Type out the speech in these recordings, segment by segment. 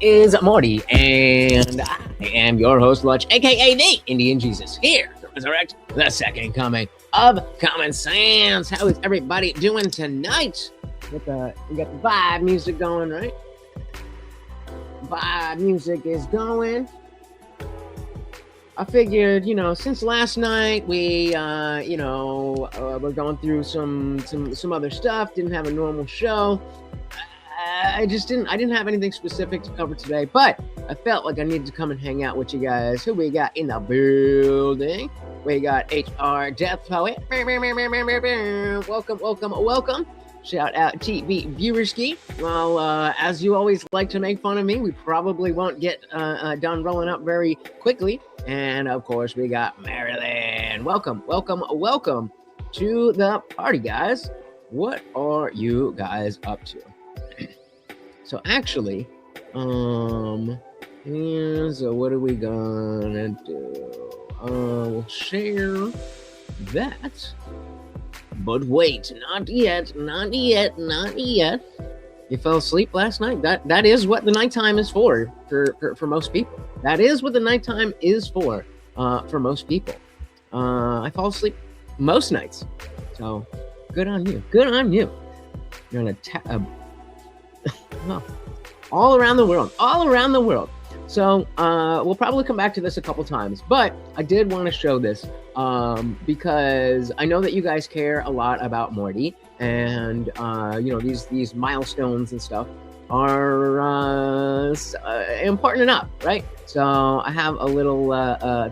is Morty, and I am your host, Lutch, aka the Indian Jesus, here to resurrect the second coming of Common Sense. How is everybody doing tonight? We got the vibe music going, right? Vibe music is going. I figured, since last night we, we're going through some other stuff. Didn't have a normal show. I didn't have anything specific to cover today, but I felt like I needed to come and hang out with you guys. Who we got in the building? We got HR Death Poet. Welcome. Shout out TV Viewerski. Well, as you always like to make fun of me, we probably won't get done rolling up very quickly. And of course, we got Marilyn. Welcome to the party, guys. What are you guys up to? So actually, so what are we gonna do? We'll share that. But wait, not yet. You fell asleep last night? That is what the nighttime is for most people. That is what the nighttime is for most people. I fall asleep most nights. So good on you. You're on all around the world. So we'll probably come back to this a couple times, but I did want to show this because I know that you guys care a lot about Morty, and these milestones and stuff are important enough, right? So I have a little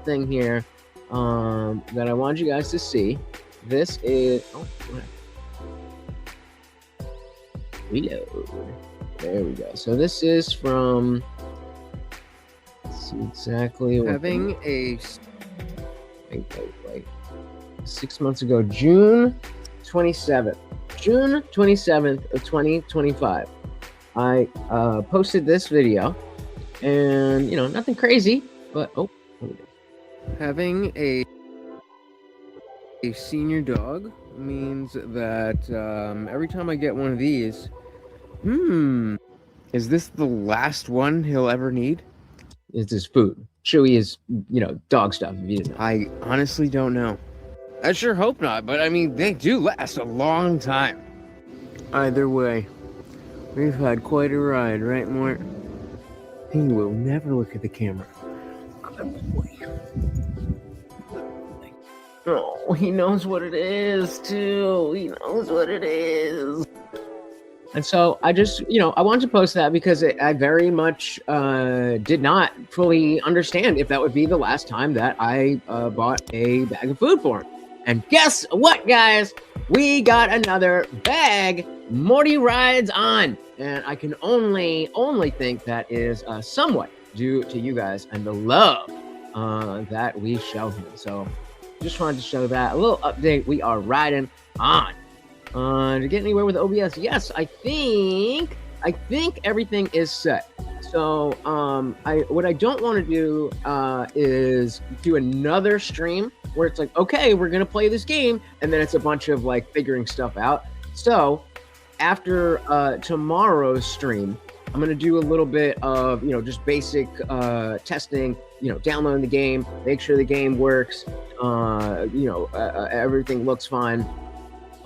thing here that I want you guys to see. This is reload. There we go. So this is from. Let's see exactly what. Having a. Wait. 6 months ago, June 27th of 2025. I posted this video, and nothing crazy, but having a senior dog means that every time I get one of these, is this the last one he'll ever need? It's his food. Chewy is, dog stuff, if you didn't know. I honestly don't know. I sure hope not, but I mean, they do last a long time. Either way, we've had quite a ride, right, Mort? He will never look at the camera. Good boy. Oh, he knows what it is, too. And so I just, I wanted to post that because I very much did not fully understand if that would be the last time that I bought a bag of food for him. And guess what, guys? We got another bag. Morty rides on. And I can only think that is somewhat due to you guys and the love that we show him. So just wanted to show that. A little update. We are riding on. To get anywhere with OBS, yes, I think everything is set. So what I don't want to do is do another stream where it's like, okay, we're gonna play this game, and then it's a bunch of like figuring stuff out. So after tomorrow's stream, I'm gonna do a little bit of just basic testing, downloading the game, make sure the game works, everything looks fine.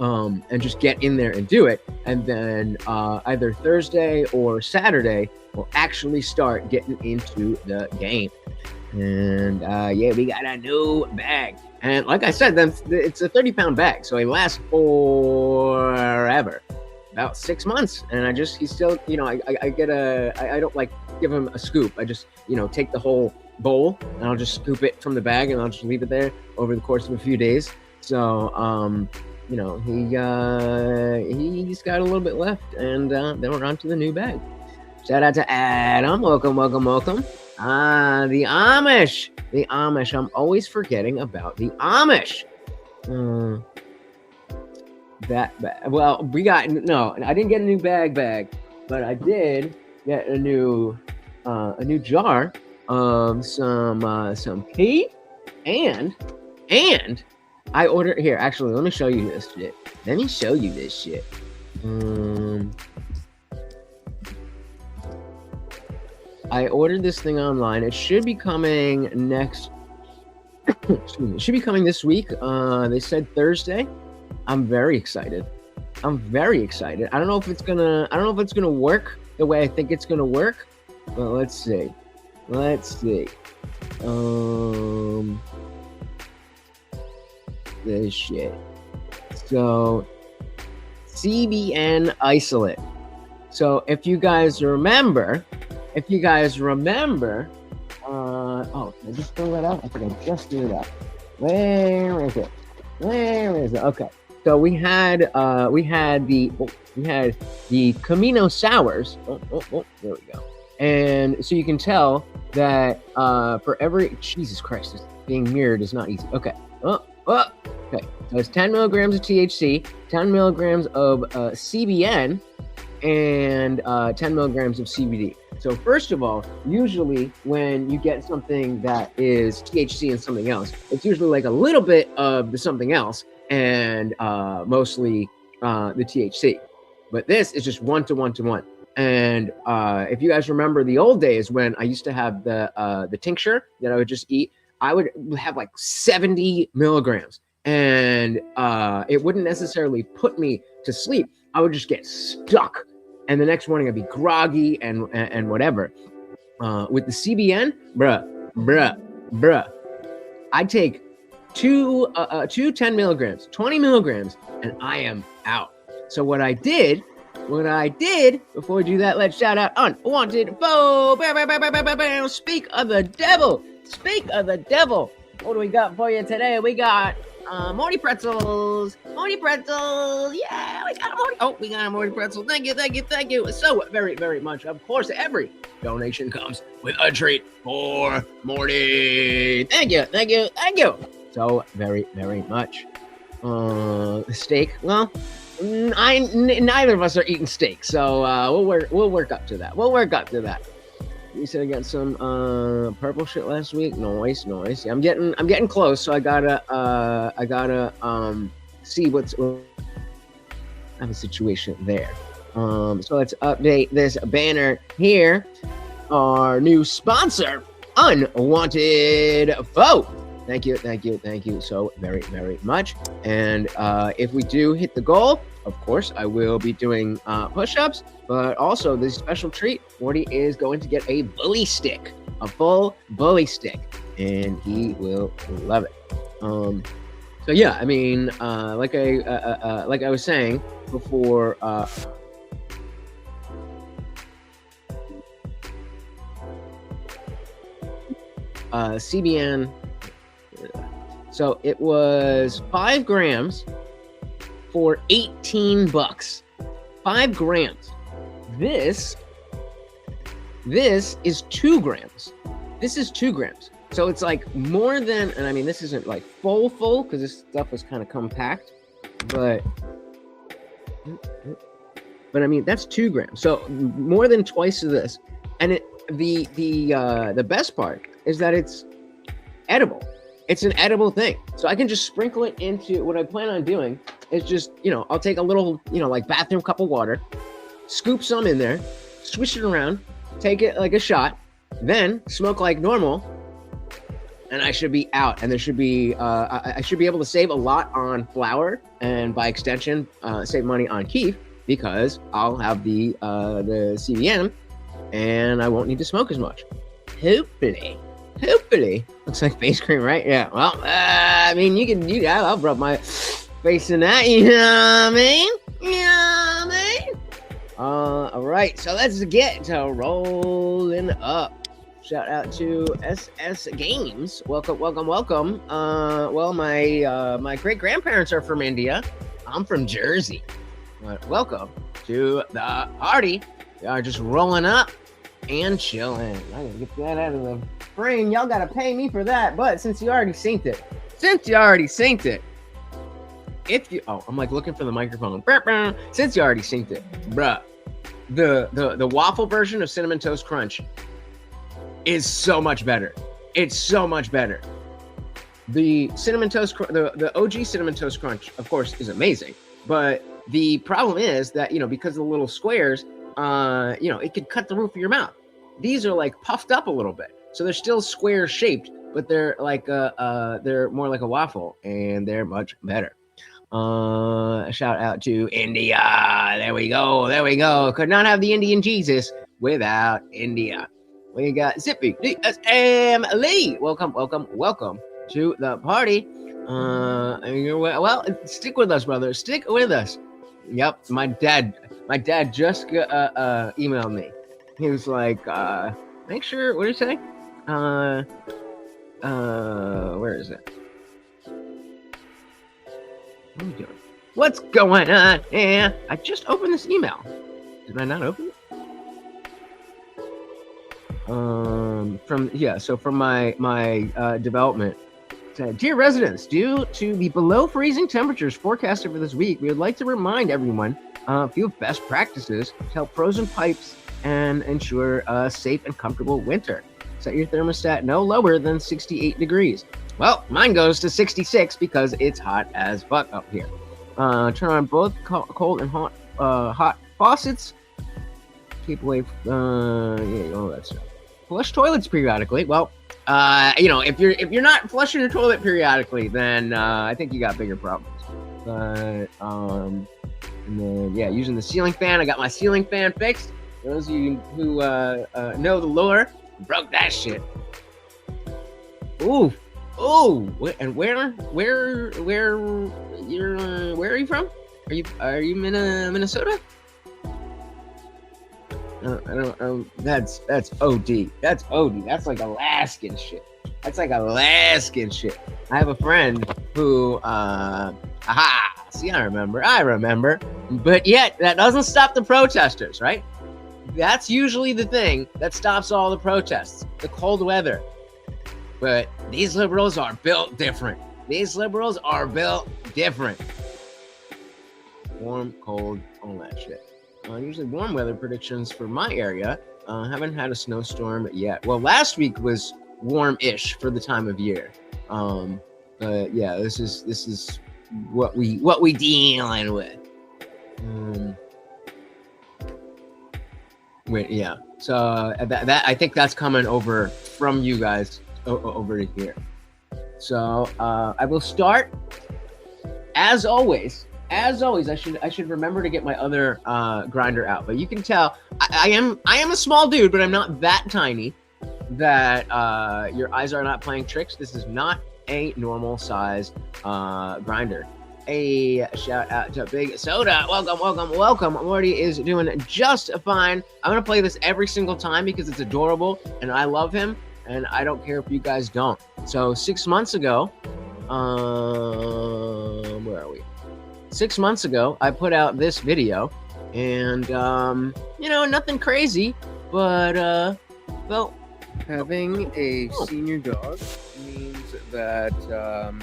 And just get in there and do it. And then either Thursday or Saturday, we'll actually start getting into the game. And we got a new bag. And like I said, it's a 30-pound bag, so it lasts forever. About 6 months. And he's still, I don't like give him a scoop. I just, take the whole bowl and I'll just scoop it from the bag and I'll just leave it there over the course of a few days. So, he's got a little bit left, and then we're on to the new bag. Shout out to Adam. Welcome. The Amish. I'm always forgetting about the Amish. Well, I didn't get a new bag, but I did get a new jar of some tea, and I ordered here. Actually, let me show you this shit. I ordered this thing online. It should be coming next. Excuse me. It should be coming this week. They said Thursday. I'm very excited. I'm very excited. I don't know if it's gonna work the way I think it's gonna work. But let's see. This shit. So CBN isolate. So if you guys remember, did I just throw that out? I think I just threw it out. Where is it? Okay. So we had the Camino sours. Oh, there we go. And so you can tell that for every, Jesus Christ, this being mirrored is not easy. Okay. Okay. So it's 10 milligrams of THC, 10 milligrams of CBN, and 10 milligrams of CBD. So first of all, usually when you get something that is THC and something else, it's usually like a little bit of the something else and mostly the THC. But this is just 1 to 1 to 1. And if you guys remember the old days when I used to have the tincture that I would just eat, I would have like 70 milligrams, and it wouldn't necessarily put me to sleep. I would just get stuck, and the next morning I'd be groggy and whatever. With the CBN, bruh, I take two 10 milligrams, 20 milligrams, and I am out. So what I did, before we do that, let's shout out Unwanted Foe. Speak of the devil. What do we got for you today? We got Morty pretzels. Yeah, we got a Morty. Oh, we got a Morty pretzel. Thank you so very, very much. Of course, every donation comes with a treat for Morty. Thank you. So very, very much. Steak. Well, neither of us are eating steak, so we'll work up to that. You said I got some purple shit last week. Nice. Yeah, I'm getting close, so I gotta see what's I have a situation there. So let's update this banner here. Our new sponsor, Unwanted Foe. Thank you so very, very much. And if we do hit the goal, of course, I will be doing push-ups, but also this special treat, Morty is going to get a bully stick, a full bully stick, and he will love it. So yeah, I mean, like I was saying before, CBN. So it was 5 grams for $18. 5 grams. This is 2 grams. So it's like more than, and I mean, this isn't like full because this stuff is kind of compact, but I mean, that's 2 grams. So more than twice of this. And the best part is that it's edible. It's an edible thing. So I can just sprinkle it into, what I plan on doing is just, I'll take a little, like bathroom cup of water, scoop some in there, swish it around, take it like a shot, then smoke like normal, and I should be out. And there should be, I should be able to save a lot on flour, and by extension, save money on keef, because I'll have the CBN, and I won't need to smoke as much. Hopefully. Looks like face cream, right? Yeah. Well, I mean, I'll rub my face in that. You know what I mean? All right. So let's get to rolling up. Shout out to SS Games. Welcome. Well, my great grandparents are from India. I'm from Jersey. But welcome to the party. We are just rolling up and chilling. I gotta get that out of the brain. Y'all gotta pay me for that. But since you already synced it, I'm like looking for the microphone. Since you already synced it, bruh, the waffle version of Cinnamon Toast Crunch is so much better. It's so much better. The Cinnamon Toast, the OG Cinnamon Toast Crunch, of course, is amazing. But the problem is that, because of the little squares, it could cut the roof of your mouth. These are like puffed up a little bit, so they're still square shaped, but they're like they're more like a waffle, and they're much better. Shout out to India. There we go. There we go. Could not have the Indian Jesus without India. We got Zippy DSM Lee. Welcome, welcome, welcome to the party. Well, stick with us, brother. Stick with us. Yep, my dad just emailed me. He was like, make sure. What did he say? Where is it? What are you doing? What's going on? Yeah, I just opened this email. Did I not open it? From my development. Said, dear residents, due to the below freezing temperatures forecasted for this week, we would like to remind everyone a few best practices to help frozen pipes and ensure a safe and comfortable winter. Set your thermostat no lower than 68 degrees. Well, mine goes to 66 because it's hot as fuck up here. Turn on both cold and hot faucets. Keep away all that stuff. Flush toilets periodically. Well, if you're not flushing your toilet periodically, then I think you got bigger problems. But and then using the ceiling fan. I got my ceiling fan fixed. Those of you who know the lore, broke that shit. Ooh. And where are you from? Are you Minnesota? I don't. That's OD. That's OD. That's like Alaskan shit. I have a friend who, see, I remember. But yet, that doesn't stop the protesters, right? That's usually the thing that stops all the protests, the cold weather. But these liberals are built different. Warm, cold, all that shit. Usually warm weather predictions for my area. Haven't had a snowstorm yet. Well, last week was warm-ish for the time of year. But yeah, this is what we dealing with. So that I think that's coming over from you guys over to here. So I will start as always. I should remember to get my other grinder out. But you can tell I am a small dude, but I'm not that tiny that your eyes are not playing tricks. This is not a normal size grinder. A shout out to Big Soda. Welcome. Morty is doing just fine. I'm gonna play this every single time because it's adorable and I love him, and I don't care if you guys don't. So 6 months ago, where are we? 6 months ago, I put out this video, and nothing crazy, but well, having a senior dog means that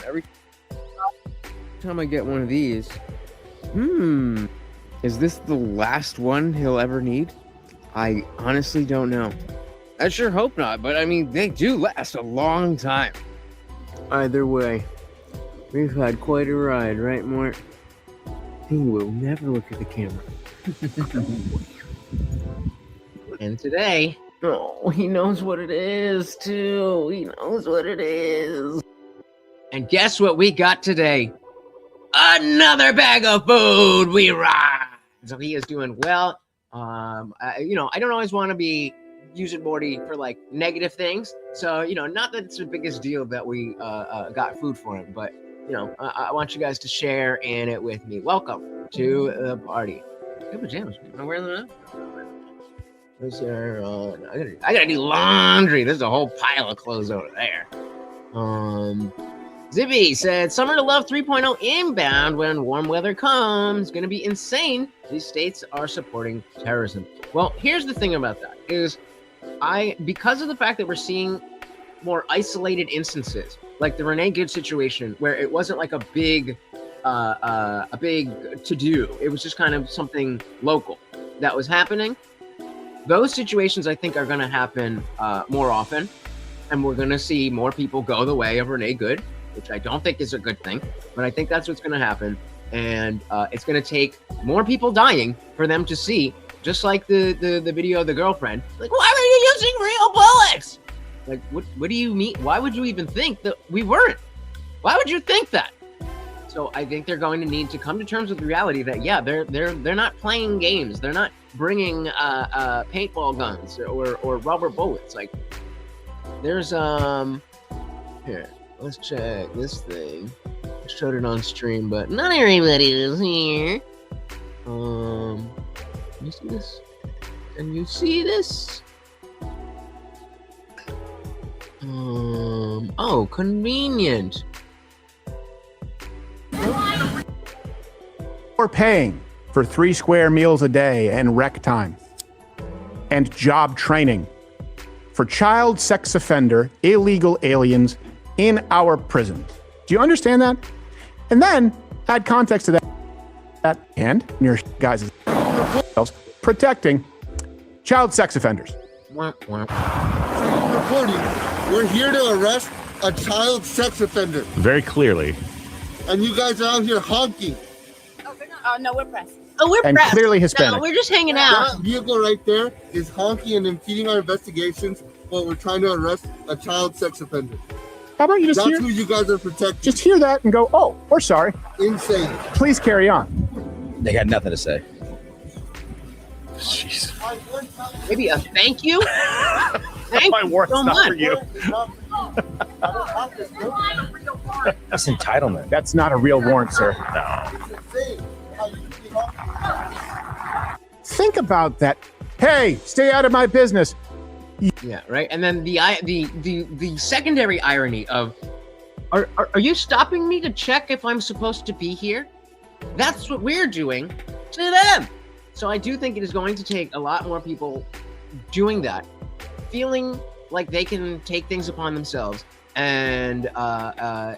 every time I get one of these, is this the last one he'll ever need? I honestly don't know. I sure hope not, but I mean, they do last a long time. Either way, we've had quite a ride, right, Mort? He will never look at the camera. And today, he knows what it is, too. And guess what we got today? Another bag of food. We ride. So he is doing well. I don't always want to be using Morty for like negative things. So, not that it's the biggest deal that we got food for him, but I want you guys to share in it with me. Welcome to the party. Good pajamas. I'm wearing them now. Is there, I gotta do laundry. There's a whole pile of clothes over there. Zippy said, Summer to Love 3.0 inbound when warm weather comes. Gonna be insane. These states are supporting terrorism. Well, here's the thing about that is because of the fact that we're seeing more isolated instances, like the Renee Good situation, where it wasn't like a big to-do. It was just kind of something local that was happening. Those situations, I think, are going to happen more often, and we're going to see more people go the way of Renee Good, which I don't think is a good thing, but I think that's what's going to happen. And it's going to take more people dying for them to see Just like the video of the girlfriend. Like, why were you using real bullets? Like, what do you mean? Why would you even think that we weren't? Why would you think that? So I think they're going to need to come to terms with the reality that, yeah, they're not playing games. They're not bringing paintball guns or rubber bullets. Like, there's here, let's check this thing. I showed it on stream, but not everybody is here. You see this? Can you see this? Oh, convenient. We're paying for 3 square meals a day and rec time and job training for child sex offender illegal aliens in our prisons. Do you understand that? And then add context to that and your guys' protecting child sex offenders. Reporting, we're here to arrest a child sex offender. Very clearly. And you guys are out here honking. Oh, no, we're pressed. Oh, we're And pressed. clearly Hispanic. No, we're just hanging out. That vehicle right there is honking and impeding our investigations while we're trying to arrest a child sex offender. How about you just That's hear, who you guys are protecting. just hear that and go, oh, we're sorry. Insane. Please carry on. They got nothing to say. Jeez. Maybe a thank you. Thank My you warrant's so not much. for you. That's entitlement. That's not a real warrant, sir. Think about that. Hey, stay out of my business. Yeah, right. And then the secondary irony of, are you stopping me to check if I'm supposed to be here? That's what we're doing to them. So I do think it is going to take a lot more people doing that, feeling like they can take things upon themselves and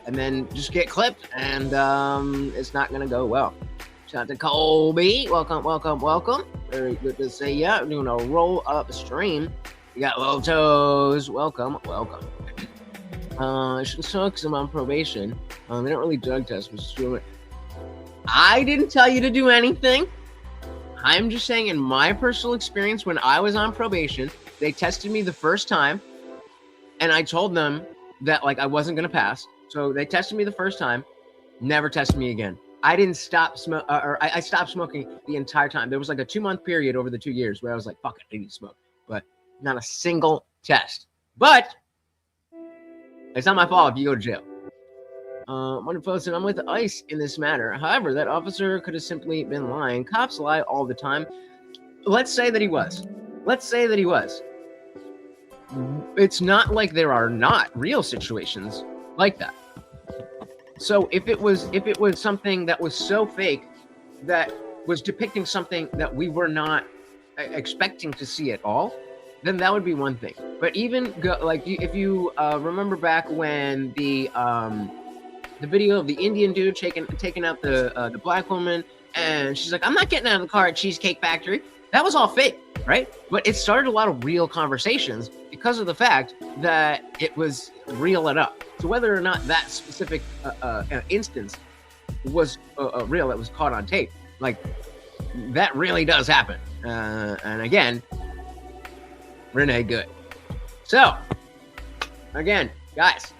then just get clipped, and it's not gonna go well. Shout out to Colby. Welcome. Very good to see ya. I'm gonna roll up stream. You got Low Toes. Welcome. I should show because I'm on probation. They don't really drug test, which is true. I didn't tell you to do anything. I'm just saying, in my personal experience, when I was on probation, they tested me the first time, and I told them that like I wasn't gonna pass. So they tested me the first time, never tested me again. I didn't stop I stopped smoking the entire time. There was like a 2-month period over the 2 years where I was like, fuck it, I need to smoke. But not a single test. But it's not my fault if you go to jail. One posted, I'm with ICE in this matter. However, that officer could have simply been lying. Cops lie all the time. Let's say that he was. It's not like there are not real situations like that. So if it was something that was so fake that was depicting something that we were not expecting to see at all, then that would be one thing. But even if you remember back when the video of the Indian dude taking out the black woman, and she's like, I'm not getting out of the car at Cheesecake Factory. That was all fake, right? But it started a lot of real conversations because of the fact that it was real enough. So whether or not that specific instance was real, that was caught on tape, like that really does happen. And again, Renee Good. So again, guys,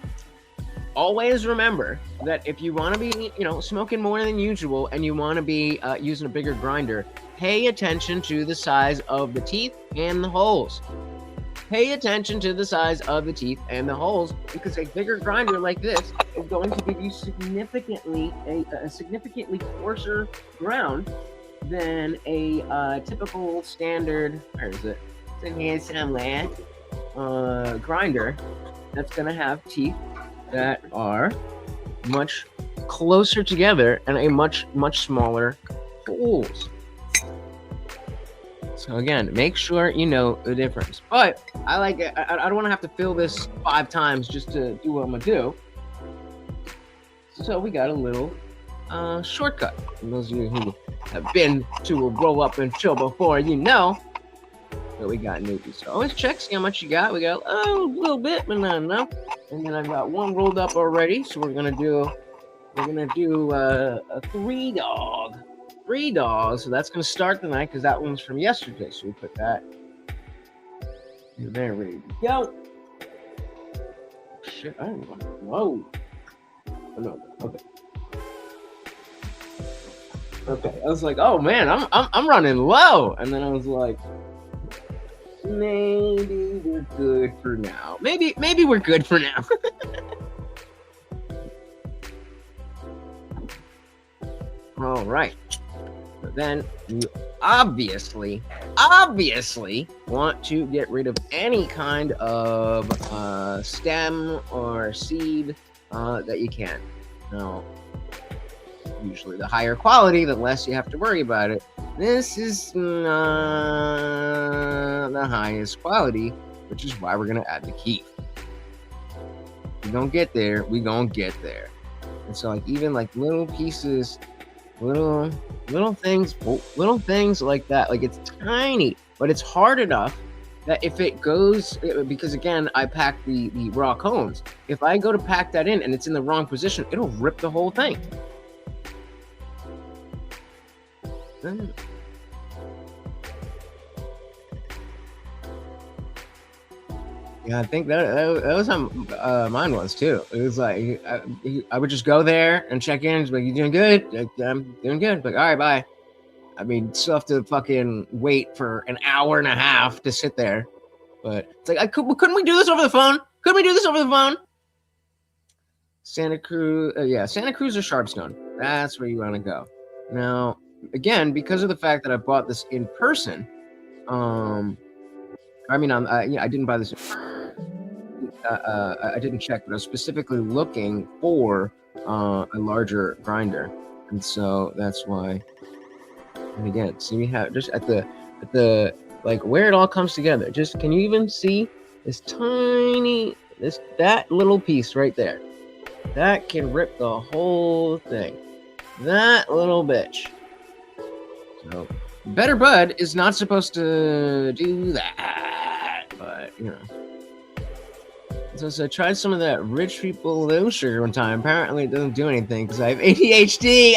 always remember that if you want to be, smoking more than usual and you want to be using a bigger grinder, pay attention to the size of the teeth and the holes. Pay attention to the size of the teeth and the holes, because a bigger grinder like this is going to give you significantly coarser ground than a typical standard. Where is it? It's in here somewhere. Grinder that's going to have teeth that are much closer together and a much smaller holes. So again, make sure you know the difference. But I like it. I don't want to have to fill this 5 times just to do what I'm gonna do. So we got a little shortcut. And those of you who have been to a roll up and chill before, you know that we got newbies. So always check, see how much you got. We got a little bit, but not enough. And then I've got one rolled up already. So we're gonna do a 3 dog $3. So that's going to start the night because that one's from yesterday. So we put that in there, ready to go. Shit, I don't know. Whoa. Oh, no. Okay. Okay. I was like, oh man, I'm running low. And then I was like, maybe we're good for now. Maybe we're good for now. All right. But then you obviously want to get rid of any kind of stem or seed that you can. Now, usually the higher quality, the less you have to worry about it. This is not the highest quality, which is why we're going to add the keef. We gonna get there. And so like even like little pieces, little things like that, like it's tiny, but it's hard enough that if it goes, because again, I pack the raw cones. If I go to pack that in and it's in the wrong position, it'll rip the whole thing. Yeah, I think that was how mine was too. It was like I would just go there and check in. Like, you doing good? Like, I'm doing good. Like, all right, bye. I mean, still have to fucking wait for an hour and a half to sit there. But it's like, couldn't we do this over the phone? Santa Cruz, Santa Cruz or Sharpstone. That's where you want to go. Now, again, because of the fact that I bought this in person, I didn't buy this. I didn't check, but I was specifically looking for a larger grinder, and so that's why. And again, see, we have just at the like where it all comes together. Just can you even see this tiny that little piece right there? That can rip the whole thing. That little bitch. So, Better Bud is not supposed to do that, but you know. So I tried some of that rich people low sugar one time. Apparently, it doesn't do anything because I have ADHD.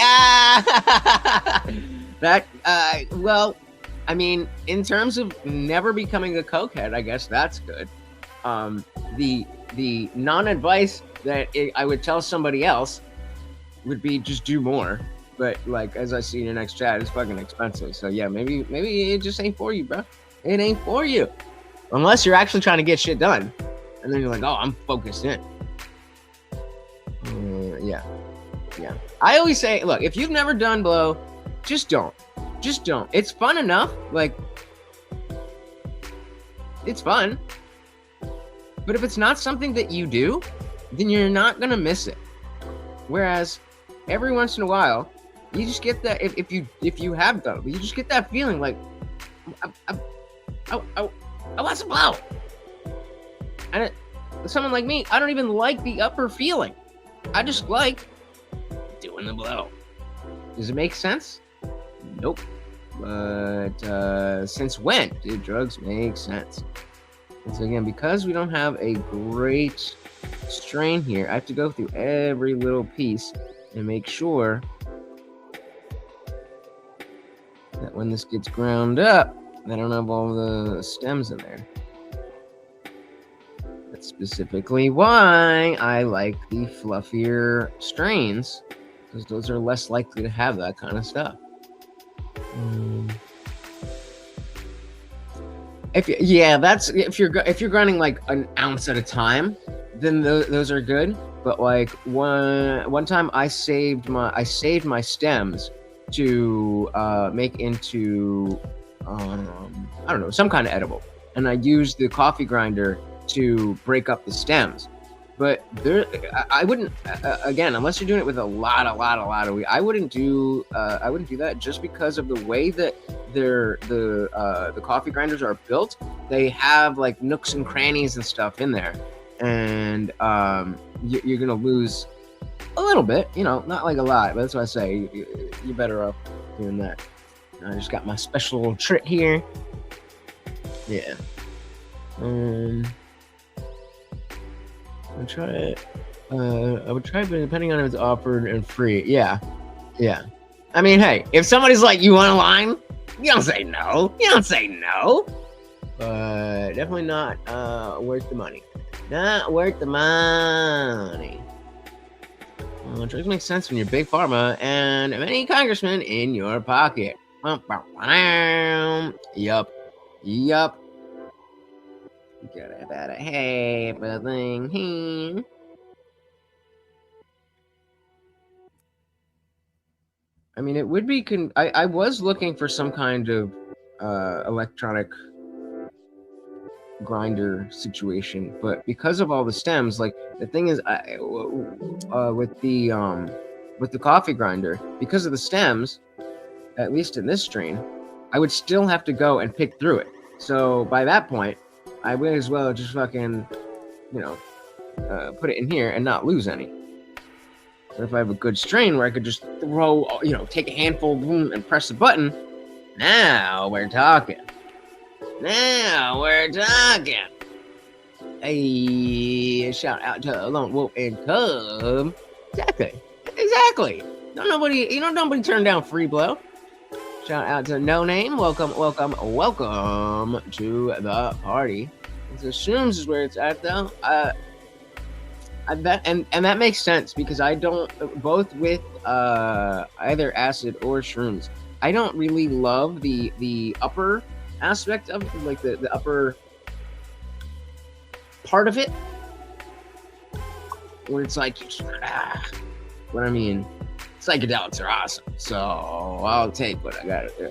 Well, I mean, in terms of never becoming a cokehead, I guess that's good. The non-advice that I would tell somebody else would be just do more. But like, as I see in your next chat, it's fucking expensive. So yeah, maybe it just ain't for you, bro. It ain't for you. Unless you're actually trying to get shit done. And then you're like, oh, I'm focused in. Yeah. I always say, look, if you've never done blow, just don't. It's fun enough. Like, it's fun. But if it's not something that you do, then you're not going to miss it. Whereas every once in a while, you just get that, if you have done it, you just get that feeling like, I want some blow. And someone like me, I don't even like the upper feeling. I just like doing the blow. Does it make sense? Nope. But since when did drugs make sense? And so again, because we don't have a great strain here, I have to go through every little piece and make sure that when this gets ground up, I don't have all the stems in there. That's specifically why I like the fluffier strains, because those are less likely to have that kind of stuff. If you're grinding like an ounce at a time, then those are good. But like one time I saved my stems to make into I don't know, some kind of edible, and I used the coffee grinder to break up the stems. But I wouldn't again, unless you're doing it with a lot of weed. I wouldn't do that, just because of the way that the coffee grinders are built. They have like nooks and crannies and stuff in there, and you're gonna lose a little bit, not like a lot, but that's why I say you're better off doing that. I just got my special little trick here. Yeah. I'll try it. I would try it, but depending on if it's offered and free. Yeah. I mean, hey, if somebody's like, you want a line? You don't say no. You don't say no. But definitely not worth the money. Not worth the money. Well, drugs make sense when you're big pharma and many congressmen in your pocket. Yup. Yup. Got about a half a thing here. I mean, it would be. I was looking for some kind of electronic grinder situation, but because of all the stems, like the thing is, with the coffee grinder, because of the stems, at least in this strain, I would still have to go and pick through it. So by that point, I would as well just fucking, put it in here and not lose any. But if I have a good strain where I could just throw, take a handful, boom, and press the button, now we're talking. Now we're talking. Hey, shout out to Lone Wolf and Cub. Exactly. Nobody turn down free blow. Shout out to No Name. Welcome to the party. So Shrooms is where it's at, though. I bet, and that makes sense because I don't, both with either acid or shrooms, I don't really love the upper aspect of it, like the upper part of it, where it's like, what I mean, psychedelics are awesome, so I'll take what I gotta do.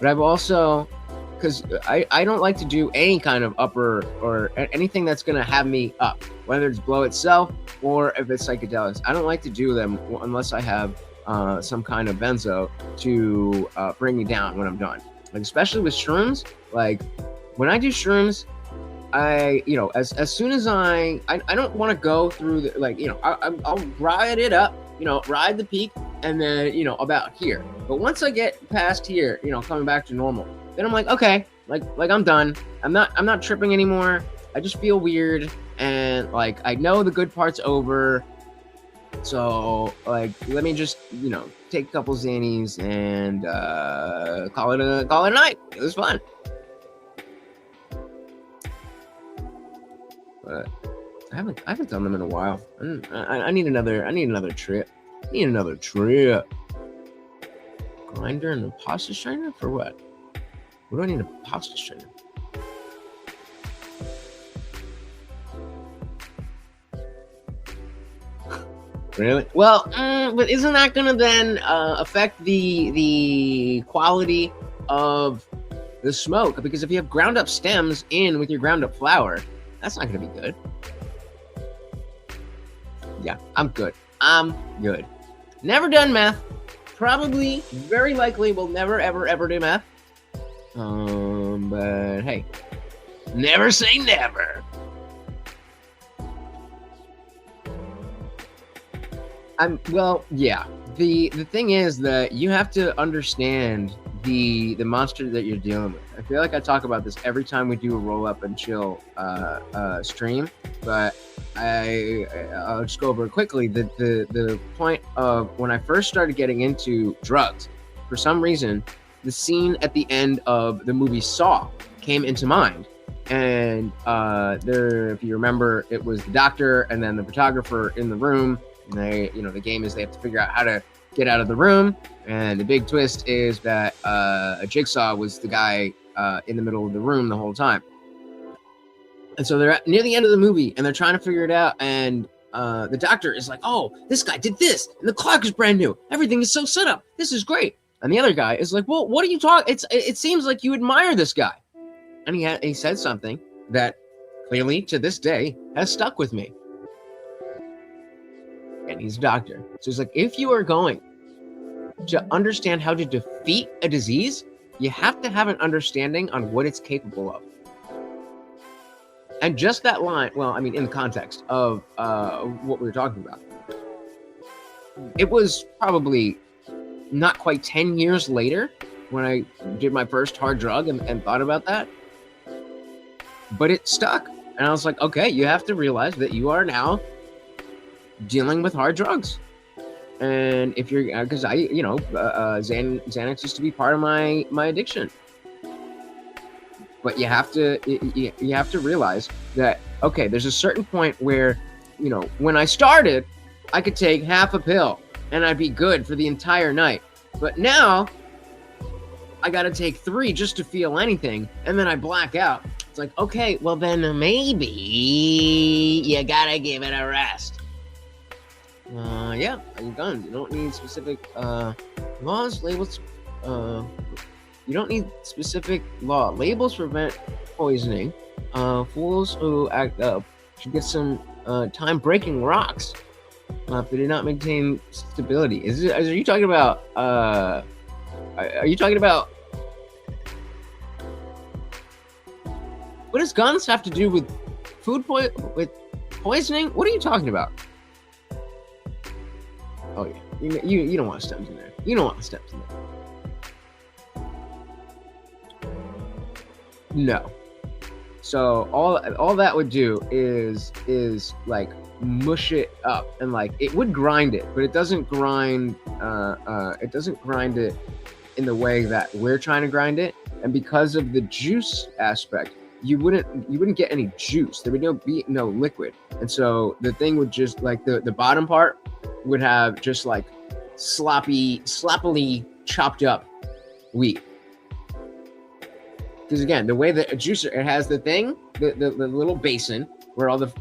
But I've also, because I don't like to do any kind of upper or anything that's gonna have me up, whether it's blow itself or if it's psychedelics. I don't like to do them unless I have some kind of benzo to bring me down when I'm done. Like, especially with shrooms, like when I do shrooms, as soon as I don't want to go through the, like, I'll ride it up, ride the peak, and then, about here. But once I get past here, coming back to normal, then I'm like, okay, like I'm done. I'm not tripping anymore. I just feel weird, and like I know the good part's over. So like, let me just take a couple Xannies and call it a night. It was fun. But I haven't done them in a while. I need another trip. Grinder and a pasta strainer for what? What do I need a pasta strainer? Really? Well, but isn't that gonna then affect the quality of the smoke? Because if you have ground up stems in with your ground up flour, that's not gonna be good. Yeah, I'm good. Never done meth. Probably, very likely, will never ever do meth. But hey, never say never. Yeah. The thing is that you have to understand the monster that you're dealing with. I feel like I talk about this every time we do a roll up and chill stream, but I'll just go over it quickly. The point of when I first started getting into drugs, for some reason, the scene at the end of the movie Saw came into mind. And if you remember, it was the doctor and then the photographer in the room. And they, the game is they have to figure out how to get out of the room. And the big twist is that Jigsaw was the guy in the middle of the room the whole time. And so they're near the end of the movie and they're trying to figure it out. And the doctor is like, oh, this guy did this. And the clock is brand new. Everything is so set up. This is great. And the other guy is like, well, what are you talking? It seems like you admire this guy. And he said something that clearly to this day has stuck with me. And he's a doctor. So he's like, if you are going to understand how to defeat a disease, you have to have an understanding on what it's capable of. And just that line, well, I mean, in the context of what we were talking about, it was probably not quite 10 years later when I did my first hard drug and thought about that. But it stuck. And I was like, okay, you have to realize that you are now dealing with hard drugs. And if you're, because Xanax used to be part of my addiction. But you have to realize that, okay, there's a certain point where, when I started, I could take half a pill and I'd be good for the entire night. But now I got to take 3 just to feel anything, and then I black out. It's like, okay, well then maybe you gotta give it a rest. Yeah, you're done. You don't need specific laws, labels. You don't need specific law. Labels prevent poisoning. Fools who act up should get some time breaking rocks if they do not maintain stability. Are you talking about? Are you talking about? What does guns have to do with with poisoning? What are you talking about? Oh yeah, you don't want stems in there. You don't want stems in there. No. So all that would do is like mush it up, and like it would grind it, but it doesn't grind it in the way that we're trying to grind it. And because of the juice aspect, you wouldn't get any juice. There would be no liquid. And so the thing would just like the bottom part would have just like sloppily chopped up wheat. Because again, the way that a juicer, it has the thing, the little basin where all the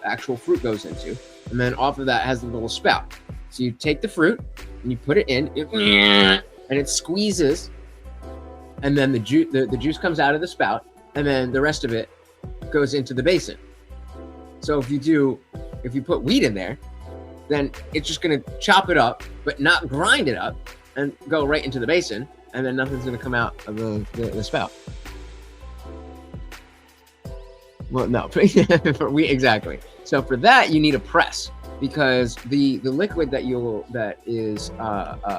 actual fruit goes into, and then off of that has the little spout. So you take the fruit and you put it in, and it squeezes, and then the juice comes out of the spout, and then the rest of it goes into the basin. So if you put wheat in there, then it's just gonna chop it up, but not grind it up, and go right into the basin, and then nothing's gonna come out of the spout. Well, no, for wheat, exactly. So for that, you need a press, because the liquid that is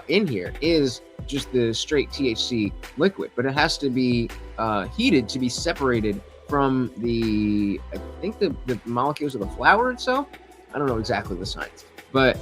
in here is just the straight THC liquid, but it has to be heated to be separated from the molecules of the flower itself. I don't know exactly the science, but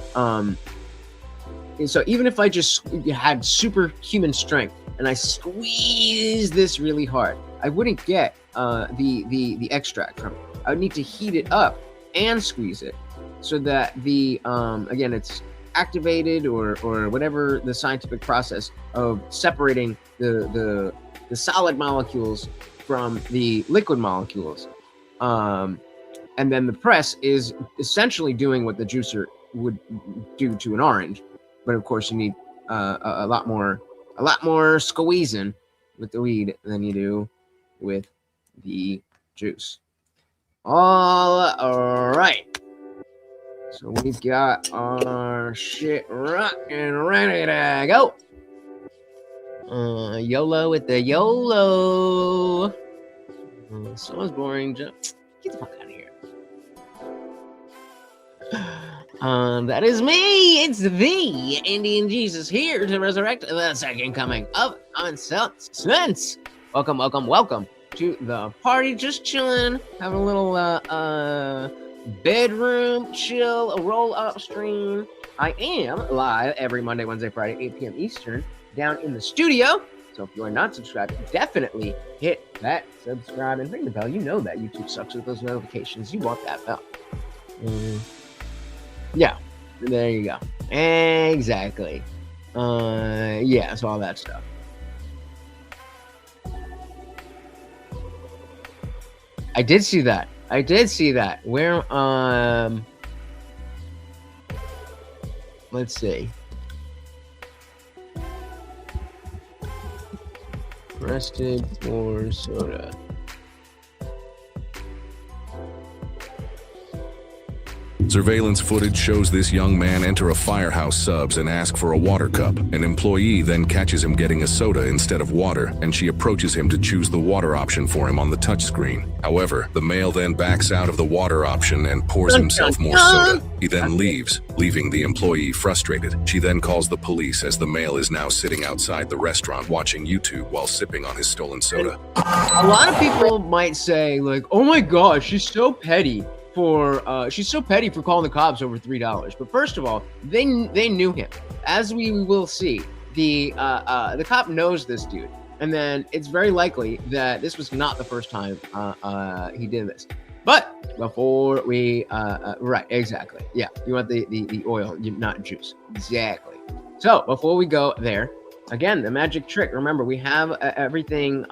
so even if I just had superhuman strength and I squeeze this really hard, I wouldn't get the extract from it. I would need to heat it up and squeeze it so that the again, it's activated or whatever the scientific process of separating the solid molecules from the liquid molecules. And then the press is essentially doing what the juicer would do to an orange, but of course you need a lot more squeezing with the weed than you do with the juice. All right. So we've got our shit rocking ready to go. YOLO with the YOLO. Someone's boring. Get the fuck out of here. That is me. It's the Indian Jesus here to resurrect the second coming of Sense. Welcome to the party. Just chilling, having a little bedroom chill, a roll up stream. I am live every Monday, Wednesday, Friday, 8 p.m. Eastern, down in the studio. So if you are not subscribed, definitely hit that subscribe and ring the bell. You know that YouTube sucks with those notifications. You want that bell. Yeah, there you go. Exactly. Yeah, so all that stuff. I did see that. Where, let's see. Arrested for soda. Surveillance footage shows this young man enter a Firehouse Subs and ask for a water cup. An employee then catches him getting a soda instead of water, and she approaches him to choose the water option for him on the touchscreen. However, the male then backs out of the water option and pours himself more soda. He then leaves, leaving the employee frustrated. She then calls the police as the male is now sitting outside the restaurant watching YouTube while sipping on his stolen soda. A lot of people might say, like, oh my gosh, she's so petty. for she's so petty for calling the cops over $3. But first of all, they knew him. As we will see, the cop knows this dude. And then it's very likely that this was not the first time he did this. But before we, right, exactly. Yeah, you want the oil, not juice. Exactly. So before we go there, again, the magic trick. Remember, we have everything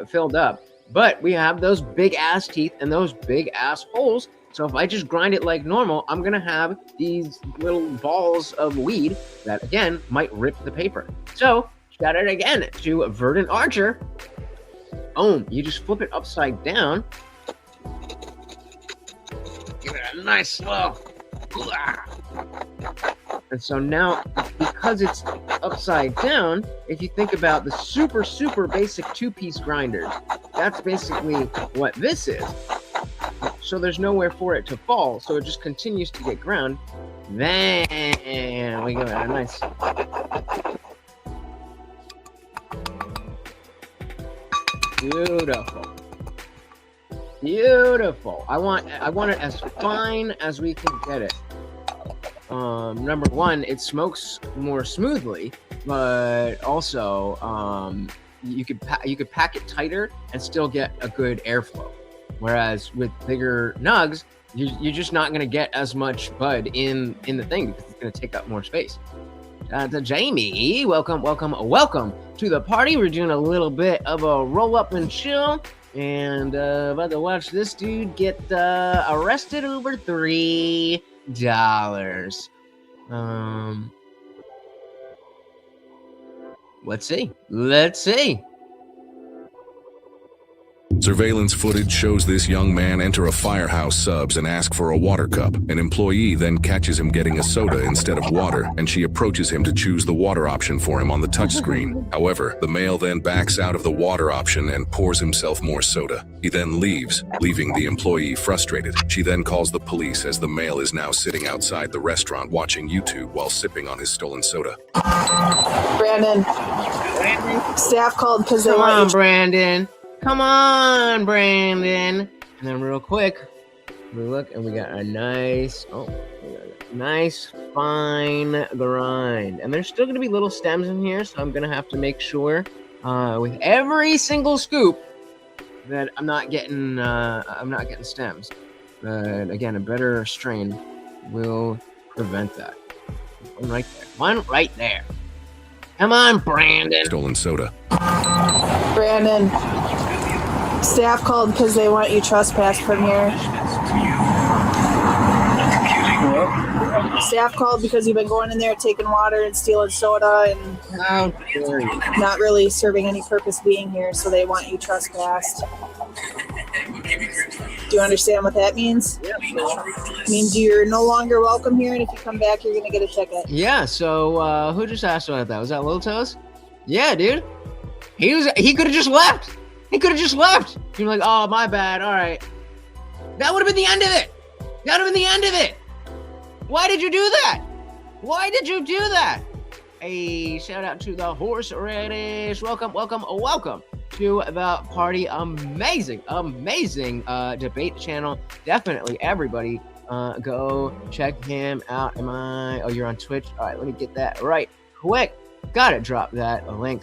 filled up, but we have those big ass teeth and those big ass holes. So if I just grind it like normal, I'm going to have these little balls of weed that, again, might rip the paper. So shout out again to Verdant Archer. Boom. You just flip it upside down. Give it a nice slow. And so now, because it's upside down, if you think about the super, super basic two-piece grinder, that's basically what this is. So there's nowhere for it to fall, so it just continues to get ground. Then we give it a nice. Beautiful. Beautiful. I want it as fine as we can get it. Number one, it smokes more smoothly, but also you could pack it tighter and still get a good airflow. Whereas with bigger nugs, you're just not going to get as much bud in the thing because it's going to take up more space. To Jamie, welcome to the party. We're doing a little bit of a roll up and chill, and about to watch this dude get arrested over $3. Let's see. Surveillance footage shows this young man enter a firehouse subs and ask for a water cup. An employee then catches him getting a soda instead of water, and she approaches him to choose the water option for him on the touchscreen. However, the male then backs out of the water option and pours himself more soda. He then leaves, leaving the employee frustrated. She then calls the police as the male is now sitting outside the restaurant watching YouTube while sipping on his stolen soda. Brandon, staff called because they want you. Brandon. Come on, Brandon. And then real quick, we look and we got a nice fine grind. And there's still going to be little stems in here, so I'm going to have to make sure with every single scoop that I'm not getting stems. But again, a better strain will prevent that. One right there. Come on, Brandon. Stolen soda. Brandon, staff called because they want you trespassed from here. Staff called because you've been going in there taking water and stealing soda and not really serving any purpose being here, so they want you trespassed. Do you understand what that means? Yeah. It means you're no longer welcome here, and if you come back, you're going to get a ticket. Yeah, so who just asked about that? Was that Lil Toes? Yeah, dude. He could have just left. You're like, oh, my bad. All right. That would have been the end of it. Why did you do that? Hey, shout out to the horseradish. Welcome to the party. Amazing debate channel. Definitely everybody go check him out. You're on Twitch? All right, let me get that right quick. Gotta drop that link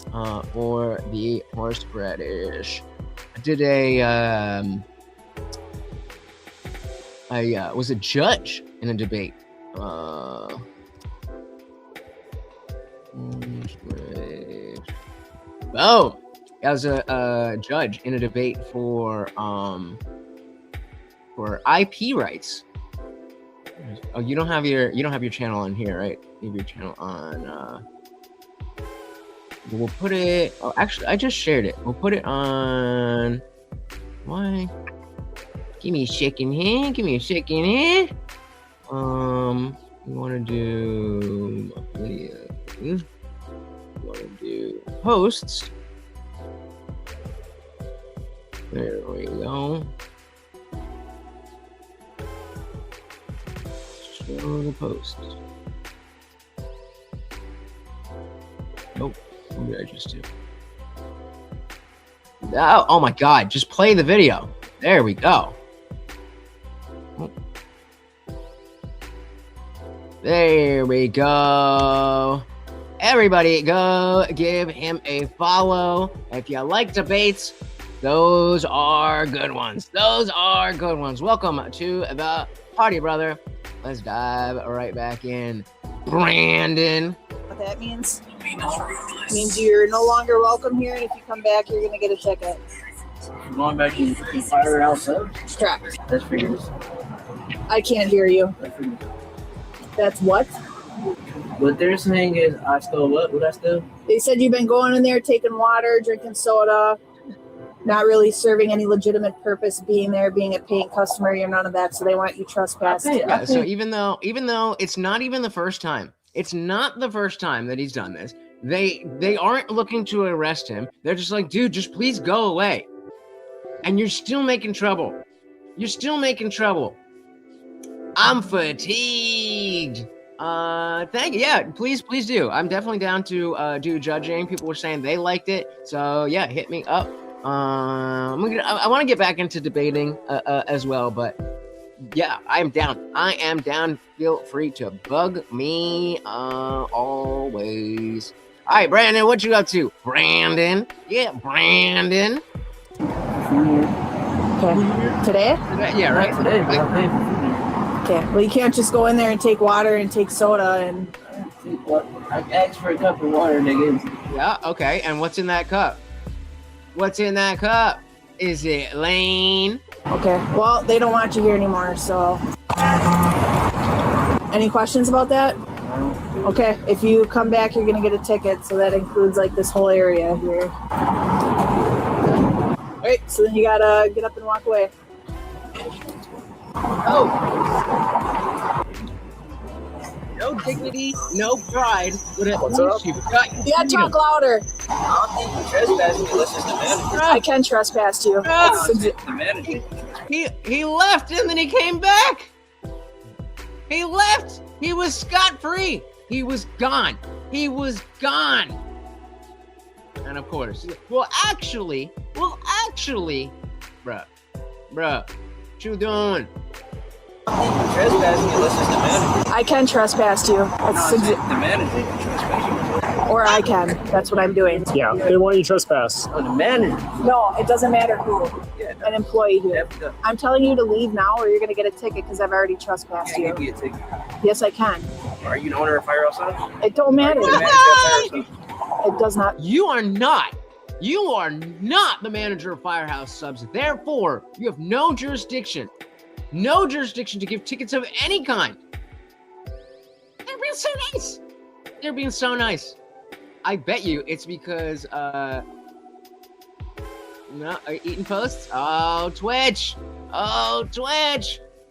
for the horseradish. I did I was a judge in a debate. Oh, I was a judge in a debate for IP rights. Oh, you don't have your channel on here, right? You have your channel on. We'll put it. Oh, actually, I just shared it. We'll put it on. Why? Give me a second here. We want to do video. We want to do posts. There we go. Show the posts. Nope. What did I just do? Oh my God! Just play the video. There we go. Oh There we go. Everybody go give him a follow. If you like debates, those are good ones. Those are good ones. Welcome to the party, brother. Let's dive right back in. Brandon. What that means? It means you're no longer welcome here, and if you come back, you're gonna get a ticket. Going back in firehouse subs? Correct. That's figures. I can't hear you. That's what? What they're saying is, I stole what? What I stole? They said you've been going in there, taking water, drinking soda, not really serving any legitimate purpose, being there, being a paying customer. You're none of that, so they want you trespassed. Yeah, so even though it's not even the first time, it's not the first time that he's done this. They aren't looking to arrest him. They're just like, dude, just please go away. And you're still making trouble. You're still making trouble. I'm fatigued. Thank you. Yeah, please do. I'm definitely down to do judging. People were saying they liked it, so yeah, hit me up. I want to get back into debating as well, but yeah, I am down. I am down. Feel free to bug me always. All right, Brandon, what you up to? Brandon. Yeah, Brandon. Okay. Today? Yeah, right. Today, but I'm paying for food. Okay. Well, you can't just go in there and take water and take soda and. I asked for a cup of water and they gave me. Yeah, okay. And what's in that cup? What's in that cup? Is it Lane? Okay. Well, they don't want you here anymore, so. Any questions about that? Okay. If you come back, you're gonna get a ticket, so that includes like this whole area here. All right. So then you gotta get up and walk away. Oh. No dignity, no pride. What's up? You gotta talk louder. I can trespass you. He left and then he came back. He left. He was scot-free. He was gone. He was gone. And of course, well, actually, bruh, what you doing? I can trespass you. Or I can. That's what I'm doing. Yeah, they want you to trespass. Oh, the manager. No, it doesn't matter who. An employee here. I'm telling you to leave now or you're going to get a ticket because I've already trespassed you. Give me a ticket. Yes, I can. Are you the owner of Firehouse Subs? It don't matter. It does not. You are not the manager of Firehouse Subs. Therefore, you have no jurisdiction to give tickets of any kind. They're being so nice. They're being so nice. I bet you it's because, no, eating posts? Oh, Twitch.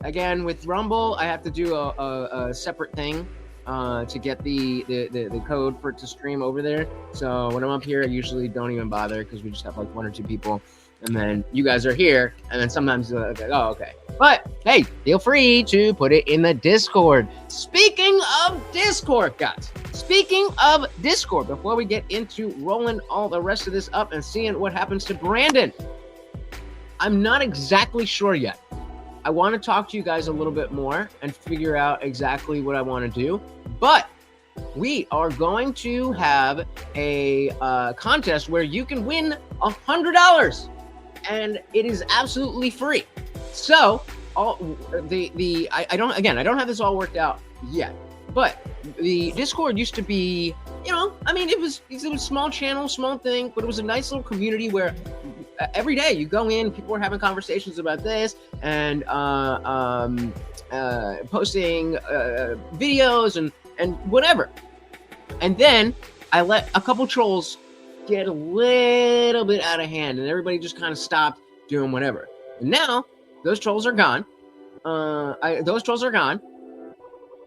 Again, with Rumble, I have to do a separate thing to get the code for it to stream over there. So when I'm up here, I usually don't even bother because we just have like 1 or 2 people. And then you guys are here, and then sometimes like, oh, okay. But hey, feel free to put it in the Discord. Speaking of Discord, guys, before we get into rolling all the rest of this up and seeing what happens to Brandon, I'm not exactly sure yet. I want to talk to you guys a little bit more and figure out exactly what I want to do. But we are going to have a contest where you can win $100. And it is absolutely free. So I don't have this all worked out yet. But the Discord used to be, it was a small channel, small thing, but it was a nice little community where every day you go in, people were having conversations about this and posting videos and whatever. And then I let a couple trolls get a little bit out of hand and everybody just kind of stopped doing whatever. And now those trolls are gone.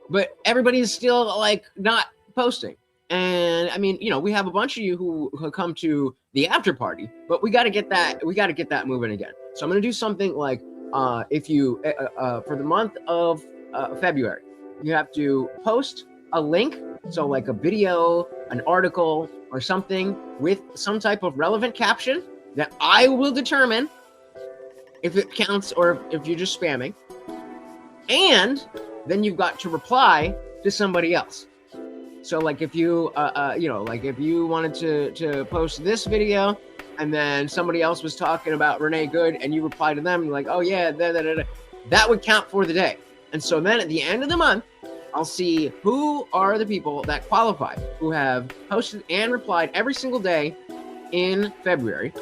But everybody is still like not posting. And I mean, we have a bunch of you who come to the after party, but we got to get that moving again. So I'm going to do something like if you for the month of February, you have to post a link. So like a video, an article, or something with some type of relevant caption that I will determine if it counts or if you're just spamming. And then you've got to reply to somebody else. So like if you, like if you wanted to post this video and then somebody else was talking about Renee Good and you reply to them, you're like, oh yeah, that would count for the day. And so then at the end of the month, I'll see who are the people that qualify, who have posted and replied every single day in February.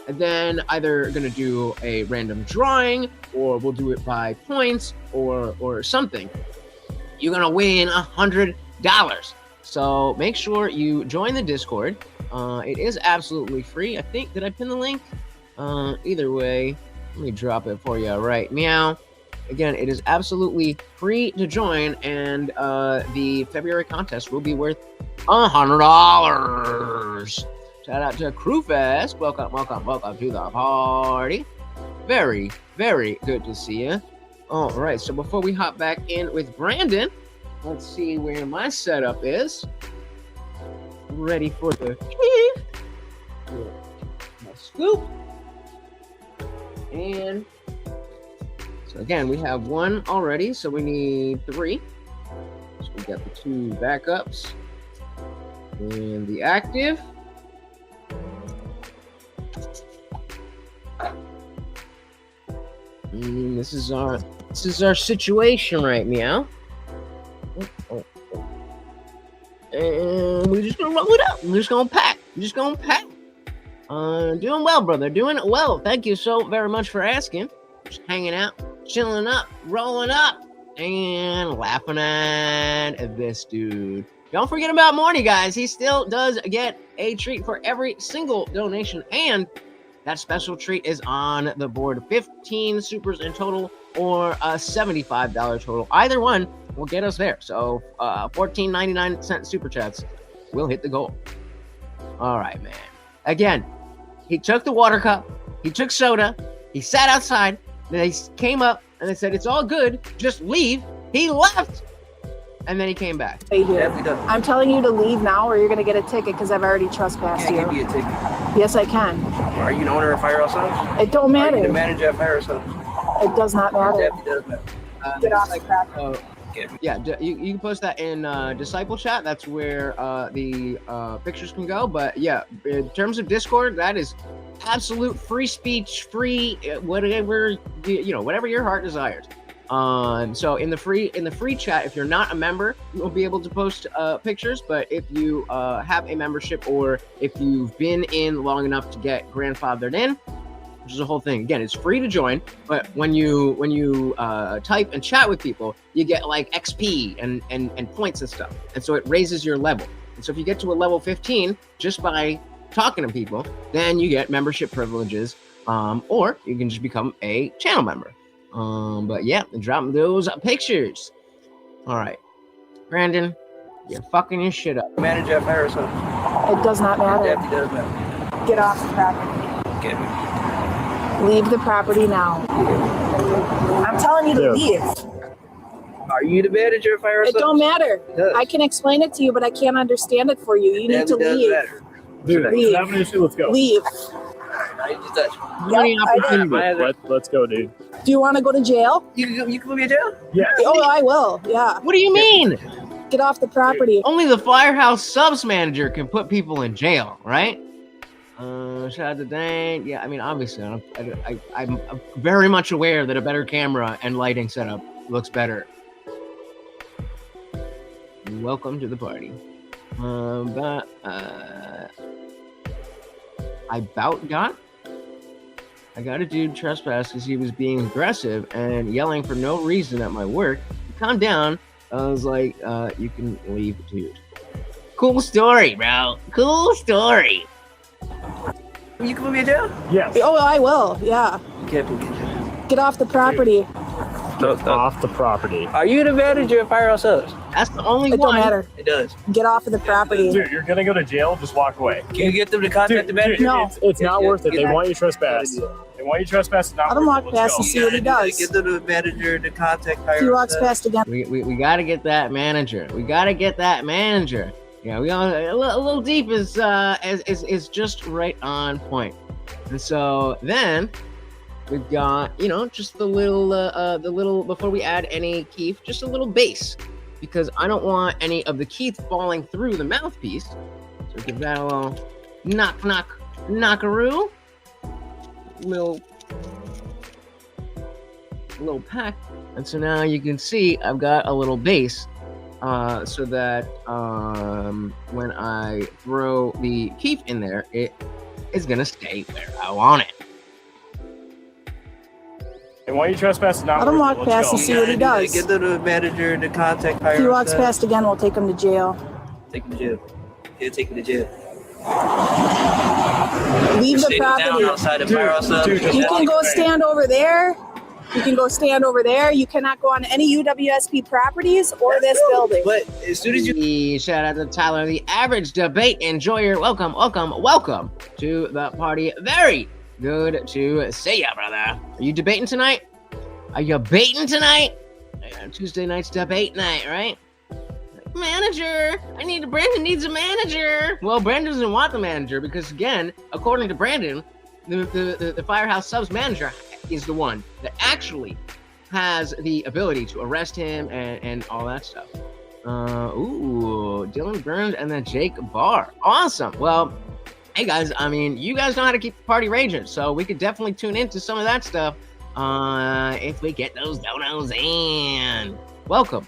And then either going to do a random drawing, or we'll do it by points or something. You're going to win $100. So make sure you join the Discord. It is absolutely free. I think, did I pin the link? Either way, let me drop it for you right now. Again, it is absolutely free to join, and the February contest will be worth $100. Shout out to Crewfest. Welcome to the party. Very, very good to see you. All right, so before we hop back in with Brandon, let's see where my setup is. Ready for the my scoop. And so again, we have one already, so we need 3. So we got the 2 backups and the active. And this is our situation right now. And we're just gonna roll it up. We're just gonna pack. Doing well, brother. Doing well. Thank you so very much for asking. Just hanging out, chilling up, rolling up, and laughing at this dude. Don't forget about Morty, guys. He still does get a treat for every single donation, and that special treat is on the board. 15 supers in total, or a $75 total. Either one will get us there. So 14.99 super chats will hit the goal. All right, man. Again, he took the water cup, he took soda, he sat outside, then he came up and they said, it's all good, just leave. He left, and then he came back. I'm telling you to leave now, or you're going to get a ticket because I've already trespassed you. Can't give you a ticket. Yes, I can. Are you the owner of Firehouse Subs? It don't matter. Are you the manager of Firehouse Subs? It does not matter. It does matter. Get off my crap. Yeah, you can post that in Disciple Chat. That's where the pictures can go. But yeah, in terms of Discord, that is absolute free speech, free whatever whatever your heart desires. So in the free chat, if you're not a member, you won't be able to post pictures. But if you have a membership, or if you've been in long enough to get grandfathered in, which is a whole thing. Again, it's free to join, but when you type and chat with people, you get like XP and points and stuff, and so it raises your level. And so if you get to a level 15 just by talking to people, then you get membership privileges, or you can just become a channel member. But yeah, drop those pictures. All right, Brandon, you're fucking your shit up. Manager of Firehouse Subs. It does not matter. It does matter. Get off the property. Get me. Leave the property now. I'm telling you to leave. Are you the manager of Firehouse It Subs? don't matter. It does. I can explain it to you, but I can't understand it for you. You need to leave. Dude, Leave. have an issue. Let's go. Leave. I need to touch. Let's go, dude. Do you want to go to jail? You can put me in jail? Yeah. Oh, I will. Yeah. What do you mean? Get off the property. Only the Firehouse Subs manager can put people in jail, right? Shout out to Dane. Yeah, I mean, obviously, I'm very much aware that a better camera and lighting setup looks better. Welcome to the party. But I got a dude trespass because he was being aggressive and yelling for no reason at my work. Calm down. I was like, you can leave, dude. Cool story, bro. Cool story. You can put me in jail? Yes. Oh, I will. Yeah. You can't put me in jail. Get off the property. Off the property. Are you the manager of Firehouse Subs? That's the only It one. don't matter. It does. Get off of the property. Dude, you're gonna go to jail. Just walk away. Can you get them to contact the manager? No. It's not worth it. They Get- want you trespass. They want you trespass. It's not Let him worth it. walk Let's past go. and see what he does. Get them to the manager to contact If Firehouse he walks Subs. past again, We got to get that manager. We got to get that manager. Yeah, we all a little deep is just right on point. And so then we've got, just the little before we add any keef, just a little base. because I don't want any of the Keith falling through the mouthpiece. So give that a little knockaroo. Little peck. And so now you can see I've got a little base so that when I throw the Keith in there, it is going to stay where I want it. And why you trespass? Let him walk past and see what he does. Get the manager to contact. If he walks past again, we'll take him to jail. Take him to jail. Yeah, take him to jail. Leave the property. Outside of Firehouse Subs. You can go stand over there. You can go stand over there. You cannot go on any UWSP properties or this building. But as soon as you shout out to Tyler, the average debate enjoyer. Welcome to the party. Very good to see ya, brother. Are you debating tonight? Are you baiting tonight? Tuesday night's debate night, right? Manager, Brandon needs a manager. Well, Brandon doesn't want the manager because, again, according to Brandon, the Firehouse Subs manager is the one that actually has the ability to arrest him and all that stuff. Dylan Burns and then Jake Barr. Awesome. Well, hey guys, I mean, you guys know how to keep the party raging, so we could definitely tune into some of that stuff if we get those donos in. Welcome.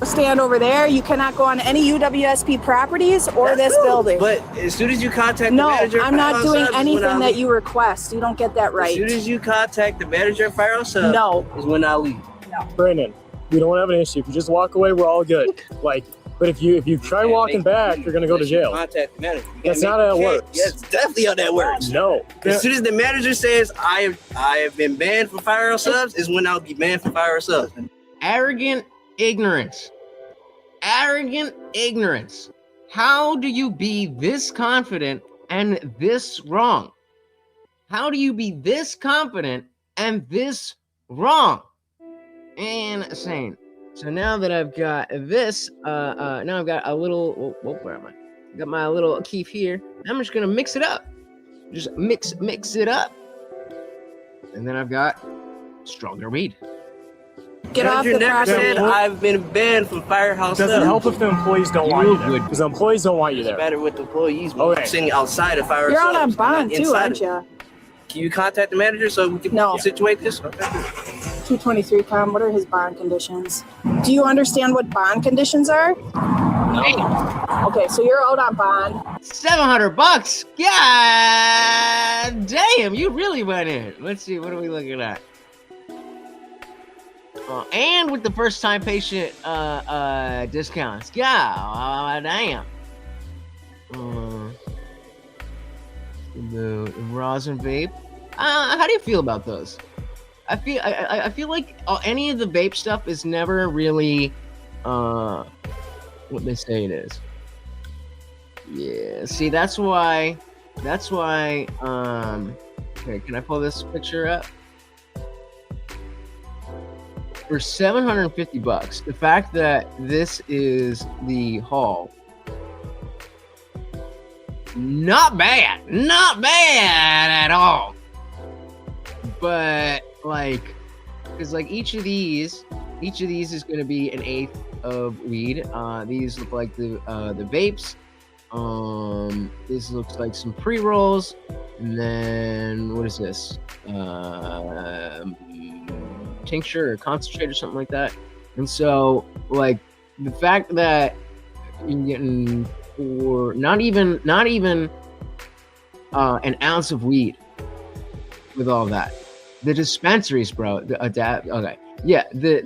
Stand over there. You cannot go on any UWSP properties or this building. But as soon as you contact the manager, no, I'm not doing anything that you request. You don't get that right. As soon as you contact the manager of Firehouse Subs, is when I leave. No. Brandon, we don't have an issue. If you just walk away, we're all good. But if you try walking back, you're gonna go to jail. Contact the manager. That's not how it works. Yes, definitely how that works. No. As soon as the manager says I have been banned from Firehouse Subs, is when I'll be banned from Firehouse Subs. Arrogant ignorance. How do you be this confident and this wrong? How do you be this confident and this wrong? Insane. So now that I've got this, now I've got a little, where am I? Got my little keef here. I'm just gonna mix it up. Just mix it up. And then I've got stronger weed. Get off the never property. said I've been banned from Firehouse Subs. Doesn't help if the employees don't want you there. Because the employees don't want you there. It's better with the employees. Okay. I'm sitting outside of Firehouse You're Subs. out on bond too, aren't you? Can you contact the manager so we can situate this? Okay. 223 Com, what are his bond conditions? Do you understand what bond conditions are? No. Okay, so you're out on bond. $700. God damn, you really went in. Let's see, what are we looking at? And with the first time patient discounts. God damn. The rosin vape. How do you feel about those? I feel like any of the vape stuff is never really what they say it is. Yeah, see, that's why okay, can I pull this picture up? For $750, the fact that this is the haul, not bad at all. But because each of these is going to be an eighth of weed. These look like the vapes. This looks like some pre-rolls, and then what is this? Tincture or concentrate or something like that. And so the fact that you're getting for not even an ounce of weed with all that. The dispensaries, bro. The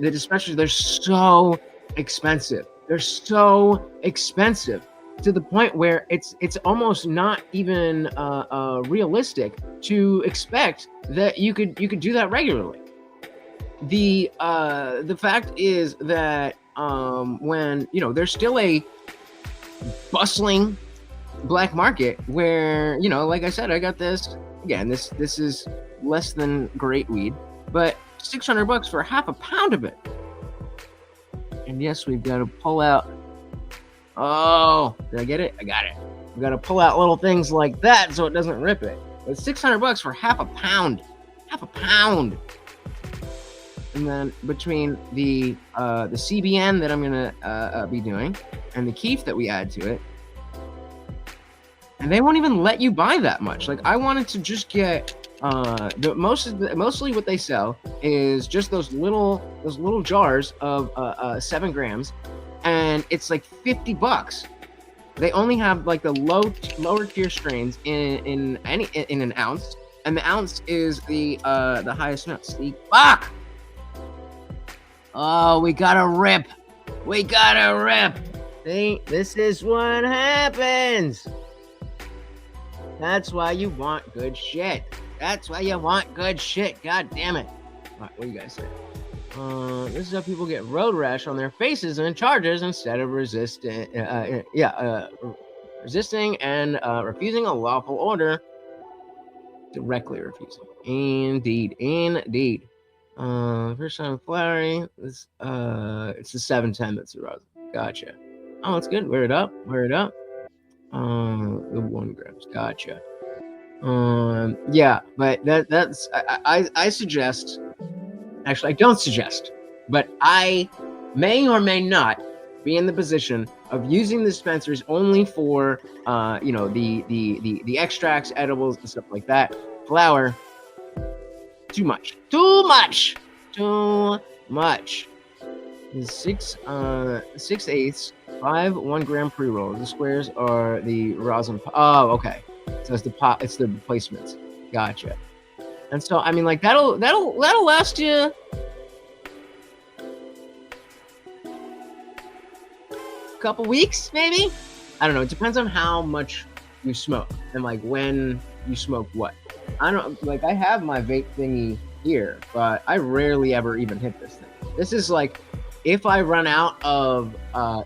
dispensaries, they're so expensive. They're so expensive to the point where it's almost not even realistic to expect that you could do that regularly. The fact is that when there's still a bustling black market where like I said, I got this again. This is less than great weed, but $600 for half a pound of it. And yes, we've got to pull out. Oh, did I get it? I got it. We got to pull out little things like that so it doesn't rip it. But $600 for half a pound. Half a pound. And then between the CBN that I'm gonna be doing and the keef that we add to it, and they won't even let you buy that much. Like I wanted to just get mostly what they sell is just those little jars of 7 grams, and it's like $50. They only have like the lower tier strains in an ounce, and the ounce is the highest amount. See, fuck. Oh, we gotta rip. We gotta rip. See, this is what happens. That's why you want good shit. That's why you want good shit. God damn it. All right, what do you guys say? This is how people get road rash on their faces and charges instead of resisting and refusing a lawful order. Directly refusing. Indeed. First time flowery. It's the 710 that's the rosin. Gotcha. Oh, that's good. Wear it up. The 1 grams. Gotcha. Yeah, but that's I suggest. Actually, I don't suggest, but I may or may not be in the position of using the dispensers only for the extracts, edibles, and stuff like that. Flour, too much. 6/8, 5 1 gram pre-rolls. The squares are the rosin. Oh, okay. So it's the replacements. Gotcha. And so I mean, like that'll last you a couple weeks, maybe. I don't know. It depends on how much you smoke and like when you smoke what. I don't like. I have my vape thingy here, but I rarely ever even hit this thing. This is like if I run out of the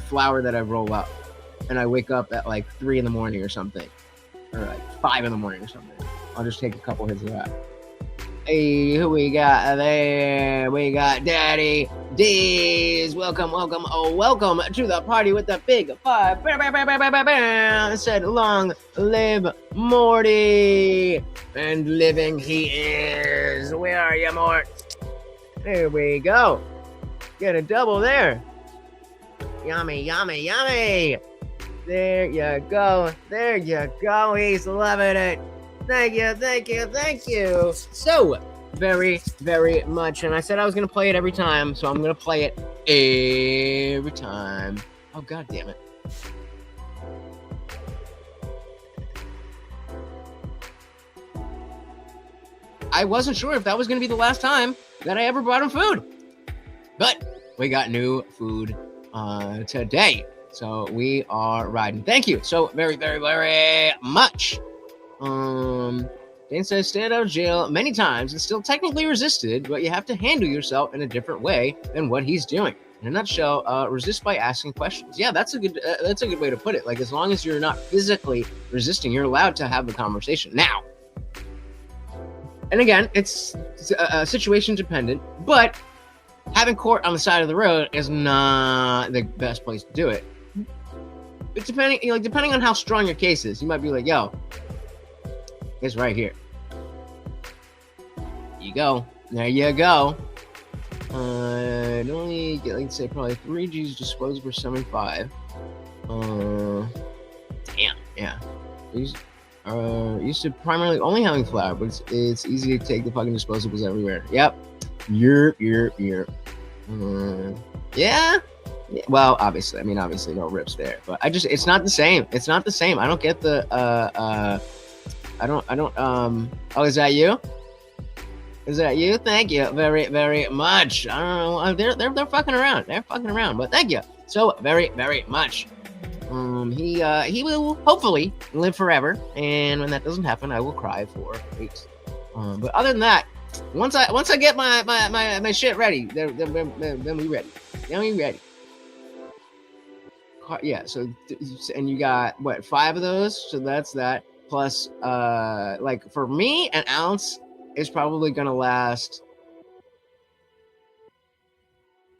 flour that I roll up, and I wake up at like 3 in the morning or something, or like 5 in the morning or something, I'll just take a couple hits of that. Hey, who we got there? We got Daddy D's. Welcome to the party with the big 5. It said, long live Morty. And living he is. Where are you, Mort? There we go. Get a double there. Yummy. There you go. He's loving it. Thank you. So very, very much. And I said I was going to play it every time, so I'm going to play it every time. Oh, God damn it. I wasn't sure if that was going to be the last time that I ever brought him food. But we got new food today. So we are riding. Thank you so very, very, very much. Dane says, stay out of jail many times and still technically resisted, but you have to handle yourself in a different way than what he's doing. In a nutshell, resist by asking questions. Yeah, that's a good way to put it. Like, as long as you're not physically resisting, you're allowed to have the conversation. Now, and again, it's situation dependent, but having court on the side of the road is not the best place to do it. It's depending on how strong your case is, you might be like, yo, it's right here. There you go. Normally get, like, say, probably 3 G's disposable for 75. Damn, yeah. Used to primarily only having flour, but it's easy to take the fucking disposables everywhere. Yep. Yeah. Well, obviously, no rips there, but it's not the same. I don't get the, oh, is that you? Thank you very, very much. I don't know. They're fucking around. But thank you so very, very much. He will hopefully live forever, and when that doesn't happen, I will cry for weeks. But other than that, once I get my shit ready, then we ready. Yeah. So, and you got what, 5 of those? So that's that. Plus, like for me, an ounce is probably gonna last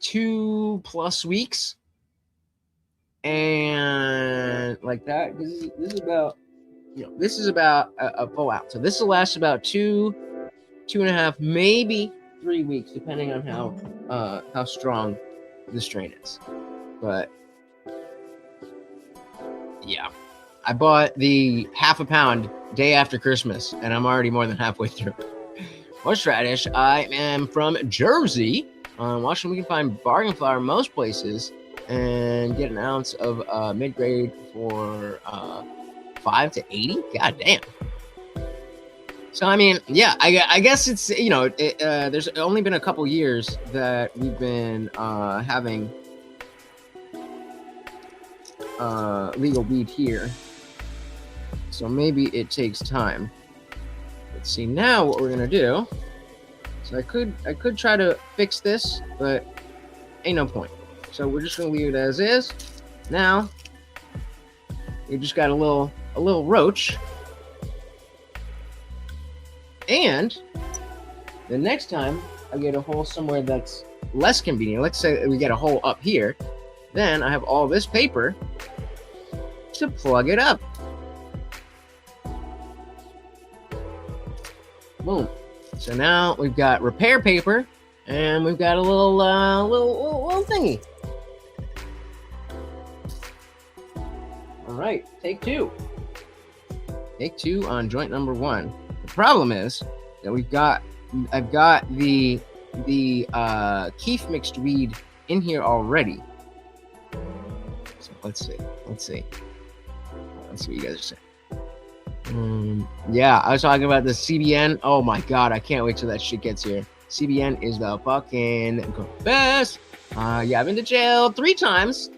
2+ weeks, and like that. This is about a full ounce. So this will last about 2 2.5, maybe 3 weeks, depending on how strong the strain is. But yeah, I bought the half a pound day after Christmas, and I'm already more than halfway through. Horseradish, I am from Jersey. Washington, we can find bargain flour most places and get an ounce of mid-grade for 5 to 80. God damn. So I mean, yeah, I guess it's, you know, there's only been a couple years that we've been having legal weed here, so maybe it takes time. Let's see now what we're gonna do. So I could try to fix this, but ain't no point. So we're just gonna leave it as is. Now we just got a little roach. And the next time I get a hole somewhere that's less convenient, let's say we get a hole up here, then I have all this paper to plug it up. Boom. So now we've got repair paper, and we've got a little thingy. All right, take two. Take two on joint number 1. The problem is that I've got the keef mixed weed in here already. So let's see what you guys are saying. Yeah, I was talking about the CBN. Oh my god, I can't wait till that shit gets here. CBN is the fucking best. Yeah, I've been to jail 3 times.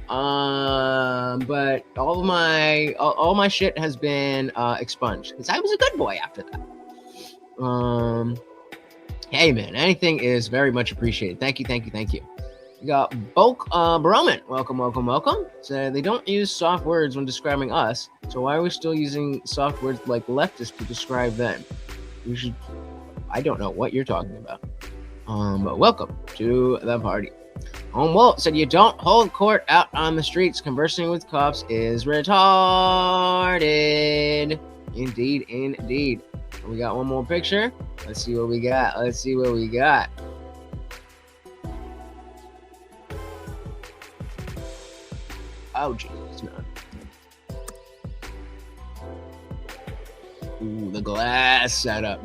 But all my shit has been expunged because I was a good boy after that. Hey man, anything is very much appreciated. Thank you. We got Bulk Broman. Welcome. So they don't use soft words when describing us, so why are we still using soft words like leftist to describe them? I don't know what you're talking about. But welcome to the party. Walt said you don't hold court out on the streets. Conversing with cops is retarded. Indeed. We got one more picture. Let's see what we got. Oh, Jesus, man. Ooh, the glass setup.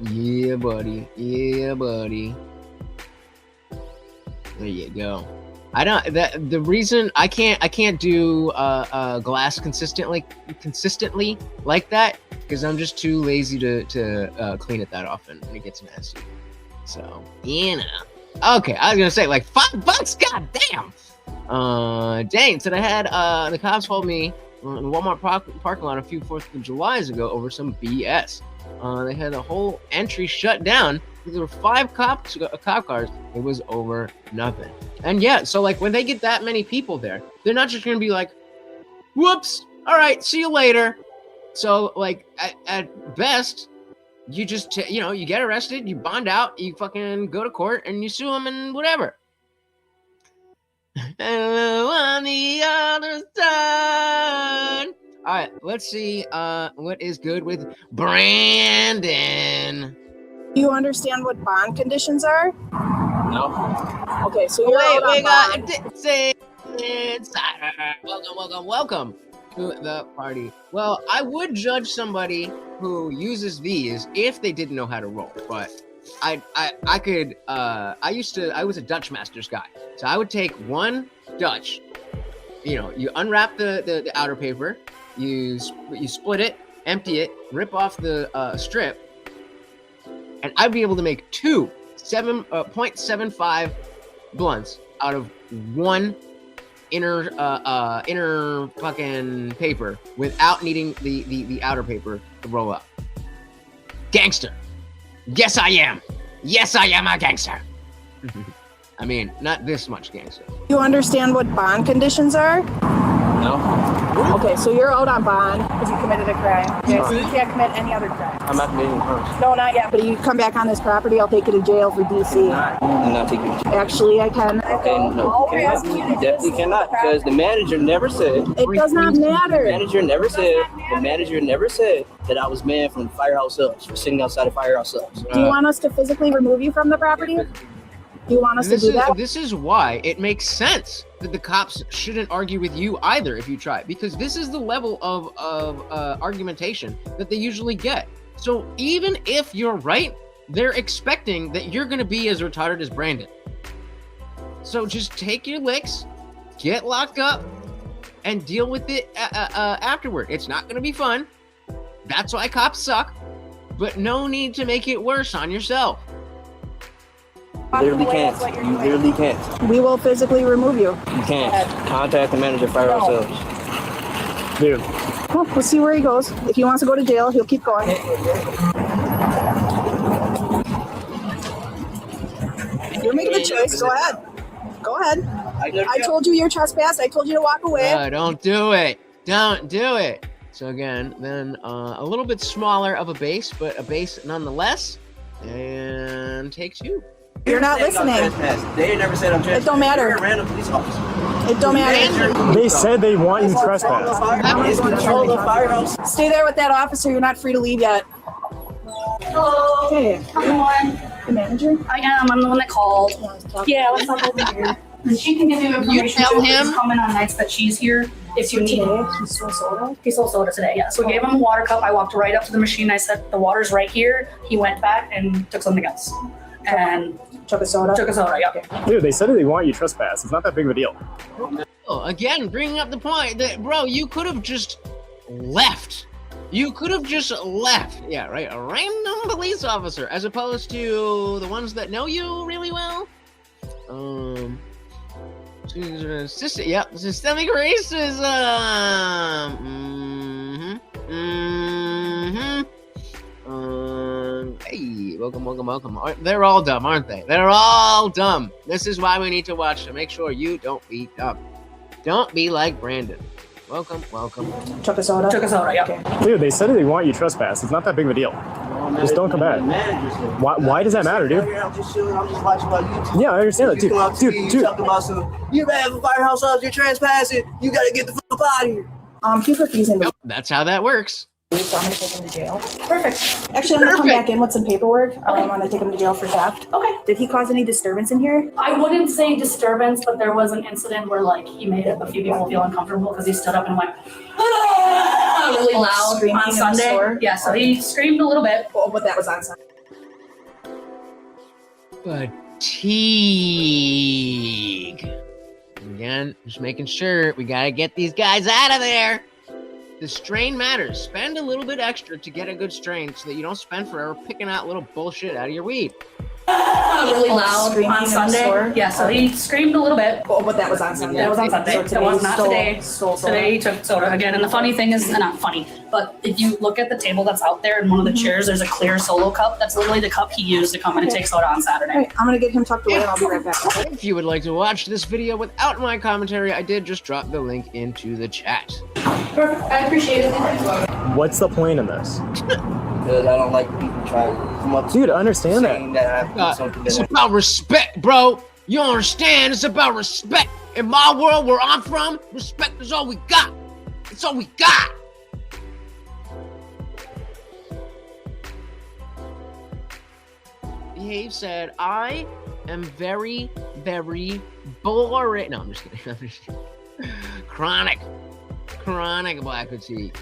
Yeah, buddy. There you go. The reason I can't do glass consistently like that because I'm just too lazy to clean it that often and it gets nasty. So, you know. Okay, I was gonna say like $5. God damn. Dang. So I had the cops hold me in the Walmart parking lot a few 4th of Julys ago over some BS. They had the whole entry shut down. There were 5 cop cars. It was over nothing. And yeah, so like when they get that many people there, they're not just gonna be like, "Whoops! All right, see you later." So like at best, you just you get arrested, you bond out, you fucking go to court, and you sue them and whatever. On the other side. All right, let's see what is good with Brandon. Do you understand what bond conditions are? No. Okay, so you're out on bond. Welcome to the party. Well, I would judge somebody who uses these if they didn't know how to roll, but I was a Dutch Masters guy, so I would take one Dutch. You unwrap the outer paper, you split it, empty it, rip off the strip, and I'd be able to make 2 0.75 blunts out of one inner fucking paper without needing the outer paper to roll up. Gangster. Yes, I am a gangster. I mean, not this much gangster. You understand what bond conditions are? No. Okay, so you're out on bond because you committed a crime. Yeah, so you can't commit any other crime. I'm not committing crimes. No, not yet. But you come back on this property, I'll take you to jail for DC. I'm not taking it. Actually, I can. Okay, no, you cannot. You definitely cannot, because the manager never said. It does not matter. The manager never said that I was banned from Firehouse Subs for sitting outside of Firehouse Subs. Do you want us to physically remove you from the property? Do you want us to do that? This is why it makes sense that the cops shouldn't argue with you either if you try, because this is the level of argumentation that they usually get. So even if you're right, they're expecting that you're going to be as retarded as Brandon. So just take your licks, get locked up, and deal with it afterward. It's not going to be fun. That's why cops suck, but no need to make it worse on yourself. You literally can't. You literally can't. We will physically remove you. You can't. Contact the manager of Firehouse Subs. Dude. Well, we'll see where he goes. If he wants to go to jail, he'll keep going. You're making the choice. Go ahead. Go ahead. I told you you're trespassed. I told you to walk away. Don't do it. Don't do it. So again, then a little bit smaller of a base, but a base nonetheless. And take two. You're not listening. They never said I'm trespassing. It don't matter. You're a random police officer. It don't matter. They said they want you trespassed. It's control of Firehouse. Stay there with that officer. You're not free to leave yet. Hello. Hey, the manager? I am. I'm the one that called. Yeah, let's talk over here. And she can give you information. tell him? She's coming on nights that she's here if you need. He stole soda? He sold soda today, yeah. So we gave him a water cup. I walked right up to the machine. I said, the water's right here. He went back and took something else. And Took a soda? took a soda, yeah. Dude, they said that they want you trespassed. It's not that big of a deal. Again, bringing up the point that, bro, you could have just left. You could have just left. Yeah, right. A random police officer, as opposed to the ones that know you really well. Systemic racism. Hey, welcome. They're all dumb, aren't they? They're all dumb. This is why we need to watch to make sure you don't be dumb. Don't be like Brandon. Welcome. Took a soda? Took a soda, yeah. Okay. Dude, they said that they want you trespassed. It's not that big of a deal. Just don't come back. Why does that matter, dude? I'm just chilling. I'm just watching my YouTube. Yeah, I understand that, dude. Dude. Talking about you're bad for Firehouse Subs. You're trespassing. You gotta get the fuck out of here. He's refusing to. That's how that works. So I'm gonna take him to jail. Perfect. Actually, I'm gonna come back in with some paperwork. I want to take him to jail for theft. Okay. Did he cause any disturbance in here? I wouldn't say disturbance, but there was an incident where he made a few people feel uncomfortable because he stood up and went really loud Screaming on in the Sunday. store? Yeah, so he screamed a little bit. Oh, but that was on Sunday. Fatigue. Again, just making sure we gotta get these guys out of there. The strain matters. Spend a little bit extra to get a good strain so that you don't spend forever picking out little bullshit out of your weed. Really loud Screaming on in the Sunday. store? Yeah, so he screamed a little bit. Oh, but that was on Sunday. That was on Sunday. So That was not today. Stole soda. Today he took soda again. And the funny thing is, not funny, but if you look at the table that's out there in one of the chairs, there's a clear solo cup. That's literally the cup he used to come in and take soda on Saturday. All right, I'm gonna get him tucked away and I'll be right back. If you would like to watch this video without my commentary, I did just drop the link into the chat. Perfect. I appreciate it. What's the point in this? Because I don't like people trying to come up to Dude, I understand that. saying that I have to do something It's that about respect, bro. You don't understand? It's about respect. In my world, where I'm from, respect is all we got. It's all we got. Behave said, I am very, very boring. No, I'm just kidding. Chronic black fatigue.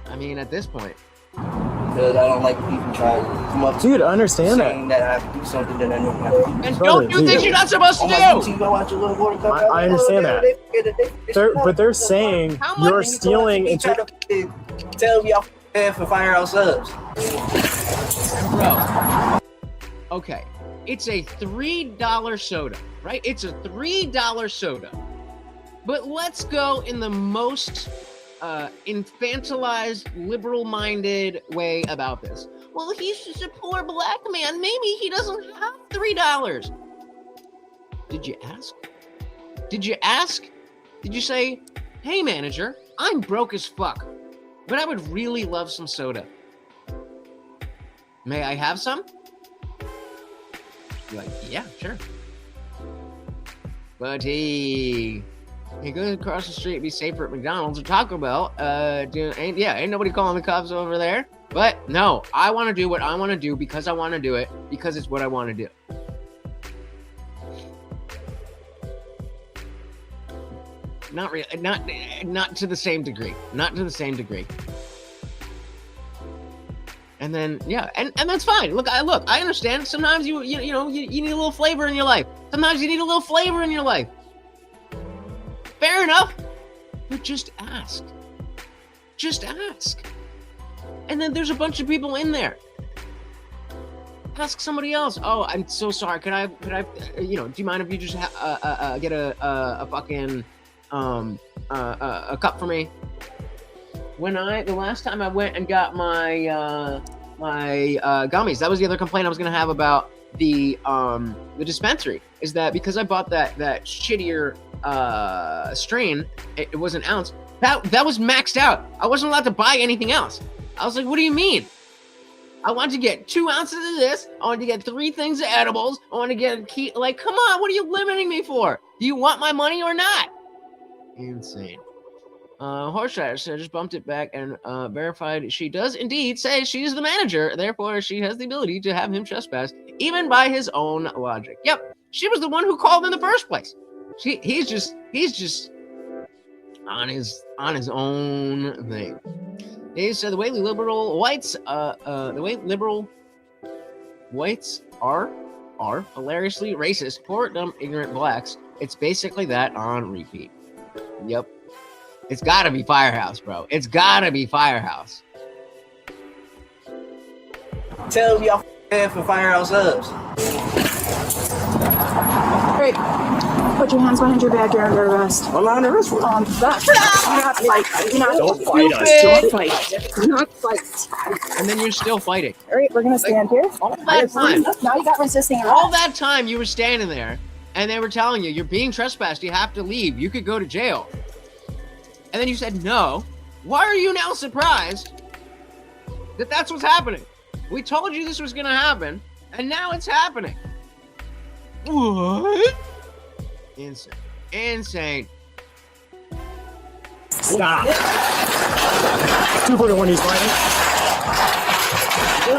I mean, at this point. because I don't like people trying to come up to Dude, I understand that. saying that I have to do something that I don't have to do. And Brother, don't do things you're not supposed to On my do. YouTube, I watch a little World Cup. I understand that. But they're saying How much- you're stealing and tell me I'm bad for Firehouse Subs. Bro. Okay. It's a $3 soda, right? It's a $3 soda. But let's go in the most infantilized, liberal-minded way about this. Well, he's just a poor black man. Maybe he doesn't have $3. Did you ask? Did you ask? Did you say, hey manager, I'm broke as fuck, but I would really love some soda. May I have some? You're like, yeah, sure. But he goes across the street, be safer at McDonald's or Taco Bell. Ain't nobody calling the cops over there. But no, I want to do what I want to do because I want to do it, because it's what I want to do. Not really, not to the same degree. Not to the same degree. And then and that's fine. Look, I understand. Sometimes you need a little flavor in your life. Sometimes you need a little flavor in your life. Fair enough. But just ask. Just ask. And then there's a bunch of people in there. Ask somebody else. Oh, I'm so sorry. Could I? Do you mind if you just get a fucking a cup for me? The last time I went and got my gummies, that was the other complaint I was gonna have about the dispensary, is that because I bought that shittier strain, it was an ounce. That was maxed out. I wasn't allowed to buy anything else. I was like, what do you mean? I want to get 2 ounces of this. I want to get 3 things of edibles. I want to get a key. Like, come on, what are you limiting me for? Do you want my money or not? Insane. Horshire said just bumped it back and verified she does indeed say she's the manager. Therefore, she has the ability to have him trespass, even by his own logic. Yep, she was the one who called in the first place. He's just on his own thing. He said the way liberal whites are hilariously racist, poor, dumb, ignorant blacks. It's basically that on repeat. Yep. It's gotta be Firehouse, bro. It's gotta be Firehouse. Tell y'all for Firehouse Subs. Great. Put your hands behind your back. You're under arrest. I'm under arrest for that. Do not fight. Don't fight us. Don't fight. Do not fight. And then you're still fighting. All right, we're gonna stand here. All that time. Now you got resisting arrest. All that time you were standing there, and they were telling you, you're being trespassed, you have to leave, you could go to jail. And then you said no. Why are you now surprised that that's what's happening? We told you this was gonna happen, and now it's happening. What? Insane. Insane. Stop. 241, he's fighting.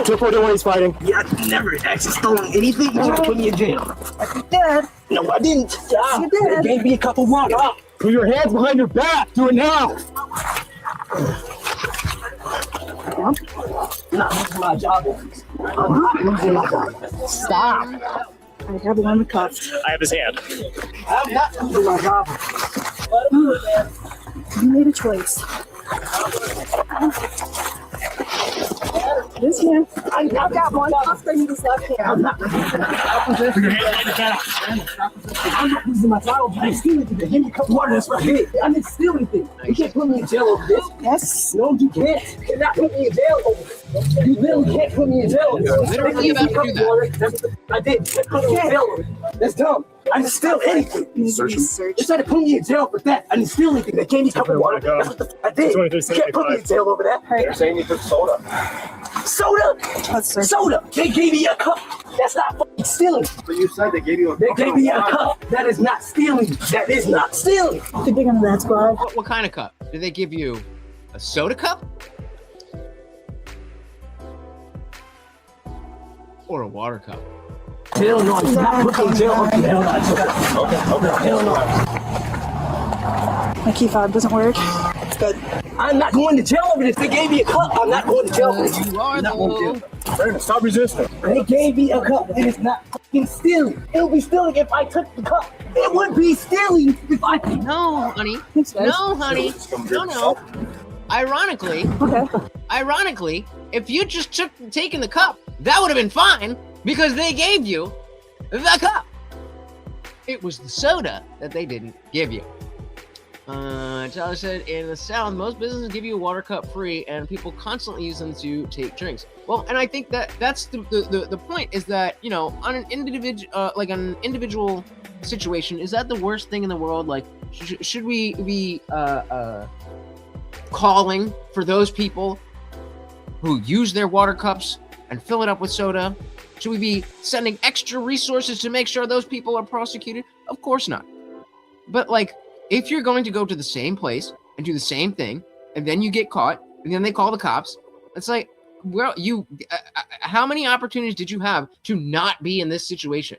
241, he's fighting. Yeah, I never actually stolen anything. You just put me in jail. You did. No, I didn't. Yes, you did. They gave me a cup of water. Put your hands behind your back. Do it now. Not losing my job. I'm not losing my job. Stop. I have one cuffed. I have his hand. I'm not losing my job. You made a choice. This hand. I've got one cuff for his left hand. I'm not losing my job. I'm stealing things. Give me a cup of water. That's right here. I didn't steal anything. You can't put me in jail over this. Yes. No, you can't. You cannot put me in jail over this. You literally can't put me in jail over this. Literally about to do that. I did. You can't put me in jail over this. That's dumb. I didn't steal anything. You tried to put me in jail for that. I didn't steal anything. They gave me a cup of water. That's what I did. You can't put me in jail over that. Right. They're saying you took soda. Soda? Soda. They gave me a cup. That's not fucking stealing. But you said they gave you a cup. They gave me a cup. That is not stealing. That is not stealing. Too big on that squad. What kind of cup? Did they give you a soda cup? Or a water cup? Hell no, it's not put me in jail. Okay, hell no. Okay. Hell no. My key fob doesn't work. It's good. I'm not going to jail over this. They gave me a cup. I'm not going to jail over this. You are though. Brandon, stop resisting. They gave me a cup. It is not fucking stealing. It would be stealing if I took the cup. It would be stealing if I... No, honey. No, honey. No. Ironically, if you just taken the cup, that would have been fine because they gave you the cup. It was the soda that they didn't give you. Tyler said, in the South, most businesses give you a water cup free, and people constantly use them to take drinks. Well, and I think that's the point is that, you know, on an individual situation, is that the worst thing in the world? Like, should we be calling for those people who use their water cups and fill it up with soda? Should we be sending extra resources to make sure those people are prosecuted? Of course not. But like, if you're going to go to the same place and do the same thing, and then you get caught, and then they call the cops, it's like, well, how many opportunities did you have to not be in this situation?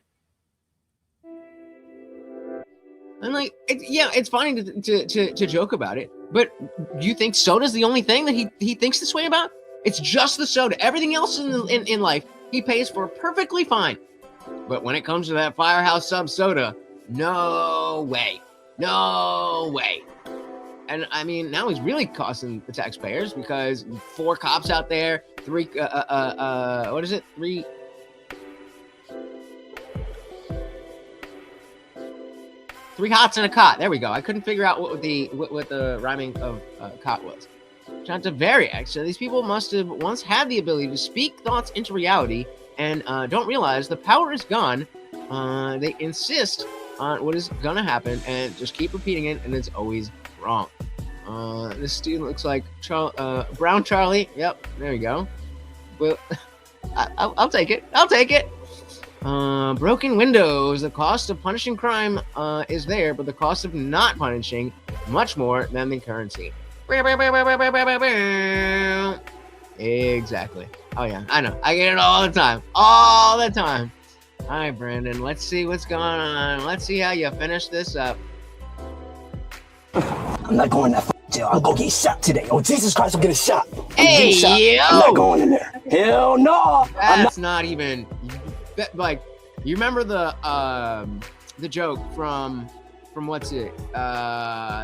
And like, it's funny to joke about it, but do you think soda's the only thing that he thinks this way about? It's just the soda. Everything else in life, he pays for perfectly fine. But when it comes to that Firehouse Sub soda, no way. No way. And I mean, now he's really costing the taxpayers because 4 cops out there, 3 what is it? 3 hots in a cot. There we go. I couldn't figure out what the rhyming of cot was. Trying to vary. So these people must have once had the ability to speak thoughts into reality and don't realize the power is gone. They insist on what is gonna happen and just keep repeating it, and it's always wrong. This student looks like Brown Charlie. Yep, there you go. Well, I'll take it. I'll take it. Broken windows. The cost of punishing crime is there, but the cost of not punishing much more than the currency. Exactly. Oh yeah, I know. I get it all the time. All the time. All right, Brandon, let's see what's going on. Let's see how you finish this up. I'm not going to jail. I'll go get shot today. Oh, Jesus Christ, I'll get a shot. Hey, yo! I'm not going in there. Hell no. That's not even... Like, you remember the joke from what's it?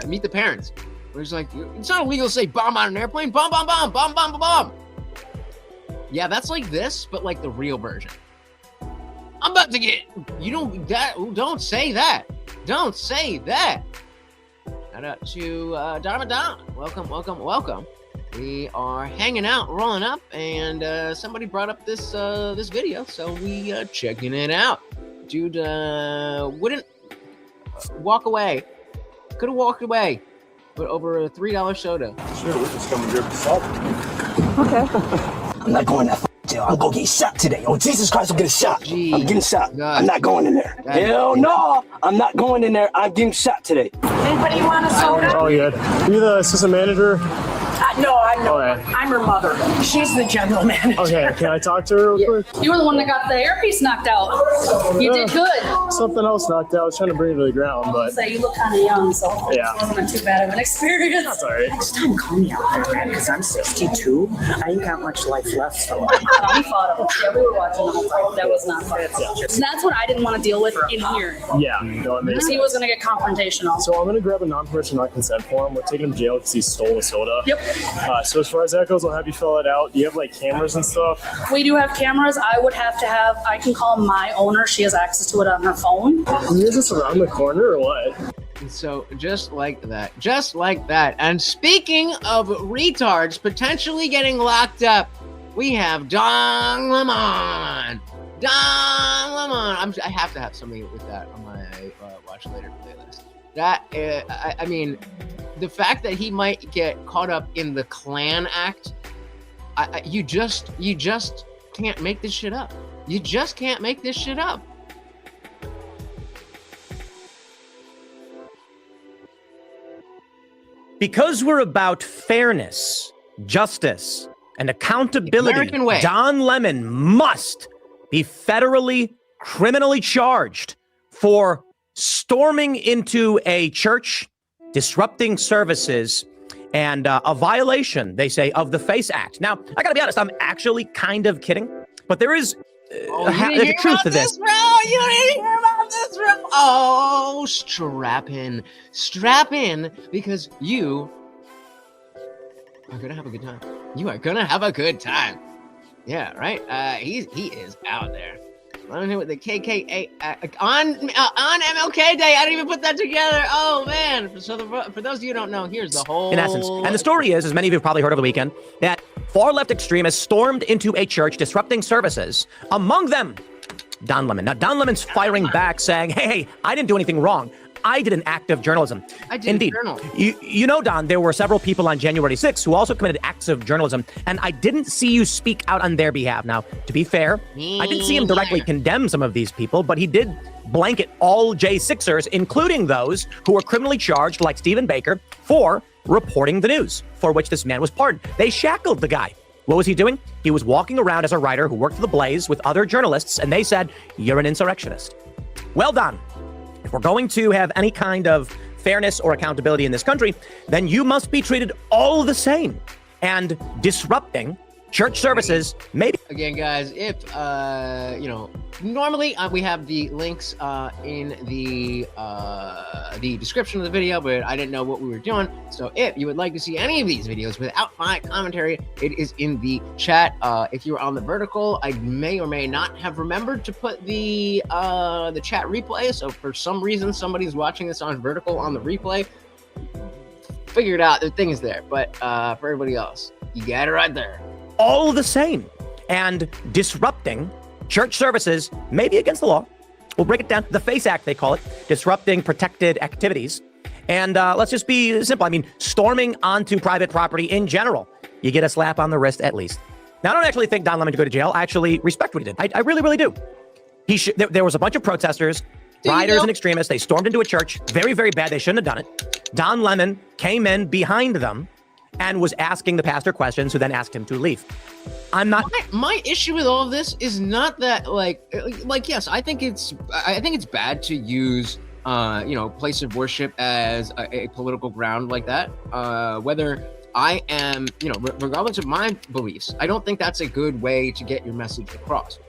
Meet the Parents. Where it's like, it's not illegal to say bomb on an airplane. Bomb, bomb, bomb, bomb, bomb, bomb, bomb. Yeah, that's like this, but like the real version. I'm about to get... Don't say that. Don't say that. Shout out to Don. Welcome, welcome, welcome. We are hanging out, rolling up, and somebody brought up this video, so we checking it out. Dude wouldn't walk away. Could have walked away, but over a $3 soda. Sure, we're just coming to grab the salt. Okay. I'm not going to jail. I'll go get shot today. Oh, Jesus Christ, I'll get a shot. Jeez. I'm getting shot. God. I'm not going in there. Hell no. I'm not going in there. I'm getting shot today. Anybody want a soda? Oh, yeah. You the assistant manager? No, I'm not. Okay. I'm her mother. She's the general manager. Okay, can I talk to her real quick? You were the one that got the earpiece knocked out. You did good. Something else knocked out. I was trying to bring it to the ground, but... So you look kind of young, so Yeah. it wasn't too bad of an experience. That's all right. Next time, call me out there, man, because I'm 62. I ain't got much life left, so... We fought him. Yeah, we were watching the whole time. That was not fun. And that's what I didn't want to deal with in here. Yeah, no, it makes He sense. was going to get confrontational. So I'm going to grab a non-permission non-consent form. We're taking him to jail because he stole a soda. Yep. So as far as that goes, I'll have you fill it out. Do you have like cameras and stuff? We do have cameras. I can call my owner. She has access to it on her phone. Is this around the corner or what? So just like that. And speaking of retards potentially getting locked up, we have Don Lemon. I have to have something with that on my watch later playlist. That I mean, the fact that he might get caught up in the Klan Act, you just can't make this shit up. You just can't make this shit up. Because we're about fairness, justice, and accountability, American way. Don Lemon must be federally criminally charged for storming into a church, disrupting services, and a violation, they say, of the FACE Act. Now, I gotta be honest, I'm actually kind of kidding, but there is a truth to this. Bro, you didn't hear about this, bro. Oh, strap in, because you are gonna have a good time. You are gonna have a good time. Yeah, right. He is out there. I don't know what the KKA on MLK Day. I didn't even put that together. Oh man! So for those of you who don't know, here's the whole. In essence, and the story is, as many of you have probably heard over the weekend, that far left extremists stormed into a church, disrupting services. Among them, Don Lemon. Now, Don Lemon's firing back, saying, "Hey, I didn't do anything wrong. I did an act of journalism." I did. Indeed. Journal. You know, Don, there were several people on January 6th who also committed acts of journalism, and I didn't see you speak out on their behalf. Now, to be fair, I didn't see him directly condemn some of these people, but he did blanket all J6ers, including those who were criminally charged, like Stephen Baker, for reporting the news, for which this man was pardoned. They shackled the guy. What was he doing? He was walking around as a writer who worked for The Blaze with other journalists, and they said, "You're an insurrectionist." Well done. If we're going to have any kind of fairness or accountability in this country, then you must be treated all the same. And disrupting church services, maybe. Again, guys, if, normally we have the links in the description of the video, but I didn't know what we were doing. So if you would like to see any of these videos without my commentary, it is in the chat. If you were on the vertical, I may or may not have remembered to put the chat replay. So for some reason, somebody's watching this on vertical on the replay. Figure it out. The thing is there. But for everybody else, you got it right there. All the same. And disrupting church services, maybe against the law. We'll break it down. The FACE Act, they call it. Disrupting protected activities. And let's just be simple. I mean, storming onto private property in general. You get a slap on the wrist at least. Now, I don't actually think Don Lemon should go to jail. I actually respect what he did. I really, really do. There was a bunch of protesters, rioters and extremists. They stormed into a church. Very, very bad. They shouldn't have done it. Don Lemon came in behind them and was asking the pastor questions, who then asked him to leave. I'm not. My issue with all of this is not that like yes, I think it's bad to use place of worship as a political ground like that. Whether I am, regardless of my beliefs, I don't think that's a good way to get your message across.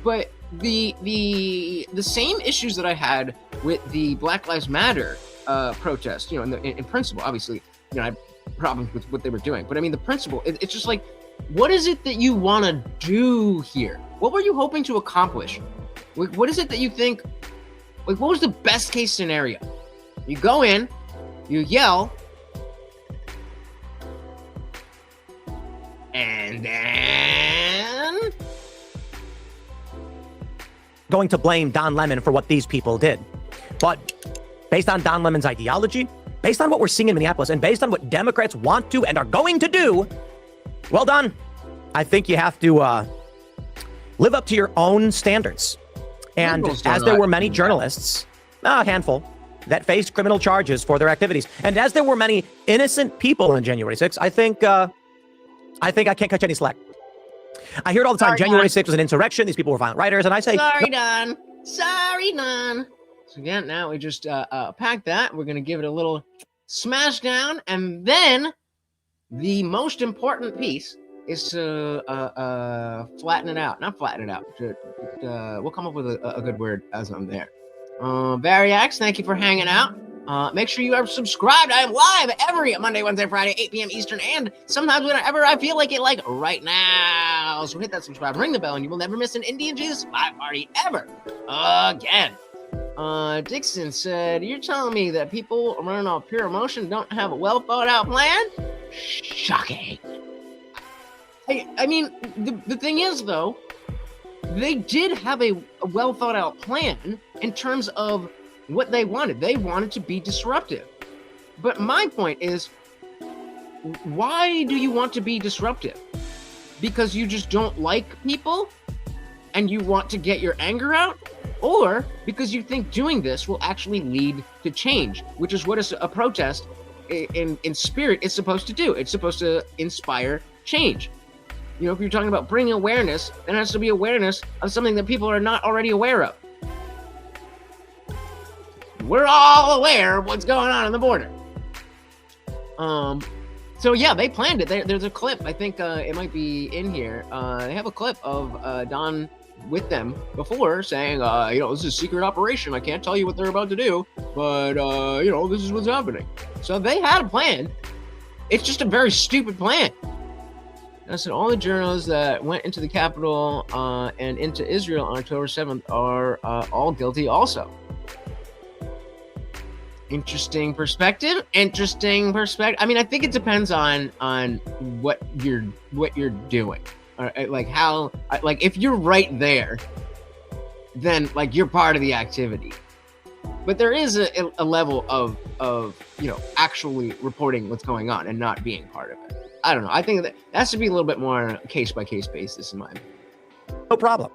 But the same issues that I had with the Black Lives Matter protest, in principle, obviously, I have problems with what they were doing. But I mean, the principle, it's just like, what is it that you want to do here? What were you hoping to accomplish? What is it that you think, what was the best case scenario? You go in, you yell, and then going to blame Don Lemon for what these people did. But based on Don Lemon's ideology, based on what we're seeing in Minneapolis, and based on what Democrats want to and are going to do, well done. I think you have to live up to your own standards. And as there were many journalists, a handful, that faced criminal charges for their activities, and as there were many innocent people on January 6th, I think I can't catch any slack. I hear it all the time. Sorry, January Don. 6th was an insurrection. These people were violent writers, and I say, sorry, no. Don. Sorry, Don. So again, now we just pack that. We're gonna give it a little smash down, and then the most important piece is to flatten it out. Not flatten it out. We'll come up with a good word as I'm there. Variax, thank you for hanging out. Make sure you are subscribed. I am live every Monday, Wednesday, Friday, 8 p.m. Eastern, and sometimes whenever I feel like it, like right now. So hit that subscribe, ring the bell, and you will never miss an Indian Jesus live party ever again. Dixon said, "You're telling me that people running off pure emotion don't have a well thought out plan?" Shocking. I mean, the thing is, though, they did have a well thought out plan in terms of what they wanted. They wanted to be disruptive. But my point is, why do you want to be disruptive? Because you just don't like people and you want to get your anger out? Or because you think doing this will actually lead to change, which is what a protest in spirit is supposed to do. It's supposed to inspire change. If you're talking about bringing awareness, then it has to be awareness of something that people are not already aware of. We're all aware of what's going on the border. So yeah, they planned it. There's a clip. I think it might be in here. They have a clip of Don with them before saying, this is a secret operation. I can't tell you what they're about to do, but this is what's happening. So they had a plan. It's just a very stupid plan. I said all the journalists that went into the Capitol and into Israel on October 7th are all guilty also. Interesting perspective. I mean, I think it depends on what you're doing. Like how, like if you're right there, then like you're part of the activity. But there is a level of actually reporting what's going on and not being part of it. I don't know. I think that has to be a little bit more on a case-by-case basis in my opinion. No problem.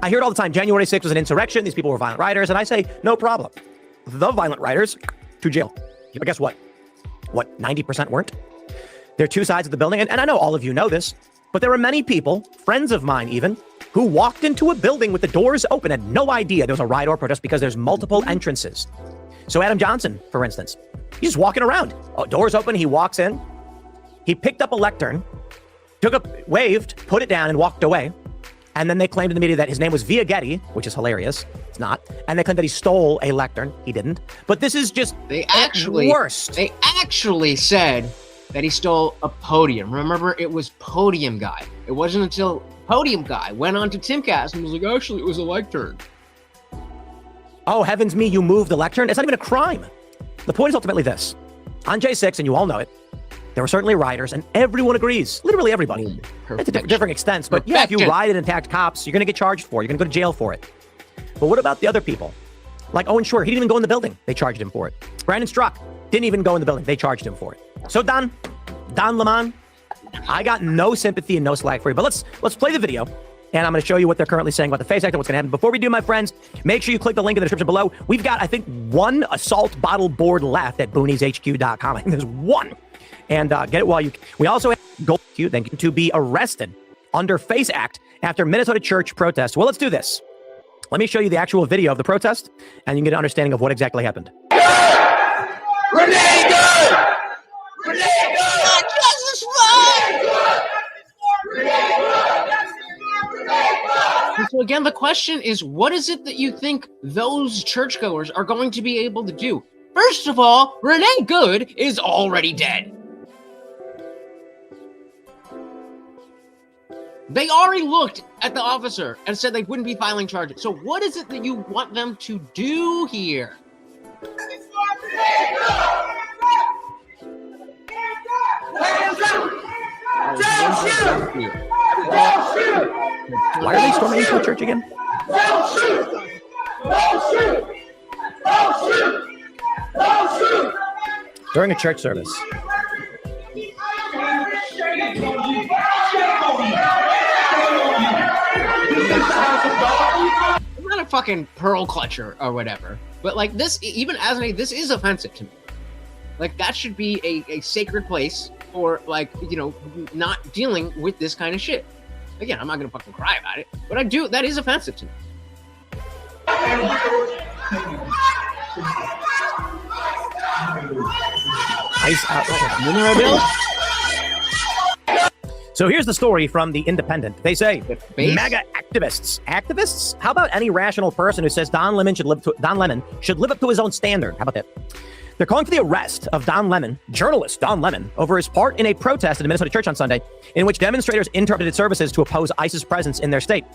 I hear it all the time. January 6th was an insurrection. These people were violent rioters. And I say, no problem. The violent rioters to jail. But guess what? 90% weren't? There are two sides of the building. And I know all of you know this, but there were many people, friends of mine even, who walked into a building with the doors open, had no idea there was a riot or protest because there's multiple entrances. So Adam Johnson, for instance, he's walking around. Doors open, he walks in. He picked up a lectern, waved, put it down, and walked away. And then they claimed in the media that his name was Via Getty, which is hilarious. It's not. And they claimed that he stole a lectern. He didn't. But this is just worst. They actually said that he stole a podium. Remember, it was Podium Guy. It wasn't until Podium Guy went on to Timcast and was like, actually, it was a lectern. Oh, heavens me, you moved the lectern? It's not even a crime. The point is ultimately this. On J6, and you all know it, there were certainly rioters, and everyone agrees. Literally everybody. It's to different extents, but yeah, if you rioted and attacked cops, you're going to get charged for it. You're going to go to jail for it. But what about the other people? Like Owen Shore, he didn't even go in the building. They charged him for it. Brandon Strzok didn't even go in the building. They charged him for it. So Don Lemon, I got no sympathy and no slack for you. But let's play the video, and I'm going to show you what they're currently saying about the FACE Act and what's going to happen. Before we do, my friends, make sure you click the link in the description below. We've got, I think, one assault bottle board left at boonieshq.com. I think there's one. And get it while you... We also have gold then to be arrested under FACE Act after Minnesota church protest. Well, let's do this. Let me show you the actual video of the protest, and you can get an understanding of what exactly happened. Renee Good! Renee Good! Justice And so again, the question is, what is it that you think those churchgoers are going to be able to do? First of all, Renee Good is already dead. They already looked at the officer and said they wouldn't be filing charges. So what is it that you want them to do here? Why are they storming into a church again? During a church service. I'm not a fucking pearl clutcher or whatever, but like this, even as this is offensive to me. Like that should be a sacred place for like, not dealing with this kind of shit. Again, I'm not gonna fucking cry about it, but that is offensive to me. Ice out. So here's the story from The Independent. They say, mega activists. Activists? How about any rational person who says Don Lemon should live up to his own standard? How about that? They're calling for the arrest of Don Lemon, journalist Don Lemon, over his part in a protest at a Minnesota church on Sunday, in which demonstrators interrupted its services to oppose ICE's presence in their state.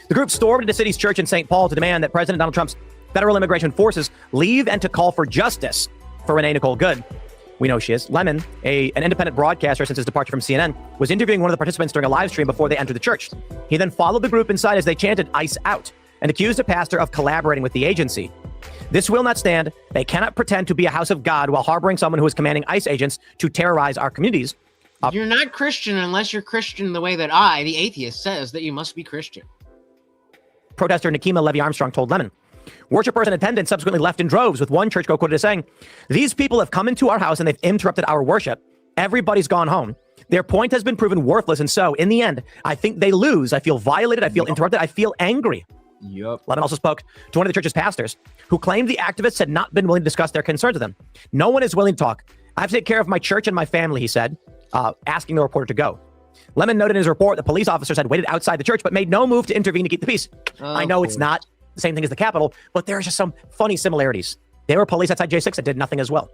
The group stormed into the city's church in St. Paul to demand that President Donald Trump's federal immigration forces leave and to call for justice for Renee Nicole Good. We know she is. Lemon, an independent broadcaster since his departure from CNN, was interviewing one of the participants during a live stream before they entered the church. He then followed the group inside as they chanted ICE out and accused a pastor of collaborating with the agency. This will not stand. They cannot pretend to be a house of God while harboring someone who is commanding ICE agents to terrorize our communities. You're not Christian unless you're Christian the way that I, the atheist, says that you must be Christian. Protester Nikema Levy-Armstrong told Lemon. Worshippers and attendants subsequently left in droves, with one churchgoer quoted as saying, "These people have come into our house and they've interrupted our worship. Everybody's gone home. Their point has been proven worthless, and so, in the end, I think they lose. I feel violated. I feel interrupted. I feel angry." Yep. Lemon also spoke to one of the church's pastors, who claimed the activists had not been willing to discuss their concerns with them. "No one is willing to talk. I have to take care of my church and my family," he said, asking the reporter to go. Lemon noted in his report that police officers had waited outside the church but made no move to intervene to keep the peace. I know it's not the same thing as the Capitol, but there are just some funny similarities. There were police outside J6 that did nothing as well.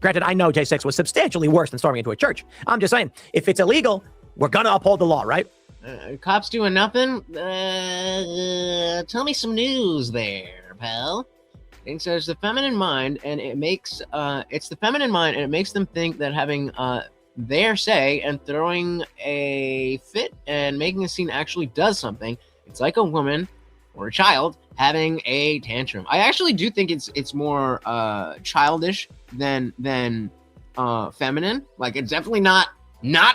Granted, I know J6 was substantially worse than storming into a church. I'm just saying, if it's illegal, we're going to uphold the law, right? Cops doing nothing? Tell me some news there, pal. It says the feminine mind, and it makes it's the feminine mind, and it makes them think that having their say and throwing a fit and making a scene actually does something. It's like a woman or a child having a tantrum. I actually do think it's more childish than feminine. Like, it's definitely not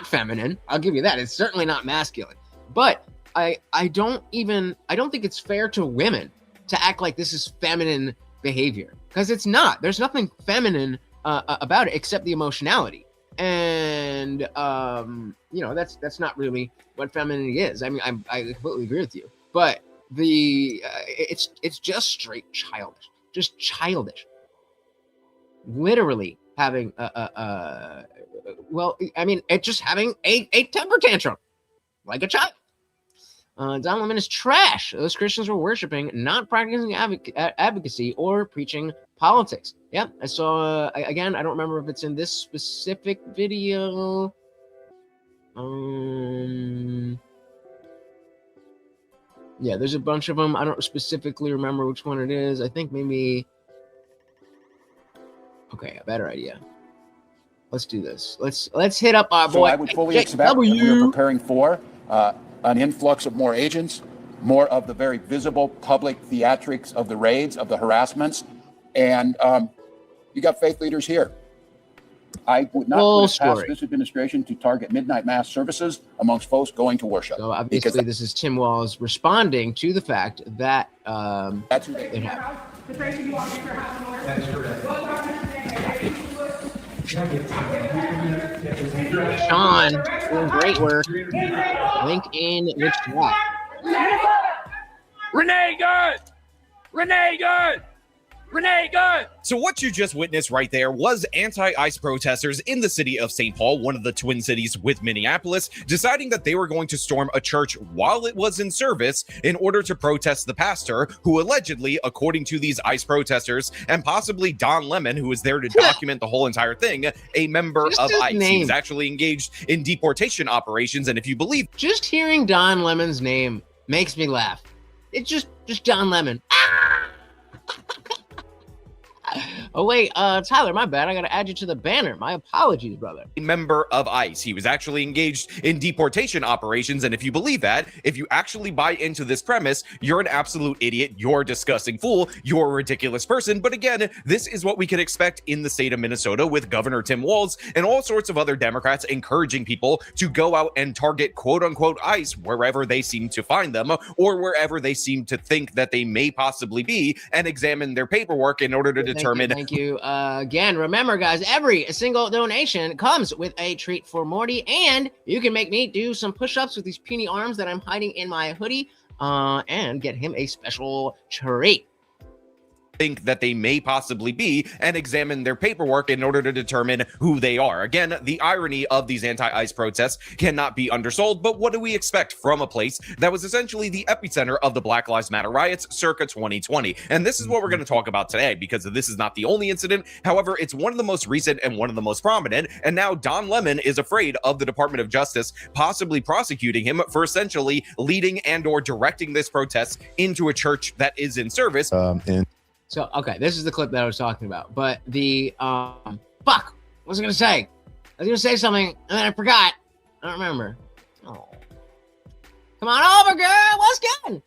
feminine. I'll give you that. It's certainly not masculine. But I don't think it's fair to women to act like this is feminine behavior, because it's not. There's nothing feminine about it except the emotionality. And that's not really what femininity is. I mean, I completely agree with you, but it's just straight childish, literally having it's just having a temper tantrum like a child. Don Lemon is trash. Those Christians were worshiping, not practicing advocacy or preaching politics. Yeah, I saw, again, I don't remember if it's in this specific video. Yeah, there's a bunch of them. I don't specifically remember which one it is. I think maybe... Okay, a better idea. Let's do this. Let's hit up our boy. So I would fully expect that we are preparing for an influx of more agents, more of the very visible public theatrics of the raids, of the harassments, and you got faith leaders here. I would not put it past this administration to target midnight mass services amongst folks going to worship. So obviously, this is Tim Walz responding to the fact that that's who they have. Sean, doing great work. Link in the chat. Renee, good! Renee, good! Renee, good! So what you just witnessed right there was anti-ICE protesters in the city of St. Paul, one of the twin cities with Minneapolis, deciding that they were going to storm a church while it was in service in order to protest the pastor, who allegedly, according to these ICE protesters, and possibly Don Lemon, who was there to document the whole entire thing, a member of ICE. He was actually engaged in deportation operations, and if you believe... Just hearing Don Lemon's name makes me laugh. It's just Don Lemon. Oh, wait, Tyler, my bad. I got to add you to the banner. My apologies, brother. A member of ICE. He was actually engaged in deportation operations. And if you believe that, if you actually buy into this premise, you're an absolute idiot. You're a disgusting fool. You're a ridiculous person. But again, this is what we can expect in the state of Minnesota with Governor Tim Walz and all sorts of other Democrats encouraging people to go out and target quote unquote ICE wherever they seem to find them or wherever they seem to think that they may possibly be and examine their paperwork in order to determine. Thank you. Again, remember, guys, every single donation comes with a treat for Morty, and you can make me do some push-ups with these puny arms that I'm hiding in my hoodie, and get him a special treat. Think that they may possibly be and examine their paperwork in order to determine who they are. Again, the irony of these anti-ICE protests cannot be undersold, but what do we expect from a place that was essentially the epicenter of the Black Lives Matter riots circa 2020? And this is what we're going to talk about today, because this is not the only incident. However, it's one of the most recent and one of the most prominent, and now Don Lemon is afraid of the Department of Justice possibly prosecuting him for essentially leading and or directing this protest into a church that is in service. So, okay, this is the clip that I was talking about. But the, fuck, what was I going to say? I was going to say something, and then I forgot. I don't remember. Oh. Come on over, girl. What's good?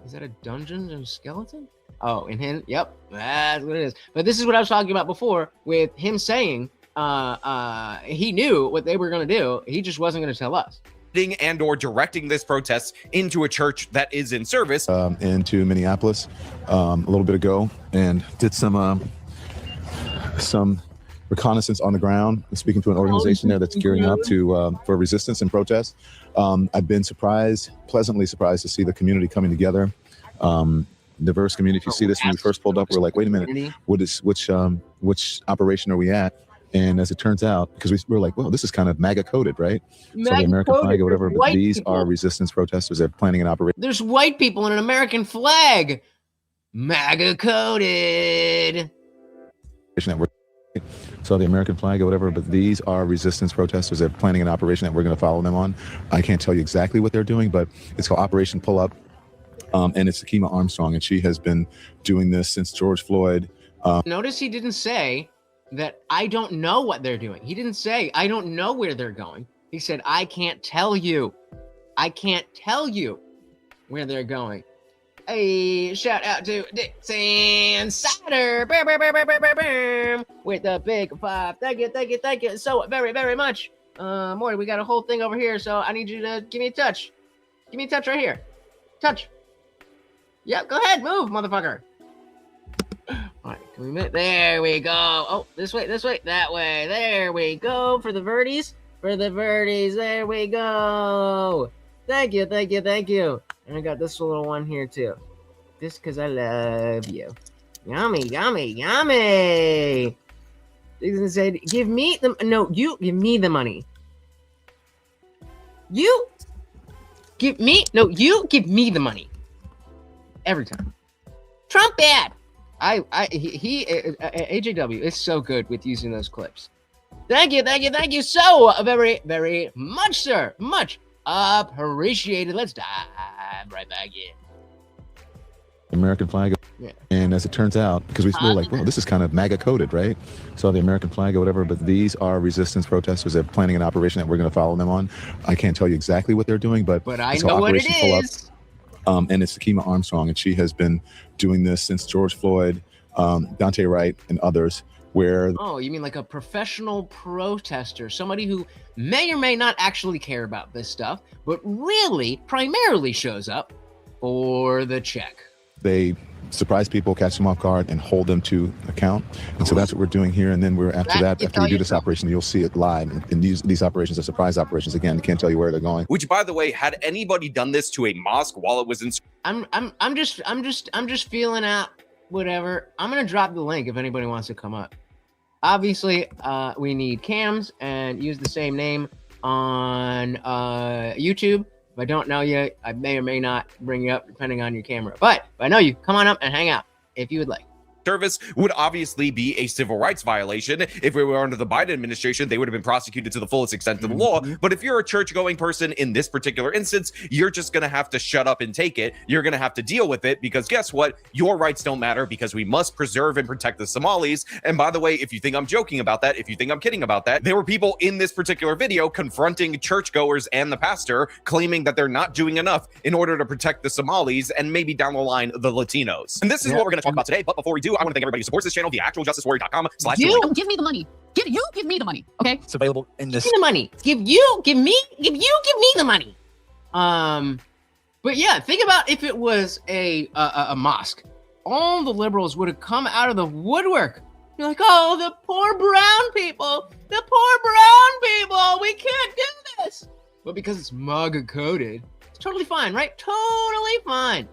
Is that a Dungeons and Skeleton? Oh, in him? Yep, that's what it is. But this is what I was talking about before with him saying he knew what they were going to do. He just wasn't going to tell us. And or directing this protest into a church that is in service. Into Minneapolis a little bit ago and did some reconnaissance on the ground, speaking to an organization there that's gearing up to for resistance and protest. I've been pleasantly surprised to see the community coming together. Diverse community. If you see this when we first pulled up, we're like, wait a minute, which operation are we at? And as it turns out, because we're like, well, this is kind of MAGA coded, right? So the American flag or whatever, but these are resistance protesters. They're planning an operation. There's white people in an American flag. MAGA coded. That we're So the American flag or whatever, but these are resistance protesters. They're planning an operation that we're going to follow them on. I can't tell you exactly what they're doing, but it's called Operation Pull Up. And it's Akima Armstrong, and she has been doing this since George Floyd. Notice he didn't say that I don't know what they're doing. He didn't say I don't know where they're going. He said, I can't tell you. I can't tell you where they're going. Hey, shout out to Dixon Cider with the big 5. Thank you so very, very much. Morty, we got a whole thing over here, so I need you to give me a touch. Give me a touch right here. Touch. Yep, go ahead, move, motherfucker. All right, can we move? There we go. Oh, this way, that way. There we go for the verties. There we go. Thank you. And I got this little one here too. Just because I love you. Yummy. Dixon said, give me the, no, you give me the money. You give me the money. Every time. Trump bad. AJW is so good with using those clips. Thank you so very, very much, sir. Much appreciated. Let's dive right back in. American flag. Yeah. And as it turns out, because we feel like, well, this is kind of MAGA coded, right? So the American flag or whatever, but these are resistance protesters. They're planning an operation that we're going to follow them on. I can't tell you exactly what they're doing, but I know what it is. And it's Akima Armstrong, and she has been doing this since George Floyd, Dante Wright, and others. Where oh, you mean like a professional protester, somebody who may or may not actually care about this stuff, but really primarily shows up for the check. They surprise people, catch them off guard, and hold them to account. And so that's what we're doing here. And then after we do this operation, you'll see it live. And these operations are surprise operations. Again, I can't tell you where they're going. Which, by the way, had anybody done this to a mosque while it was in? I'm just feeling out whatever. I'm gonna drop the link if anybody wants to come up. Obviously, we need cams and use the same name on YouTube. If I don't know you, I may or may not bring you up depending on your camera. But if I know you, come on up and hang out if you would like. Service would obviously be a civil rights violation. If we were under the Biden administration, they would have been prosecuted to the fullest extent of the law. But if you're a church-going person in this particular instance, you're just going to have to shut up and take it. You're going to have to deal with it because guess what? Your rights don't matter because we must preserve and protect the Somalis. And by the way, if you think I'm joking about that, if you think I'm kidding about that, there were people in this particular video confronting churchgoers and the pastor, claiming that they're not doing enough in order to protect the Somalis and maybe down the line, the Latinos. And this is what we're going to talk about today. But before we do, I want to thank everybody who supports this channel via actualjusticewarrior.com/. You give me the money. Give me the money. Okay. It's available in this. Give me the money. Give me the money. But yeah, think about if it was a mosque. All the liberals would have come out of the woodwork. You're like, oh, the poor brown people. We can't do this. But because it's MAGA coded, it's totally fine, right? Totally fine.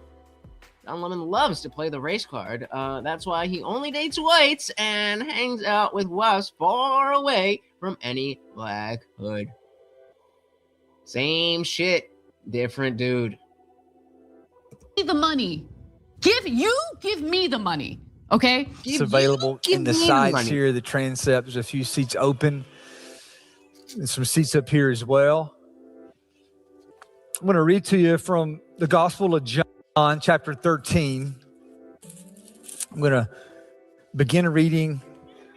Don Lemon loves to play the race card. That's why he only dates whites and hangs out with WASPs far away from any black hood. Same shit, different dude. The money. Give me the money. Okay? It's available in the sides here, the transept. There's a few seats open. And some seats up here as well. I'm going to read to you from the Gospel of John, chapter 13. I'm going to begin reading.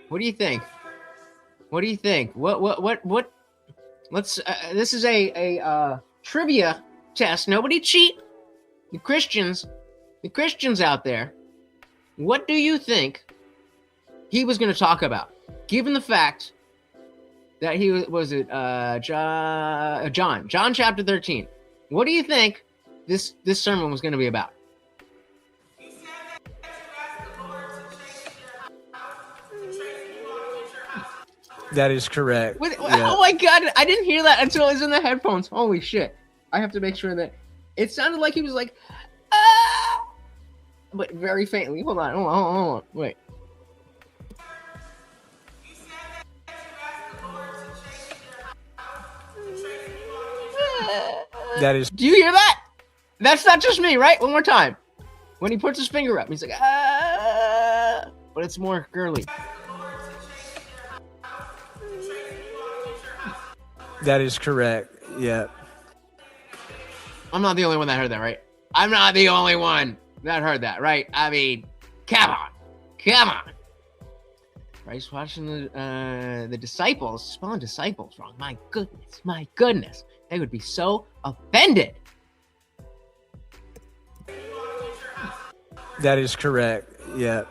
What do you think? What? Let's, this is a trivia test. Nobody cheat. The Christians out there. What do you think he was going to talk about? Given the fact that he was John chapter 13. What do you think this sermon was going to be about? That is correct. Yeah. Oh my God, I didn't hear that until I was in the headphones. Holy shit. I have to make sure that it sounded like he was like, ah! But very faintly. Hold on. Wait. That is. Do you hear that? That's not just me, right? One more time. When he puts his finger up, he's like, ah, but it's more girly. That is correct. Yeah. I'm not the only one that heard that, right? I'm not the only one that heard that, right? I mean, come on. Christ watching the disciples, spelling disciples wrong. My goodness. They would be so offended. That is correct. Yeah.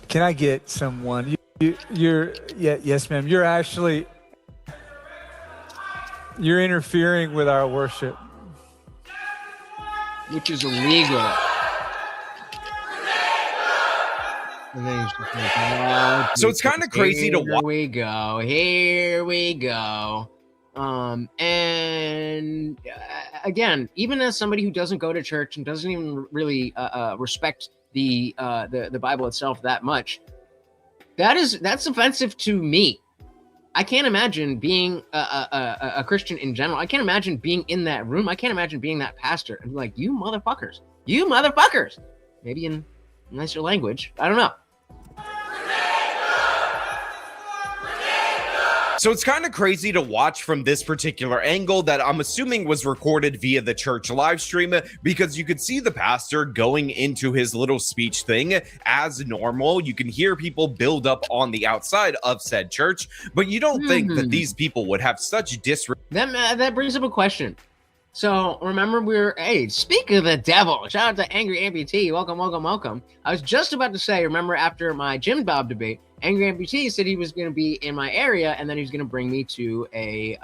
Can I get someone? Yes, ma'am. You're interfering with our worship, which is illegal. So it's kind of crazy to watch. Here we go. And again, even as somebody who doesn't go to church and doesn't even really respect the Bible itself that much, that's offensive to me. I can't imagine being a Christian in general. I can't imagine being in that room. I can't imagine being that pastor and like, you motherfuckers. Maybe in nicer language. I don't know. So it's kind of crazy to watch from this particular angle that I'm assuming was recorded via the church live stream, because you could see the pastor going into his little speech thing as normal. You can hear people build up on the outside of said church, but you don't think that these people would have such disrespect. That brings up a question. So remember, speak of the devil, shout out to Angry Amputee. Welcome. I was just about to say, remember after my Jim Bob debate, Angry Amputee said he was going to be in my area and then he's going to bring me to a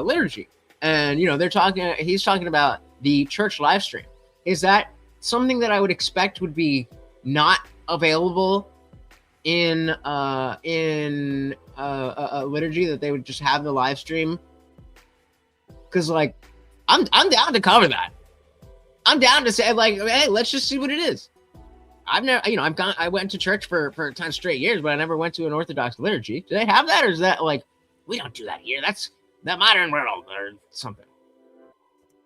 liturgy. And, he's talking about the church live stream. Is that something that I would expect would be not available in a liturgy, that they would just have the live stream? Because, like, I'm down to cover that. I'm down to say, like, hey, let's just see what it is. I've never, I went to church for 10 straight years, but I never went to an Orthodox liturgy. Do they have that, or is that like, we don't do that here? That's the modern world or something.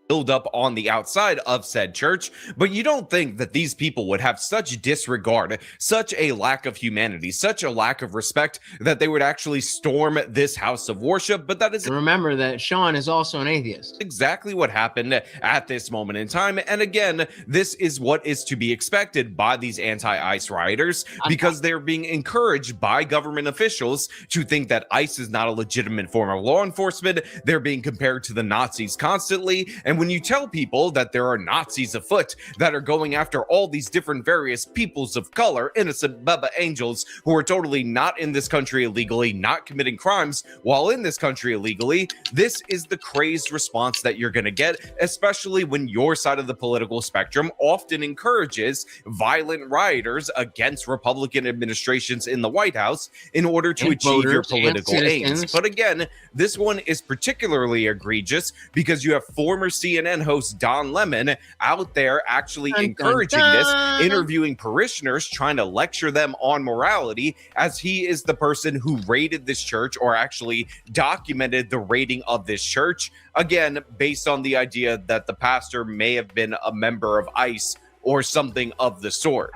Build up on the outside of said church, but you don't think that these people would have such disregard, such a lack of humanity, such a lack of respect that they would actually storm this house of worship. But that is, remember that Sean is also an atheist. Exactly what happened at this moment in time. And again, this is what is to be expected by these anti-ICE rioters, because they're being encouraged by government officials to think that ICE is not a legitimate form of law enforcement. They're being compared to the Nazis constantly. And when you tell people that there are Nazis afoot that are going after all these different various peoples of color, innocent Bubba Angels, who are totally not in this country illegally, not committing crimes while in this country illegally, this is the crazed response that you're going to get, especially when your side of the political spectrum often encourages violent rioters against Republican administrations in the White House in order to achieve your political aims. But again, this one is particularly egregious because you have former CNN host Don Lemon out there actually encouraging this, interviewing parishioners, trying to lecture them on morality, as he is the person who raided this church, or actually documented the raiding of this church, again, based on the idea that the pastor may have been a member of ICE or something of the sort.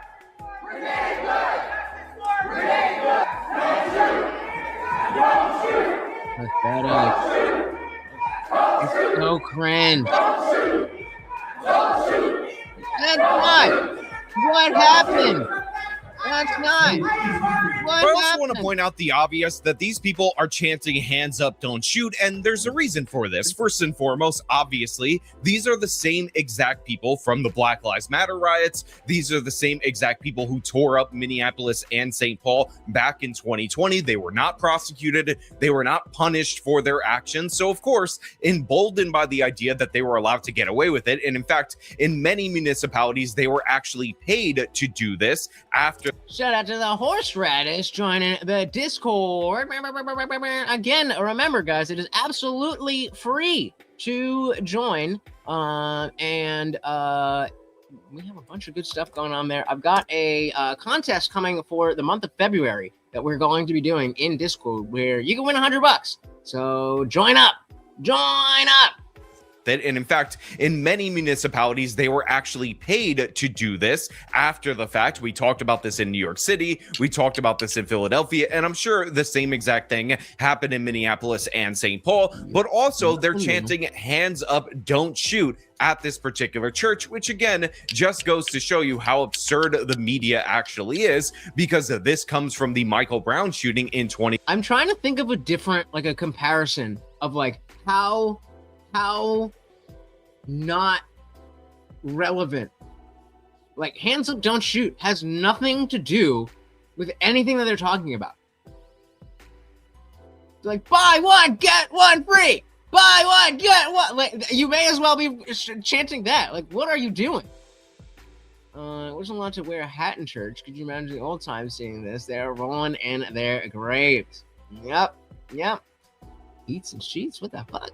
Pathetic. It's so cringe. That's not what happened. That's not. I also want to point out the obvious, that these people are chanting hands up, don't shoot, and there's a reason for this. First and foremost, obviously, these are the same exact people from the Black Lives Matter riots. These are the same exact people who tore up Minneapolis and St. Paul back in 2020. They were not prosecuted. They were not punished for their actions. So, of course, emboldened by the idea that they were allowed to get away with it. And in fact, in many municipalities, they were actually paid to do this after. Shout out to the horseradish joining the Discord. Again, remember, guys, it is absolutely free to join. And we have a bunch of good stuff going on there. I've got a contest coming for the month of February that we're going to be doing in Discord, where you can win $100. So join up. it. And in fact, in many municipalities, they were actually paid to do this after the fact. We talked about this in New York City. We talked about this in Philadelphia. And I'm sure the same exact thing happened in Minneapolis and St. Paul. But also, they're chanting hands up, don't shoot at this particular church, which again just goes to show you how absurd the media actually is, because this comes from the Michael Brown shooting in 20. I'm trying to think of a different, like a comparison of like how not relevant, like hands up, don't shoot has nothing to do with anything that they're talking about. Like buy one, get one free. Buy one, get one. Like, you may as well be chanting that. Like, what are you doing? I wasn't allowed to wear a hat in church. Could you imagine the old times seeing this? They're rolling in their graves. Yep. Eats and sheets? What the fuck?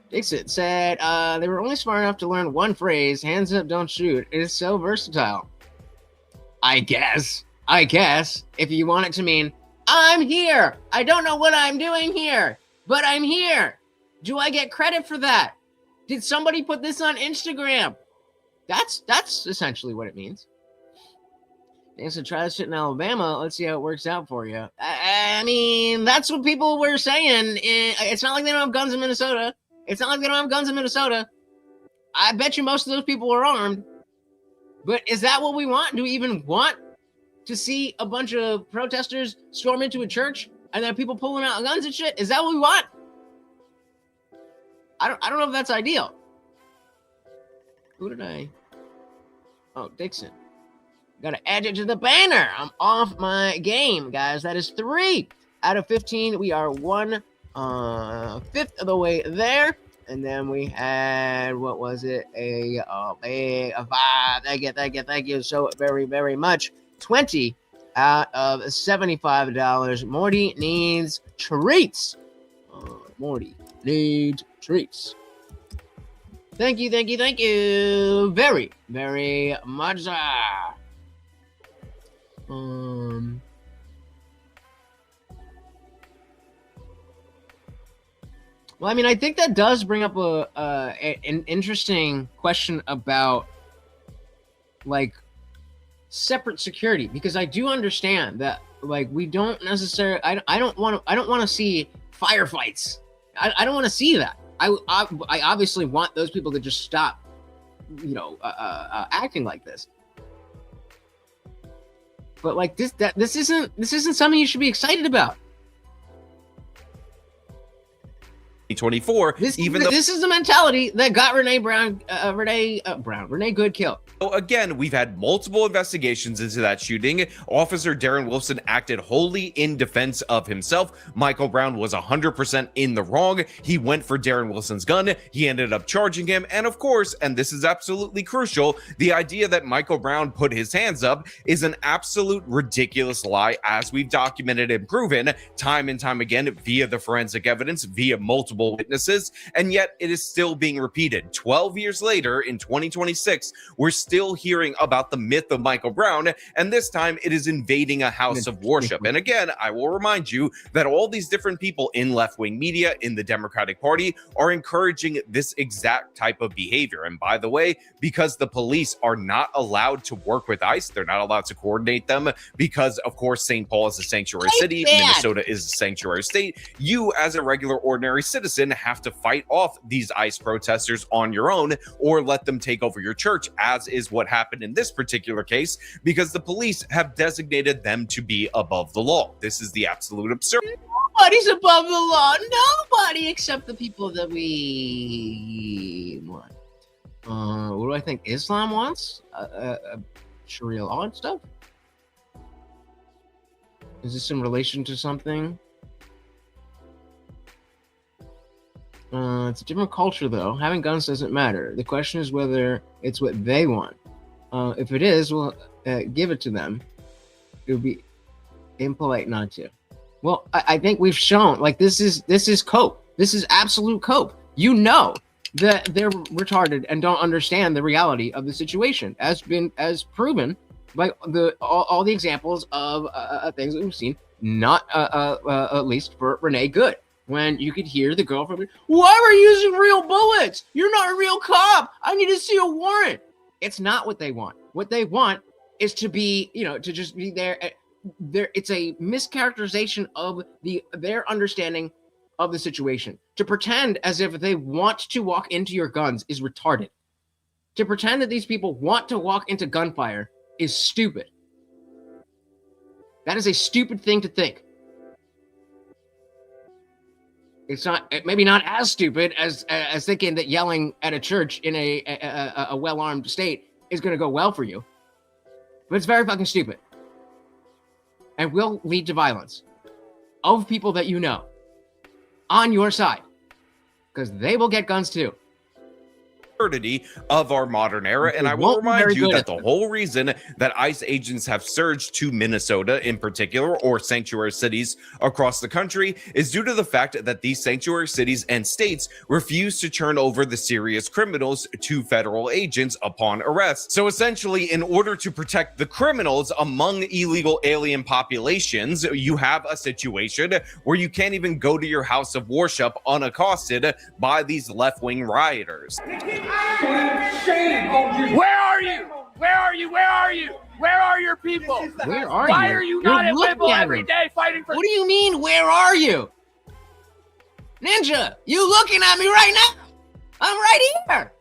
Dixit said they were only smart enough to learn one phrase, hands up, don't shoot. It is so versatile. I guess. If you want it to mean, I'm here. I don't know what I'm doing here, but I'm here. Do I get credit for that? Did somebody put this on Instagram? That's essentially what it means. Thanks to try this shit in Alabama. Let's see how it works out for you. I mean, that's what people were saying. It's not like they don't have guns in Minnesota. I bet you most of those people were armed. But is that what we want? Do we even want to see a bunch of protesters storm into a church and then people pulling out guns and shit? Is that what we want? I don't know if that's ideal. Who did I? Oh, Dixon. Gotta add it to the banner. I'm off my game, guys. That is 3 out of 15. We are 1/5 of the way there. And then we had, what was it? A 5. Thank you so very, very much. 20 out of $75. Morty needs treats. Morty needs treats. Thank you very, very much. Well, I mean, I think that does bring up an interesting question about like separate security, because I do understand that like we don't necessarily. I don't want to see firefights. I don't want to see that. I obviously want those people to just stop, acting like this. But like this isn't something you should be excited about. 2024, even though this is the mentality that got Renee Good killed. So again, we've had multiple investigations into that shooting. Officer Darren Wilson acted wholly in defense of himself. Michael Brown was 100% in the wrong. He went for Darren Wilson's gun. He ended up charging him. And of course, and this is absolutely crucial, the idea that Michael Brown put his hands up is an absolute ridiculous lie, as we've documented and proven time and time again via the forensic evidence, via multiple witnesses. And yet it is still being repeated. 12 years later, in 2026, we're still hearing about the myth of Michael Brown, and this time it is invading a house of worship. And again, I will remind you that all these different people in left-wing media, in the Democratic Party, are encouraging this exact type of behavior. And by the way, because the police are not allowed to work with ICE, they're not allowed to coordinate them, because of course St. Paul is a sanctuary city, Minnesota is a sanctuary state. You, as a regular ordinary citizen, have to fight off these ICE protesters on your own, or let them take over your church, as is what happened in this particular case, because the police have designated them to be above the law. This is the absolute absurd. Nobody's above the law. Nobody except the people that we want. What do I think Islam wants? Sharia law and stuff? Is this in relation to something? It's a different culture, though. Having guns doesn't matter. The question is whether it's what they want. If it is, well, give it to them. It would be impolite not to. Well, I think we've shown, like, this is cope. This is absolute cope. You know that they're retarded and don't understand the reality of the situation, as proven by all the examples of things that we've seen. Not at least for Renee Good. when you could hear the girlfriend, why were you using real bullets? You're not a real cop. I need to see a warrant. It's not what they want. What they want is to be, to just be there. It's a mischaracterization of their understanding of the situation. To pretend as if they want to walk into your guns is retarded. To pretend that these people want to walk into gunfire is stupid. That is a stupid thing to think. It's not, maybe not as stupid as thinking that yelling at a church in a well-armed state is going to go well for you. But it's very fucking stupid. And will lead to violence of people that you know on your side. Because they will get guns too. Of our modern era, and I will remind you that the whole reason that ICE agents have surged to Minnesota in particular, or sanctuary cities across the country, is due to the fact that these sanctuary cities and states refuse to turn over the serious criminals to federal agents upon arrest. So essentially, in order to protect the criminals among illegal alien populations, you have a situation where you can't even go to your house of worship unaccosted by these left-wing rioters. Shame on you. Where are you? Where are you? Where are you? Where are your people? Where are Why you? are you You're not at looking Whipple at every him. day fighting for? What do you mean, where are you? Ninja, you looking at me right now? I'm right here.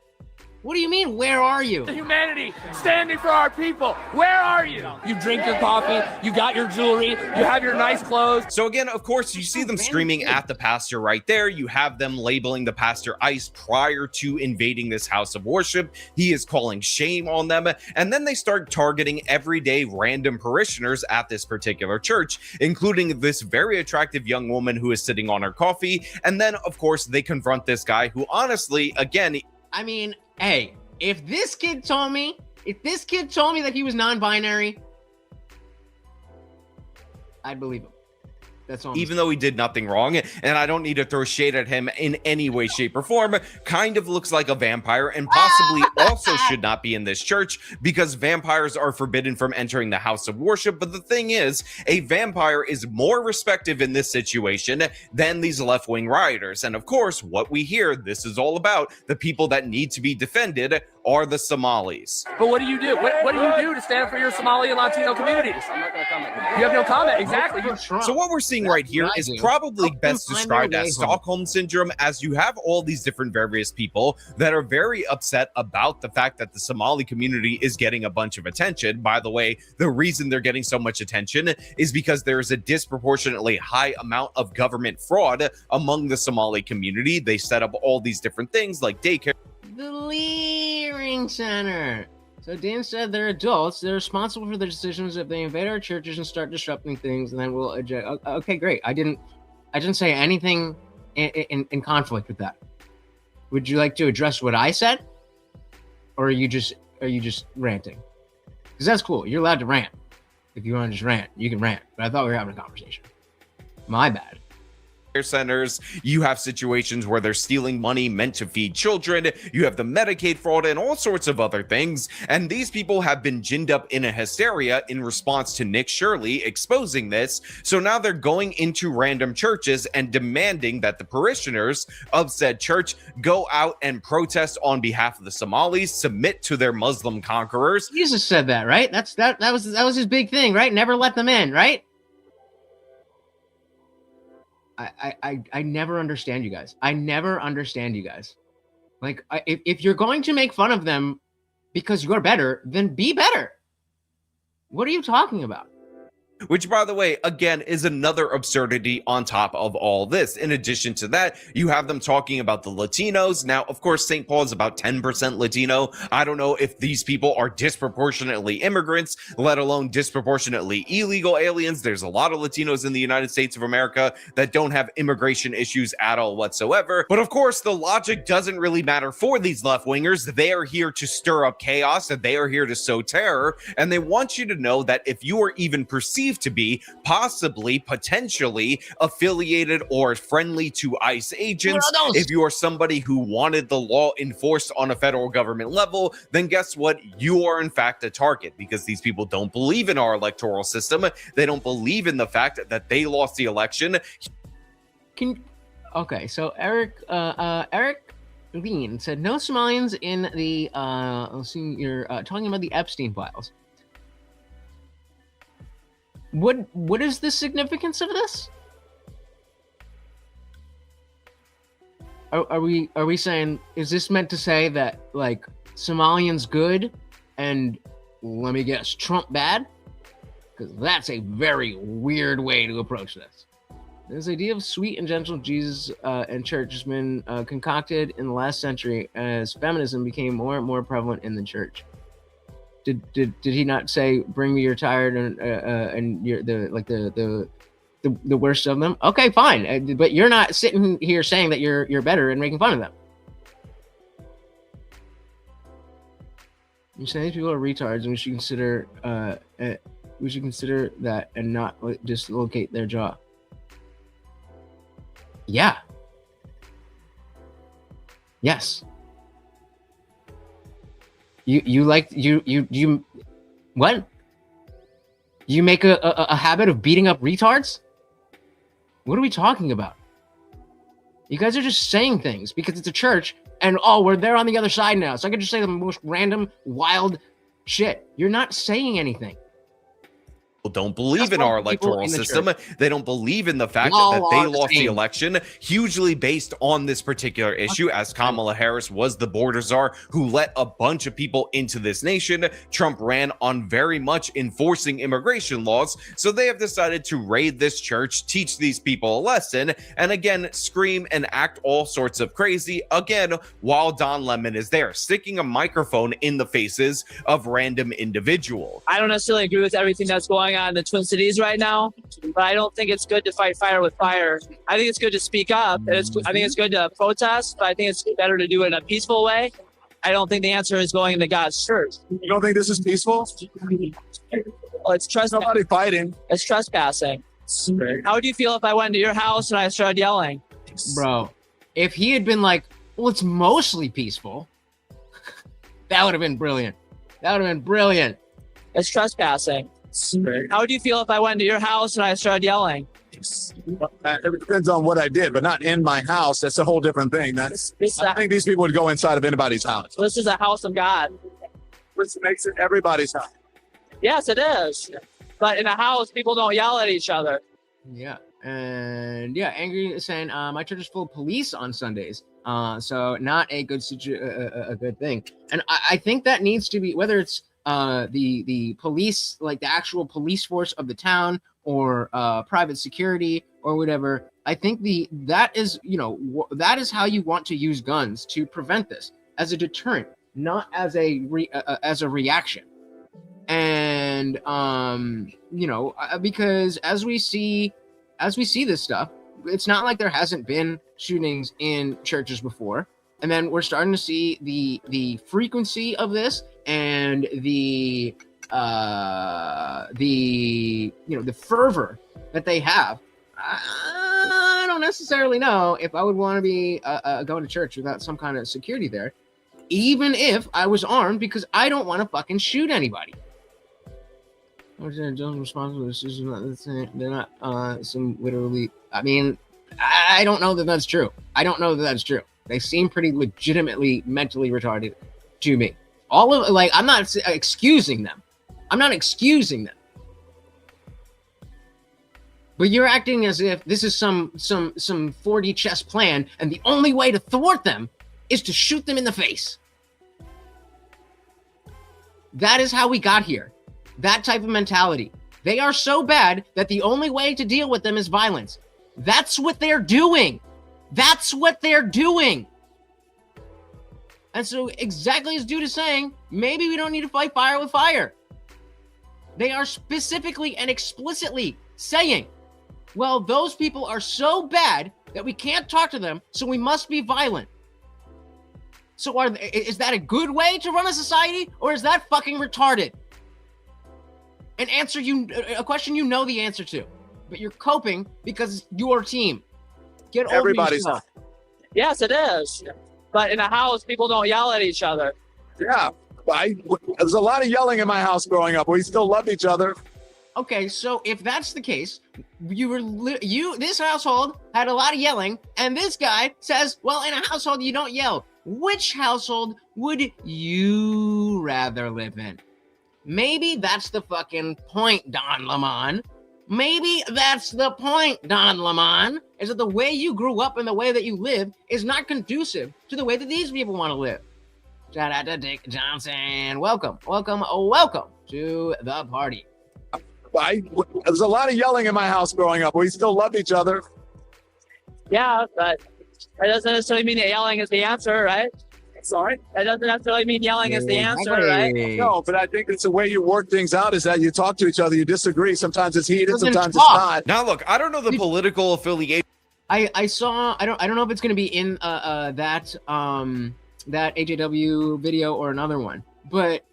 What do you mean, where are you? Humanity standing for our people. Where are you? You drink your coffee, you got your jewelry, you have your nice clothes. So again, of course, you see them screaming at the pastor right there. You have them labeling the pastor ICE prior to invading this house of worship. He is calling shame on them. And then they start targeting everyday random parishioners at this particular church, including this very attractive young woman who is sitting on her coffee. And then, of course, they confront this guy who honestly, again, hey, if this kid told me that he was non-binary, I'd believe him. That's all. Even though he did nothing wrong, and I don't need to throw shade at him in any way, shape, or form, kind of looks like a vampire and possibly also should not be in this church because vampires are forbidden from entering the house of worship. But the thing is, a vampire is more respected in this situation than these left-wing rioters. And of course, what we hear, this is all about the people that need to be defended are the Somalis. But what do you do? What do you do to stand for your Somali and Latino communities? I'm not going to comment. You have no comment. Exactly. So what we're seeing right here is probably best described as Stockholm Syndrome, as you have all these different various people that are very upset about the fact that the Somali community is getting a bunch of attention. By the way, the reason they're getting so much attention is because there is a disproportionately high amount of government fraud among the Somali community. They set up all these different things like daycare. The Leering Center. So Dan said they're adults. They're responsible for their decisions if they invade our churches and start disrupting things, and then we'll eject. Okay, great. I didn't say anything in conflict with that. Would you like to address what I said, or are you just ranting? Because that's cool. You're allowed to rant. If you want to just rant, you can rant. But I thought we were having a conversation. My bad. Centers, you have situations where they're stealing money meant to feed children, you have the Medicaid fraud and all sorts of other things, and these people have been ginned up in a hysteria in response to Nick Shirley exposing this. So now they're going into random churches and demanding that the parishioners of said church go out and protest on behalf of the Somalis, submit to their Muslim conquerors. Jesus said that, right? That was his big thing, right? Never let them in, right? I never understand you guys. I never understand you guys. Like, if you're going to make fun of them because you're better, then be better. What are you talking about? Which, by the way, again, is another absurdity on top of all this. In addition to that, you have them talking about the Latinos. Now, of course, St. Paul is about 10% Latino. I don't know if these people are disproportionately immigrants, let alone disproportionately illegal aliens. There's a lot of Latinos in the United States of America that don't have immigration issues at all whatsoever. But of course, the logic doesn't really matter for these left-wingers. They are here to stir up chaos, and they are here to sow terror. And they want you to know that if you are even perceived to be possibly, potentially affiliated or friendly to ICE agents, if you are somebody who wanted the law enforced on a federal government level, then guess what? You are in fact a target, because these people don't believe in our electoral system. They don't believe in the fact that they lost the election. Can Okay, so Eric Lean said no Somalians in the. Let's see, you're talking about the Epstein files. What is the significance of this? Are we saying, is this meant to say that like Somalians good and, let me guess, Trump bad? Because that's a very weird way to approach this. This idea of sweet and gentle Jesus and church has been concocted in the last century as feminism became more and more prevalent in the church. Did he not say, "Bring me your tired and you're the worst of them"? Okay, fine, but you're not sitting here saying that you're better and making fun of them. You're saying these people are retards, and we should consider that and not dislocate their jaw. Yeah. Yes. You what? You make a habit of beating up retards? What are we talking about? You guys are just saying things because it's a church and we're there on the other side now. So I could just say the most random, wild shit. You're not saying anything. Don't believe in our electoral system. They don't believe in the fact that they lost the election hugely based on this particular issue, as Kamala Harris was the border czar who let a bunch of people into this nation. Trump ran on very much enforcing immigration laws, so they have decided to raid this church, teach these people a lesson, and again scream and act all sorts of crazy again while Don Lemon is there, sticking a microphone in the faces of random individuals. I don't necessarily agree with everything that's going on in the Twin Cities right now, but I don't think it's good to fight fire with fire. I think it's good to speak up. I think it's good to protest, but I think it's better to do it in a peaceful way. I don't think the answer is going into God's church. You don't think this is peaceful? Well, it's trespassing. Nobody fighting. It's trespassing. How would you feel if I went to your house and I started yelling? Bro, if he had been like, well, it's mostly peaceful, that would have been brilliant. That would have been brilliant. It's trespassing. How would you feel if I went to your house and I started yelling? It depends on what I did, but not in my house. That's a whole different thing. I think these people would go inside of anybody's house. This is a house of God. Which makes it everybody's house. Yes, it is. But in a house, people don't yell at each other. Yeah. And yeah, Angry is saying, my church is full of police on Sundays. So not a good a good thing. And I think that needs to be, whether it's the police, like the actual police force of the town, or private security or whatever. I think that is how you want to use guns to prevent this, as a deterrent, not as a reaction. And because as we see this stuff, it's not like there hasn't been shootings in churches before. And then we're starting to see the frequency of this and the fervor that they have. I don't necessarily know if I would want to be going to church without some kind of security there, even if I was armed, because I don't want to fucking shoot anybody. Don't respond to this. They're not some literally. I mean, I don't know that that's true. They seem pretty legitimately mentally retarded to me. I'm not excusing them. But you're acting as if this is some 4D chess plan, and the only way to thwart them is to shoot them in the face. That is how we got here. That type of mentality. They are so bad that the only way to deal with them is violence. That's what they're doing. And so exactly as Dude is saying, maybe we don't need to fight fire with fire. They are specifically and explicitly saying, well, those people are so bad that we can't talk to them, so we must be violent. So is that a good way to run a society, or is that fucking retarded? A question you know the answer to, but you're coping because it's your team. Get over yourself. Yes, it is. But in a house, people don't yell at each other. Yeah. There's a lot of yelling in my house growing up. We still love each other. Okay, so if that's the case, this household had a lot of yelling, and this guy says, well, in a household you don't yell. Which household would you rather live in? Maybe that's the fucking point, Don Lemon. Maybe that's the point, Don Lemon, is that the way you grew up and the way that you live is not conducive to the way that these people want to live. Shout out to Dick Johnson. Welcome to the party. There's a lot of yelling in my house growing up. We still love each other. Yeah, but that doesn't necessarily mean that yelling is the answer, right? Sorry? That doesn't necessarily mean yelling is the answer, right? No, but I think it's the way you work things out is that you talk to each other, you disagree. Sometimes it's heated, sometimes it's not. Now, look, I don't know the political affiliation. I saw, I don't know if it's going to be in that AJW video or another one, but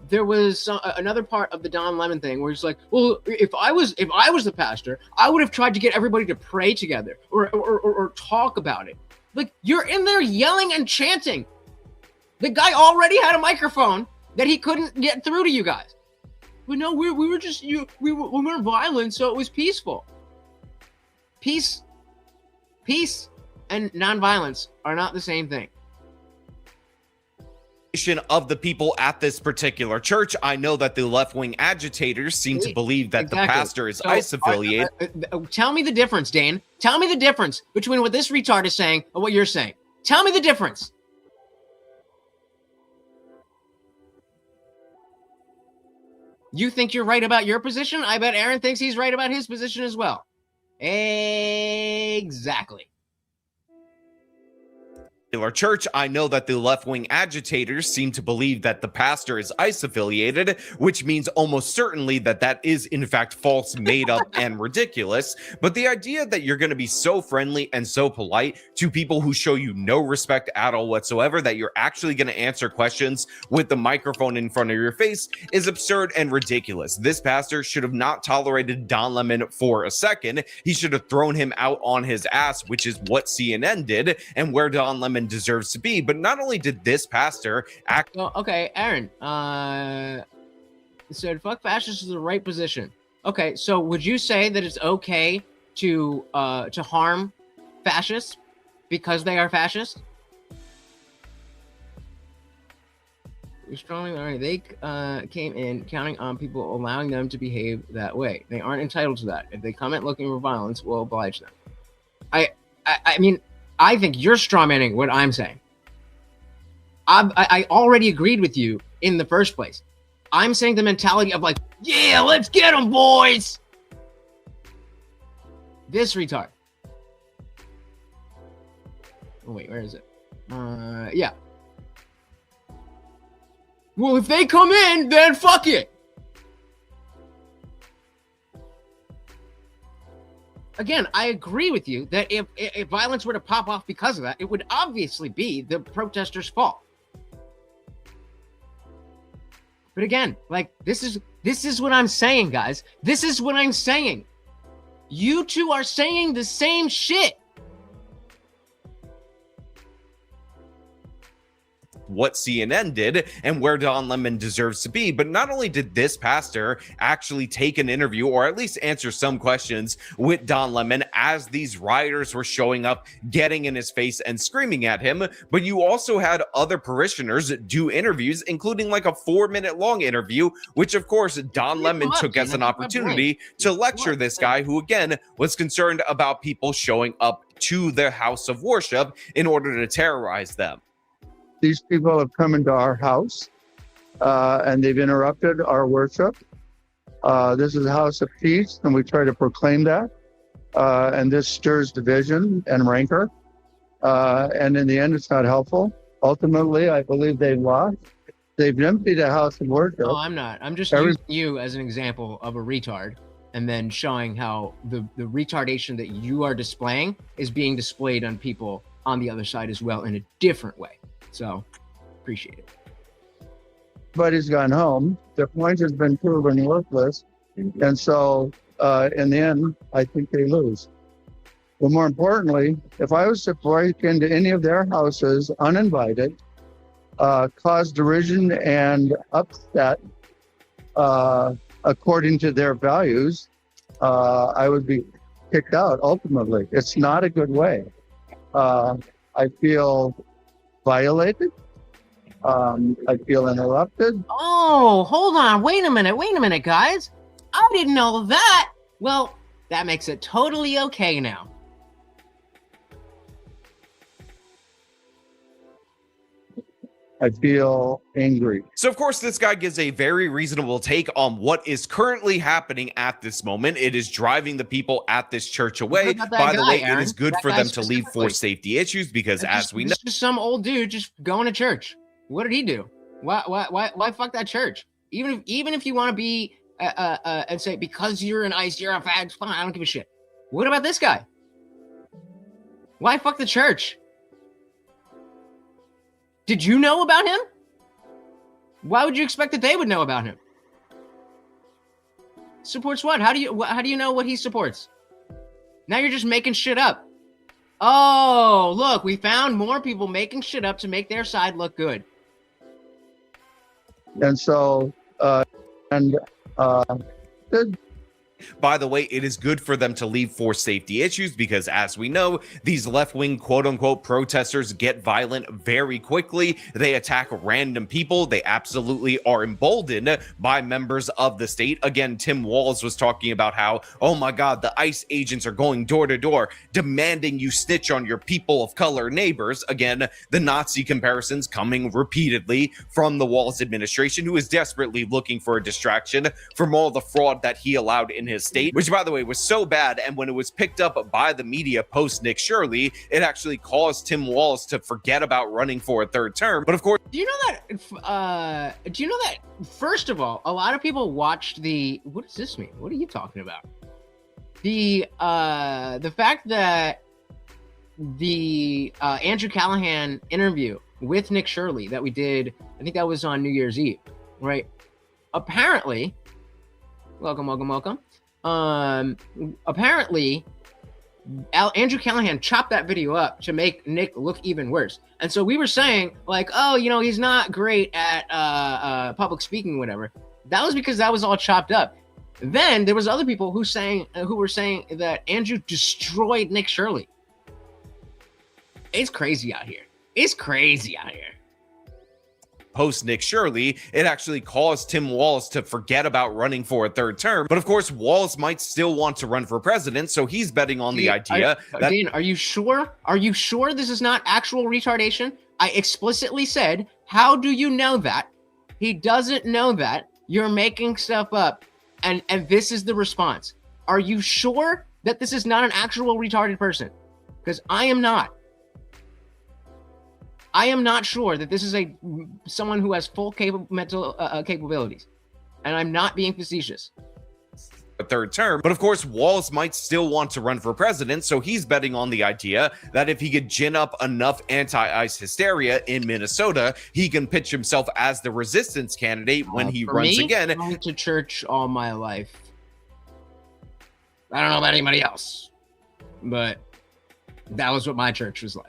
there was another part of the Don Lemon thing where he's like, well, if I was the pastor, I would have tried to get everybody to pray together or talk about it. Like, you're in there yelling and chanting. The guy already had a microphone that he couldn't get through to you guys. But no, we weren't violent, so it was peaceful. Peace and nonviolence are not the same thing. Of the people at this particular church. I know that the left-wing agitators seem to believe that the pastor is ICE affiliated. Tell me the difference, Dane. Tell me the difference between what this retard is saying and what you're saying. Tell me the difference. You think you're right about your position? I bet Aaron thinks he's right about his position as well. Exactly. Church. I know that the left-wing agitators seem to believe that the pastor is ICE affiliated, which means almost certainly that that is in fact false, made up, and ridiculous. But the idea that you're going to be so friendly and so polite to people who show you no respect at all whatsoever, that you're actually going to answer questions with the microphone in front of your face, is absurd and ridiculous. This pastor should have not tolerated Don Lemon for a second. He should have thrown him out on his ass, which is what CNN did and where Don Lemon deserves to be. But not only did this pastor act— well, okay, Aaron said fuck fascists is the right position. Okay, so would you say that it's okay to harm fascists because they are fascists? Strongly, they came in counting on people allowing them to behave that way. They aren't entitled to that. If they come in looking for violence, we'll oblige them. I mean, I think you're strawmanning what I'm saying. I already agreed with you in the first place. I'm saying the mentality of like, yeah, let's get them, boys. This retard. Oh, wait, where is it? Yeah. Well, if they come in, then fuck it. Again, I agree with you that if violence were to pop off because of that, it would obviously be the protesters' fault. But again, like, this is what I'm saying, guys. This is what I'm saying. You two are saying the same shit. What CNN did and where Don Lemon deserves to be. But not only did this pastor actually take an interview or at least answer some questions with Don Lemon as these rioters were showing up, getting in his face and screaming at him, but you also had other parishioners do interviews, including like a 4-minute long interview, which of course Don Lemon took as an opportunity to lecture this guy who again was concerned about people showing up to their house of worship in order to terrorize them. These people have come into our house and they've interrupted our worship. This is a house of peace, and we try to proclaim that. And this stirs division and rancor. And in the end, it's not helpful. Ultimately, I believe they've lost. They've emptied a house of worship. No, I'm not. I'm just using you as an example of a retard and then showing how the retardation that you are displaying is being displayed on people on the other side as well in a different way. So, appreciate it. But he's gone home. The point has been proven worthless. And so, in the end, I think they lose. But more importantly, if I was to break into any of their houses uninvited, cause derision and upset, according to their values, I would be kicked out ultimately. It's not a good way. I feel violated. I feel interrupted. Oh, hold on. Wait a minute, guys. I didn't know that. Well, that makes it totally okay now. I feel angry. So, of course, this guy gives a very reasonable take on what is currently happening at this moment. It is driving the people at this church away. By the way, Aaron? it is good That for guy them to leave for specifically. safety issues because, as we know, Just some old dude just going to church. What did he do? Why fuck that church? Even if you want to be and say because you're an ICE, you're a fag. Fine, I don't give a shit. What about this guy? Why fuck the church? Did you know about him? Why would you expect that they would know about him? Supports what? How do you know what he supports? Now you're just making shit up. Oh, look, we found more people making shit up to make their side look good. And so, by the way, it is good for them to leave for safety issues because, as we know, these left-wing quote-unquote protesters get violent very quickly. They attack random people. They absolutely are emboldened by members of the state. Again, Tim Walz was talking about how, oh my God, the ICE agents are going door to door, demanding you snitch on your people of color neighbors. Again, the Nazi comparisons coming repeatedly from the Walz administration, who is desperately looking for a distraction from all the fraud that he allowed in his state, which, by the way, was so bad. And when it was picked up by the media post Nick Shirley, it actually caused Tim Walz to forget about running for a third term. But of course, Do you know that? First of all, a lot of people watched the. What does this mean? What are you talking about? The fact that the Andrew Callahan interview with Nick Shirley that we did, I think that was on New Year's Eve, right? Apparently, welcome. Apparently, Andrew Callahan chopped that video up to make Nick look even worse. And so we were saying, like, oh, he's not great at public speaking, whatever. That was because that was all chopped up. Then there was other people who were saying that Andrew destroyed Nick Shirley. It's crazy out here. Post Nick Shirley, it actually caused Tim Walz to forget about running for a third term. But of course, Walz might still want to run for president, so he's betting on the idea that— Dean, are you sure? Are you sure this is not actual retardation? I explicitly said, how do you know that? He doesn't know that. You're making stuff up. And this is the response. Are you sure that this is not an actual retarded person? Because I am not. I am not sure that this is someone who has full mental capabilities, and I'm not being facetious. A third term, but of course, Walz might still want to run for president, so he's betting on the idea that if he could gin up enough anti-ICE hysteria in Minnesota, he can pitch himself as the resistance candidate when he runs again. I went to church all my life. I don't know about anybody else, but that was what my church was like.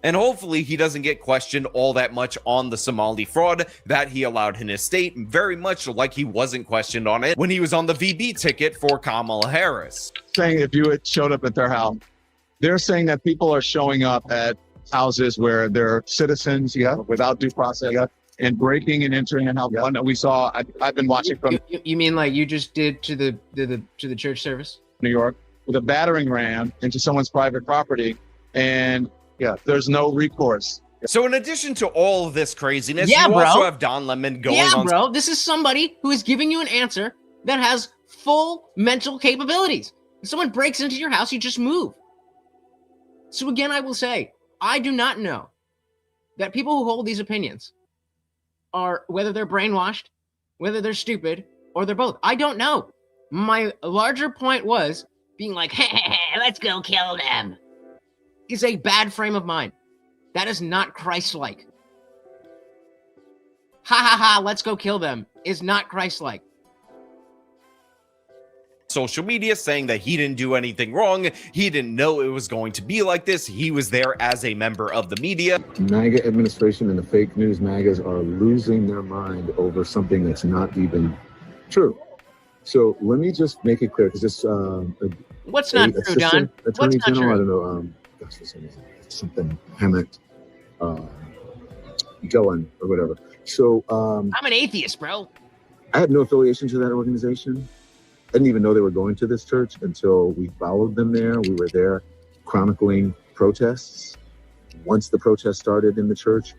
And hopefully he doesn't get questioned all that much on the Somali fraud that he allowed in his state, very much like he wasn't questioned on it when he was on the VB ticket for Kamala Harris. Saying if you had showed up at their house, they're saying that people are showing up at houses where they're citizens, without due process, and breaking and entering. And how one that we saw, I've been watching from. You mean like you just did to the church service? New York, with a battering ram into someone's private property, and there's no recourse. So in addition to all of this craziness, you also have Don Lemon going on. Yeah, bro. This is somebody who is giving you an answer that has full mental capabilities. If someone breaks into your house, you just move. So again, I will say, I do not know that people who hold these opinions are, whether they're brainwashed, whether they're stupid, or they're both. I don't know. My larger point was being like, hey, let's go kill them, is a bad frame of mind. That is not Christ-like. Ha, let's go kill them is not Christ-like. Social media saying that he didn't do anything wrong. He didn't know it was going to be like this. He was there as a member of the media. MAGA administration and the fake news MAGAs are losing their mind over something that's not even true. So let me just make it clear, because this What's not true, Don? Attorney What's not General, I true? don't know, gosh, what's his name? Something Hammett, Dillon or whatever. So I'm an atheist, bro. I had no affiliation to that organization. I didn't even know they were going to this church until we followed them there. We were there chronicling protests. Once the protest started in the church,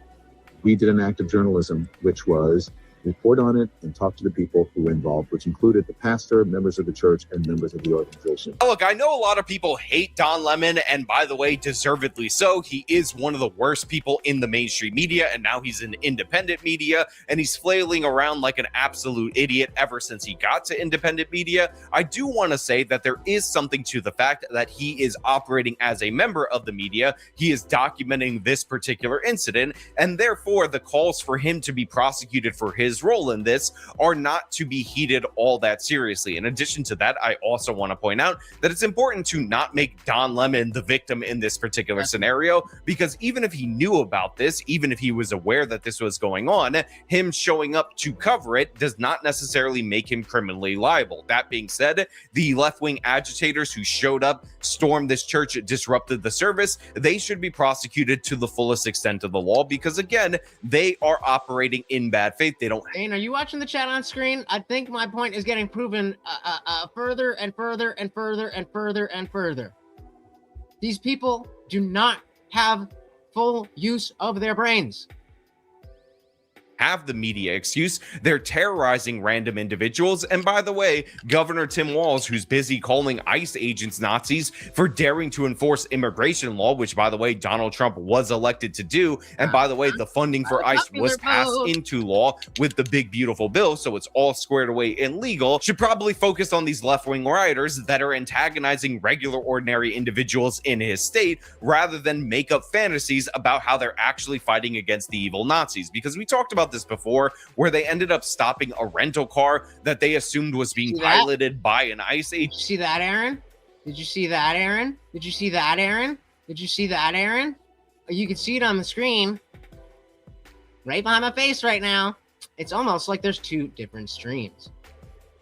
we did an act of journalism, which was report on it and talk to the people who were involved, which included the pastor, members of the church, and members of the organization. Look, I know a lot of people hate Don Lemon, and by the way, deservedly so. He is one of the worst people in the mainstream media, and now he's in independent media, and he's flailing around like an absolute idiot ever since he got to independent media. I do want to say that there is something to the fact that he is operating as a member of the media. He is documenting this particular incident, and therefore the calls for him to be prosecuted for his role in this are not to be heeded all that seriously. In addition to that, I also want to point out that it's important to not make Don Lemon the victim in this particular scenario, because even if he knew about this, even if he was aware that this was going on, him showing up to cover it does not necessarily make him criminally liable. That being said, the left-wing agitators who showed up, stormed this church, disrupted the service, they should be prosecuted to the fullest extent of the law, because again, they are operating in bad faith. They don't. Dane, are you watching the chat on screen? I think my point is getting proven further and further and further and further and further. These people do not have full use of their brains. Have the media excuse. They're terrorizing random individuals. And by the way, Governor Tim Walz, who's busy calling ICE agents Nazis for daring to enforce immigration law, which by the way, Donald Trump was elected to do. And by the way, the funding for ICE was passed into law with the big, beautiful bill. So it's all squared away and legal. Should probably focus on these left-wing rioters that are antagonizing regular, ordinary individuals in his state, rather than make up fantasies about how they're actually fighting against the evil Nazis. Because we talked about this before, where they ended up stopping a rental car that they assumed was being piloted by an ICE agent. See that, Aaron? Did you see that, Aaron? Did you see that, Aaron? Did you see that, Aaron? You can see it on the screen right behind my face right now. It's almost like there's two different streams.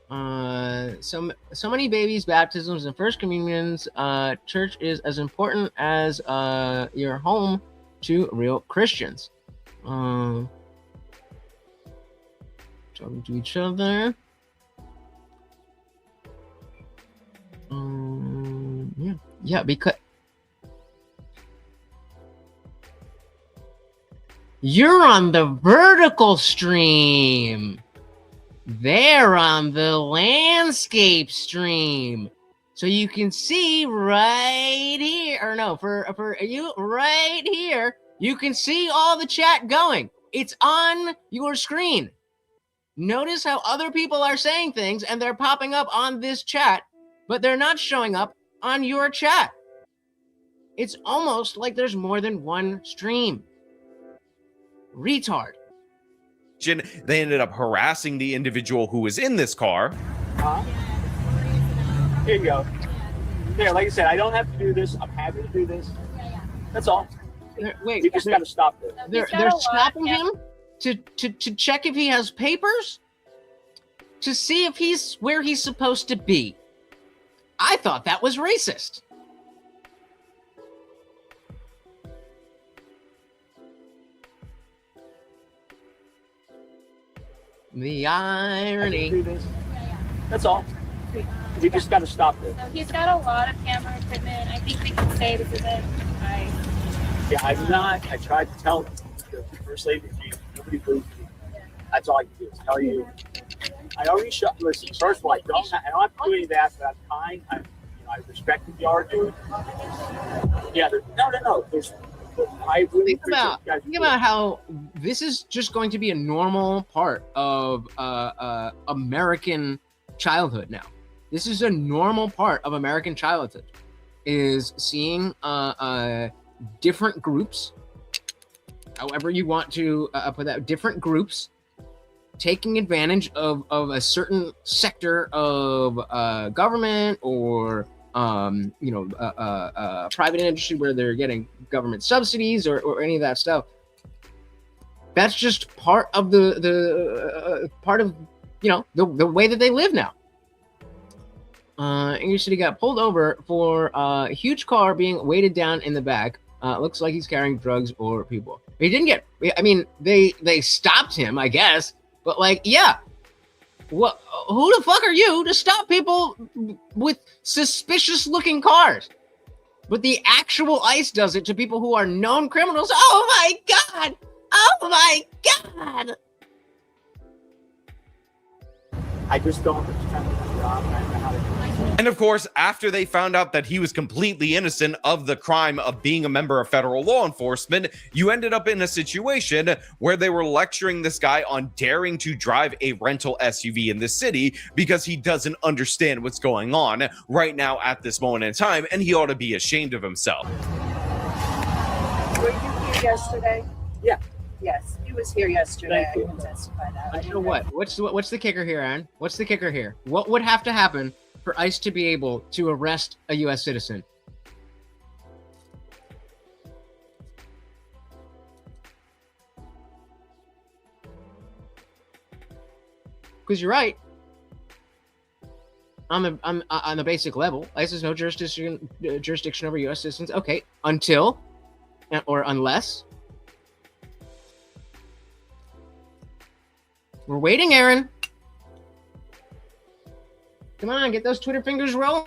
So many babies, baptisms, and first communions. Church is as important as your home to real Christians. Talking to each other. Yeah, because you're on the vertical stream. They're on the landscape stream. So you can see right here, or no, for you right here, you can see all the chat going. It's on your screen. Notice how other people are saying things and they're popping up on this chat, but they're not showing up on your chat. It's almost like there's more than one stream. Retard. They ended up harassing the individual who was in this car. Here you go. There, like I said, I don't have to do this. I'm happy to do this. That's all. Wait, you just got to stop this. They're stopping him to check if he has papers, to see if he's where he's supposed to be. I thought that was racist. The irony. That's all. You just got to stop this. So he's got a lot of camera equipment. I think we can say this isn't. Yeah, I'm not. I tried to tell them. The first lady, nobody believes me. That's all I can do is tell you. I already shut. Listen, first of all, I don't have to do any of that, but I'm kind. I respect the argument. Yeah, no. I really think about how this is just going to be a normal part of American childhood now. This is a normal part of American childhood, is seeing different groups, however you want to put that, different groups taking advantage of a certain sector of government or private industry where they're getting government subsidies or any of that stuff. That's just part of the way that they live now. And you said he got pulled over for a huge car being weighted down in the back. Looks like he's carrying drugs or people. He didn't get. I mean, they stopped him, I guess. But like, yeah. What? Who the fuck are you to stop people with suspicious-looking cars? But the actual ICE does it to people who are known criminals. Oh my god! Oh my god! I just don't understand the job. I don't know how to do it. And of course, after they found out that he was completely innocent of the crime of being a member of federal law enforcement, you ended up in a situation where they were lecturing this guy on daring to drive a rental SUV in the city because he doesn't understand what's going on right now at this moment in time, and he ought to be ashamed of himself. Were you here yesterday? Yeah. Yes, he was here yesterday. I can testify that. You know what? What's the kicker here, Aaron? What's the kicker here? What would have to happen for ICE to be able to arrest a U.S. citizen? Because you're right. On a basic level, ICE has no jurisdiction over U.S. citizens. Okay, until or unless. We're waiting, Aaron. Come on, get those Twitter fingers rolling.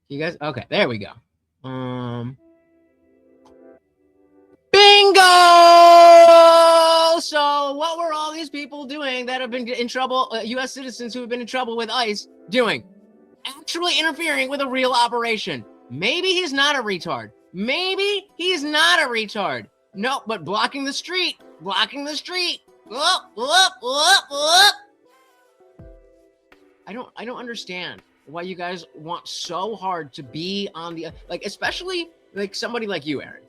You guys, okay, there we go. Bingo! So what were all these people doing that have been in trouble, U.S. citizens who have been in trouble with ICE doing? Actually interfering with a real operation. Maybe he's not a retard. Maybe he's not a retard. No, but blocking the street. Blocking the street. Whoop, whoop, whoop, whoop. I don't understand why you guys want so hard to be on the, like, especially like somebody like you, Aaron.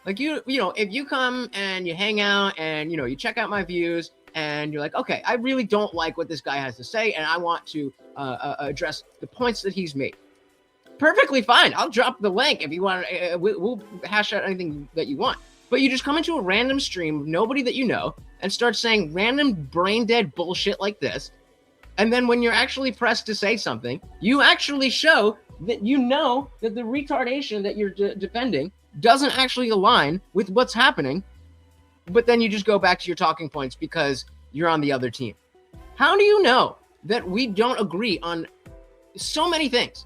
Like you know, if you come and you hang out and, you know, you check out my views and you're like, okay, I really don't like what this guy has to say and I want to address the points that he's made. Perfectly fine. I'll drop the link if you want. We'll hash out anything that you want. But you just come into a random stream of nobody that you know and start saying random brain dead bullshit like this. And then when you're actually pressed to say something, you actually show that you know that the retardation that you're defending doesn't actually align with what's happening. But then you just go back to your talking points because you're on the other team. How do you know that we don't agree on so many things?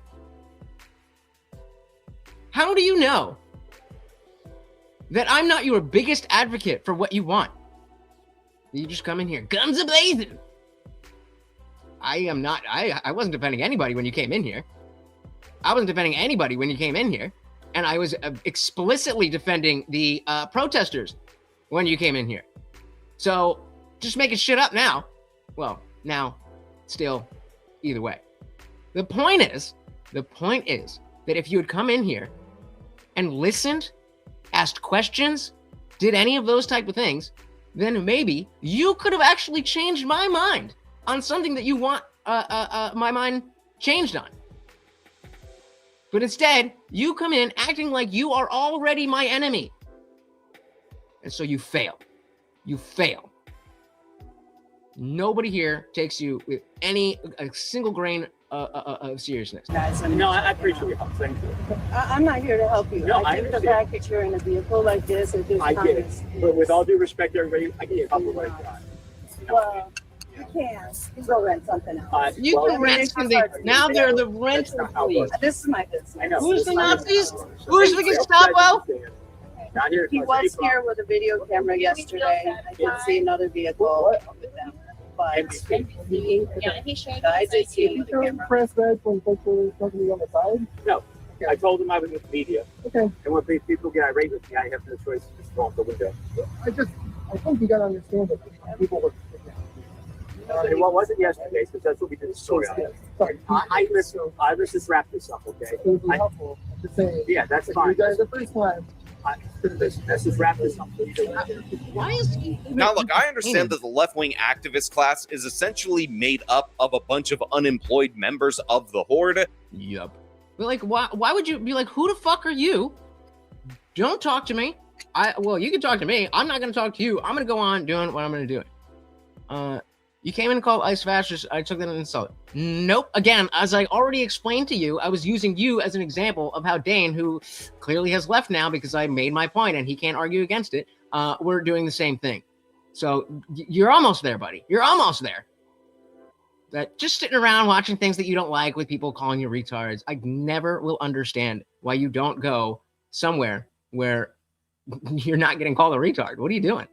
How do you know that I'm not your biggest advocate for what you want? You just come in here, guns a-blazing. I am not, I wasn't defending anybody when you came in here. I wasn't defending anybody when you came in here. And I was explicitly defending the protesters when you came in here. So just making shit up now. Well, now, still, either way. The point is that if you had come in here and listened, asked questions, did any of those type of things, then maybe you could have actually changed my mind on something that you want my mind changed on. But instead, you come in acting like you are already my enemy. And so you fail. You fail. Nobody here takes you with a single grain of seriousness. No, I appreciate your help. Thank you. I'm not here to help you. No, I think the fact that you're in a vehicle like this at this I time get it. But with all due respect, everybody, I get a couple right now. Well, you can. You go rent something else. You can rent something. Now they're the rental police. This is my business. I know. Who's the Nazis? Who's the Gestapo? He was here with a video camera yesterday. I did see another vehicle with them. But he showed I did see him with the camera. Press red when people talking on the side? No. I told him I was with the media. Okay. And when people get irate with me, I have no choice to just go out the window. I think you gotta understand that people were Well, wasn't yesterday, because that's what we did the story on. Let's just wrap this up, okay? Yeah, that's fine. You guys the first time. Let's just wrap this up. Why is he Now, look, I understand that the left-wing activist class is essentially made up of a bunch of unemployed members of the Horde. Yep. But like, why would you be like, who the fuck are you? Don't talk to me. Well, you can talk to me. I'm not going to talk to you. I'm going to go on doing what I'm going to do. You came in and called ICE fascist. I took that and insult. Nope. Again, as I already explained to you, I was using you as an example of how Dane, who clearly has left now because I made my point and he can't argue against it, we're doing the same thing. So you're almost there, buddy. You're almost there. That just sitting around watching things that you don't like with people calling you retards. I never will understand why you don't go somewhere where you're not getting called a retard. What are you doing?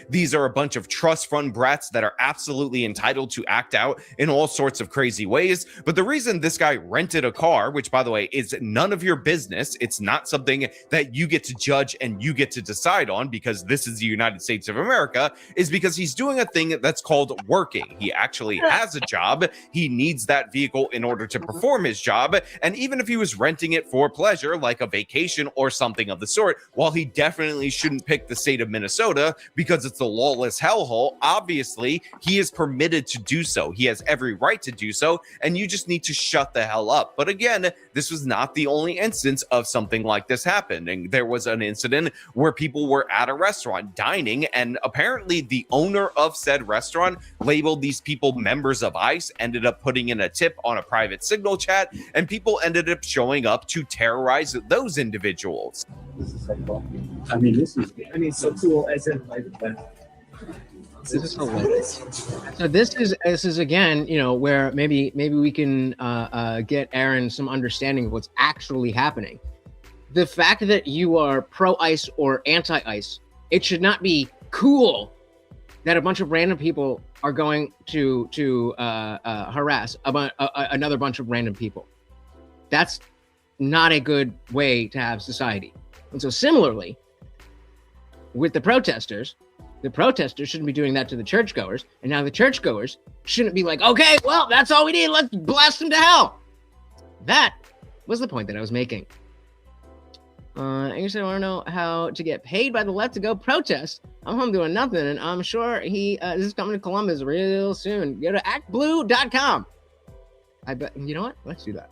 These are a bunch of trust fund brats that are absolutely entitled to act out in all sorts of crazy ways. But the reason this guy rented a car, which, by the way, is none of your business, it's not something that you get to judge and you get to decide on because this is the United States of America, is because he's doing a thing that's called working. He actually has a job. He needs that vehicle in order to perform his job. And even if he was renting it for pleasure, like a vacation or something of the sort, while he definitely shouldn't pick the state of Minnesota because it's a lawless hellhole, obviously he is permitted to do so. He has every right to do so, and you just need to shut the hell up. But again, this was not the only instance of something like this happening. There was an incident where people were at a restaurant dining, and apparently the owner of said restaurant labeled these people members of ICE, ended up putting in a tip on a private signal chat, and people ended up showing up to terrorize those individuals. This is so cool. I mean, so cool as in like this is hilarious. So this is again, where maybe we can get Aaron some understanding of what's actually happening. The fact that you are pro-ICE or anti-ICE, it should not be cool that a bunch of random people are going to harass another bunch of random people. That's not a good way to have society. And so similarly, with the protesters shouldn't be doing that to the churchgoers. And now the churchgoers shouldn't be like, okay, well, that's all we need. Let's blast them to hell. That was the point that I was making. I guess I want to know how to get paid by the left to go protest. I'm home doing nothing, and I'm sure this is coming to Columbus real soon. Go to actblue.com. I bet, you know what? Let's do that.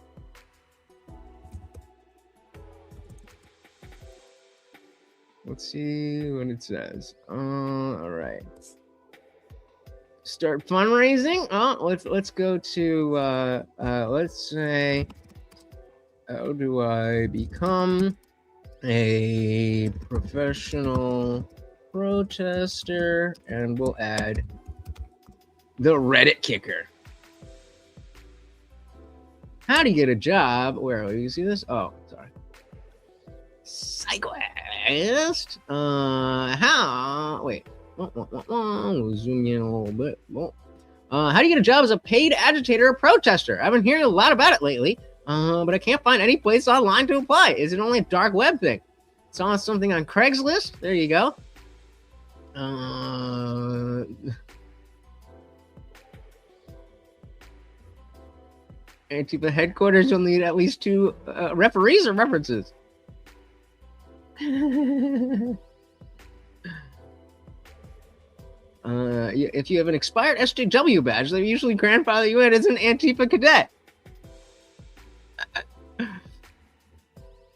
Let's see what it says. All right. Start fundraising. Let's go to let's say, how do I become a professional protester? And we'll add the Reddit kicker. How do you get a job? Where will you see this? Oh, sorry. Psychoist. How? Wait. We'll zoom in a little bit. How do you get a job as a paid agitator or protester? I've been hearing a lot about it lately, but I can't find any place online to apply. Is it only a dark web thing? Saw something on Craigslist. There you go. Antifa headquarters will need at least 2 referees or references. If you have an expired SJW badge, they usually grandfather you in as an Antifa cadet.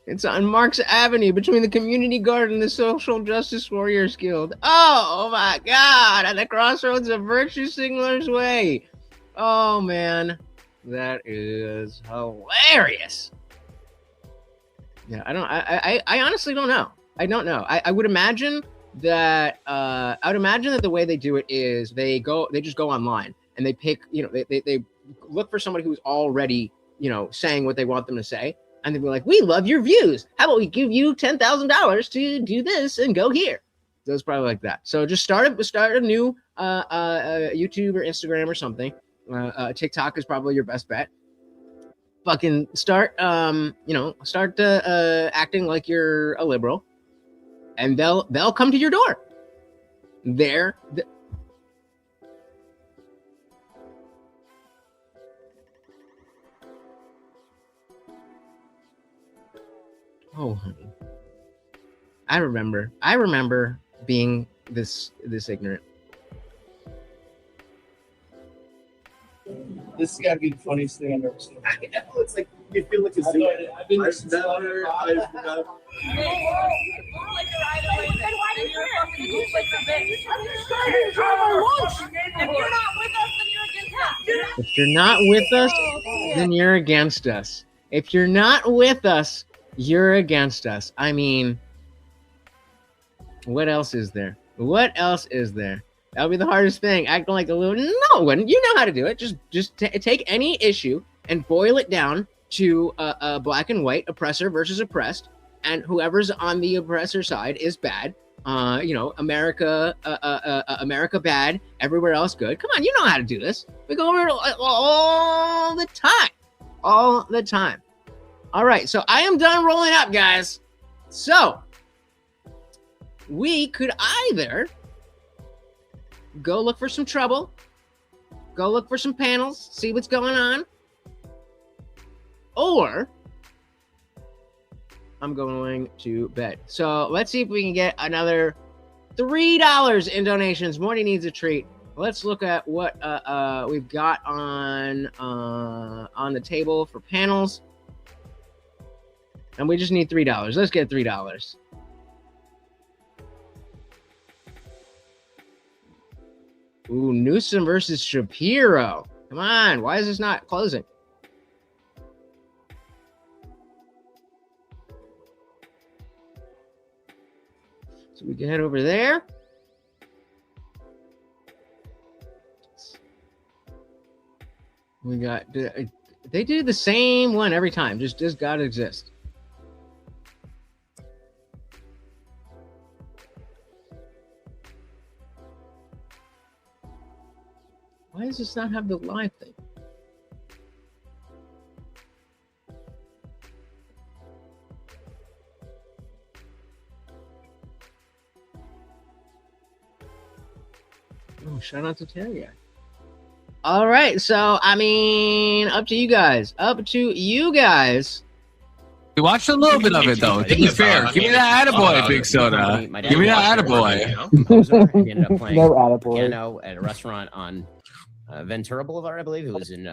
It's on Marks Avenue between the Community Guard and the Social Justice Warriors Guild. Oh my God! At the crossroads of Virtue Signalers Way. Oh man, that is hilarious. Yeah, I honestly don't know. I don't know. I would imagine that the way they do it is they just go online and they pick, they look for somebody who's already, saying what they want them to say. And they'd be like, we love your views. How about we give you $10,000 to do this and go here? So it's probably like that. So just start a new YouTube or Instagram or something. TikTok is probably your best bet. Fucking start acting like you're a liberal, and they'll come to your door. Oh, honey. I remember being this ignorant. This has got to be the funniest thing I've ever seen. It's like you feel like a zoo. I've never. If you're not with us, then you're against us. If you're not with us, you're against us. I mean, what else is there? What else is there? That'll be the hardest thing. Acting like a little. No, and you know how to do it. Just take any issue and boil it down to black and white, oppressor versus oppressed, and whoever's on the oppressor side is bad. America bad, everywhere else good. Come on, you know how to do this. We go over it all the time. All the time. All right, so I am done rolling up, guys. So we could either go look for some trouble, go look for some panels, see what's going on, or I'm going to bed. So let's see if we can get another $3 in donations. Morty needs a treat. Let's look at what we've got on the table for panels. And we just need $3. Let's get $3. Ooh, Newsom versus Shapiro. Come on, why is this not closing? So we can head over there. We got, they do the same one every time. Just gotta exist. Why does this not have the live thing? Oh, shout out to Terry. All right, so I mean, up to you guys. Up to you guys. We watched a little bit of it though. To be fair, give me that attaboy, Big Soda. Give me that attaboy. He ended up playing piano at a restaurant on Ventura Boulevard, I believe. It was in,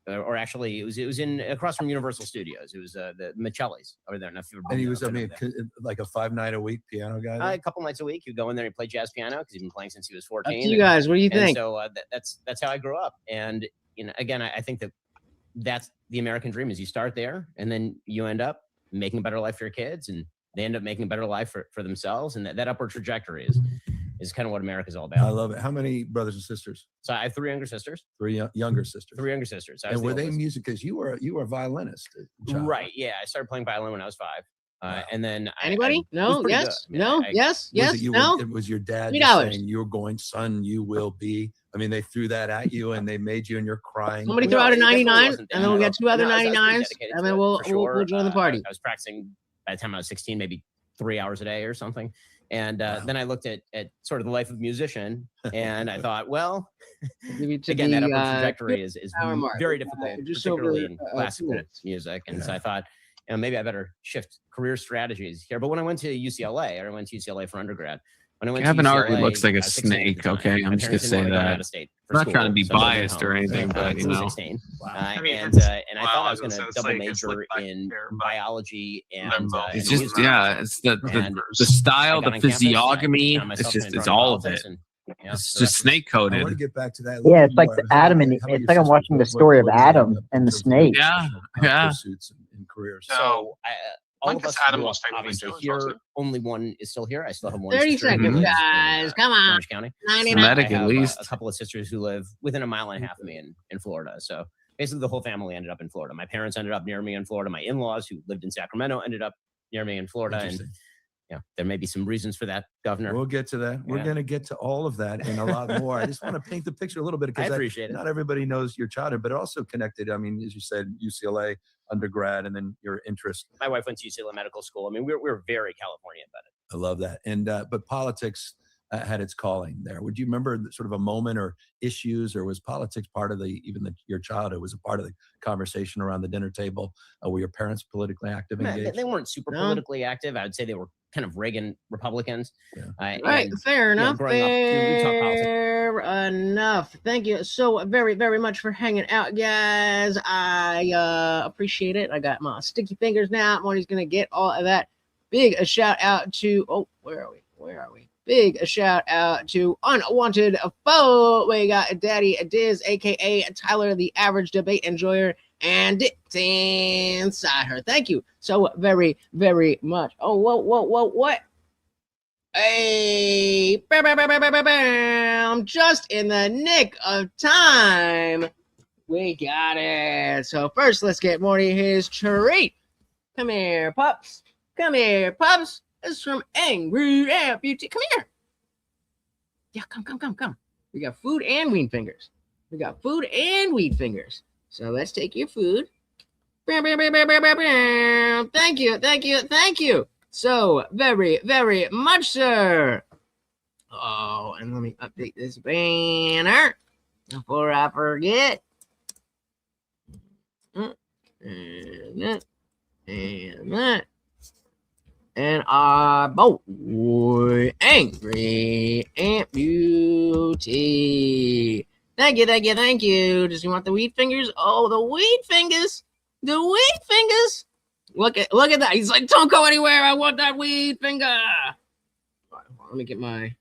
or actually, it was in across from Universal Studios. It was the Michelli's over there. And he was, like a 5-night-a-week piano guy. A couple nights a week, he'd go in there and play jazz piano because he'd been playing since he was 14. Up to you guys, what do you think? So that's how I grew up. And again, I think that's the American dream: is you start there, and then you end up making a better life for your kids, and they end up making a better life for themselves. And that upward trajectory is kind of what America's all about. I love it. How many brothers and sisters? So I have 3 younger sisters. 3 younger sisters. 3 younger sisters. And were they music? Because you were a violinist. Right. Yeah. I started playing violin when I was 5. And then anybody? No. Yes. No. Yes. Yes. No. It was your dad saying, "You're going, son. You will be." I mean, they threw that at you, and they made you, and you're crying. Somebody throw out a 99, and then we'll get 2 other 99s, and then we'll join the party. I was practicing by the time I was 16, maybe 3 hours a day or something. And then I looked at sort of the life of a musician, and I thought, well, again, that upward trajectory is very difficult, particularly in classical music. And so I thought, maybe I better shift career strategies here. But when I went to UCLA, or I went to UCLA for undergrad, when I went Kevin to UCLA, already looks like a snake. Okay, I'm just gonna say that. I'm not trying to be biased or anything, but you know. 16. And I thought I was going to double major in biology and it's just it's the style, the physiognomy. It's all of it. It's just snake coded. I want to get back to that. Yeah, it's like the Adam and it's like I'm watching the story of Adam and the snake. Yeah. Pursuits and careers. So all of us obviously here. Only one is still here. I still have one. 30 seconds, guys. Come on. Orange County. 99. Medic at least. A couple of sisters who live within a mile and a half of me in Florida. So basically, the whole family ended up in Florida. My parents ended up near me in Florida. My in-laws, who lived in Sacramento, ended up near me in Florida. And there may be some reasons for that, Governor. We'll get to that. We're going to get to all of that and a lot more. I just want to paint the picture a little bit because I appreciate it. Not everybody knows your childhood, but also connected. I mean, as you said, UCLA undergrad, and then your interest. My wife went to UCLA Medical School. I mean, we're very California embedded. I love that. And but politics, had its calling there. Would you remember sort of a moment or issues, or was politics part of your childhood? Was a part of the conversation around the dinner table? Were your parents politically active, engaged? They weren't super politically active. I would say they were kind of Reagan Republicans. Right, fair enough. Fair enough. Thank you so very, very much for hanging out, guys. I appreciate it. I got my sticky fingers now. Morty's gonna get all of that. Big a shout out to where are we? Big a shout out to Unwanted Foe. We got Daddy Diz, aka Tyler, the average debate enjoyer, and it's inside her. Thank you so very, very much. Oh, whoa, what? Hey, bam, just in the nick of time. We got it. So first, let's get Morty his treat. Come here, pups. Come here, pups. This is from Angry Amputee. Come here. Yeah, come. We got food and weed fingers. So let's take your food. Thank you. So very, very much, sir. Oh, and let me update this banner before I forget. And that. And our boy, Angry Amputee. Thank you. Does he want the weed fingers? Oh, the weed fingers. Look at that. He's like, don't go anywhere. I want that weed finger. Right, let me get my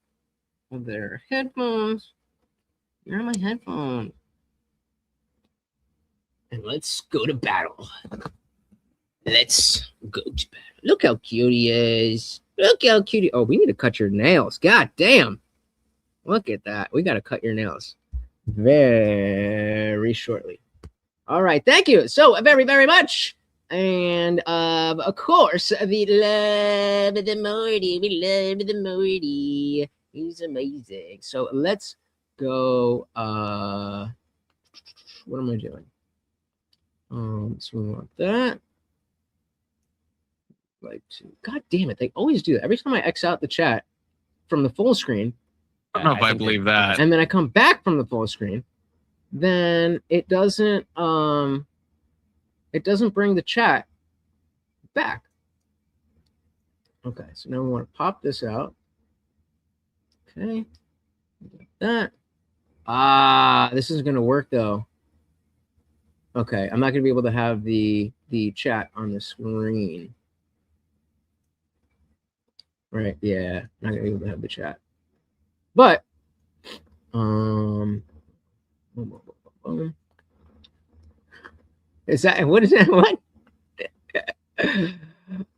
other headphones. Where are my headphones? And let's go to battle. Look how cute he is. Oh, we need to cut your nails. God damn. Look at that. We got to cut your nails very shortly. All right. Thank you so very, very much. And of course, we love the Morty. He's amazing. So let's go. What am I doing? So we want that. God damn it, they always do that. Every time I X out the chat from the full screen, I don't know if I believe that. And then I come back from the full screen, then it doesn't bring the chat back. Okay, so now we want to pop this out. Okay. That. This isn't gonna work though. Okay, I'm not gonna be able to have the chat on the screen. Right, yeah, not gonna be able to have the chat. But is that what is that? What?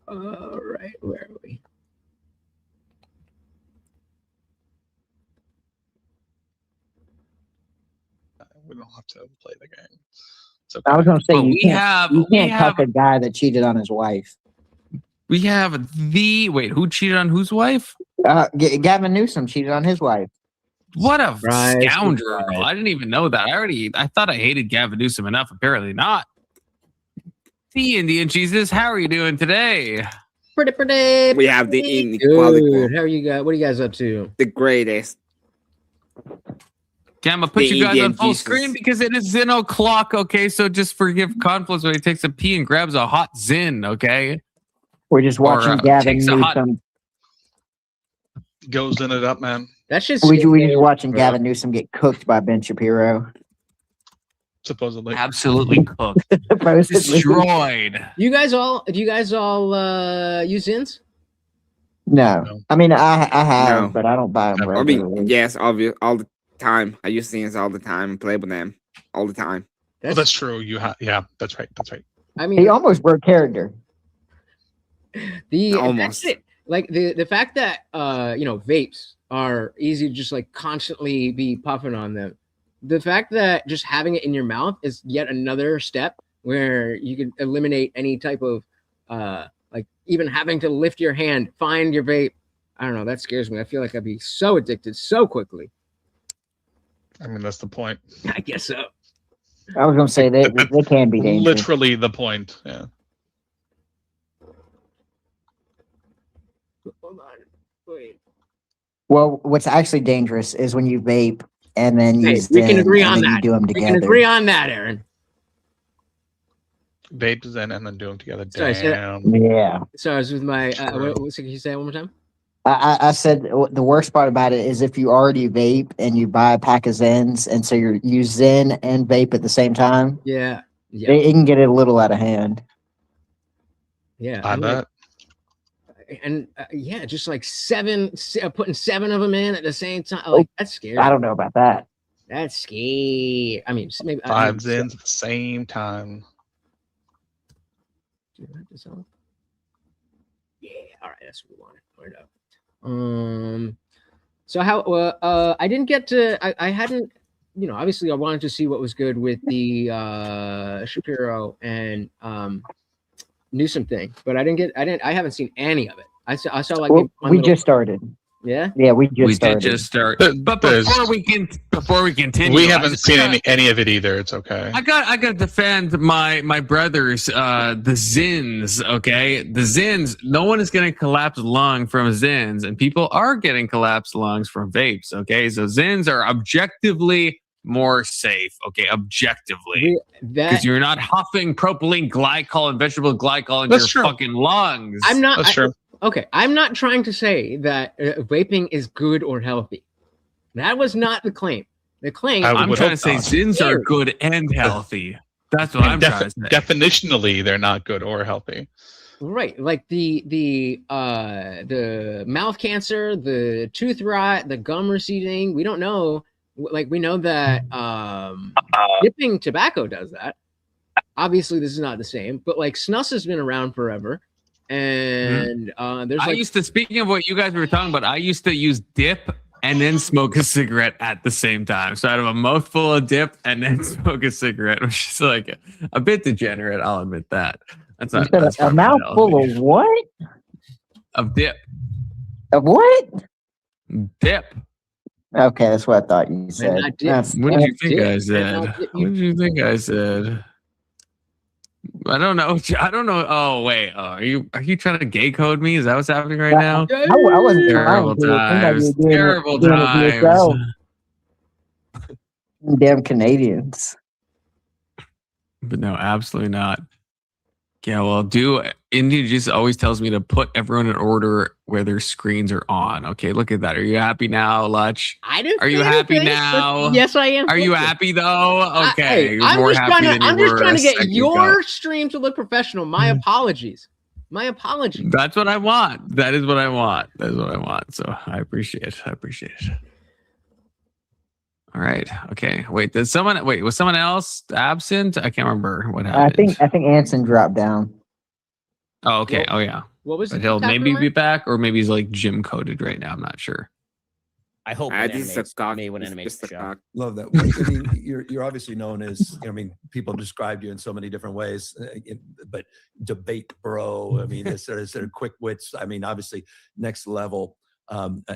All right, where are we? We don't have to play the game. Okay. I was going to say, well, you can't cuck a guy that cheated on his wife. We have wait, who cheated on whose wife? Gavin Newsom cheated on his wife. What a scoundrel. I didn't even know that. I thought I hated Gavin Newsom enough. Apparently not. The Indian Jesus, how are you doing today? Pretty. We have the inequality. How are you guys? What are you guys up to? The greatest. Gamma, put you guys on full screen because it is Zin o'clock, okay? So just forgive conflicts when he takes a pee and grabs a hot Zin, okay? We're just watching Gavin Newsom. Goes in it up, man. That's just we just watching Gavin Newsom get cooked by Ben Shapiro. Supposedly. Absolutely cooked. Destroyed. Do you guys all use Zins? No. I mean I have, but I don't buy them regularly. Yes, obvious all the time. I use Zins all the time and play with them all the time. That's true. Yeah, that's right. I mean, he almost broke character. Almost. Like the fact that vapes are easy to just like constantly be puffing on them. The fact that just having it in your mouth is yet another step where you can eliminate any type of like even having to lift your hand, find your vape. I don't know. That scares me. I feel like I'd be so addicted so quickly. I mean, that's the point. I guess so. I was going to say they can be dangerous. Literally the point. Yeah. Hold on. Wait. Well, what's actually dangerous is when you vape and then Hey, use we can Zen agree and on then that. you do them We together. can agree on that, Aaron. Vape Zen and then do them together. Sorry, say that. Damn. Yeah. So I was with my. Can you say it one more time? I said the worst part about it is if you already vape and you buy a pack of Zens, and so you use Zen and vape at the same time. Yeah. Yeah. It can get it a little out of hand. Yeah. I bet. And yeah, just like putting 7 of them in at the same time. Like that's scary. I don't know about that. That's scary. I mean, maybe 5 Zens at the same time. Yeah. All right. That's what we wanted. Right up. So how? I didn't get to. I hadn't. Obviously, I wanted to see what was good with the Shapiro and Newsom thing, but I haven't seen any of it. I saw like we just started. Yeah. Yeah, we just started. did just start. But before we continue, We haven't seen any of it either. It's okay. I got to defend my brothers, the Zins. Okay, the Zins. No one is getting collapsed lung from Zins, and people are getting collapsed lungs from vapes. Okay, so Zins are objectively more safe. Okay, objectively, because you're not huffing propylene glycol and vegetable glycol into your fucking lungs. I'm not. That's true. Okay, I'm not trying to say that vaping is good or healthy. That was not the claim. The claim. I'm trying to say Zins are good and healthy. That's what I'm trying to say. Definitionally, they're not good or healthy. Right, like the mouth cancer, the tooth rot, the gum receding. We don't know. Like we know that dipping tobacco does that. Obviously, this is not the same, but like snus has been around forever. And there's speaking of what you guys were talking about, I used to use dip and then smoke a cigarette at the same time. So I'd have a mouthful of dip and then smoke a cigarette, which is like a bit degenerate. I'll admit that. That's not a mouthful of what? Of dip. Of what? Dip. Okay, that's what I thought you said. What did you think I said? What did you think I said? I don't know. Oh wait, are you trying to gay code me? Is that what's happening right now? I wasn't terrible times. Terrible times. Damn Canadians. But no, absolutely not. Yeah, well, India just always tells me to put everyone in order where their screens are on. Okay, look at that. Are you happy now, Lutch? I didn't. Are you happy now? Yes, I am. Are you happy though? Okay, I'm just trying to get your stream to look professional. My apologies. My apologies. That's what I want. That is what I want. That is what I want. So I appreciate it. I appreciate it. All right. Okay. Wait. Was someone else absent? I can't remember what happened. I think Anson dropped down. Oh, okay. Oh, yeah. What was? But he'll maybe be back, or maybe he's like gym coded right now. I'm not sure. I hope when animates the show. Love that. I mean, you're obviously known as. I mean, people described you in so many different ways, but debate bro. I mean, sort of quick wits. I mean, obviously next level.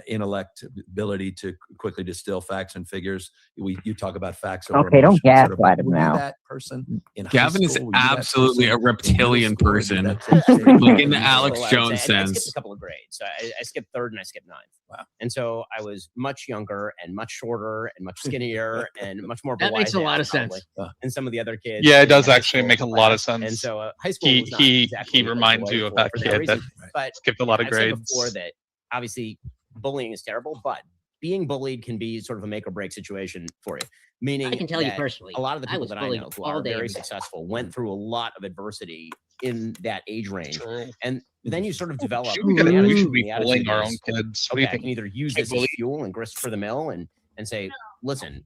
Intellect, ability to quickly distill facts and figures. You talk about facts. Okay, don't gaslight him now. That person in Gavin is absolutely a reptilian person, like in the Alex Jones sense. I skipped a couple of grades. So I skipped 3rd and I skipped 9th. Wow. And so I was much younger and much shorter and much skinnier and much more. That makes a lot of sense. And some of the other kids. Yeah, it does actually make a lot of sense. And so high school. He reminds you of that kid that skipped a lot of grades. Before that. Obviously, bullying is terrible, but being bullied can be sort of a make or break situation for you. Meaning, I can tell you personally, a lot of the people that I know who are very successful went through a lot of adversity in that age range, and then you sort of develop. We should be bullying our own kids. Okay, I can either use this as fuel and grist for the mill, and say, listen,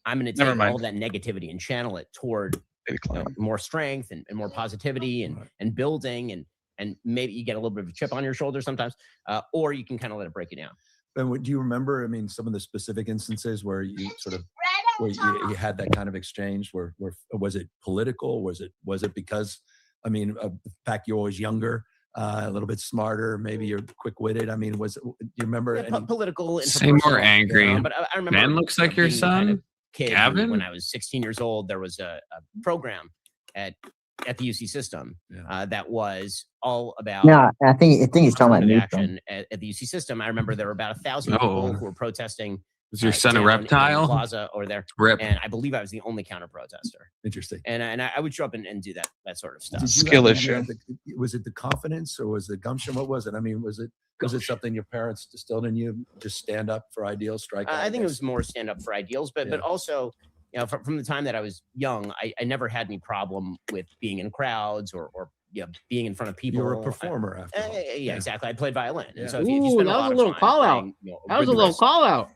I'm going to take all that negativity and channel it toward more strength and more positivity and building and maybe you get a little bit of a chip on your shoulder sometimes, or you can kind of let it break you down. And do you remember, I mean, some of the specific instances where you sort of, where you had that kind of exchange where was it political? Was it because, I mean, the fact you're always younger, a little bit smarter, maybe you're quick-witted. I mean, do you remember any political? Say more angry. But I remember man looks like your son, kid, Gavin. When I was 16 years old, there was a program at at the UC system that was all about. No, I think he's talking about action at the UC system. I remember there were about 1,000 people who were protesting. Was your son a reptile? In the plaza over there. Rip. And I believe I was the only counter protester. Interesting. And I would show up and do that sort of stuff. Skill issue. Was it the confidence or was it gumption? What was it? I mean, was it something your parents distilled in you? Just stand up for ideals, strike. I think it was more stand up for ideals, but also, you know, from the time that I was young, I never had any problem with being in crowds or being in front of people. You were a performer after all. Yeah, exactly. I played violin. Yeah. And so if you spend that was a little call out. That was a little call out.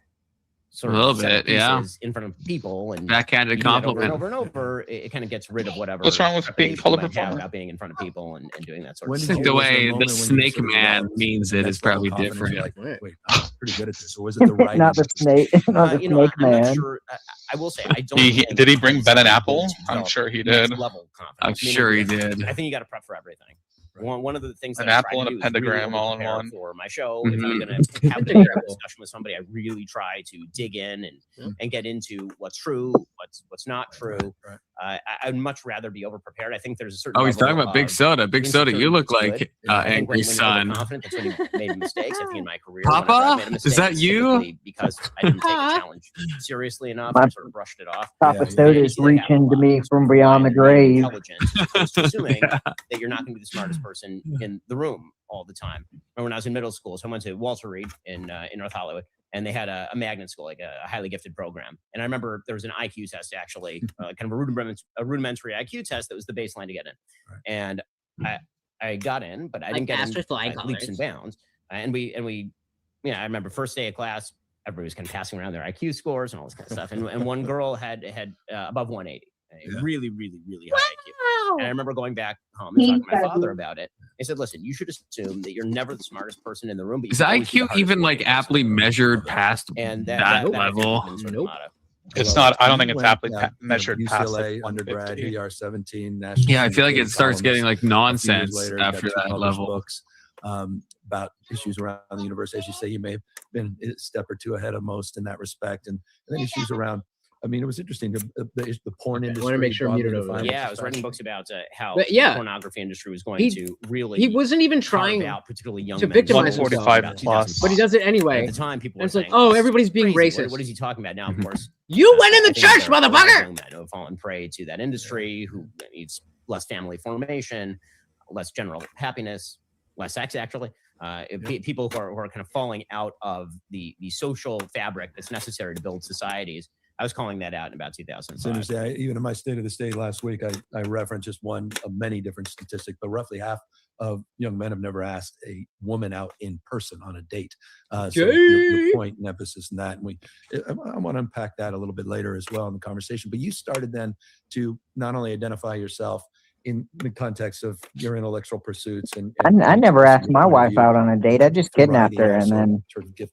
Sort a of little bit, yeah. In front of people and backhanded compliment over and over, it kind of gets rid of whatever. What's wrong with being called a performer? performer? About being in front of people and doing that sort When of did stuff. The way the snake man means it is probably different. Like, wait, I'm pretty good at this. Or was it the right? Not the snake, not the You know, snake I'm not man. sure. I will say I don't. Did he bring Ben and Apple? I'm sure he did. Level confidence. I'm sure he did. I think you got to prep for everything. One of the things An that apple and a pentagram all in one for my show. Mhm. If I'm going to have a discussion with somebody, I really try to dig in and get into what's true, what's not true. I'd much rather be over prepared. I think there's a certain. Oh, he's talking about Big Soda. Big Soda, you look like angry when son. you're confident, that's when you made mistakes. I think in my career, Papa? whenever I made a mistake, Is that it's you? typically because I didn't take a challenge seriously enough. My I sort of brushed it off. Papa Soda's reaching to me from beyond the grave. Just assuming that you're not going to be the smartest person in the room all the time. Remember when I was in middle school, so I went to Walter Reed in North Hollywood, and they had a magnet school, like a highly gifted program. And I remember there was an IQ test, actually, kind of a rudimentary IQ test that was the baseline to get in. And I got in, but I didn't get in leaps and bounds. And we, I remember first day of class, everybody was kind of passing around their IQ scores and all this kind of stuff. And one girl had above 180. Really, really, really high IQ. And I remember going back home and talking to my father about it. I said, listen, you should assume that you're never the smartest person in the room. But Is IQ even like aptly measured past that level? Nope. It's not. I don't think it's aptly measured past UCLA like undergrad, 150. ER17. National Yeah, I feel like it starts columnist. getting like A few years nonsense later, after got 2 that published level. Books about issues around the university. As you say, you may have been a step or two ahead of most in that respect, and then issues around. I mean, it was interesting. The porn industry. I want to make sure I'm muted over there. Yeah, I was writing books about how But yeah, the pornography industry was going to really. He wasn't even trying out particularly young to men. victimize 145 himself, plus. but he does it anyway. At the time, people And were it's like, saying, oh, "This is everybody's being crazy. racist. What is he talking about now? Of course, You went in the I think church, there are a lot of motherfucker! young men who have fallen prey to that industry, who needs less family formation, less general happiness, less sex, actually. People who are kind of falling out of the social fabric that's necessary to build societies. I was calling that out in about 2005. It's interesting. Even in my State of the State last week, I referenced just one of many different statistics, but roughly half of young men have never asked a woman out in person on a date. So your point and emphasis in that, and I want to unpack that a little bit later as well in the conversation. But you started then to not only identify yourself in the context of your intellectual pursuits, and I never asked my wife out on a date. I just kidnapped her, and then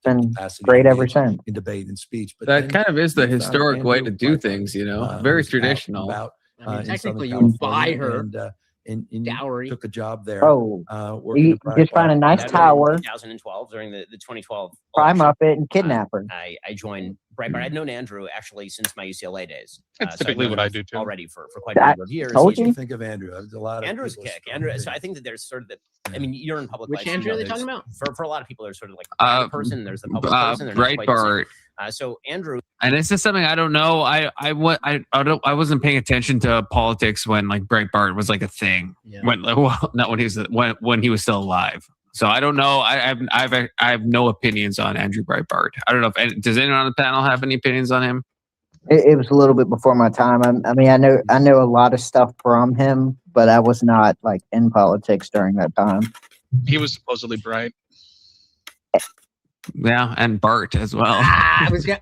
been great ever since. In debate and speech, but That kind of is the you found historic way to Andrew do White, things, you know, who very was out and traditional. about, I mean, in technically, Southern you would buy California, her and you dowry. took a job there. Oh, working you in private just find a bar. nice tower, 2012, during the 2012 climb up it, and kidnap her. I joined Breitbart. I'd known Andrew actually since my UCLA days. That's So I'd typically known what him I do too. already for quite a number of years. What do you think of Andrew? There's a lot of Andrew's people's kick. Andrew. So I think that there's sort of the. I mean, you're in public Which life. so Andrew you are know they talking there's- about? For a lot of people, there's sort of like the private person. There's the public person. They're not quite the same. Breitbart. So Andrew. And this is something I don't know. I wasn't paying attention to politics when like Breitbart was like a thing. Yeah. Not when he was when he was still alive. So I don't know. I have no opinions on Andrew Breitbart. I don't know if does anyone on the panel have any opinions on him? It was a little bit before my time. I mean, I know a lot of stuff from him, but I was not like in politics during that time. He was supposedly bright. Yeah, and Bart as well. I was gonna.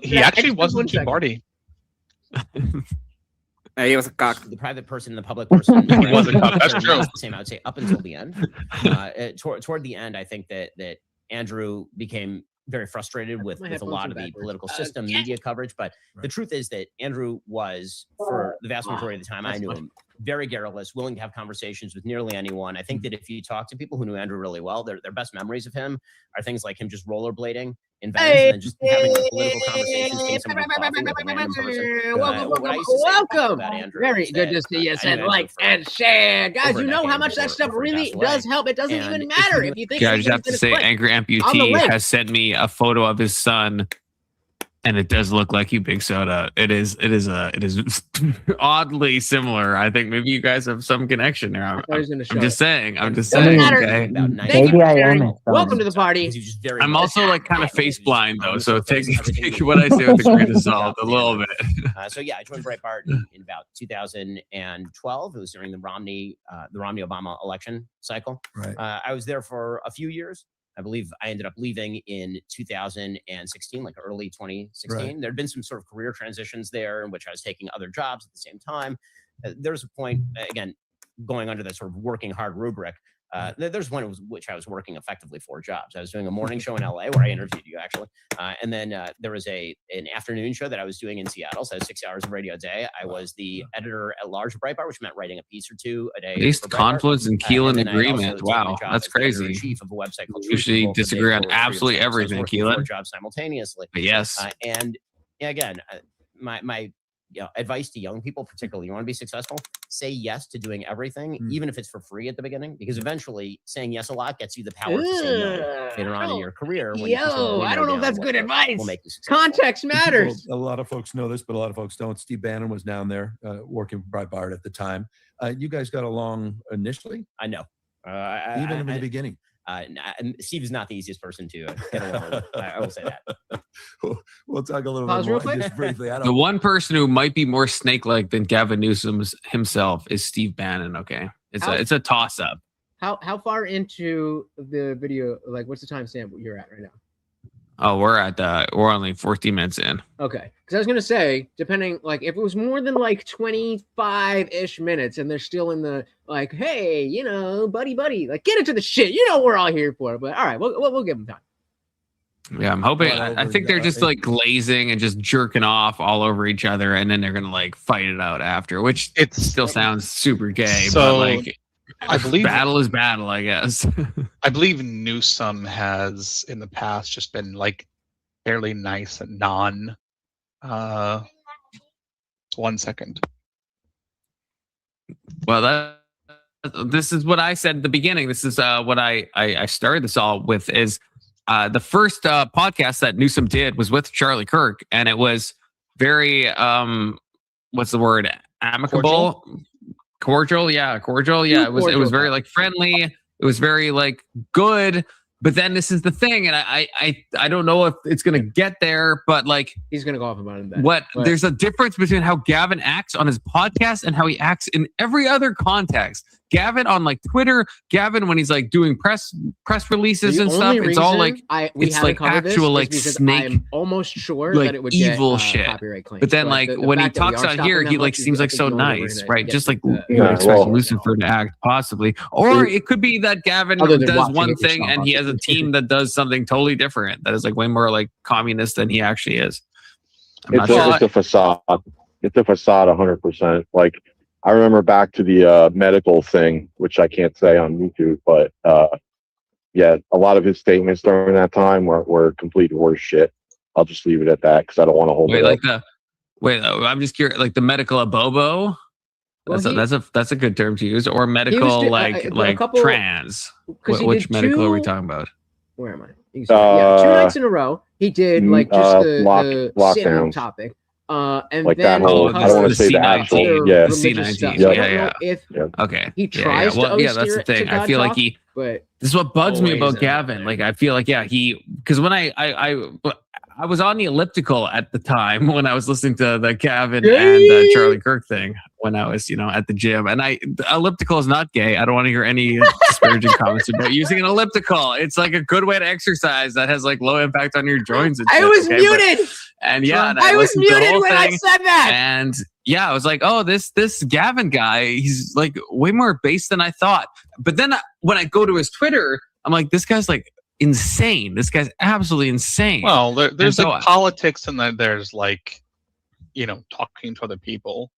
He actually wasn't too Barty. He was a cock. The private person and the public person. He was a cock. That's true. The same, I would say, up until the end. Toward the end, I think that Andrew became very frustrated with a lot of the political system, media coverage. But the truth is that Andrew was, for the vast majority of the time I knew him, very garrulous, willing to have conversations with nearly anyone. I think that if you talk to people who knew Andrew really well, their best memories of him are things like him just rollerblading in Venice and then just having like political conversations, getting somebody coffee with a random person. Welcome. Very good to see you. Said like and share, guys. You know how much that stuff really does help. It doesn't even matter if you think. Yeah, I just have to say, Angry Amputee has sent me a photo of his son. And it does look like you, Big Soda. It is oddly similar. I think maybe you guys have some connection there. I'm just saying. Okay. Maybe I am. Welcome to the party. I'm also like kind of face blind though, so take what I say with a grain of salt a little bit. So yeah, I joined Breitbart in about 2012. It was during the Romney-Obama election cycle. Right. I was there for a few years. I believe I ended up leaving in 2016, like early 2016. Right. There had been some sort of career transitions there in which I was taking other jobs at the same time. There's a point, again, going under that sort of working hard rubric. There's one in which I was working effectively 4 jobs. I was doing a morning show in LA where I interviewed you actually. And then there was an afternoon show that I was doing in Seattle. So I had 6 hours of radio a day. I was the editor at large of Breitbart, which meant writing a piece or 2 a day. At least Confluence and Keelan agreement. Wow, that's crazy. Chief of a website called usually disagree on absolutely everything, Keelan. 4 jobs simultaneously. But yes. And again, my advice to young people, particularly, you want to be successful, say yes to doing everything, even if it's for free at the beginning, because eventually saying yes a lot gets you the power to say no later on in your career. When I don't know if that's good advice. Context matters. Well, a lot of folks know this, but a lot of folks don't. Steve Bannon was down there working for Breitbart at the time. You guys got along initially? I know. Even in the beginning. Steve is not the easiest person to get along with. I will say that. We'll talk a little bit more just briefly. The one person who might be more snake-like than Gavin Newsom himself is Steve Bannon. Okay, it's a toss-up. How far into the video? Like, what's the timestamp you're at right now? Oh, we're only 14 minutes in. Okay, because I was gonna say, depending, like, if it was more than like 25-ish minutes, and they're still in the like, hey, buddy, like, get into the shit. We're all here for it. But all right, we'll give them time. Yeah, I'm hoping. I think they're just like glazing and just jerking off all over each other, and then they're gonna like fight it out after, which it still sounds super gay. So, but like, I believe battle is battle, I guess. I believe Newsom has in the past just been like fairly nice and non. 1 second. Well, this is what I said at the beginning. This is what I started this all with is the first podcast that Newsom did was with Charlie Kirk, and it was very what's the word? Amicable. Cordial. Yeah. It was very like friendly. It was very like good. But then this is the thing, and I don't know if it's gonna get there, but like he's gonna go off about it. There's a difference between how Gavin acts on his podcast and how he acts in every other context. Gavin on like Twitter, Gavin when he's like doing press releases and stuff. It's all like it's like actual like snake. I'm almost sure like that it would evil get, shit. Copyright claims. But then like when he talks out here, he like seems like so nice, right? Just like you would expect Lucifer to act possibly, or it could be that Gavin does one thing and he has a team that does something totally different. That is like way more like communist than he actually is. It's a facade. It's a facade, 100%. Like. I remember back to the medical thing, which I can't say on YouTube, but yeah, a lot of his statements during that time were complete horse shit. I'll just leave it at that because I don't want to hold it up. I'm just curious, like the medical abobo. That's a good term to use, or medical trans. Which medical are we talking about? Where am I? 2 nights in a row, he did like just the lockdown topic. And like then that whole, I don't want to say the actual, C19. Okay. He tries that's the thing. I feel like but this is what bugs me about Gavin. Like, I feel like, because when I was on the elliptical at the time when I was listening to the Gavin and Charlie Kirk thing when I was, at the gym. And the elliptical is not gay. I don't want to hear any disparaging comments about using an elliptical. It's like a good way to exercise that has like low impact on your joints. And shit, I was muted. And I was muted when I said that. And yeah, I was like, oh, this Gavin guy, he's like way more base than I thought. But then when I go to his Twitter, I'm like, this guy's like insane. This guy's absolutely insane. Well, there's like politics and then there's like, talking to other people.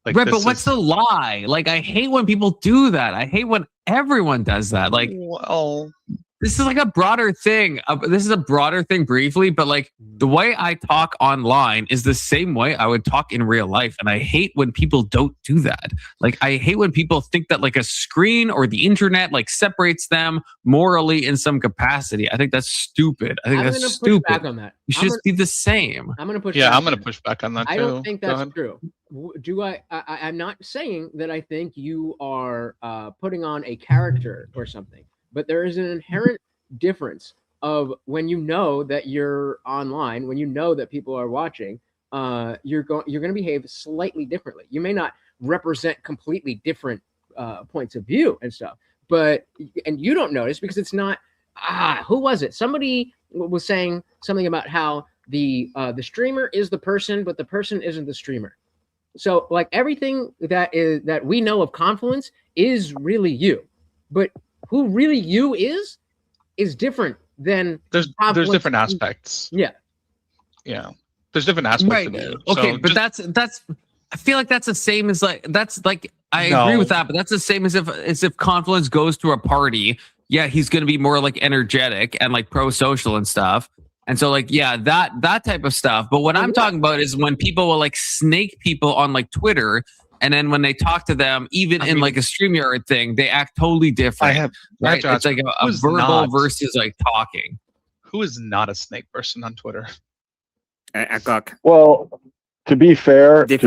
Like, right, but what's the lie? Like, I hate when people do that. I hate when everyone does that. Like, well, this is like a broader thing. This is a broader thing briefly, but like the way I talk online is the same way I would talk in real life. And I hate when people don't do that. Like, I hate when people think that like a screen or the internet like separates them morally in some capacity. I think that's stupid. I think I'm that's gonna push stupid. back on that. You should just be the same. I'm going to push. Yeah, back I'm going on to that. push back on that too. I don't think Go that's ahead. true. I'm not saying that I think you are putting on a character or something, but there is an inherent difference of when you know that you're online, when you know that people are watching, you're going to behave slightly differently. You may not represent completely different points of view and stuff, but you don't notice because it's not. Who was it? Somebody was saying something about how the streamer is the person, but the person isn't the streamer. So like everything that we know of Confluence is really you, but who really you is different than there's different aspects. Yeah. There's different aspects of you. Okay, So but just- that's I feel like that's the same as I agree with that, but that's the same as if Confluence goes to a party. Yeah, he's going to be more like energetic and like pro-social and stuff. And so like, yeah, that type of stuff. But what I'm talking about is when people will like snake people on like Twitter, and then when they talk to them, even in like a StreamYard thing, they act totally different. Right? It's like a verbal versus like talking. Who is not a snake person on Twitter? I cock. Well, to be fair, That's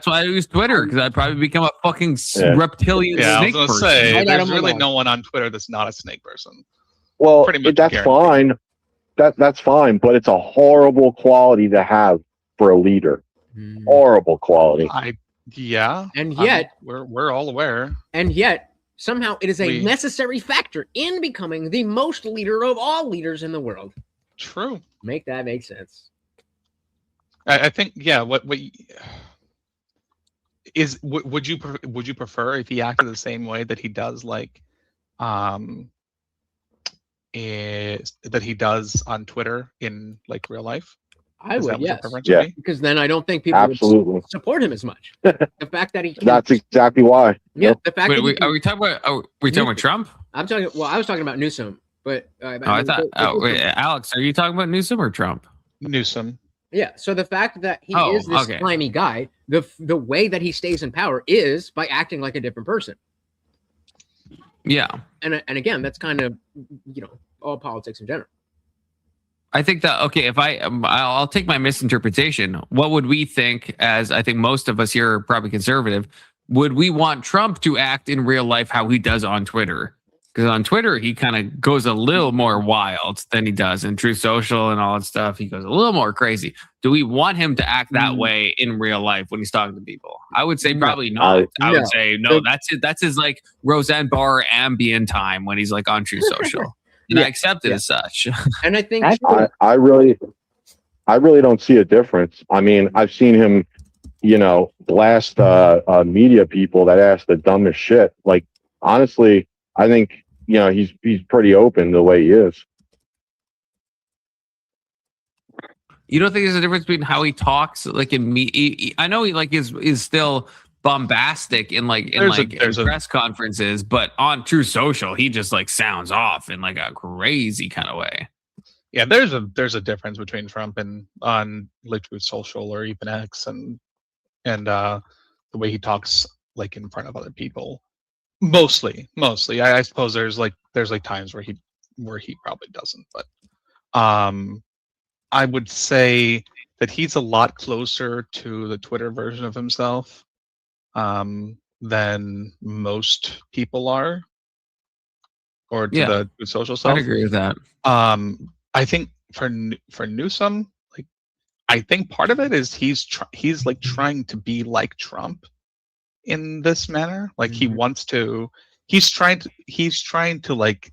why I use Twitter, because I'd probably become a fucking reptilian Yeah, I snake was person. gonna say there's really no one on Twitter that's not a snake person. Well, Pretty much that's guaranteed. fine. That's fine, but it's a horrible quality to have for a leader. Horrible quality. And yet we're all aware. And yet somehow it is a We- necessary factor in becoming the most leader of all leaders in the world. True. Make that make sense. I think what is would you prefer if he acted the same way that he does like that he does on Twitter in like real life? I Is that would, what your yes. preference would be? Because then I don't think people Absolutely. would support him as much. The fact that he can, That's exactly why. yeah, the fact that he Wait, can- are we talking about? Are we talking about Trump? I'm talking. Well, I was talking about Newsom, but I thought. Wait, Alex, are you talking about Newsom or Trump? Newsom. yeah. So the fact that he Oh, is this okay. slimy guy, the way that he stays in power is by acting like a different person. Yeah. And again, that's kind of all politics in general. I think that, okay, if I'll take my misinterpretation. What would we think, as I think most of us here are probably conservative, would we want Trump to act in real life how he does on Twitter? Because on Twitter, he kind of goes a little more wild than he does in Truth Social and all that stuff. He goes a little more crazy. Do we want him to act that way in real life when he's talking to people? I would say probably not. I would say no. That's it. That's his like Roseanne Barr ambient time when he's like on Truth Social. And I accept it as such. And I think I really don't see a difference. I mean, I've seen him, blast media people that ask the dumbest shit. Like, honestly, I think he's pretty open the way he is. You don't think there's a difference between how he talks, like in me? I know he like is still bombastic in press conferences, but on True Social, he just like sounds off in like a crazy kind of way. Yeah, there's a difference between Trump and on like Truth Social or even X and the way he talks like in front of other people. Mostly. I suppose there's times where he probably doesn't, but I would say that he's a lot closer to the Twitter version of himself than most people are, or to the social self. I agree with that. I think for Newsom, like, I think part of it is he's like trying to be like Trump in this manner. Like he wants to, he's trying to like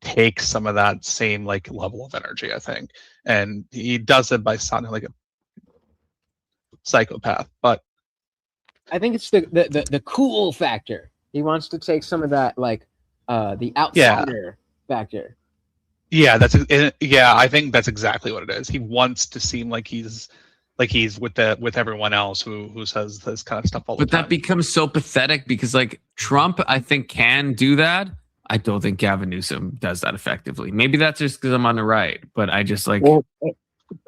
take some of that same like level of energy, I think, and he does it by sounding like a psychopath. But I think it's the cool factor. He wants to take some of that like the outsider factor. Yeah, I think that's exactly what it is. He wants to seem like he's he's with everyone else who says this kind of stuff all the But time. that becomes so pathetic because like Trump, I think, can do that. I don't think Gavin Newsom does that effectively. Maybe that's just because I'm on the right, but I just like. Well,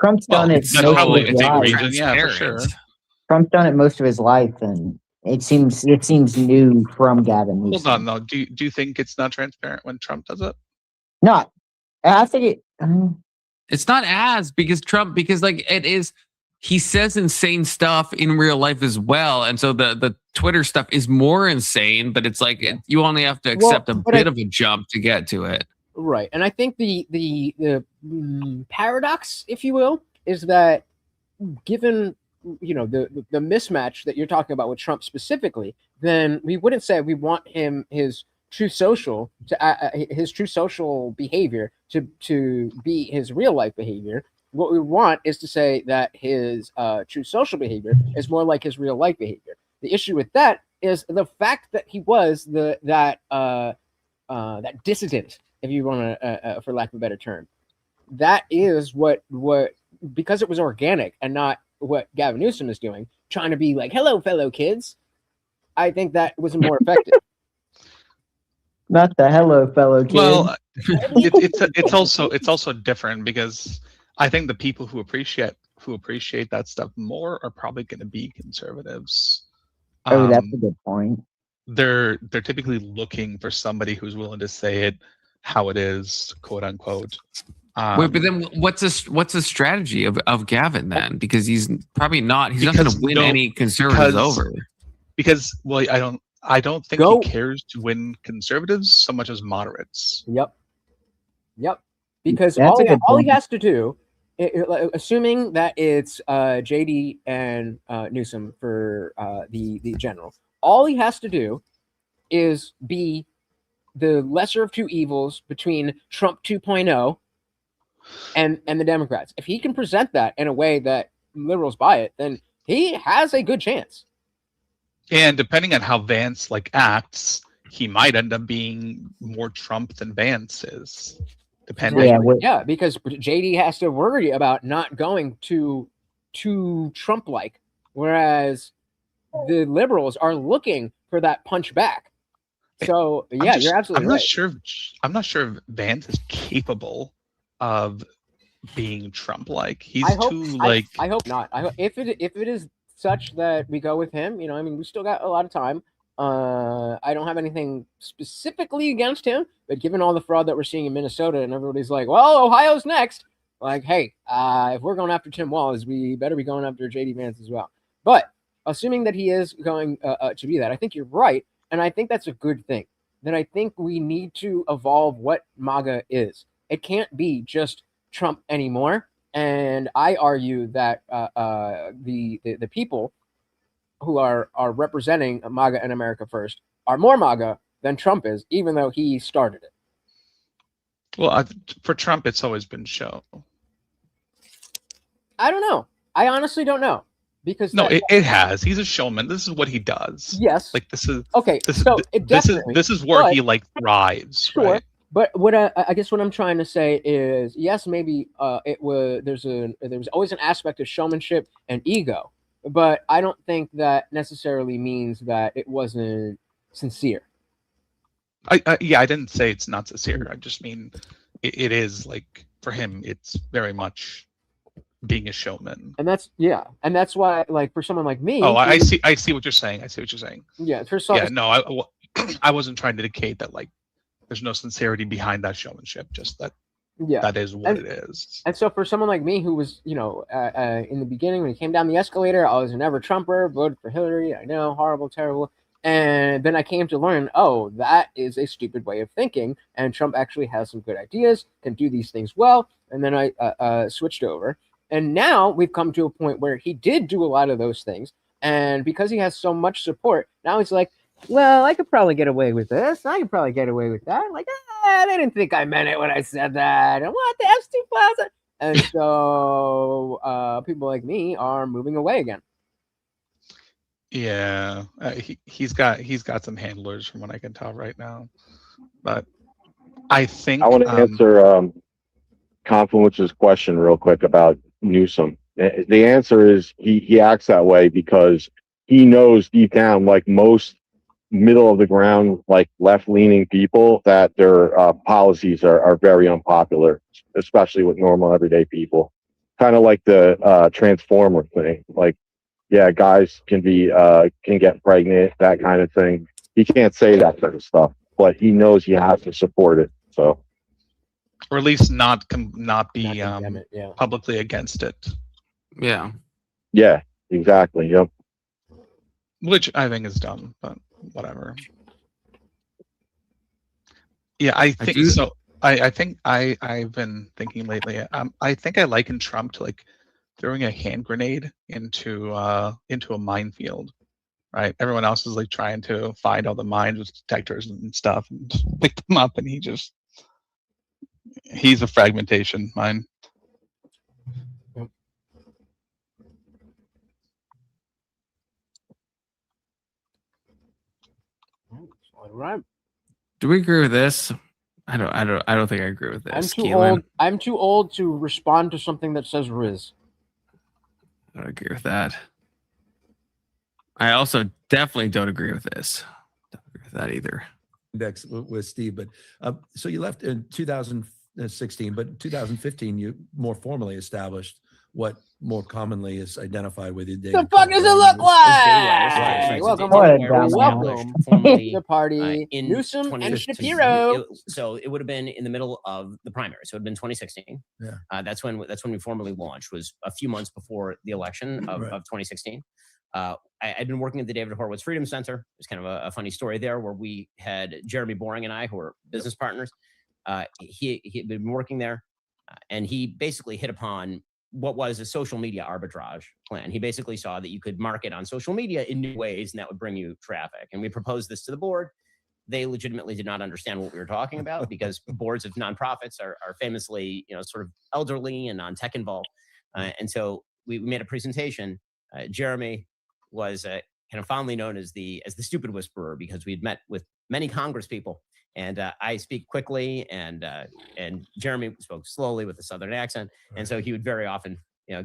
Trump's done it. It's probably a big reason, yeah, for sure. Trump's done it most of his life, and it seems new from Gavin Newsom. Hold on, no. Do you think it's not transparent when Trump does it? No, I think it. It's not because like it is. He says insane stuff in real life as well, and so the Twitter stuff is more insane. But it's like you only have to accept a bit of a jump to get to it. Right, and I think the paradox, if you will, is that given the mismatch that you're talking about with Trump specifically, then we wouldn't say we want his true social behavior to be his real life behavior. What we want is to say that his true social behavior is more like his real life behavior. The issue with that is the fact that he was that dissident, if you want to, for lack of a better term. That is what because it was organic and not what Gavin Newsom is doing, trying to be like, "Hello, fellow kids." I think that was more effective. Not the hello, fellow kids. Well, it's also different because I think the people who appreciate that stuff more are probably going to be conservatives. That's a good point. They're typically looking for somebody who's willing to say it how it is, quote unquote. Wait, but then what's the strategy of Gavin then? Because he's probably not. He's not going to win any conservatives over. Because I don't think he cares to win conservatives so much as moderates. Yep. Because all he has to do, assuming that it's JD and Newsom for the general, all he has to do is be the lesser of two evils between Trump 2.0 and the Democrats. If he can present that in a way that liberals buy it, then he has a good chance. And depending on how Vance acts, he might end up being more Trump than Vance is. Depending. Yeah, because JD has to worry about not going too Trump-like, whereas the liberals are looking for that punch back. So you're absolutely right. I'm not sure if Vance is capable of being Trump-like. He's I hope not. If it is such that we go with him, we still got a lot of time. I don't have anything specifically against him, but given all the fraud that we're seeing in Minnesota, and everybody's like, "Well, Ohio's next." Like, hey, if we're going after Tim Walz, we better be going after JD Vance as well. But assuming that he is going to be that, I think you're right, and I think that's a good thing. Then I think we need to evolve what MAGA is. It can't be just Trump anymore. And I argue that the people who are representing MAGA and America First are more MAGA than Trump is, even though he started it. Well, for Trump, it's always been show. I don't know. I honestly don't know. Because it has. He's a showman. This is what he does. Yes. This is okay. This is where he thrives. Sure. Right? But what I guess what I'm trying to say is, yes, maybe there was always an aspect of showmanship and ego, but I don't think that necessarily means that it wasn't sincere. I didn't say it's not sincere. I just mean it is for him, it's very much being a showman. And that's why for someone like me. Oh, I see what you're saying. Yeah, I wasn't trying to indicate that there's no sincerity behind that showmanship, just that that is what it is. And so for someone like me who was, in the beginning when he came down the escalator, I was an ever Trumper, voted for Hillary. I know, horrible, terrible. And then I came to learn, that is a stupid way of thinking. And Trump actually has some good ideas, can do these things well. And then I switched over. And now we've come to a point where he did do a lot of those things. And because he has so much support, now he's like, well, I could probably get away with this. I could probably get away with that. They didn't think I meant it when I said that. And what? The F's too pleasant. And so people like me are moving away again. Yeah, he's got some handlers from what I can tell right now. But I think I want to answer Confluence's question real quick about Newsom. The answer is he acts that way because he knows deep down, like most middle of the ground, like left leaning people, that their policies are very unpopular, especially with normal everyday people. Kind of like the transformer thing. Like, yeah, guys can get pregnant, that kind of thing. He can't say that kind of stuff, but he knows he has to support it. So, or at least not be it, yeah. publicly against it. Yeah. Yeah, exactly. Yep. Which I think is dumb, but whatever. Yeah, I think so. I think I've been thinking lately. I think I liken Trump to like throwing a hand grenade into a minefield. Right? Everyone else is like trying to find all the mines with detectors and stuff and pick them up, and he's a fragmentation mine. All right. Do we agree with this? I don't think I agree with this. I'm too old to respond to something that says Riz. I don't agree with that. I also definitely don't agree with this. Don't agree with that either. Index with Steve, but so you left in 2016, but in 2015 you more formally established what more commonly is identified with the The fuck does it look like? Welcome to the party. in Newsom and 2015. Shapiro. So it would have been in the middle of the primary. So it would have been 2016. Yeah. That's when we formally launched. Was a few months before the election of 2016. I'd been working at the David Horowitz Freedom Center. It's kind of a funny story there, where we had Jeremy Boring and I, who were business partners. He had been working there, and he basically hit upon what was a social media arbitrage plan. He basically saw that you could market on social media in new ways, and that would bring you traffic. And we proposed this to the board. They legitimately did not understand what we were talking about, because boards of nonprofits are famously, sort of elderly and non-tech involved. And so we made a presentation. Jeremy was kind of fondly known as the stupid whisperer, because we'd met with many Congress people, and I speak quickly, and Jeremy spoke slowly with a Southern accent, and so he would very often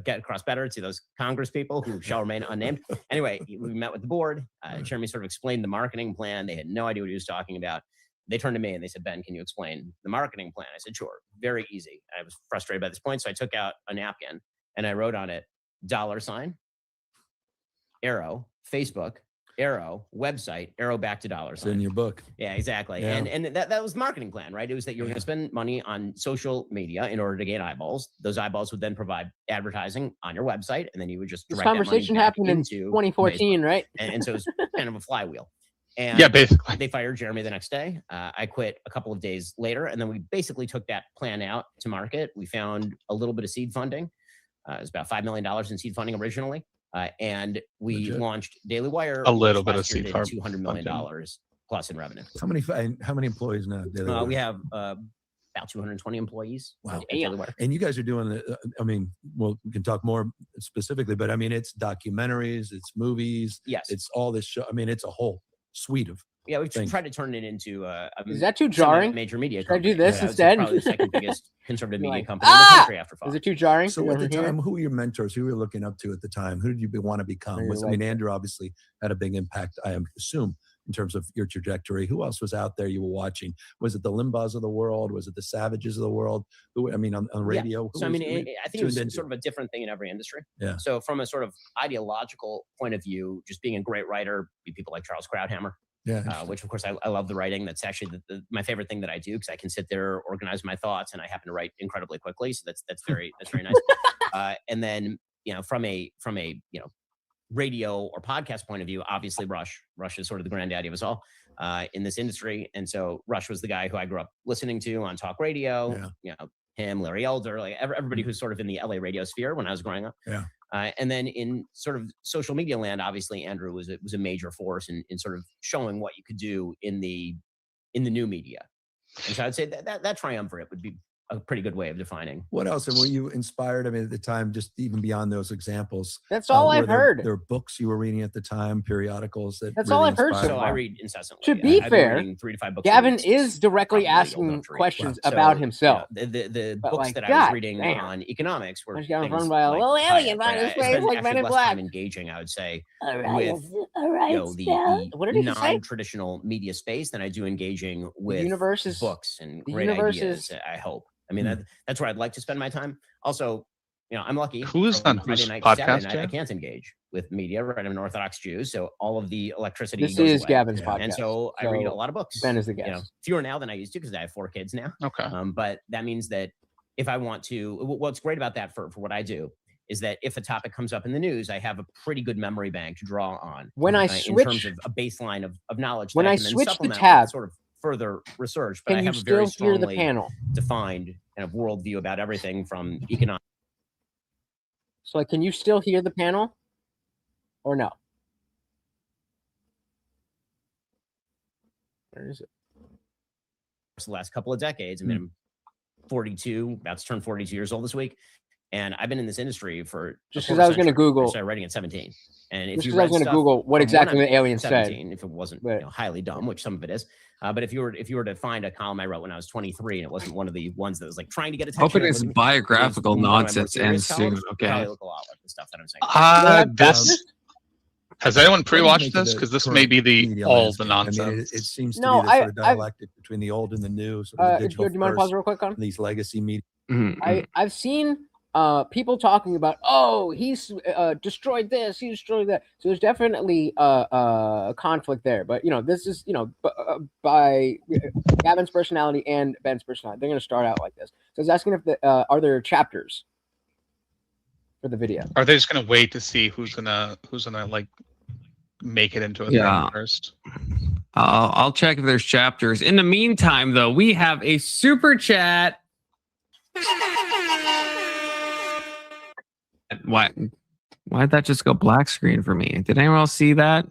get across better to those Congress people who shall remain unnamed. Anyway, we met with the board. Jeremy sort of explained the marketing plan. They had no idea what he was talking about. They turned to me and they said, "Ben, can you explain the marketing plan?" I said, "Sure." Very easy. I was frustrated by this point, so I took out a napkin and I wrote on it $, arrow, Facebook, arrow, website, arrow back to $. It's in your book. Yeah, exactly. Yeah. And that was the marketing plan, right? It was that you were going to spend money on social media in order to gain eyeballs. Those eyeballs would then provide advertising on your website, and then you would just This direct that money conversation back happened in into 2014, Facebook. right? And so it was kind of a flywheel. And yeah, basically. They fired Jeremy the next day. I quit a couple of days later, and then we basically took that plan out to market. We found a little bit of seed funding. It was about $5 million in seed funding originally. And we launched Daily Wire. A little bit of seed funding. $200 million plus in revenue. How many employees now? We have about 220 employees. Wow. Daily Wire. And you guys are doing we can talk more specifically, but it's documentaries, it's movies. Yes. It's all this show. It's a whole suite of Yeah, we've things. tried to turn it into Is that too jarring? Major media Should I company. do this It's instead? probably the second biggest conservative media Like, company in the country after Fox. Is it too jarring? So at the time, who were your mentors? Who were you looking up to at the time? Who did you want to become? Andrew obviously had a big impact, I assume, in terms of your trajectory. Who else was out there you were watching? Was it the Limbaughs of the world? Was it the Savages of the world? Who on radio? Yeah. So I think it was sort of a different thing in every industry. Yeah. So from a sort of ideological point of view, just being a great writer, be people like Charles Krauthammer. Yeah. Which of course I love the writing. That's actually my favorite thing that I do, because I can sit there, organize my thoughts, and I happen to write incredibly quickly. So that's very nice. And then from a radio or podcast point of view, obviously Rush is sort of the granddaddy of us all in this industry. And so Rush was the guy who I grew up listening to on talk radio. Yeah. Him, Larry Elder, like everybody who's sort of in the LA radio sphere when I was growing up. Yeah. And then in sort of social media land, obviously Andrew was a major force in sort of showing what you could do in the new media. And so I'd say that triumvirate would be a pretty good way of defining. What else? And were you inspired? I mean, at the time, just even beyond those examples. That's all I've heard. There were books you were reading at the time, periodicals that. That's really all I've heard. inspired So you? I read incessantly. To be I've been fair, reading 3 to 5 books. Gavin is directly asking questions about himself. The But, books like, that I God was reading damn. on economics were I just got things run by a like little alien Hayek, on his right? I face spent like Men actually in less Black. time engaging, I would say, with the what did he say? non-traditional media space than I do engaging with universe is- books and the great universe ideas. is- I hope. I mean, that's where I'd like to spend my time. Also, I'm lucky. Who's From on Friday whose night podcast, to Saturday night, I Jeff? can't engage with media, right? I'm an Orthodox Jew, so all of the electricity This goes is away. Gavin's And podcast, so I read so a lot of books. Ben is the guest. Fewer now than I used to because I have 4 kids now. Okay. But that means that if I want to, what's great about that for what I do is that if a topic comes up in the news, I have a pretty good memory bank to draw on. When I in switch- terms of a baseline of knowledge. When that I can then switch the supplement with tab, sort of further research, but can I you have a very still hear the strongly panel? defined kind of worldview about everything from economics. So, like, can you still hear the panel, or no? Where is it? The last couple of decades. I mean, I'm 42, about to turn 42 years old this week. And I've been in this industry for Just a 'cause I was quarter gonna Google- century. I started writing at 17. And if Just you 'cause I was read gonna stuff Google what from when exactly I'm the alien said. 17, if it wasn't highly dumb, which some of it is, but if you were to find a column I wrote when I was 23 and it wasn't one of the ones that was like trying to get attention, Hoping it it's wasn't- biographical it was one of my more nonsense serious ends soon. columns, Okay. probably look a lot like the stuff that I'm saying. This has anyone What do you pre-watched make of this? the Because this current may be the media all landscape? the I mean, nonsense. it seems to No, be the sort of dialectic between the old and the new, sort of the digital do you mind to pause real quick on? these legacy media. I've seen people talking about, oh, he's destroyed this, he destroyed that. So there's definitely a conflict there. But this is by Gavin's personality and Ben's personality, they're going to start out like this. So I was asking if are there chapters for the video? Are they just gonna wait to see who's gonna like make it into a thing first? I'll check if there's chapters. In the meantime, though, we have a super chat. Why did that just go black screen for me? Did anyone else see that?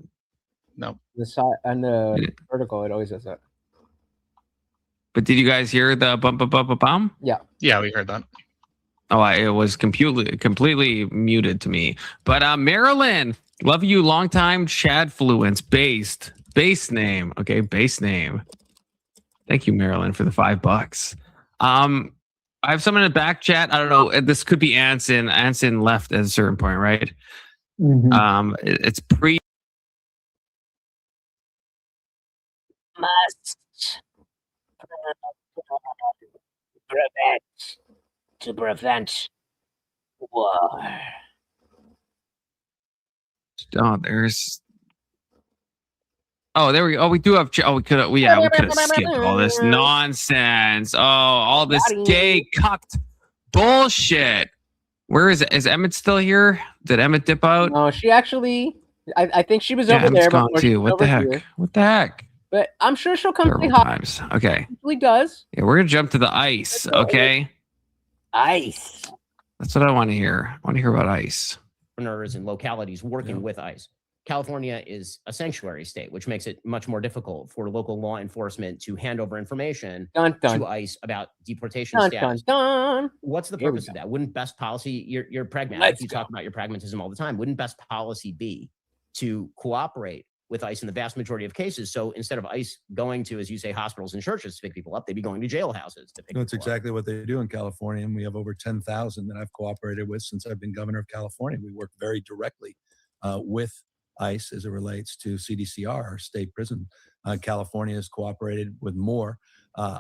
No. The side and the vertical, it always does that. But did you guys hear the bum bum bum bum bum? Yeah. Yeah, we heard that. Oh, it was completely muted to me. But Marilyn, love you, long time Chadfluence base name. Okay, base name. Thank you, Marilyn, for the $5. I have someone in the back chat. I don't know. This could be Anson. Anson left at a certain point, right? It's pre. Must prevent war. Oh, there's. Oh, there we go. Oh, we do have. We could have skipped all this nonsense. Oh, all this gay cucked bullshit. Where is it? Is Emmett still here? Did Emmett dip out? No, she actually. I think she was over Emmett's there. gone before she too. was What the over heck? here. What the heck? But I'm sure she'll come say Terrible hi. times. Okay. She usually does. Yeah, we're gonna jump to the ice. Okay. Ice. That's what I want to hear. I want to hear about ice. Entrepreneurs and localities working with ICE. California is a sanctuary state, which makes it much more difficult for local law enforcement to hand over information to ICE about deportation status. What's the purpose of that? Wouldn't best policy, you're pragmatic, you talk about your pragmatism all the time. Wouldn't best policy be to cooperate with ICE in the vast majority of cases? So instead of ICE going to, as you say, hospitals and churches to pick people up, they'd be going to jailhouses to pick That's people exactly what they do in California. And we have over 10,000 that I've cooperated with since I've been governor of California. We work very directly with ICE as it relates to CDCR, our state prison. California has cooperated with more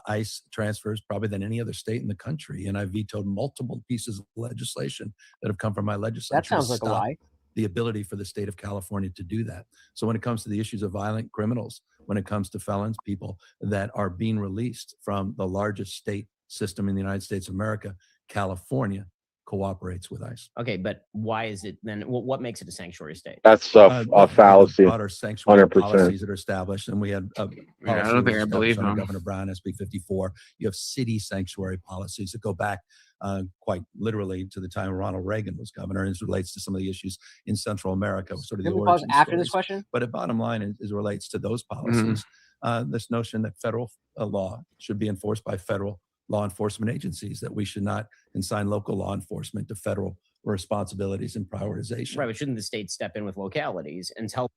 ICE transfers probably than any other state in the country. And I vetoed multiple pieces of legislation that have come from my legislature. That sounds to like a stop lie. the ability for the state of California to do that. So when it comes to the issues of violent criminals, when it comes to felons, people that are being released from the largest state system in the United States of America, California cooperates with ICE. Okay, but why is it then? What makes it a sanctuary state? That's a fallacy. Broader sanctuary 100%. policies that are established, and we had I don't think I believe under him. Governor Brown, SB 54. You have city sanctuary policies that go back quite literally to the time Ronald Reagan was governor, as relates to some of the issues in Central America, sort of the Can we pause origin after this stories. question? But the bottom line is relates to those policies. This notion that federal law should be enforced by federal law enforcement agencies, that we should not consign local law enforcement to federal responsibilities and prioritization. Right, but shouldn't the state step in with localities and tell?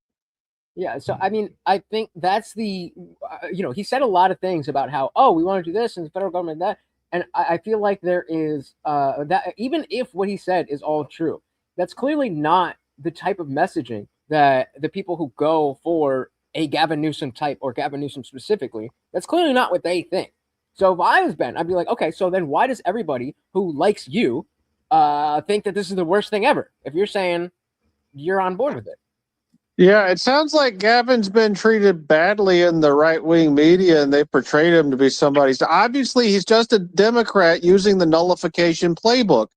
Yeah, so I mean, I think that's the, he said a lot of things about how, oh, we want to do this and the federal government that, and I feel like there is that even if what he said is all true, that's clearly not the type of messaging that the people who go for a Gavin Newsom type or Gavin Newsom specifically, that's clearly not what they think. So if I was Ben, I'd be like, okay, so then why does everybody who likes you think that this is the worst thing ever? If you're saying you're on board with it. Yeah, it sounds like Gavin's been treated badly in the right-wing media, and they portrayed him to be somebody. So obviously, he's just a Democrat using the nullification playbook,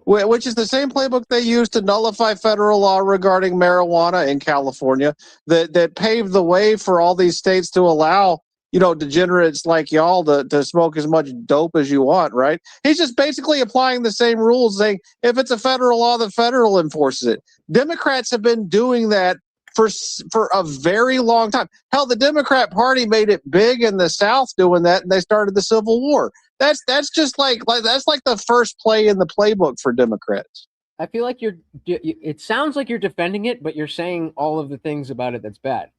which is the same playbook they used to nullify federal law regarding marijuana in California, that paved the way for all these states to allow, degenerates like y'all to smoke as much dope as you want, right? He's just basically applying the same rules, saying if it's a federal law, the federal enforces it. Democrats have been doing that for a very long time. Hell, the Democrat Party made it big in the South doing that, and they started the Civil War. That's just like that's like the first play in the playbook for Democrats. I feel like it sounds like you're defending it, but you're saying all of the things about it that's bad.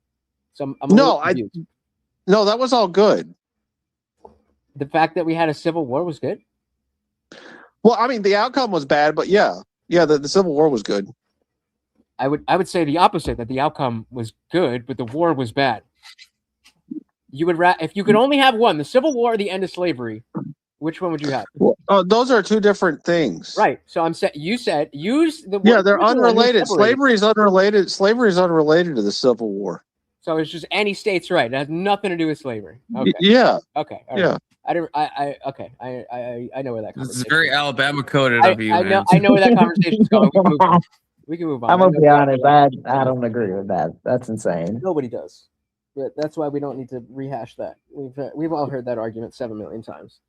So No, that was all good. The fact that we had a civil war was good. Well, I mean, the outcome was bad, but yeah, the Civil War was good. I would say the opposite, that the outcome was good, but the war was bad. You would if you could only have one, the Civil War or the end of slavery, which one would you have? Well, those are two different things. Right. So I'm saying you said use the word. Yeah, they're unrelated. Slavery is unrelated. Slavery is unrelated to the Civil War. So it's just any state's right. It has nothing to do with slavery. Okay. Yeah. Okay. All yeah. Right. I don't. Okay. I know where that. This is very Alabama coded of you. I know where that conversation is going. We can move on. I'm gonna be honest. I don't agree with that. That's insane. Nobody does. But that's why we don't need to rehash that. We've all heard that argument 7 million times.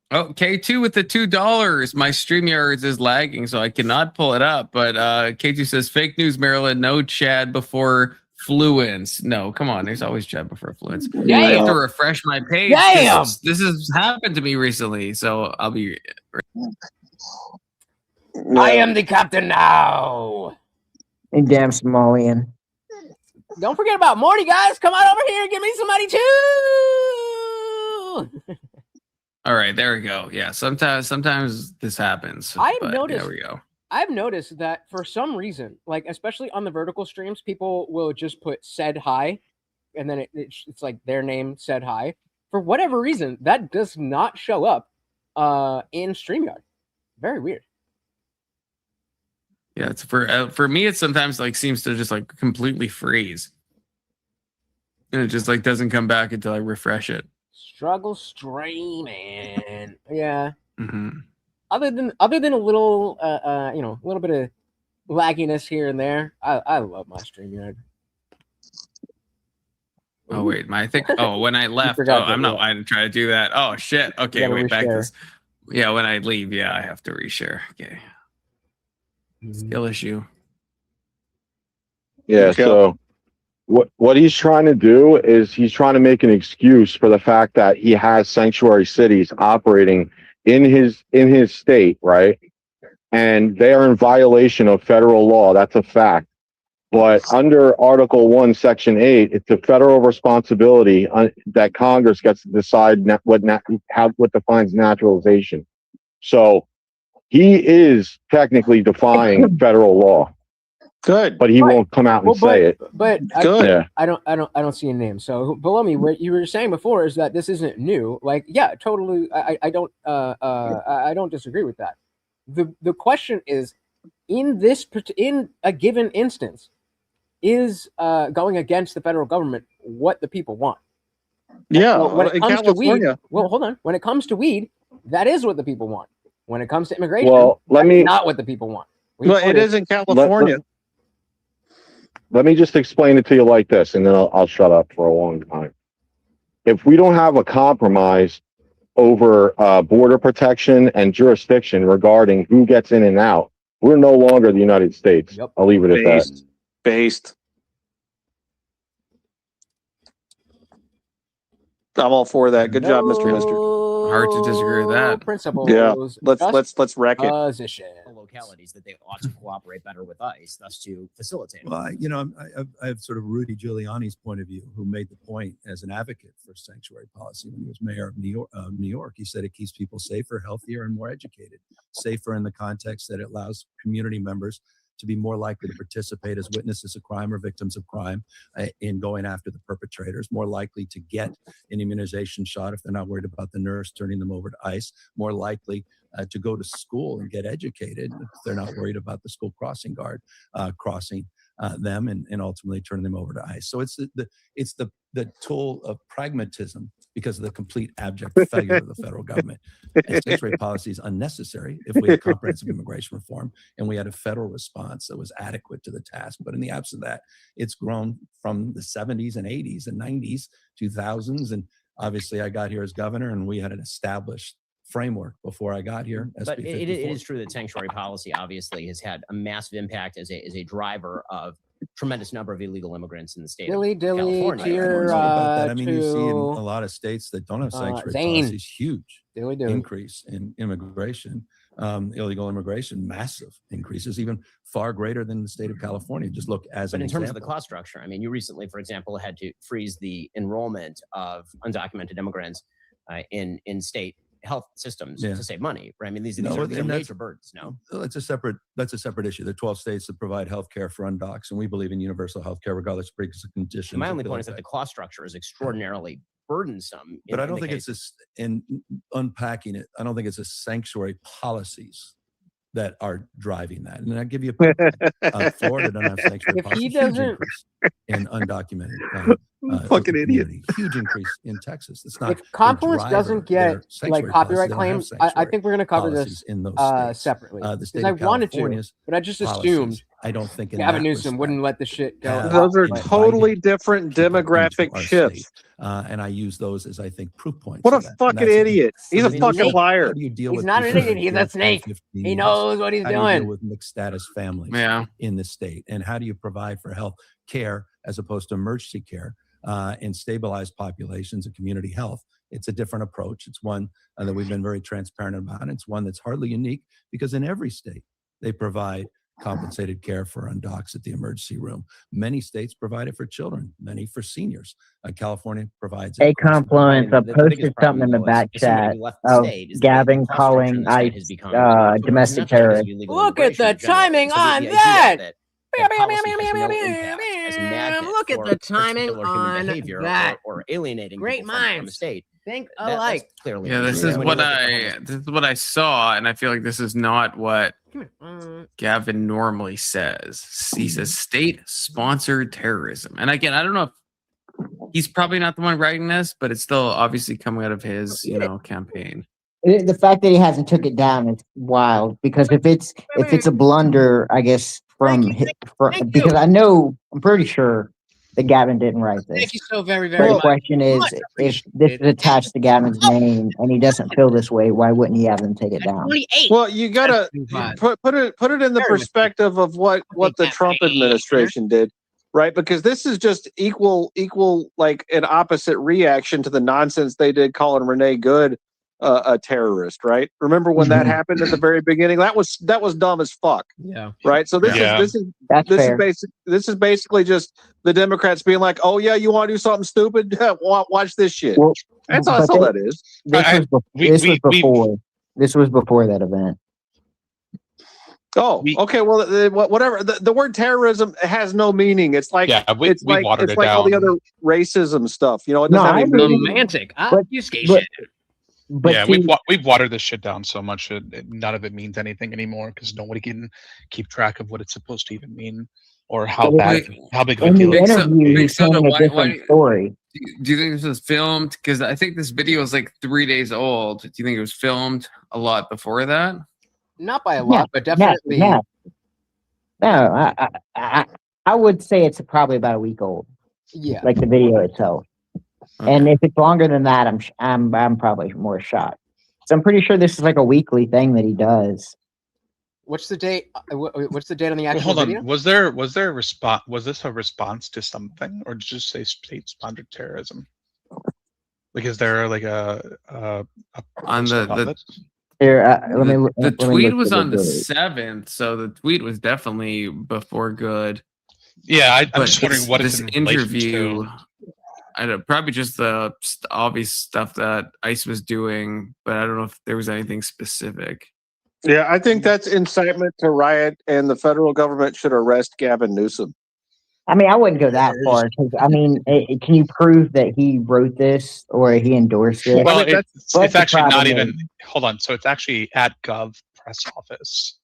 Oh, K2 with the $2. My StreamYards is lagging, so I cannot pull it up. But K2 says fake news, Maryland. No Chad before fluence. No, come on. There's always Chad before fluence. Damn. I have to refresh my page. Damn. This has happened to me recently, so I'll be. I am the captain now. You damn Somalian. Don't forget about Morty, guys. Come on over here and give me some money too. All right, there we go. Yeah, sometimes this happens. I've noticed. There we go. I've noticed that for some reason, like especially on the vertical streams, people will just put said hi, and then it's like their name said hi. For whatever reason, that does not show up in StreamYard. Very weird. Yeah, it's for me. It sometimes like seems to just like completely freeze, and it just like doesn't come back until I refresh it. Struggle streaming. Yeah. Mm-hmm. Other than a little a little bit of lagginess here and there, I love my StreamYard. Oh wait, when I left, I didn't try to do that. Oh shit. Okay, wait, back this. Yeah, when I leave, I have to reshare. Okay. Skill issue. Yeah, so what he's trying to do is he's trying to make an excuse for the fact that he has sanctuary cities operating in his state, right? And they are in violation of federal law. That's a fact. But under Article 1, Section 8, it's a federal responsibility that Congress gets to decide what defines naturalization. So he is technically defying federal law. Good, but he won't come out and say it. But good. I don't see a name. So below me, what you were saying before is that this isn't new. Like, yeah, totally. I don't disagree with that. The question is, in a given instance, is going against the federal government what the people want? Yeah, when it in comes to weed, California. well, hold on. When it comes to weed, that is what the people want. When it comes to immigration, that's not what the people want. Well, it is in California. Let me just explain it to you like this, and then I'll shut up for a long time. If we don't have a compromise over border protection and jurisdiction regarding who gets in and out, we're no longer the United States. Yep. I'll leave it at that. Based. I'm all for that. Good job, Mr. Mister. Hard to disagree with that. Principles. Yeah, let's wreck it. Position. Localities that they ought to cooperate better with ICE, thus to facilitate. Well, I have sort of Rudy Giuliani's point of view, who made the point as an advocate for sanctuary policy when he was mayor of New York. He said it keeps people safer, healthier, and more educated. Safer in the context that it allows community members to be more likely to participate as witnesses of crime or victims of crime in going after the perpetrators, more likely to get an immunization shot if they're not worried about the nurse turning them over to ICE, more likely to go to school and get educated if they're not worried about the school crossing guard crossing them and ultimately turning them over to ICE. So it's the tool of pragmatism because of the complete abject failure of the federal government. And sanctuary policy is unnecessary if we had comprehensive immigration reform and we had a federal response that was adequate to the task. But in the absence of that, it's grown from the 70s and 80s and 90s, 2000s. And obviously I got here as governor and we had an established framework before I got here. But it is true that sanctuary policy obviously has had a massive impact as a driver of tremendous number of illegal immigrants in the state of California. I mean, you see in a lot of states that don't have sanctuary policies, huge increase in immigration, illegal immigration, massive increases, even far greater than the state of California. Just look as an example. But in terms of the cost structure, I mean, you recently, for example, had to freeze the enrollment of undocumented immigrants in state health systems to save money, right? I mean, these are major burdens. No, that's a separate issue. There are 12 states that provide health care for undocs, and we believe in universal health care regardless of pre-existing conditions. My only point is that the cost structure is extraordinarily burdensome. But I don't think it's in unpacking it. I don't think it's the sanctuary policies that are driving that. And I'll give you a Florida doesn't have sanctuary policy. Huge increase in undocumented. Fucking idiot. Huge increase in Texas. It's not. If Confluence doesn't get like copyright claims, I think we're going to cover this separately. Because I wanted to, but I just assumed I don't think Gavin Newsom wouldn't let the shit go. Those are totally different demographic shifts. And I use those as, I think, proof points. What a fucking idiot. He's a fucking liar. He's not an idiot. He's a snake. He knows what he's doing. How do you deal with mixed status families in the state? And how do you provide for health care as opposed to emergency care and stabilize populations and community health? It's a different approach. It's one that we've been very transparent about. It's one that's hardly unique because in every state they provide compensated care for undocs at the emergency room. Many states provide it for children, many for seniors. California provides it. Hey, Confluence, I posted something in the back chat of Gavin calling ICE domestic terrorists. Look at the timing on that! Look at the timing on that. Or alienating great minds from the state. Think alike. Clearly, this is what I saw, and I feel like this is not what Gavin normally says. He says state-sponsored terrorism, and again, I don't know if he's probably not the one writing this, but it's still obviously coming out of his, campaign. The fact that he hasn't took it down is wild because if it's a blunder, I guess because I'm pretty sure that Gavin didn't write this. Thank you so very, very much. The question is, if this is attached to Gavin's name and he doesn't feel this way, why wouldn't he have him take it down? Well, you gotta put it in the perspective of what the Trump administration did, right? Because this is just equal like an opposite reaction to the nonsense they did calling Renee Good a terrorist, right? Remember when that happened at the very beginning? That was dumb as fuck. Yeah. Right. So this is basically just the Democrats being like, oh yeah, you want to do something stupid? Watch this shit. Well, that's all that is. This was before that event. Oh, okay. Well, whatever. The word terrorism has no meaning. It's like we watered it down. All the other racism stuff. It doesn't have any romantic obfuscation. But we've watered this shit down so much that none of it means anything anymore because nobody can keep track of what it's supposed to even mean or how big of a deal it is. Story. Do you think this was filmed? Because I think this video is like 3 days old. Do you think it was filmed a lot before that? Not by a lot, but definitely. No, I would say it's probably about a week old. Yeah, like the video itself. Okay. And if it's longer than that, I'm probably more shocked. So I'm pretty sure this is like a weekly thing that he does. What's the date? What's the date on the actual video? Was there a response? Was this a response to something, or did you just say state-sponsored terrorism? Like, is there like a on post of the it? Here, let me. the Let me tweet look was for the on the date. 7th, so the tweet was definitely before good. Yeah, I'm But just wondering what it's this in relation interview, to. I don't, probably just the obvious stuff that ICE was doing, but I don't know if there was anything specific. Yeah, I think that's incitement to riot, and the federal government should arrest Gavin Newsom. I mean, I wouldn't go that far because I mean, can you prove that he wrote this or he endorsed this? Well, But it's the actually not problem even. is- Hold on. So it's actually at Gov press office.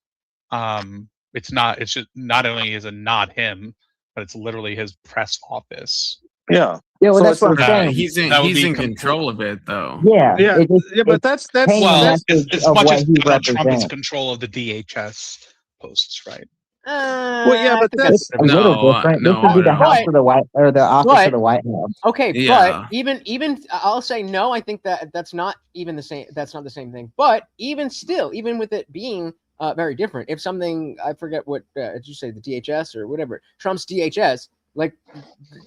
It's not. It's just not only is it not him, but it's literally his press office. Yeah. Yeah, well, that's what I'm saying. He's in control of it, though. Yeah, Yeah, but that's painting a well, message it's of much what as he that Trump is in represents. control of the DHS posts, right? Well, yeah, but It's a little different. This would be the House of the White or the office of the White House. Okay, Yeah. but even I'll say no. I think that's not even the same. That's not the same thing. But even still, even with it being very different, if something I forget what did you say, the DHS or whatever, Trump's DHS, like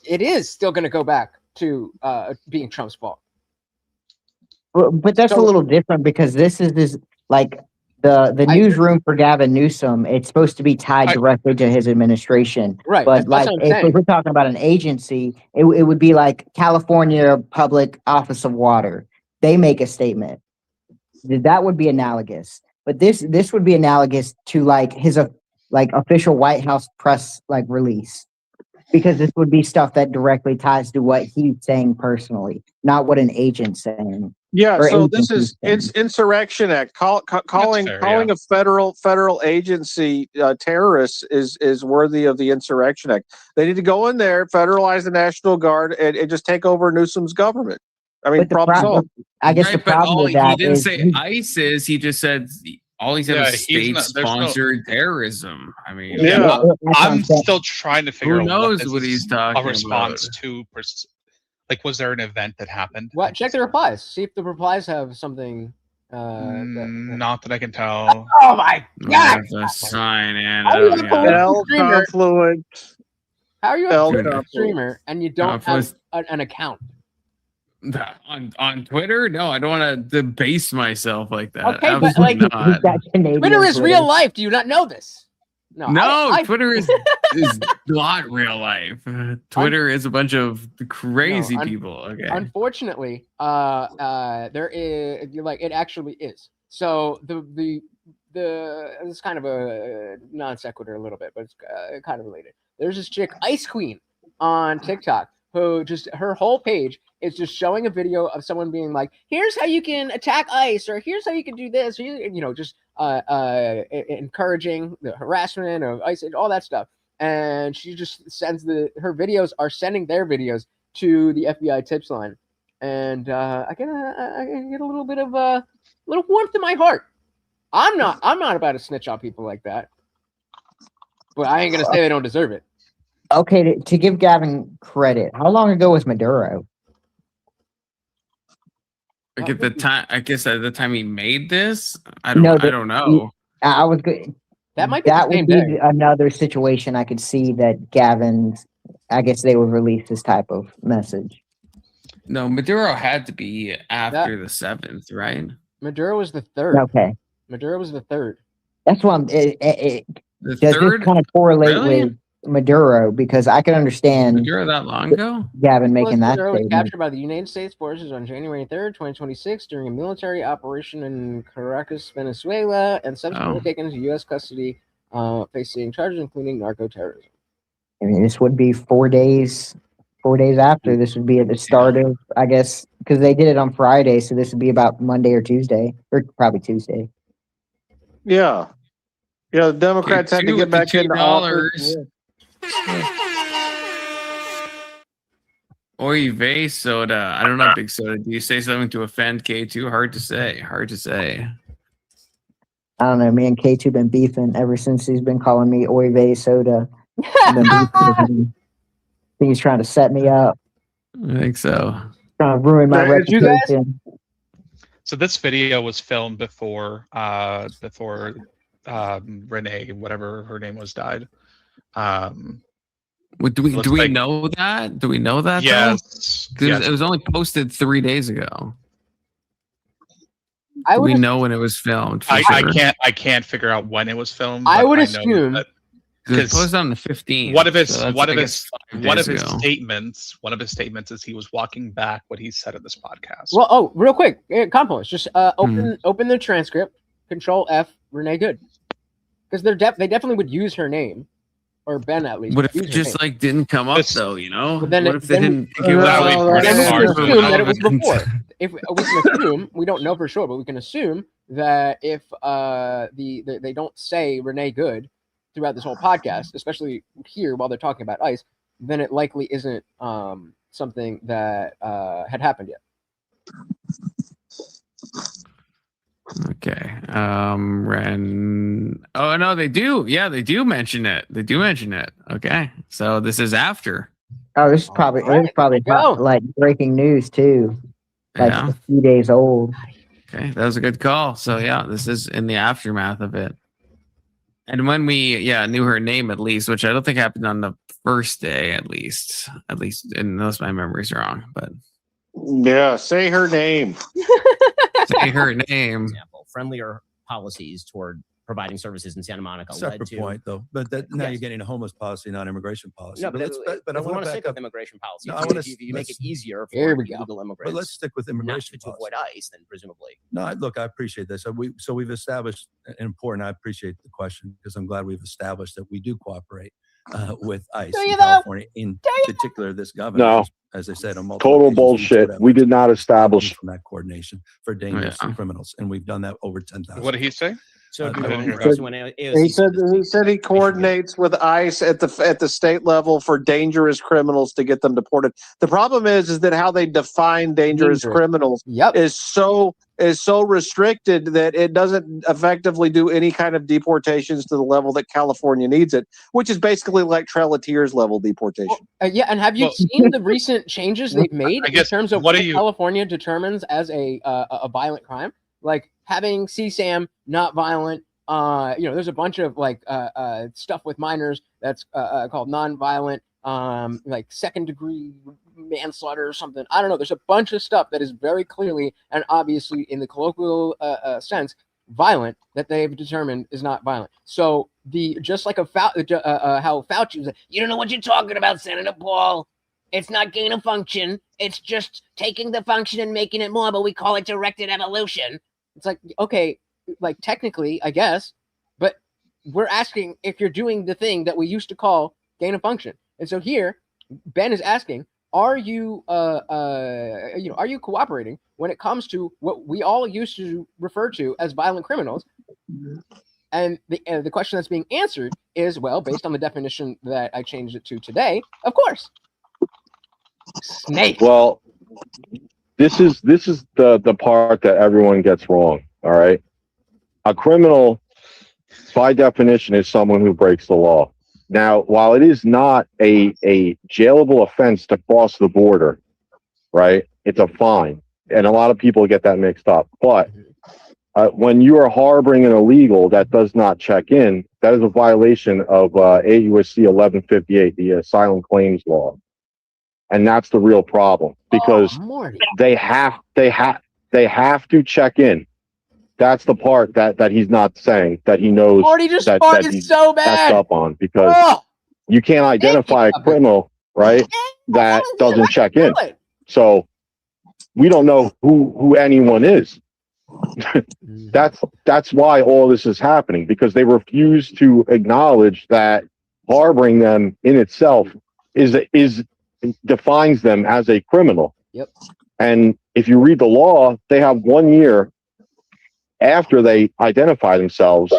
it is still going to go back to being Trump's fault. But that's a little different because this like the newsroom for Gavin Newsom. It's supposed to be tied directly to his administration, Right, But that's like what I'm if saying. we're talking about an agency, it would be like California Public Office of Water. They make a statement that would be analogous. But this would be analogous to like his like official White House press like release. Because this would be stuff that directly ties to what he's saying personally, not what an agent's saying. Yeah, or so this agency's is saying. Insurrection Act. Calling a federal agency terrorist is worthy of the Insurrection Act. They need to go in there, federalize the National Guard, and just take over Newsom's government. I mean, problem solved. I guess the Right, but problem with he that didn't is say ISIS. He just said all he said Yeah, was he's not- there's no- state-sponsored terrorism. I mean, Yeah, I'm still trying to figure who out knows this what he's is talking a response about. to. Like, was there an event that happened? What? Check the replies. See if the replies have something. Not that I can tell. Oh my God! Sign in. How are you a political streamer? Confluent. How are you a L political confluent. streamer and you don't have an account? On Twitter? No, I don't want to debase myself like that. Okay, but Absolutely like not. Twitter is real life. Do you not know this? No, I- Twitter is not real life. Twitter is a bunch of crazy people. Okay. Unfortunately, there is like it actually is. So the it's kind of a non sequitur a little bit, but it's kind of related. There's this chick, Ice Queen, on TikTok, who just her whole page is just showing a video of someone being like, "Here's how you can attack ICE," or "Here's how you can do this," or, you know, just encouraging the harassment of ICE and all that stuff. And she just sends her videos are sending their videos to the FBI tips line, and I get a little bit of little warmth in my heart. I'm not about to snitch on people like that, but I ain't gonna say they don't deserve it. Okay, to give Gavin credit, how long ago was Maduro? Like at the time, I guess at the time he made this, I don't know. I was good. That might be that the same would be day. another situation I could see that Gavin's. I guess they would release this type of message. No, Maduro had to be after the 7th, right? Maduro was the 3rd. Okay, Maduro was the 3rd. that's why does this 3rd? kind of correlate Really? with Maduro because I can understand Maduro that long ago? Gavin making that Maduro was statement. captured by the United States forces on January 3rd, 2026, during a military operation in Caracas, Venezuela, and subsequently taken into U.S. custody, facing charges including narco-terrorism. I mean, this would be 4 days. 4 days after this would be at the start of, I guess, because they did it on Friday, so this would be about Monday or Tuesday, or probably Tuesday. Yeah. Yeah, the Democrats had to get back into office. Oy vey soda. I don't know, Big Soda. Do you say something to offend K2? Hard to say. Hard to say. I don't know. Me and K2 been beefing ever since he's been calling me Oy vey soda. I've been beefing with him. I think he's trying to set me up, I think so. trying to ruin my reputation. So this video was filmed before Renee, whatever her name was, died. Do we know that? Do we know that? Yes. Because it was only posted 3 days ago. Do we know when it was filmed? I can't figure out when it was filmed. I but would know assume that- it was posted on the 15th. One of his so that's, one I of guess, his 5 one of days his ago. statements is he was walking back what he said in this podcast. Well, real quick, Compost, just open the transcript, Control F, Renee Good, because they definitely would use her name, or Ben at least. What if use it her just name. like didn't come up though? You know, But then what if they didn't think it was? then we can assume that it was relevant? before. If we can assume, we don't know for sure, but we can assume that if they don't say Renee Good throughout this whole podcast, especially here while they're talking about ICE, then it likely isn't something that had happened yet. Okay. Ren. Oh no, they do. Yeah, they do mention it. They do mention it. Okay, so this is after. Oh, this is probably hot, like breaking news too. Like Yeah. a few days old. Okay, that was a good call. So yeah, this is in the aftermath of it. And when we knew her name at least, which I don't think happened on the first day at least unless my memory's wrong, but Yeah, say her name. say her name. Example, friendlier policies toward providing services in Santa Monica Separate led to point, though. But now Yes. you're getting a homeless policy, not immigration policy. No, but, let's, but I if we want to back stick up. with immigration policy, No, if I wanna- you make it easier for Here we go. illegal immigrants. But let's stick with immigration not to avoid ICE, then presumably. No, look, I appreciate this. So we've established, important. I appreciate the question because I'm glad we've established that we do cooperate with ICE Do you in though? California, in particular this governor. No. As I said, on multiple Total occasions, we bullshit. put We did not establish. from that coordination for dangerous criminals, and we've done that over 10,000. What did he say? So I if didn't you're hear interested that. when He said he coordinates with ICE at the state level for dangerous criminals to get them deported. The problem is that how they define dangerous criminals is so restricted that it doesn't effectively do any kind of deportations to the level that California needs it, which is basically like Trail of Tears level deportation. And have you seen the recent changes they've made in terms of what California determines as a violent crime? Like having CSAM not violent. There's a bunch of stuff with minors that's called non-violent, like second-degree manslaughter or something. I don't know. There's a bunch of stuff that is very clearly and obviously in the colloquial sense violent that they've determined is not violent. So just like how Fauci was like, you don't know what you're talking about, Senator Paul. It's not gain of function. It's just taking the function and making it more, but we call it directed evolution. It's like, okay, like technically, I guess, but we're asking if you're doing the thing that we used to call gain of function. And so here, Ben is asking, are you cooperating when it comes to what we all used to refer to as violent criminals? And the question that's being answered is, well, based on the definition that I changed it to today, of course. Snake. Well, this is the part that everyone gets wrong. All right, a criminal, by definition, is someone who breaks the law. Now, while it is not a jailable offense to cross the border, right? It's a fine, and a lot of people get that mixed up. But when you are harboring an illegal that does not check in, that is a violation of 8 U.S.C. 1158, the Asylum Claims Law. And that's the real problem, because they have to check in. That's the part that he's not saying, that he knows Morty just that farted so bad. messed up on, because you can't identify a criminal, right, that doesn't check in. So we don't know who anyone is. That's why all this is happening, because they refuse to acknowledge that harboring them in itself defines them as a criminal. Yep. And if you read the law, they have 1 year after they identify themselves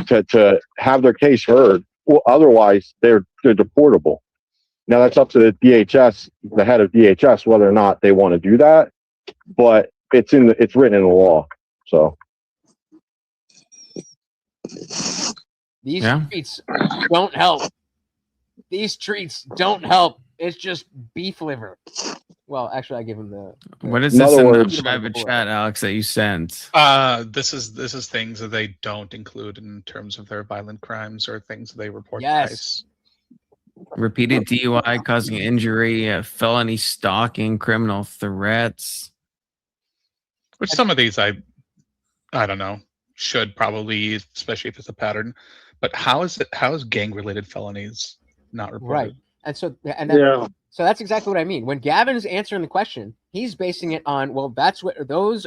to have their case heard. Well, otherwise they're deportable. Now that's up to the DHS, the head of DHS, whether or not they want to do that. But it's written in the law. So these treats don't help. These treats don't help. It's just beef liver. Well, actually, I give him the what is this in the private chat, Alex, that you sent? This is things that they don't include in terms of their violent crimes or things that they report to ICE. Repeated DUI causing injury, felony stalking, criminal threats. Which some of these I don't know, should probably, especially if it's a pattern. But how is gang-related felonies not reported? Right. And so so that's exactly what I mean. When Gavin's answering the question, he's basing it on, well, that's what those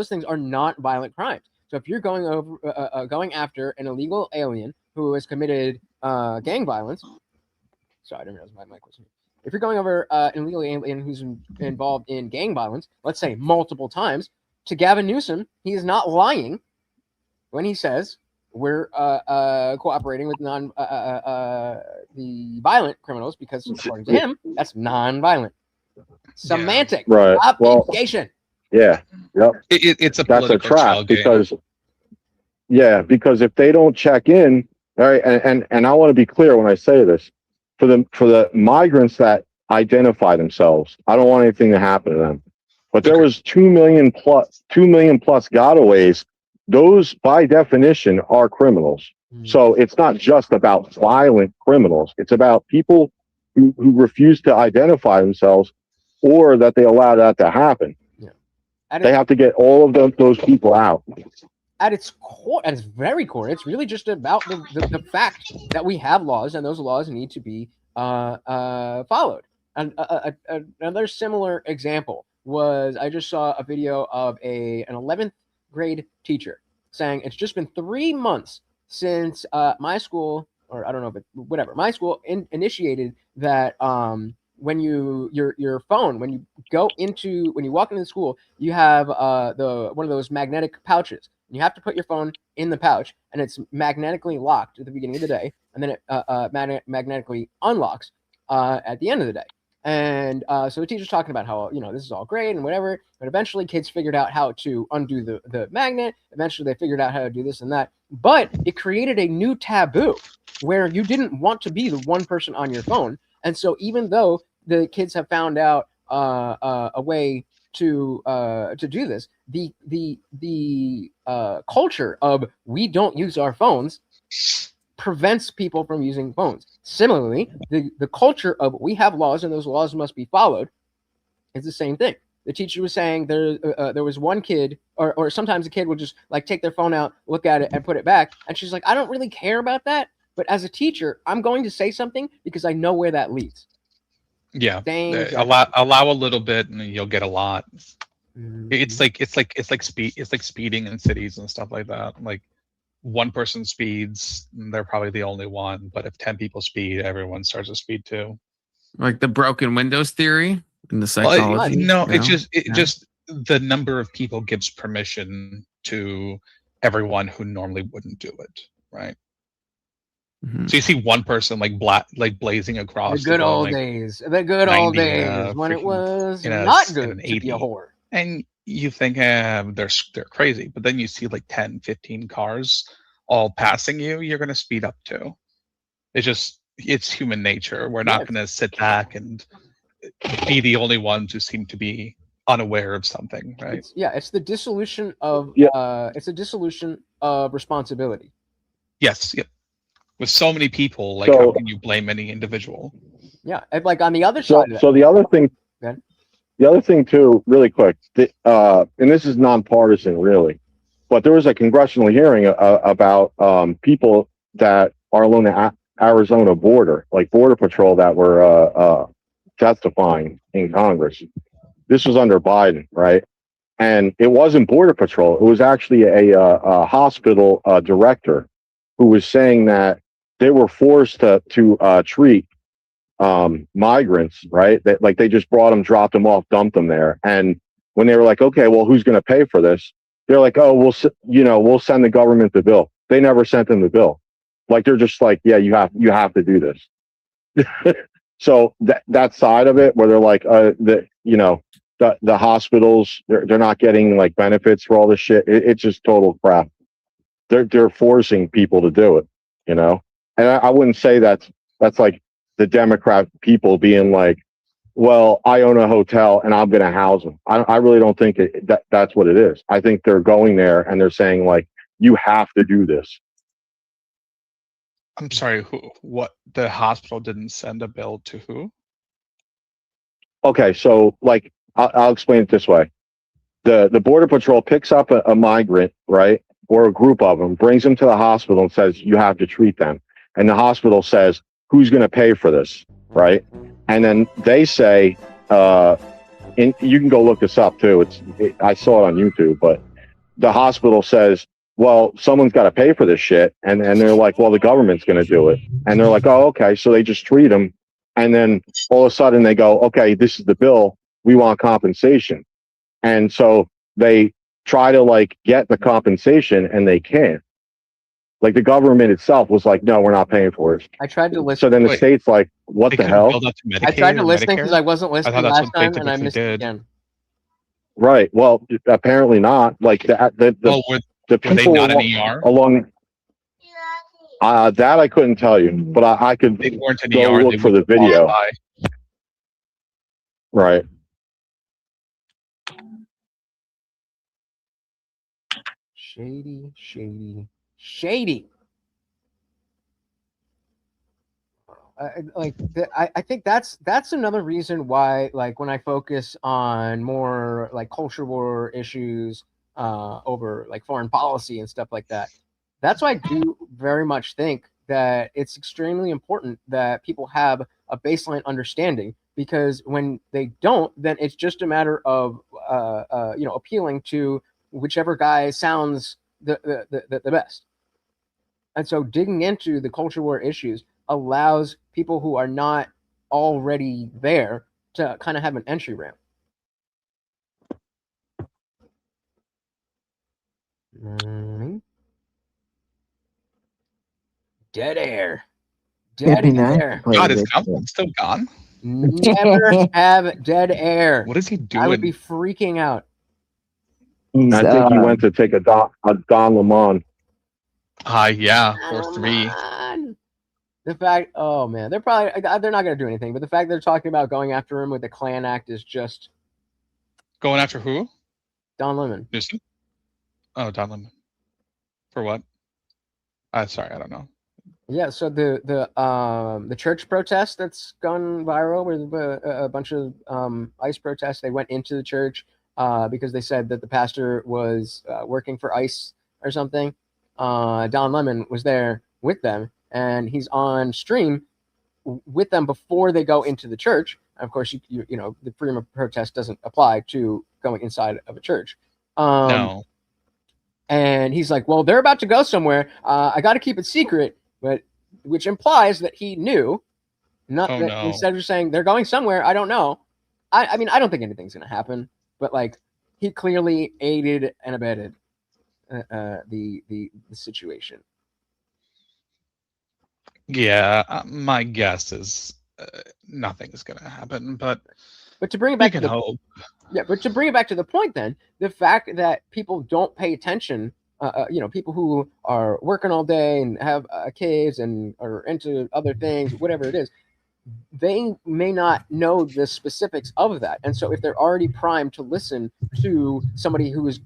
things are not violent crimes. So if you're going after an illegal alien who has committed gang violence, sorry, I didn't realize my mic was here. If you're going over an illegal alien who's involved in gang violence, let's say multiple times, to Gavin Newsom, he is not lying when he says we're cooperating with the violent criminals, because according to him, that's non-violent. Semantic. Right. Obfuscation. Yeah. Yep. It's that's a trap because if they don't check in, all right, and I want to be clear when I say this, for the migrants that identify themselves, I don't want anything to happen to them. But there was 2 million plus gotaways. Those, by definition, are criminals. So it's not just about violent criminals. It's about people who refuse to identify themselves, or that they allow that to happen. Yeah. They have to get all of those people out. At its core, at its very core, it's really just about the fact that we have laws, and those laws need to be followed. And another similar example was, I just saw a video of an 11th grade teacher saying it's just been 3 months since my school, or I don't know if whatever, my school initiated that when your phone, when you walk into the school, you have one of those magnetic pouches. You have to put your phone in the pouch, and it's magnetically locked at the beginning of the day, and then it magnetically unlocks at the end of the day. And so the teacher's talking about how, this is all great and whatever, but eventually kids figured out how to undo the magnet. Eventually they figured out how to do this and that, but it created a new taboo where you didn't want to be the one person on your phone. And so even though the kids have found out a way to do this, the culture of we don't use our phones prevents people from using phones. Similarly, the culture of we have laws and those laws must be followed is the same thing. The teacher was saying there was one kid, or sometimes a kid would just like take their phone out, look at it, and put it back. And she's like, I don't really care about that, but as a teacher, I'm going to say something because I know where that leads. Yeah, allow a little bit, and you'll get a lot. Mm-hmm. It's like speeding in cities and stuff like that. Like, one person speeds, they're probably the only one. But if 10 people speed, everyone starts to speed too. Like the broken windows theory in the psychology. It just the number of people gives permission to everyone who normally wouldn't do it, right? Mm-hmm. So you see one person like blazing across the good old days, when it was not good to be a whore. And you think they're crazy, but then you see like 10, 15 cars all passing you, you're going to speed up too. It's human nature. We're not going to sit back and be the only ones who seem to be unaware of something, right? It's the dissolution of it's a dissolution of responsibility. Yes, yep. With so many people, like, how can you blame any individual? Yeah, and like on the other side of that. So the other thing too, really quick, and this is nonpartisan really, but there was a congressional hearing about people that are along the Arizona border, like Border Patrol, that were testifying in Congress. This was under Biden, right? And it wasn't Border Patrol. It was actually a hospital director who was saying that they were forced to treat migrants, right? That like they just brought them, dropped them off, dumped them there. And when they were like, okay, well, who's going to pay for this? They're like, oh, we'll send the government the bill. They never sent them the bill. Like, they're just like, yeah, you have to do this. So that side of it, where they're like, the hospitals, they're not getting like benefits for all this shit. It's just total crap. They're forcing people to do it, and I wouldn't say that's like the Democrat people being like, well, I own a hotel and I'm going to house them. I really don't think that's what it is. I think they're going there and they're saying like, you have to do this. I'm sorry. What the hospital didn't send a bill to who? Okay, so like I'll explain it this way: the border patrol picks up a migrant, right, or a group of them, brings them to the hospital, and says you have to treat them, and the hospital says who's going to pay for this, right? And then they say, and you can go look this up too. I saw it on YouTube, but the hospital says, well, someone's got to pay for this shit. And they're like, well, the government's going to do it. And they're like, oh, okay. So they just treat them. And then all of a sudden they go, okay, this is the bill. We want compensation. And so they try to like get the compensation and they can't. Like the government itself was like, no, we're not paying for it. I tried to listen. So then the state's like, what the hell? I tried to listen because I wasn't listening last time and I missed it again. Right. Well, apparently not. Like the people were they not in ER? Along that I couldn't tell you, but I could they weren't in go ER, look for the video. Right. Shady. I think that's another reason why, like, when I focus on more like culture war issues over like foreign policy and stuff like that, that's why I do very much think that it's extremely important that people have a baseline understanding, because when they don't, then it's just a matter of appealing to whichever guy sounds the best. And so digging into the culture war issues allows people who are not already there to kind of have an entry ramp. Dead air. Dead air. God, is Compton still gone? Never have dead air. What is he doing? I would be freaking out. I think he went to take a Don Lemon. Yeah, 4-3. The fact, oh man, they're not gonna do anything, but the fact they're talking about going after him with the Klan Act is just going after who? Don Lemon. Newsom? Oh, Don Lemon. For what? Sorry, I don't know. Yeah, so the church protest that's gone viral, where a bunch of ICE protests, they went into the church because they said that the pastor was working for ICE or something. Don Lemon was there with them, and he's on stream with them before they go into the church. And of course, you know the freedom of protest doesn't apply to going inside of a church. No. And he's like, well, they're about to go somewhere. I got to keep it secret, but which implies that he knew. Instead of saying they're going somewhere, I don't know. I mean, I don't think anything's going to happen, but like he clearly aided and abetted the situation. Yeah, my guess is nothing is going to happen, but to bring it back to hope. Yeah, but to bring it back to the point, then the fact that people don't pay attention, people who are working all day and have kids and are into other things, whatever it is, they may not know the specifics of that. And so if they're already primed to listen to somebody who is,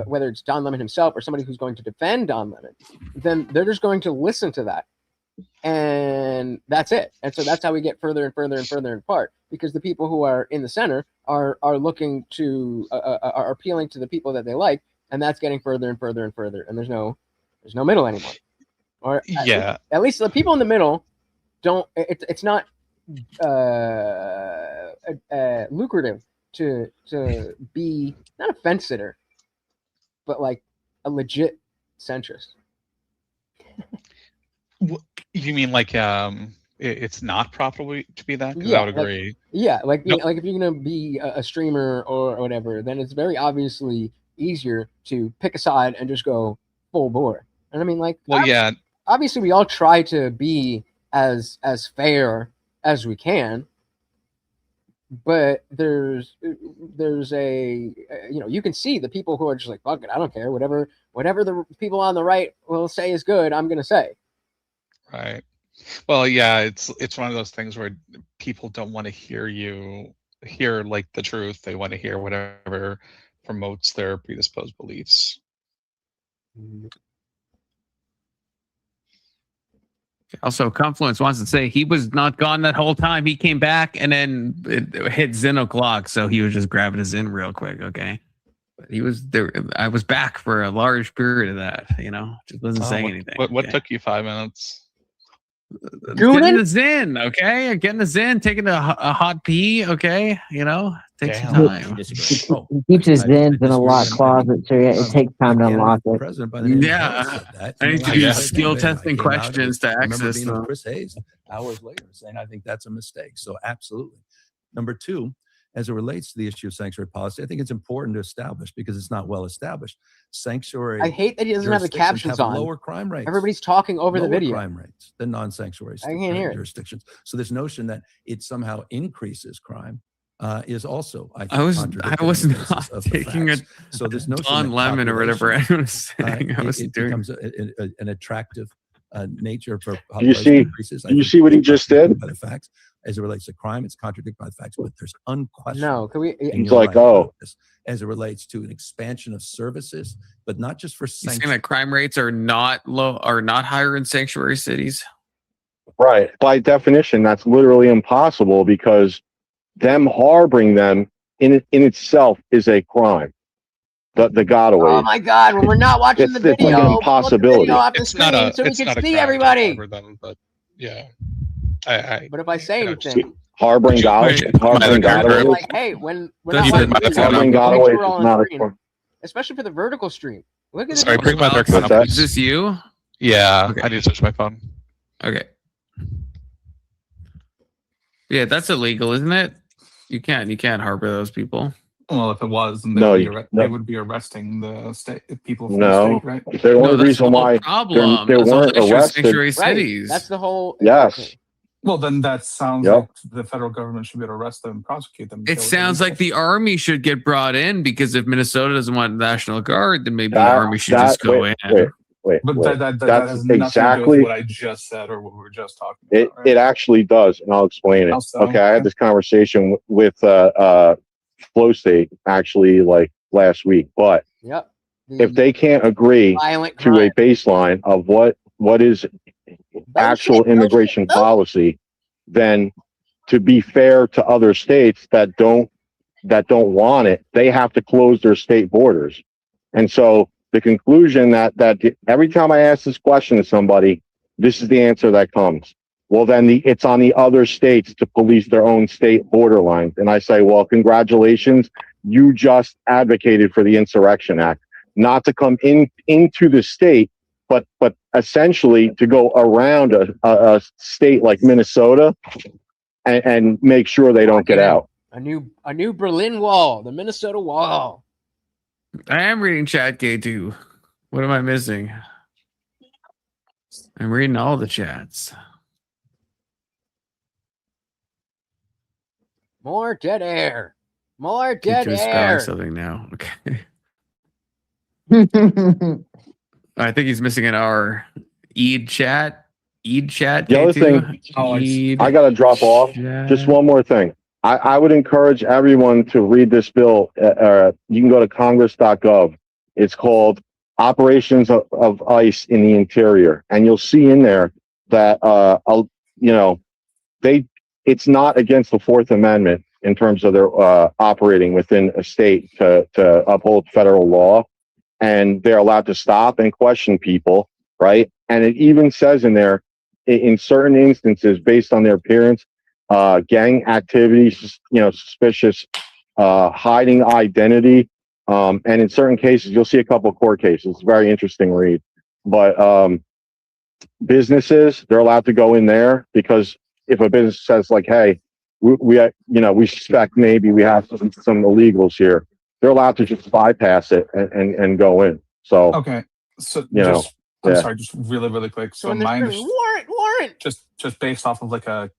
whether it's Don Lemon himself or somebody who's going to defend Don Lemon, then they're just going to listen to that. And that's it. And so that's how we get further and further and further apart, because the people who are in the center are looking to are appealing to the people that they like, and that's getting further and further and further. And there's no middle anymore. Or at least the people in the middle don't. It's not lucrative to be not a fence sitter, but like a legit centrist. You mean like it's not profitable to be that? Because Yeah, I would agree. Like if you're gonna be a streamer or whatever, then it's very obviously easier to pick a side and just go full bore. And I mean, like, obviously we all try to be as fair as we can, but there's a you can see the people who are just like, fuck it, I don't care, whatever the people on the right will say is good, I'm gonna say. Right. Well, yeah, it's one of those things where people don't want to hear like the truth. They want to hear whatever promotes their predisposed beliefs. Also, Confluence wants to say he was not gone that whole time. He came back and then it hit Zin o'clock, so he was just grabbing his Zin real quick. Okay, but he was there. I was back for a large period of that. Just wasn't saying anything. What took you 5 minutes? Getting the Zin, okay? Getting the Zin, taking a hot pee, okay? Takes some time. He keeps his Zins in a locked closet, so it takes time to unlock it. Yeah, I need to do skill testing questions to access them. Chris Hayes hours later saying, I think that's a mistake. So absolutely. Number two, as it relates to the issue of sanctuary policy, I think it's important to establish because it's not well established. Sanctuary. I hate that he doesn't have the captions have on. Lower crime rates. Everybody's talking over the video. Crime rates than non-sanctuary I can't hear it. jurisdictions. So this notion that it somehow increases crime is also I was not taking a so this notion Don Lemon or whatever I was saying. I was it doing becomes an attractive nature for You see, increases. you see what he just did? By the facts, as it relates to crime, it's contradicted by the facts, but there's unquestioned. No, can we? It's like, oh, as it relates to an expansion of services, but not just for You're saying that crime rates are not low, are not higher in sanctuary cities. right. By definition, that's literally impossible because them harboring them in itself is a crime. The gotaways. Oh my God! When we're not watching the It's like video, an impossibility. off the screen so we can see everybody. Them, but yeah, But if I say anything, Harboring gotaways. like, hey, when we're not watching the video, Harboring make sure gotaways we're all is not on a screen, crime. especially for the vertical stream. Look at Sorry, this. bring my dark What's that? Is this you? Yeah, Okay. I need to switch my phone. Okay. Yeah, that's illegal, isn't it? You can't harbor those people. Well, if it was, then they would be arresting the state people from the No, state, right? the only reason why they weren't arrested. Cities. That's the whole. Yes. Well, then that sounds like the federal government should be able to arrest them and prosecute them. It sounds like the army should get brought in because if Minnesota doesn't want National Guard, then maybe the army should just go in. But that That's has nothing to do exactly with what I just said or what we were just talking about. it. It actually does, and I'll explain it. How so? Okay, I had this conversation with Flow State actually like last week, but Yep. if they can't agree Violent to a baseline of what is actual immigration policy, then to be fair to other states that don't want it, they have to close their state borders. And so the conclusion that every time I ask this question to somebody, this is the answer that comes. Well, then it's on the other states to police their own state borderlines. And I say, well, congratulations. You just advocated for the Insurrection Act, not to come into the state, but essentially to go around a state like Minnesota and make sure they don't get out. A new Berlin Wall, the Minnesota Wall. I am reading Chat K2. What am I missing? I'm reading all the chats. More dead air. More dead Teacher's air. spelling something now. Okay. I think he's missing an R. Eid chat. Eid chat. The other K2? thing, I got to drop off. Just one more thing. I would encourage everyone to read this bill. You can go to congress.gov. It's called Operations of ICE in the Interior. And you'll see in there that, it's not against the Fourth Amendment in terms of their operating within a state to uphold federal law. And they're allowed to stop and question people, right? And it even says in there, in certain instances, based on their appearance, gang activities, suspicious, hiding identity. And in certain cases, you'll see a couple of court cases. It's a very interesting read. But businesses, they're allowed to go in there because if a business says like, hey, we suspect maybe we have some illegals here, they're allowed to just bypass it and go in. So, okay. So I'm sorry, just really quick. So my warrant. Just based off of like a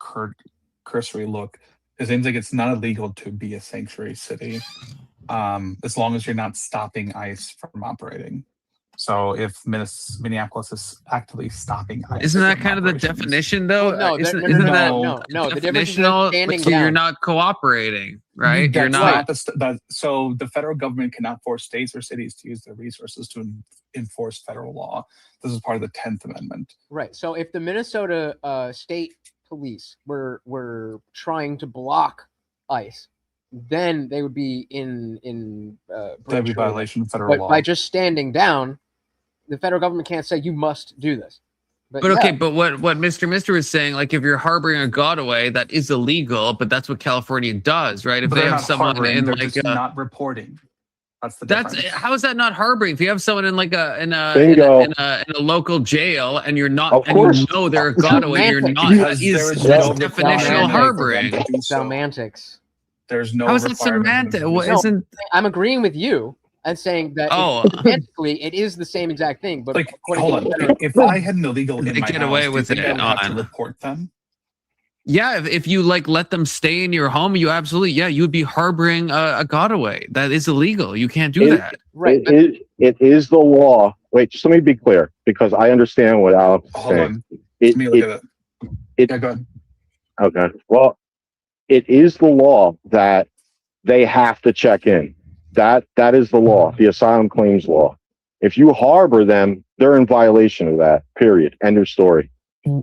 cursory look, it seems like it's not illegal to be a sanctuary city, as long as you're not stopping ICE from operating. So if Minneapolis is actively stopping ICE, isn't that kind of the definition, though? Well, no, isn't no. The difference is definitional? standing So you're down. not cooperating, right? You're That's not. so the federal government cannot force states or cities to use their resources to enforce federal law. This is part of the 10th Amendment. Right. So if the Minnesota state police were trying to block ICE, then they would be in That'd be violation of federal but law. by just standing down, the federal government can't say you must do this. But okay, but what Mr. is saying, like if you're harboring a godaway, that is illegal, but that's what California does, right? If But they they're have not someone harboring, in they're like just not reporting. That's the that's difference. how is that not harboring? If you have someone in like in Bingo. a local jail and you're not Of and you course. know they're a godaway, you're not. That is There is that's no definitional requirement harboring. for them to do so. Semantics. There's no How is that requirement for them semantic? to do What so. isn't? I'm agreeing with you and saying that semantically it is the same exact thing. But Like, according hold to on. federal- If I had an illegal in They my get house, away do you with think it I would have to on- report them? Yeah, if you like let them stay in your home, you absolutely you would be harboring a godaway. That is illegal. You can't do that. Right. It is the law. Wait, just let me be clear because I understand what Alex is Hold saying. on. Let me look at it. Yeah, go ahead. Okay. Well, it is the law that they have to check in. That is the law, the asylum claims law. If you harbor them, they're in violation of that. Period. End of story.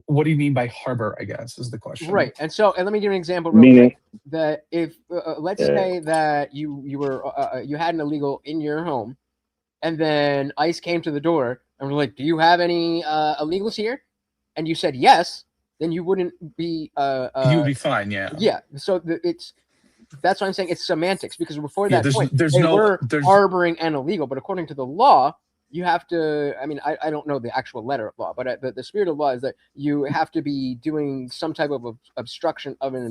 What do you mean by harbor, I guess, is the question. Right. And so, and let me give you an example. Real Meaning, quick, that if let's say that you were you had an illegal in your home, and then ICE came to the door and were like, "Do you have any illegals here?" And you said yes, then you wouldn't be. You would be fine. Yeah. Yeah. So that's why I'm saying it's semantics because before Yeah, that point, there's they no- were there's- harboring an illegal, but according to the law. You have to. I mean, I don't know the actual letter of law, but the spirit of law is that you have to be doing some type of obstruction of an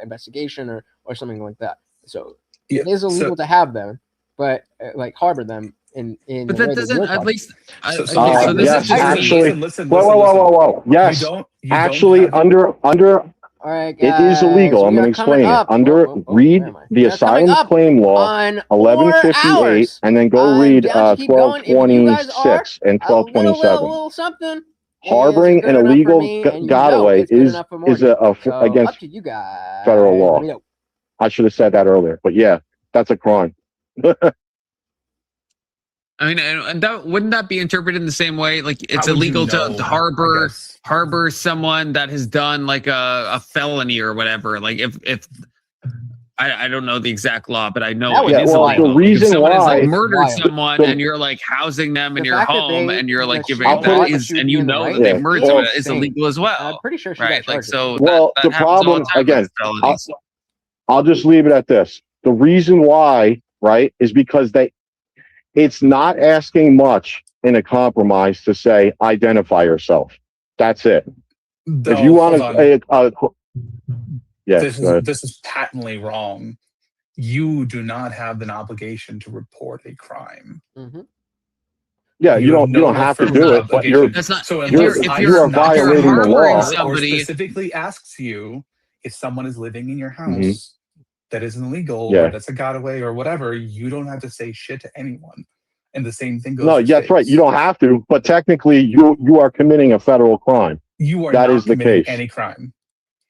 investigation or something like that. So it is illegal to have them, but like harbor them in. But the way that doesn't. you're At talking. least. So this yes, is just actually. listen, Whoa. Yes, You don't actually, have- under. All right, It is illegal. I'm going to explain it. Under read the asylum claim law on 1158, and then go read 1226 and 1227. little something. Harboring an illegal godaway is against up to you guys. federal law. Let me know. I should have said that earlier, but yeah, that's a crime. I mean, and that wouldn't that be interpreted in the same way? Like it's How would you illegal know, to I harbor someone that has done like a felony or whatever. Like if I don't know the exact law, but I know That would it be is wild. illegal. The reason if someone has why- like murdered Wild. someone The- and you're like housing them in The your fact that home they- and you're like that giving I'll put that it- is, and you know that Yeah. they murdered Well, someone, it's insane. illegal as well. I'm pretty sure she Right? got Like charged. so. Well, that the happens all problem the time again, with felonies. I'll just leave it at this. The reason why, right, is because it's not asking much in a compromise to say identify yourself. That's it. If you want to, yeah, this is patently wrong. You do not have an obligation to report a crime. Mm-hmm. yeah, you don't have to do it, but you're That's not. So If you're- you're you are violating the harboring law. or somebody, specifically asks you if someone is living in your house Mhm. that is illegal Yeah. or that's a godaway or whatever, you don't have to say shit to anyone. And the same thing goes. No, for that's right. states. You don't have to, but technically, you are committing a federal crime. You are That not is the committing case. any crime.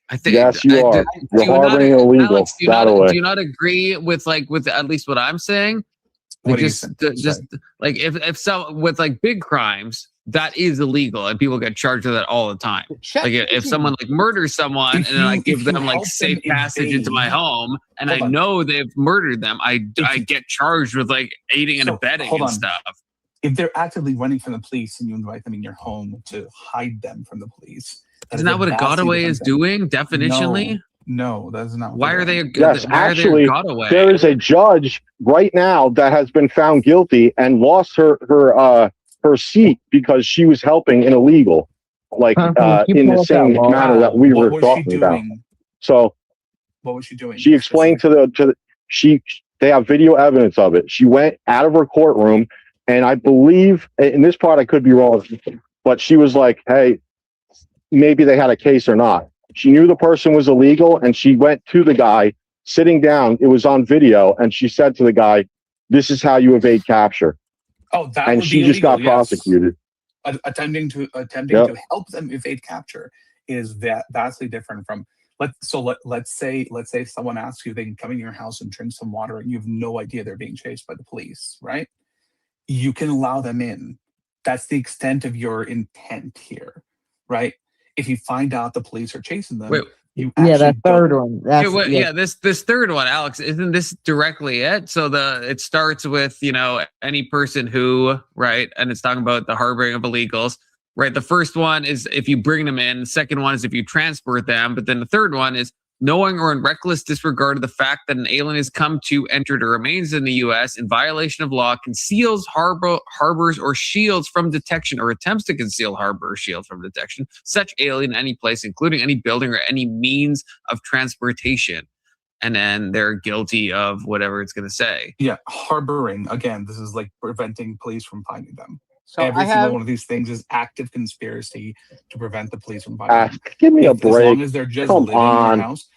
I think Yes, you are. You're harboring an illegal Alex, do godaway. you not agree with at least what I'm saying? What Like do you just think? just like if some with like big crimes that is illegal and people get charged with that all the time. Like if someone like murders someone and then I give them like safe passage into my home and I know they've murdered them, I get charged with like aiding and abetting hold and on. stuff. If they're actively running from the police and you invite them in your home to hide them from the police, Isn't that what a godaway is doing definitionally? No, that's not. Why are they? Yes, why actually, are they a godaway? there is a judge right now that has been found guilty and lost her seat because she was helping an illegal, like in the same manner that we were talking about. So, what was she doing? She explained they have video evidence of it. She went out of her courtroom, and I believe in this part I could be wrong, but she was like, "Hey, maybe they had a case or not." She knew the person was illegal, and she went to the guy sitting down. It was on video, and she said to the guy, "This is how you evade capture." Oh, that and would she be just got illegal, yes. prosecuted. Attempting to Yep. help them evade capture is vastly different from let's say someone asks you they can come in your house and drink some water and you have no idea they're being chased by the police, right? You can allow them in. That's the extent of your intent here, right? If you find out the police are chasing them, you Yeah, actually that third one. That's this third one, Alex, isn't this directly it? So it starts with, any person who, right, and it's talking about the harboring of illegals, right? The first one is if you bring them in. The second one is if you transport them. But then the third one is knowing or in reckless disregard of the fact that an alien has come to, entered, or remains in the U.S. in violation of law, conceals, harbors, or shields from detection, or attempts to conceal, harbor, or shield from detection such alien in any place, including any building or any means of transportation. And then they're guilty of whatever it's going to say. Yeah, harboring. Again, this is like preventing police from finding them. So Every single one of these things is active conspiracy to prevent the police from finding them. Give me a As break. long as they're just Come living in your on. house.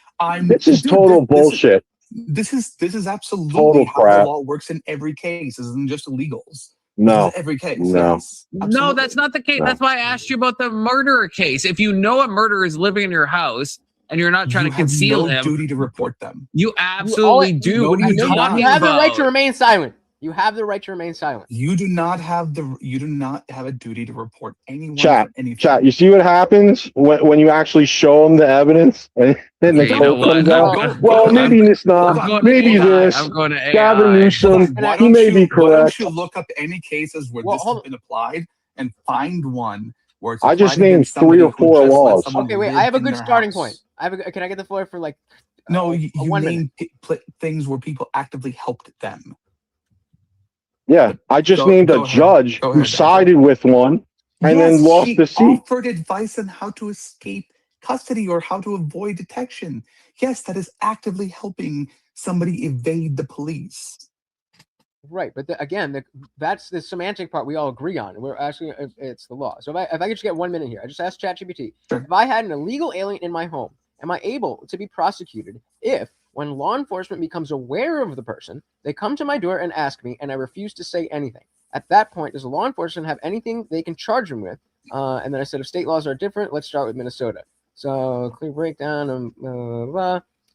This is total bullshit. This is absolutely Total how the crap. law works in every case. This isn't just illegals. No. This is every case. No. Yes. No, that's not the case. No. That's why I asked you about the murderer case. If you know a murderer is living in your house and you're not trying to conceal no him, duty to report them. You absolutely do. What are you You talking have the right about? to remain silent. You have the right to remain silent. You do not have a duty to report anyone Chat, for anything. chat. You see what happens when you actually show them the evidence and then the You know quote what? comes I'm out? Well, maybe it's not. Maybe this. I'm going to AI. Gavin Newsom, he may be Why correct. don't you look up any cases where this has been applied and find one where it's I just applied named against somebody 3 or who 4 just let laws. someone Okay, wait. live I have a in good their starting house. point. Can I get the floor for like? No, you 1 minute. named things where people actively helped them. Yeah, I just named a judge who sided with one and then lost the seat. Offered advice on how to escape custody or how to avoid detection. Yes, that is actively helping somebody evade the police. Right, but again, that's the semantic part we all agree on. We're asking if it's the law. So if I could just get 1 minute here, I just asked ChatGPT, if I had an illegal alien in my home, am I able to be prosecuted if, when law enforcement becomes aware of the person, they come to my door and ask me, and I refuse to say anything? At that point, does law enforcement have anything they can charge him with? And then I said, if state laws are different, let's start with Minnesota. So clear breakdown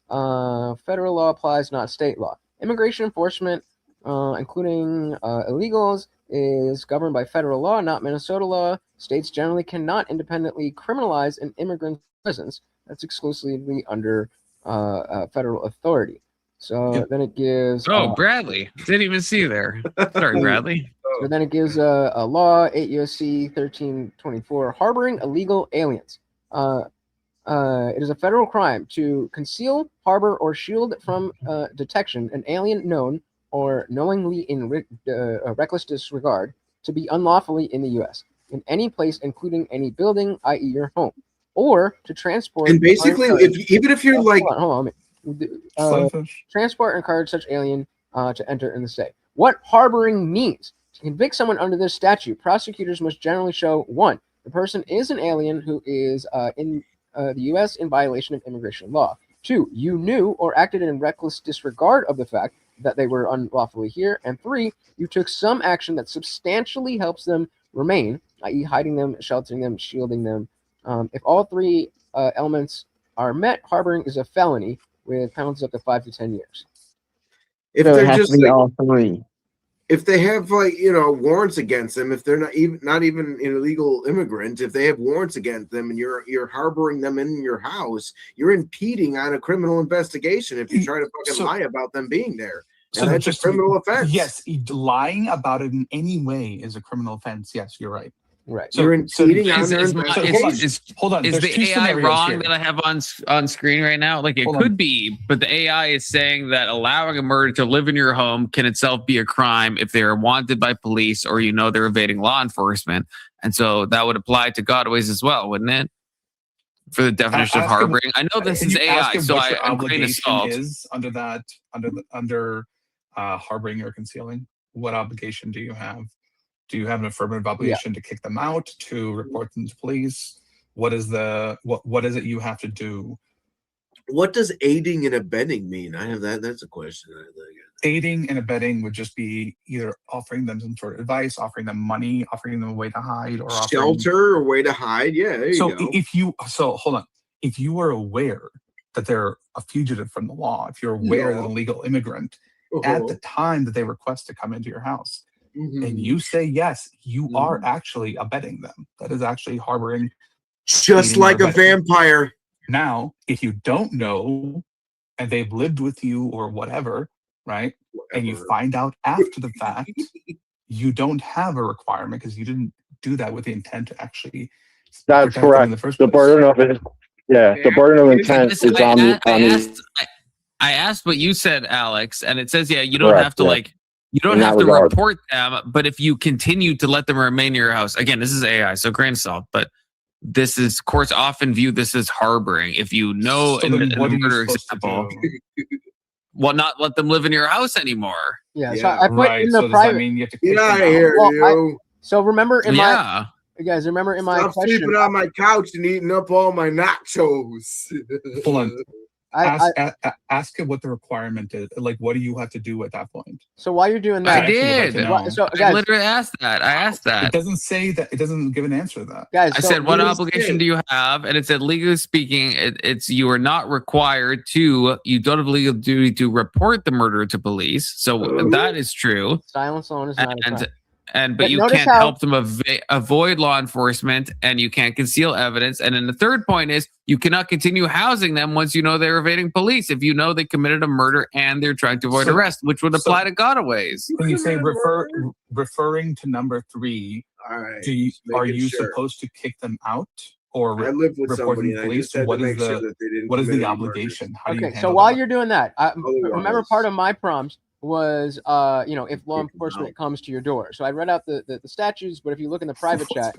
of federal law applies, not state law. Immigration enforcement, including illegals, is governed by federal law, not Minnesota law. States generally cannot independently criminalize an immigrant's presence. That's exclusively under federal authority. So then it gives. Bradley. Didn't even see you there. Sorry, Bradley. So then it gives a law, 8 U.S.C. 1324, harboring illegal aliens. It is a federal crime to conceal, harbor, or shield from detection an alien known or knowingly in reckless disregard to be unlawfully in the U.S. in any place, including any building, i.e., your home, or to transport. And basically, even if you're like, hold on, transport and encourage such alien to enter in the state. What harboring means? To convict someone under this statute, prosecutors must generally show 1, the person is an alien who is in the U.S. in violation of immigration law. 2, you knew or acted in reckless disregard of the fact that they were unlawfully here. And 3, you took some action that substantially helps them remain, i.e. hiding them, sheltering them, shielding them. If all 3 elements are met, harboring is a felony with penalties up to 5 to 10 years. if So it they're has just to be like, all 3. if they have warrants against them, if they're not even an illegal immigrant, if they have warrants against them and you're harboring them in your house, you're impeding on a criminal investigation if you try to fucking lie about them being there. And that's a criminal offense. Yes, lying about it in any way is a criminal offense. Yes, you're right. Right. You're impeding on their investigation. Hold on. Is There's the 2 AI scenarios wrong here. that I have on screen right now? Like it Hold could on. be, but the AI is saying that allowing a murderer to live in your home can itself be a crime if they are wanted by police or they're evading law enforcement. And so that would apply to Godways as well, wouldn't it? For the definition of harboring. I know this is AI, so what your I'm grain of obligation salt. is under harboring or concealing. What obligation do you have? Do you have an affirmative obligation to kick them out, to report them to police? What is it you have to do? What does aiding and abetting mean? I have that. That's a question. Aiding and abetting would just be either offering them some sort of advice, offering them money, offering them a way to hide, or Shelter or way to hide. Yeah, there you go. Hold on. If you are aware that they're a fugitive from the law, if you're aware that an illegal immigrant, at the time that they request to come into your house, and you say yes, you are actually abetting them. That is actually harboring. Just like a vampire. Now, if you don't know, and they've lived with you or whatever, right? And you find out after the fact, you don't have a requirement because you didn't do that with the intent to actually. That's correct. The burden of it. Yeah, the burden of intent is on the. I asked what you said, Alex, and it says, you don't have to you don't have to report them, but if you continue to let them remain in your house, again, this is AI, so grain of salt, but this is, courts often view this as harboring. If you know, in the murder example, well, not let them live in your house anymore. Yeah, so I put in the private. You have to get out of here, you. So remember in my. You guys remember in my Stop question, sleeping on my couch and eating up all my nachos. Hold on. Ask it what the requirement is. Like, what do you have to do at that point? So while you're doing that, I did. So, guys, I literally asked that. I asked that. It doesn't say that. It doesn't give an answer to that. Guys, I said, what obligation do you have? And it said, legally speaking, it's you are not required to. You don't have legal duty to report the murder to police. So that is true. Silence alone is not a crime. But you can't help them avoid law enforcement, and you can't conceal evidence. And then the third point is you cannot continue housing them once you know they're evading police. If you know they committed a murder and they're trying to avoid arrest, which would apply to gotaways. When you say referring to number 3, are you supposed to kick them out or I live with report them somebody, to police? What is the obligation? How do you so handle while that? you're doing that, remember part of my prompts was if law enforcement comes to your door. So I read out the statutes, but if you look in the private chat,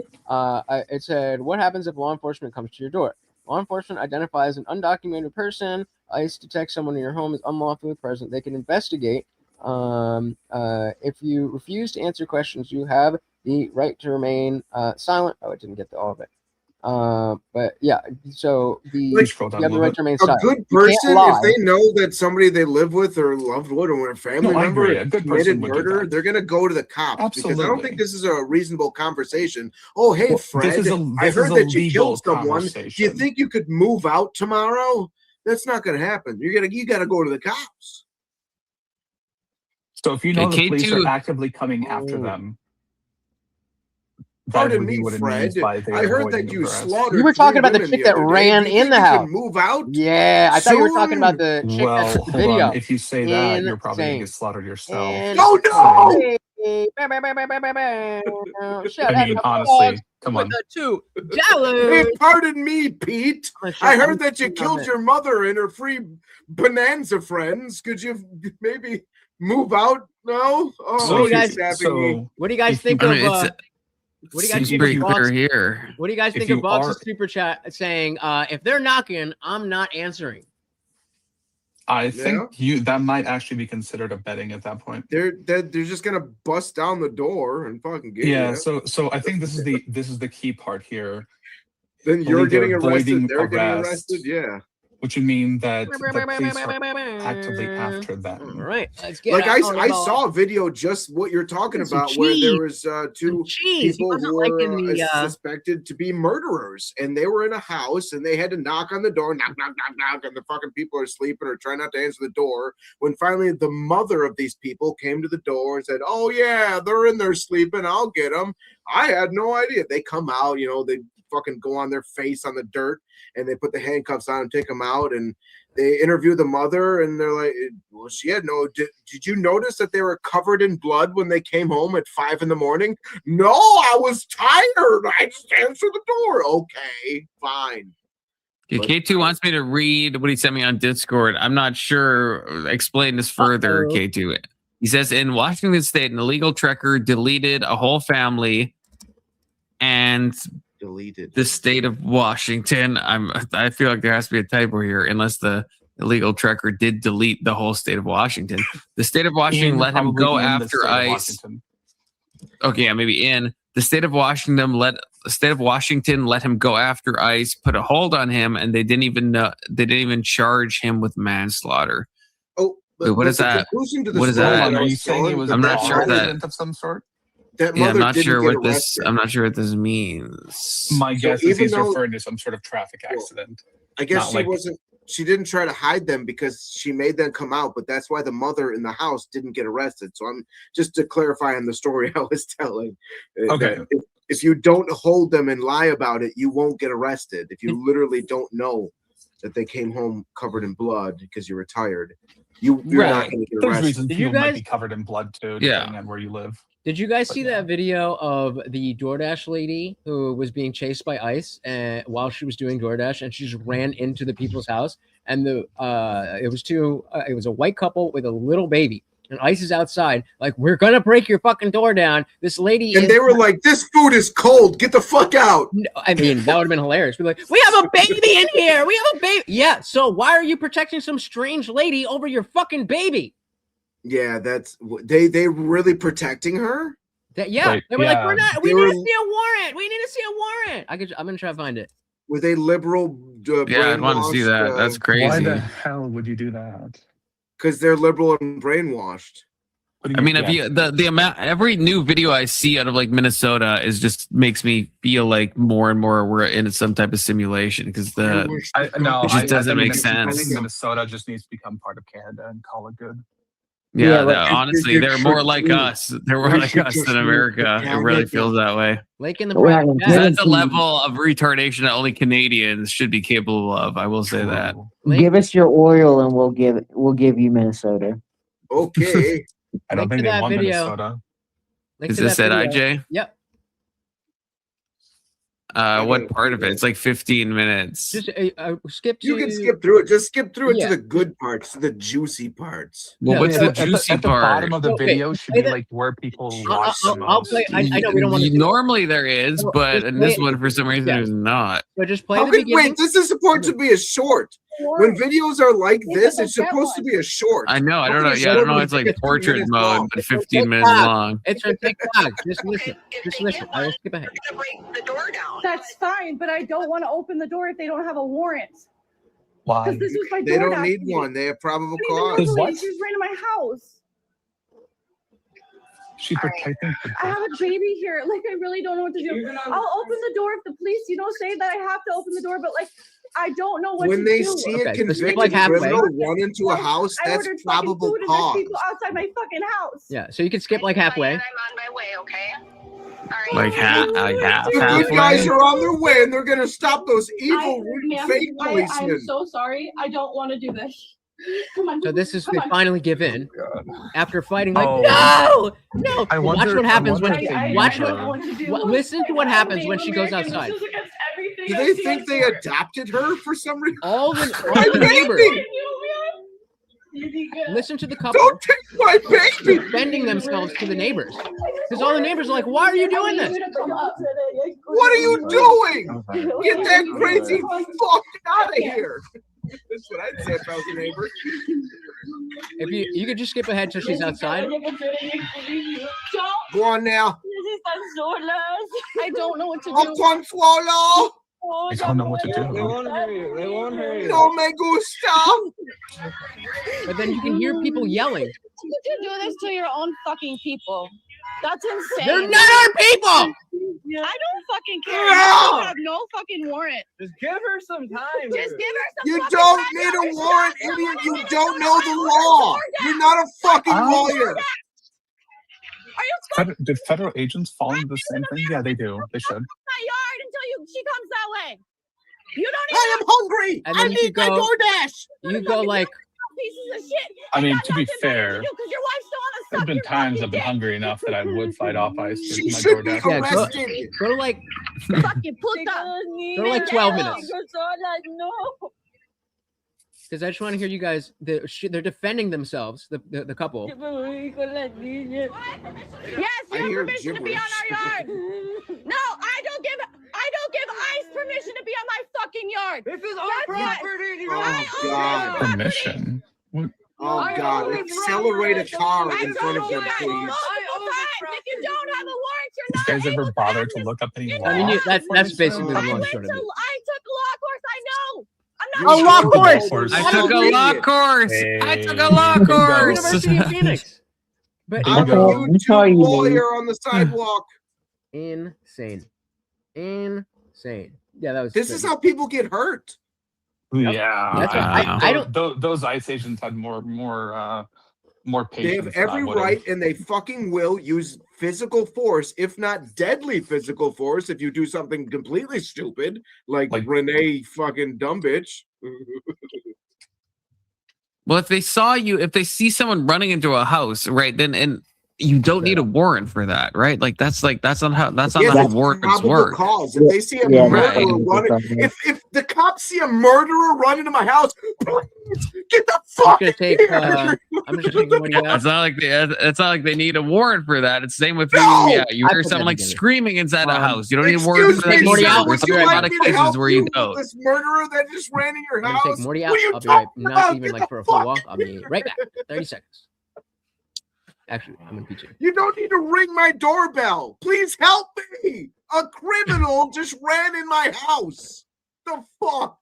it said, what happens if law enforcement comes to your door? Law enforcement identifies an undocumented person. ICE detects someone in your home is unlawfully present. They can investigate. If you refuse to answer questions, you have the right to remain silent. Oh, I didn't get to all of it. But yeah, so you have the right to remain silent. A good person, if they know that somebody they live with or loved one or a family member committed murder, they're going to go to the cops. Because I don't think this is a reasonable conversation. Oh, hey, Fred, I heard that you killed someone. Do you think you could move out tomorrow? That's not going to happen. You got to go to the cops. So if you know the police are actively coming after them. Pardon me, Fred. I heard that you slaughtered. You were talking about the chick that ran in the house. Move out? Yeah, I thought you were talking about the chick that took the video. If you say that, you're probably going to get slaughtered yourself. Oh no! I mean, honestly, come on. Hey, pardon me, Pete. I heard that you killed your mother and her free bonanza friends. Could you maybe move out? No. Oh, what do you guys think of? What do you guys think of Bob's, here? What do you guys think of Bob's super chat saying, if they're knocking, I'm not answering? I think that might actually be considered abetting at that point. They're just gonna bust down the door and fucking get you. So I think this is the key part here. Then you're getting arrested, they're getting arrested, yeah. Which would mean that the police are actively after them. All right, let's get like I saw a video just what you're talking about, where there was 2 people who were suspected to be murderers, and they were in a house and they had to knock on the door, knock, and the fucking people are sleeping or trying not to answer the door. When finally the mother of these people came to the door and said, "Oh yeah, they're in there sleeping. I'll get them." I had no idea. They come out, they fucking go on their face on the dirt and they put the handcuffs on and take them out, and they interview the mother and they're like, well, she had no, did you notice that they were covered in blood when they came home at 5 a.m? No, I was tired. I just answered the door. Okay, fine. Okay, K2 wants me to read what he sent me on Discord. I'm not sure. Explain this further, K2. He says, in Washington State, an illegal trekker deleted a whole family and deleted the state of Washington. I feel like there has to be a typo here, unless the illegal trekker did delete the whole state of Washington. The state of Washington let him go after ICE. Okay, yeah, maybe in the state of Washington let state of Washington let him go after ICE, put a hold on him, and they didn't even charge him with manslaughter. Oh, wait, what is that? What is that? Are you saying it was I'm not sure that of some sort? That yeah, mother I'm not didn't sure get what this. arrested. I'm not sure what this means. My guess is he's referring to some sort of traffic accident. I guess Not she like- wasn't. She didn't try to hide them because she made them come out, but that's why the mother in the house didn't get arrested. So I'm just to clarify on the story I was telling. Okay. that if you don't hold them and lie about it, you won't get arrested. If you literally don't know that they came home covered in blood because you're retired, you're not going to get There's arrested. reasons people might be covered in blood too, Yeah. depending on where you live. Did you guys see that video of the DoorDash lady who was being chased by ICE while she was doing DoorDash, and she just ran into the people's house? And it was a white couple with a little baby, and ICE is outside, like, we're gonna break your fucking door down. This lady, And they were like, "This food is cold. Get the fuck out." I mean, that would have been hilarious. Be like, we have a baby in here. We have a baby. Yeah. So why are you protecting some strange lady over your fucking baby? Yeah, that's they really protecting her. They were like, we're not. We need to see a warrant. We need to see a warrant. I'm gonna try to find it. Were they liberal? Yeah, I'd want to see that. That's crazy. Why the hell would you do that? Because they're liberal and brainwashed. I mean, if you the amount, every new video I see out of like Minnesota is just makes me feel like more and more we're in some type of simulation because it just doesn't make sense. I think Minnesota just needs to become part of Canada and call it good. Yeah, honestly, they're more like us. They're more like us than America. It really feels that way. Lake in the That's a level of retardation that only Canadians should be capable of. I will say that. Give us your oil, and we'll give you Minnesota. Okay. I don't think they want Minnesota. Is this at IJ? Yep. What part of it? It's like 15 minutes. Just skip. You can skip through it. Just skip through it Yeah. to the good parts, to the juicy parts. Well, what's the juicy at the part? bottom of the Okay, video should play be the- like where people watch the I'll most. play. I know we don't want to. Normally there is, No, but just in this play- one, for some reason, yeah. there's not. So just play How the could, beginning. wait, this is supposed to be a short. When videos are like this, it's supposed to be a short. I know. I don't How know. can a Yeah, I short don't know. be It's like 15 portrait minutes mode, long? but 15 minutes long. It's a TikTok. Just listen. Just listen. I will skip ahead. That's fine, but I don't want to open the door if they don't have a warrant. Why? Because this was my They don't DoorDash need lady. one. They have probable I don't cause. even know the lady. She just ran to my house. She's protecting. I have a baby here. Like, I really don't know what to do. I'll open the door if the police, say that I have to open the door, but like, I don't know what When to they do. see a Okay, so skip convicted like halfway. criminal run into a house, I that's ordered fucking probable food and there's cause. people outside my fucking house. Yeah. So you can skip like halfway. Like half The good halfway. guys are on their way, and they're gonna stop those evil Ma'am, fake I'm policemen. so sorry. I don't want to do this. Come on. So this is come they on. finally give in after fighting. Like Oh. no. I Watch wonder- what happens I when wonder if they watch use what. her. want to do. Listen to what happens when she goes American, outside. This is against everything Do I they stand think they for. adopted her for some reason? All the My neighbors. baby! Listen to the couple Don't take my baby! defending themselves to the neighbors, because all the neighbors are like, "Why are you doing this?" What are you doing? Get that crazy fuck out of here! That's what I'd say if I was a neighbor. If you could just skip ahead till she's outside. Go on now. I don't know what to Oh, do. Consuelo! I don't know what to do. No me gusta! But then you can hear people yelling. You can do this to your own fucking people. That's insane. They're not our people. I don't fucking care. No! You have no fucking warrant. Just give her some time. Just give her some You fucking don't time. need a warrant, idiot! You don't know the law! You're not a fucking lawyer! Did federal agents fall into the same thing? Yeah, they do. They should. My yard until she comes that way. You don't I am hungry! And I then you need my go- DoorDash! You go like, pieces of shit. I mean, got to be nothing better fair, to do 'cause your wife's still on a there's suck been your times fucking I've been dick. hungry enough that I would fight off ICE to She my should be DoorDash. Yeah, arrested! go to like Fucking puta. Go to like 12 minutes. No. because I just want to hear you guys. They're defending themselves. The couple. Yes, I you have hear permission to be on our yard. No, I don't give ICE permission to be on my fucking yard. This is our property. Oh, God. Permission. Oh, God. Accelerate a car in front of them, please. If you don't have a warrant, you're guys ever bother to look up any law? I mean, that's basically the I long went short to, of it. I took a law course. I know. I'm A not. law course. I took a law course. I took a law Bingo. course. University of Phoenix. But I'm a Bingo. YouTube lawyer on the sidewalk. insane. Yeah, that was. This is how people get hurt. Yeah, That's why I don't. Those ICE agents had more patience. They have every right, and they fucking will use physical force, if not deadly physical force, if you do something completely stupid, like Renee fucking dumb bitch. Well, if they see someone running into a house, right? Then and you don't need a warrant for that, right? That's not how warrants work. Cause. If they see a murderer running, if the cops see a murderer run into my house, please get the fuck I'm just taking Morty out. It's not like they need a warrant for that. It's the same with you. No! Yeah, you hear someone like screaming inside a house. You don't need a warrant for that. Excuse me, either. would There's you a lot like of me to cases help where you you with don't. this murderer that just ran in your I'm gonna house? take Morty out. What are you I'll be right. talking Not about? even Get like the for a full fuck walk. I'll be right back. 30 seconds. Actually, I'm gonna beat you. You don't need to ring my doorbell. Please help me. A criminal just ran in my house. The fuck?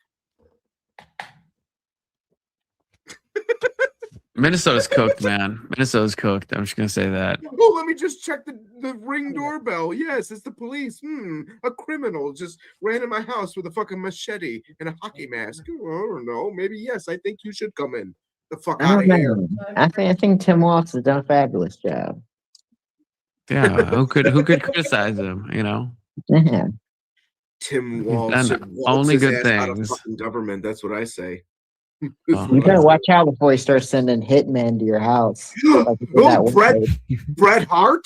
Minnesota's cooked, man. Minnesota's cooked. I'm just gonna say that. Oh, let me just check the ring doorbell. Yes, it's the police. A criminal just ran in my house with a fucking machete and a hockey mask. Oh, I don't know. Maybe yes. I think you should come in. The fuck I out don't of here. know. I think Tim Walsh has done a fabulous job. Yeah, who could criticize him? You know. Yeah. Tim Walsh Done should waltz only his good ass out of things. fucking government. That's what I say. You better watch out before he starts sending hitmen to your house. Like he did that Oh, one day. Bret Hart?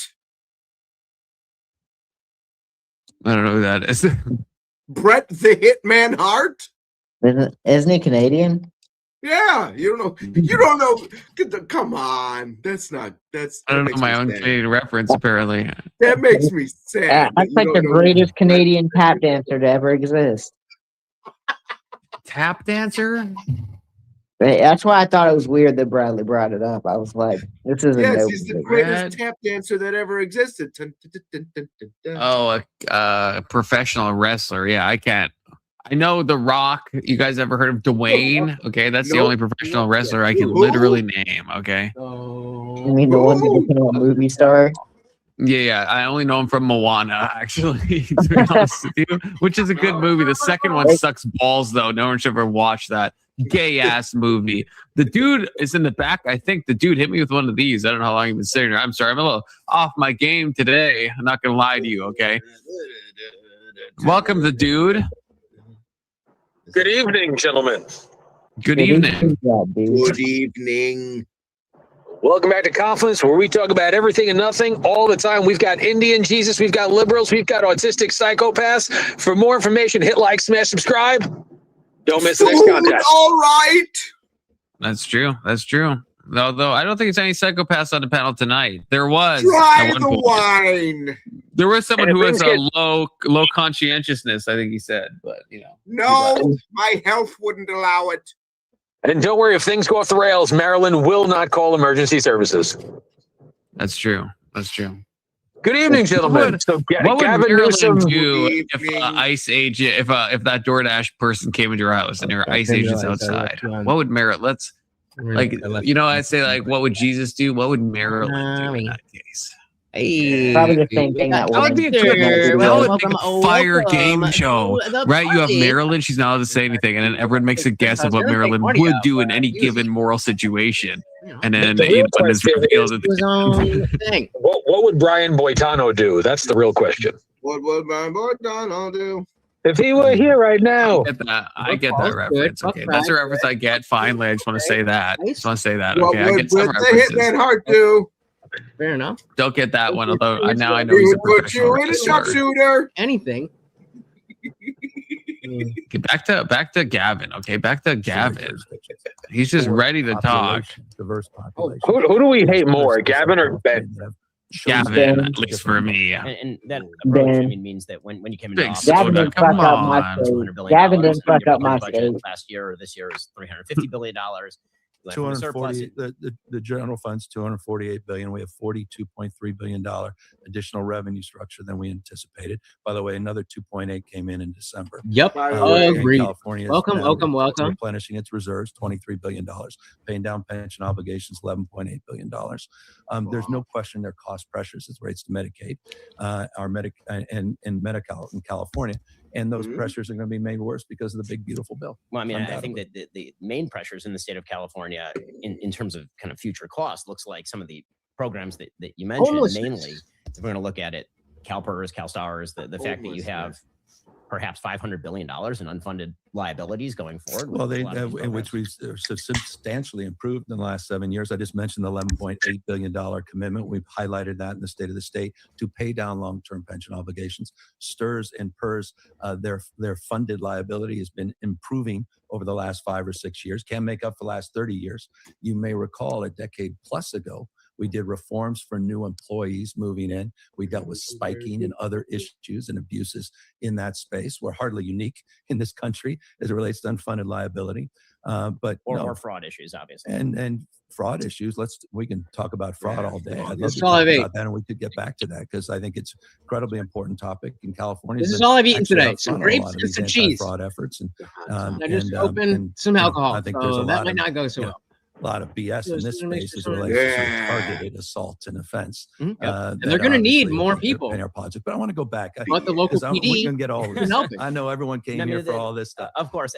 I don't know who that is. Bret the Hitman Hart? Isn't he Canadian? Yeah, you don't know. Come on, I don't know my own Canadian reference. Apparently, that makes me sad. That's like the greatest Canadian tap dancer to ever exist. Tap dancer? That's why I thought it was weird that Bradley brought it up. I was like, this isn't. Yes, he's the greatest tap dancer that ever existed. Oh, a professional wrestler. Yeah, I can't. I know The Rock. You guys ever heard of Dwayne? Okay, that's the only professional wrestler I can literally name. Okay. You mean the one that became a movie star? Yeah. I only know him from Moana, actually, to be honest with you, which is a good movie. The second one sucks balls, though. No one should ever watch that gay ass movie. The dude is in the back. I think the dude hit me with one of these. I don't know how long you've been sitting here. I'm sorry. I'm a little off my game today. I'm not going to lie to you. Okay. Welcome, the dude. Good evening, gentlemen. Good evening. Good evening. Welcome back to Confluence, where we talk about everything and nothing all the time. We've got Indian Jesus, we've got liberals, we've got autistic psychopaths. For more information, hit like, smash, subscribe. Don't miss the next contest. All right. That's true. Although I don't think it's any psychopaths on the panel tonight. There was. Try the wine. There was someone who has a low conscientiousness, I think he said, but No, my health wouldn't allow it. And don't worry, if things go off the rails, Maryland will not call emergency services. That's true. Good evening, gentlemen. What would Maryland do if ICE agent, if that DoorDash person came into your house and there were ICE agents outside? What would Maryland? I say like, what would Jesus do? What would Maryland do in that case? Probably the same thing that would be a good fire game show, right? You have Maryland; she's not allowed to say anything, and then everyone makes a guess of what Maryland would do in any given moral situation, and then when it's revealed that what would Brian Boitano do? That's the real question. What would Brian Boitano do? If he were here right now. I get that reference. Okay, that's a reference I get. Finally, I just want to say that. Okay, what would the Hitman Hart do? Fair enough. Don't get that one, although now I know he's a put you in a sharpshooter. Anything. Back to Gavin. Okay, back to Gavin. He's just ready to talk. Diverse population. Who do we hate more, Gavin or Ben? Gavin, at least for me. And that approach means that when you came into office, Gavin didn't fuck up my state. Gavin didn't fuck up my state. Last year or this year is $350 billion. from the surplus. 240. The general fund's 248 billion. We have 42.3 billion dollar additional revenue structure than we anticipated. By the way, another 2.8 came in December. Yep. Agreed. California Welcome. replenishing its reserves, $23 billion, paying down pension obligations, $11.8 billion. There's no question there are cost pressures as it relates to Medicaid, and Medi-Cal in California. And those pressures are going to be made worse because of the big, beautiful bill. Well, I mean, I think that the main pressures in the state of California in terms of kind of future costs looks like some of the programs that you mentioned, mainly, if we're going to look at it, CalPERS, CalSTARS, the fact that you have perhaps $500 billion in unfunded liabilities going forward. Well, in which we've substantially improved in the last 7 years. I just mentioned the $11.8 billion commitment. We've highlighted that in the State of the State to pay down long-term pension obligations. STRS and PERS, their funded liability has been improving over the last 5 or 6 years. Can't make up for the last 30 years. You may recall a decade plus ago, we did reforms for new employees moving in. We dealt with spiking and other issues and abuses in that space. We're hardly unique in this country as it relates to unfunded liability. Or fraud issues, obviously. And fraud issues. We can talk about fraud all day. I'd love This to is all talk I've about ate. that, and we could get back to that because I think it's an incredibly important topic in California. This is all I've eaten today. Some grapes and some cheese. Fraud efforts and I just opened some alcohol. I think there's a so that lot might of, not go so well. a lot of BS in this space as it relates to targeted assault and offense. And they're going to need more people. In our project, but I want to go back. But the local PD we can get all of this. help it. I know everyone came here for all this stuff. Of course.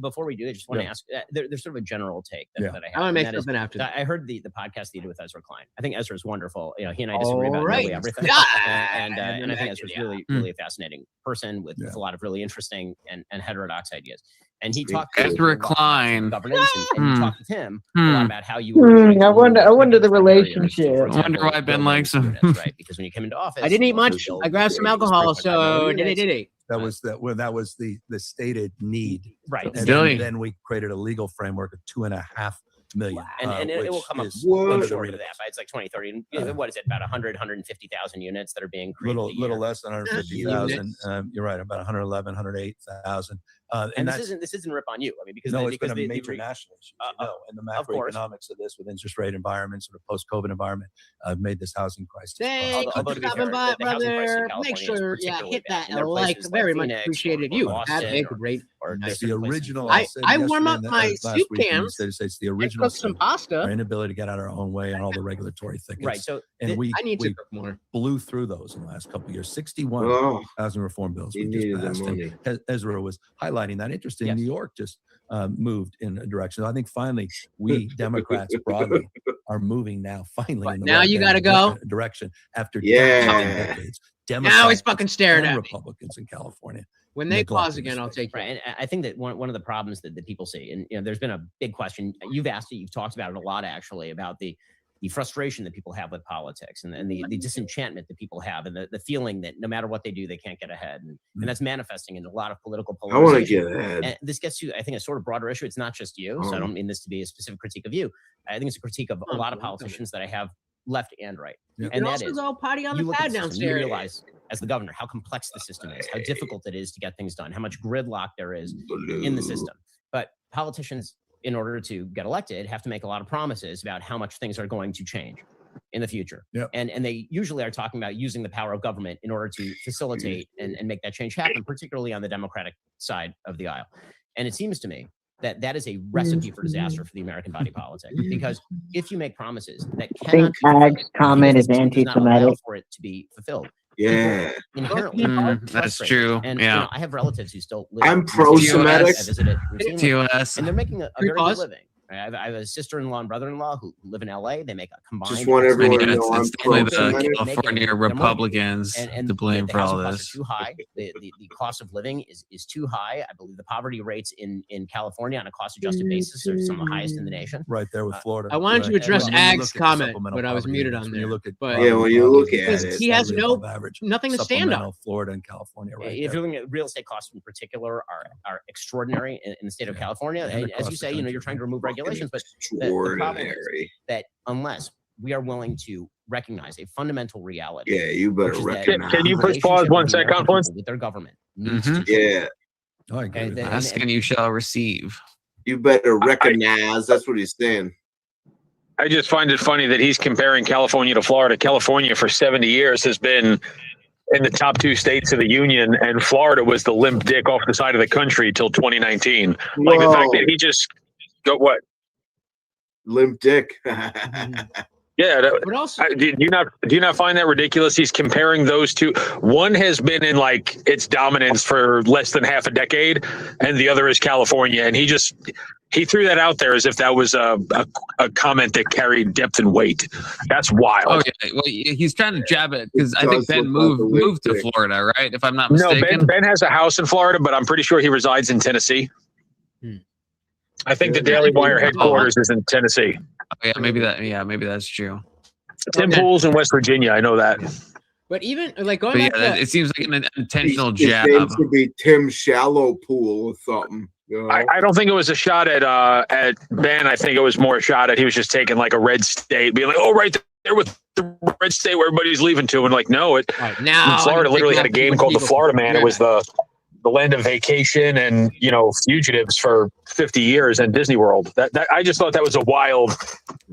Before we do, I just want to ask, there's sort of a general take that I have. I want to make and that something after that. I heard the podcast that you did with Ezra Klein. I think Ezra is wonderful. You know, he and I disagree about nearly everything. And I think Ezra's really a fascinating person with a lot of really interesting and heterodox ideas. And he talked to Ezra Klein. governance, and you talked with him a lot about how you. I wonder the relationship. I wonder why Ben likes him. Right, because when you came into office, I didn't eat much. I grabbed some alcohol, so did it. That was the stated need. Right. And then we created a legal framework of $2.5 million. And it will come up short of that. It's like 2030. And what is it? About 150,000 units that are being created. Little less than 150,000. You're right. About 111, 108,000. And this isn't a rip on you. I mean, because it's been a major national issue, and the macroeconomics of this with interest rate environment, sort of post-COVID environment, made this housing crisis. Thanks for stopping by, brother. Make sure, hit that like. Very much appreciated. You have a great. The original. I warm up my soup cans. It's the original. Cook some pasta. Our inability to get out our own way and all the regulatory thickets. Right. So we need to cook more. Blew through those in the last couple of years. 61 housing reform bills we just passed. And Ezra was highlighting that. Interesting. New York just moved in a direction. I think finally we Democrats broadly are moving now. Finally, in the now you got to go direction after decades. Democrats now he's fucking staring at Republicans in California. When they pause again, I'll take you. And I think that one of the problems that people see, and there's been a big question. You've asked it. You've talked about it a lot, actually, about the frustration that people have with politics and the disenchantment that people have and the feeling that no matter what they do, they can't get ahead. And that's manifesting in a lot of political polarization. I want to get ahead. And this gets to, I think, a sort of broader issue. It's not just you. So I don't mean this to be a specific critique of you. I think it's a critique of a lot of politicians that I have left and right. You and can also go potty on the pad downstairs. You realize, as the governor, how complex the system is, how difficult it is to get things done, how much gridlock there is in the system. But politicians, in order to get elected, have to make a lot of promises about how much things are going to change in the future. And they usually are talking about using the power of government in order to facilitate and make that change happen, particularly on the Democratic side of the aisle. And it seems to me that is a recipe for disaster for the American body politic. Because if you make promises that cannot Ag's comment is anti-Semitic for it to be fulfilled. Yeah, inherently that's true. And yeah, I have relatives who still live. I'm pro-Semitic. I visited TOS, and they're making a very good living. I have a sister-in-law and brother-in-law who live in LA. They make a combined. Just want everyone to know I'm the California Republicans to blame for all this. Too high. The cost of living is too high. I believe the poverty rates in California on a cost-adjusted basis are some of the highest in the nation. Right there with Florida. I wanted to address Ag's comment, but I was muted on there. But when you look at it, he has nothing to stand on. Florida and California, right? If you're looking at real estate costs in particular, are extraordinary in the state of California. And as you say, you're trying to remove regulations, but the problem is that unless we are willing to recognize a fundamental reality, you better recognize. Can you push pause 1 sec, Confluence? With their government, yeah. I agree. Ask and you shall receive. You better recognize. That's what he's saying. I just find it funny that he's comparing California to Florida. California for 70 years has been in the top 2 states of the union, and Florida was the limp dick off the side of the country till 2019. Like the fact that he just got what? Limp dick. Yeah. Do you not find that ridiculous? He's comparing those two. One has been in like its dominance for less than half a decade, and the other is California. And he threw that out there as if that was a comment that carried depth and weight. That's wild. Oh yeah, well he's trying to jab it because I think Ben moved to Florida, right? If I'm not mistaken. No, Ben has a house in Florida, but I'm pretty sure he resides in Tennessee. I think the Daily Wire headquarters is in Tennessee. Oh, yeah, maybe that's true. Tim Pool's in West Virginia. I know that. But even like going back to, it seems like an intentional His jab. name should be Tim Shallow Pool or something. You know? I don't think it was a shot at Ben. I think it was more a shot at he was just taking like a red state, being like, oh, right there with the red state where everybody's leaving to, and like, no, Florida literally had a game called the Florida Man. It was the land of vacation and fugitives for 50 years and Disney World. That I just thought that was a wild.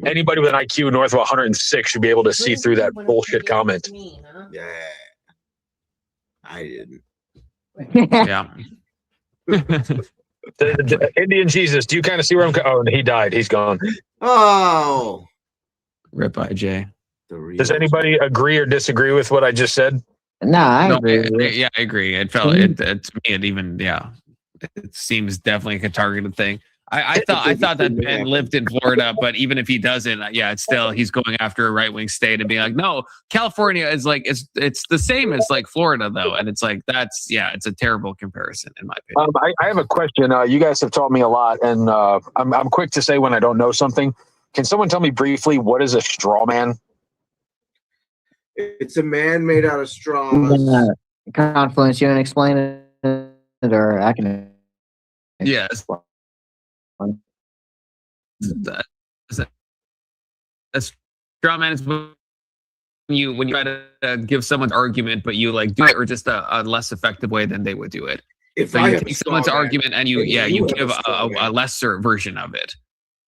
Anybody with an IQ north of 106 should be able to see through that bullshit comment. Yeah, I didn't. Yeah. The Indian Jesus. Do you kind of see where I'm? Oh, he died. He's gone. Oh, rip IJ. Does anybody agree or disagree with what I just said? I agree. I agree. It felt to me. It seems definitely like a targeted thing. I thought that Ben lived in Florida, but even if he doesn't, it's still he's going after a right wing state and being like, no, California is like it's the same as like Florida though, and it's like it's a terrible comparison in my opinion. I have a question. You guys have taught me a lot, and I'm quick to say when I don't know something. Can someone tell me briefly what is a straw man? It's a man made out of straws. Confluence, you want to explain it, or I can? Yes. A straw man is when you try to give someone's argument, but you like do it or just a less effective way than they would do it. So you take someone's argument and you give a lesser version of it.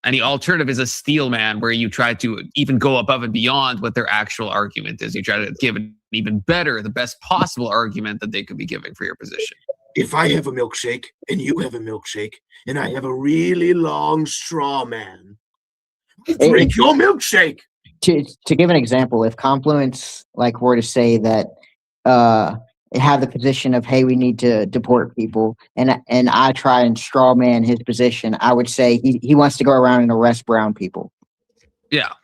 And the alternative is a steel man, where you try to even go above and beyond what their actual argument is. You try to give an even better, the best possible argument that they could be giving for your position. If I have a milkshake and you have a milkshake and I have a really long straw man, drink your milkshake. To give an example, if Confluence were to say that have the position of, hey, we need to deport people, and I try and straw man his position, I would say he wants to go around and arrest brown people. Yeah.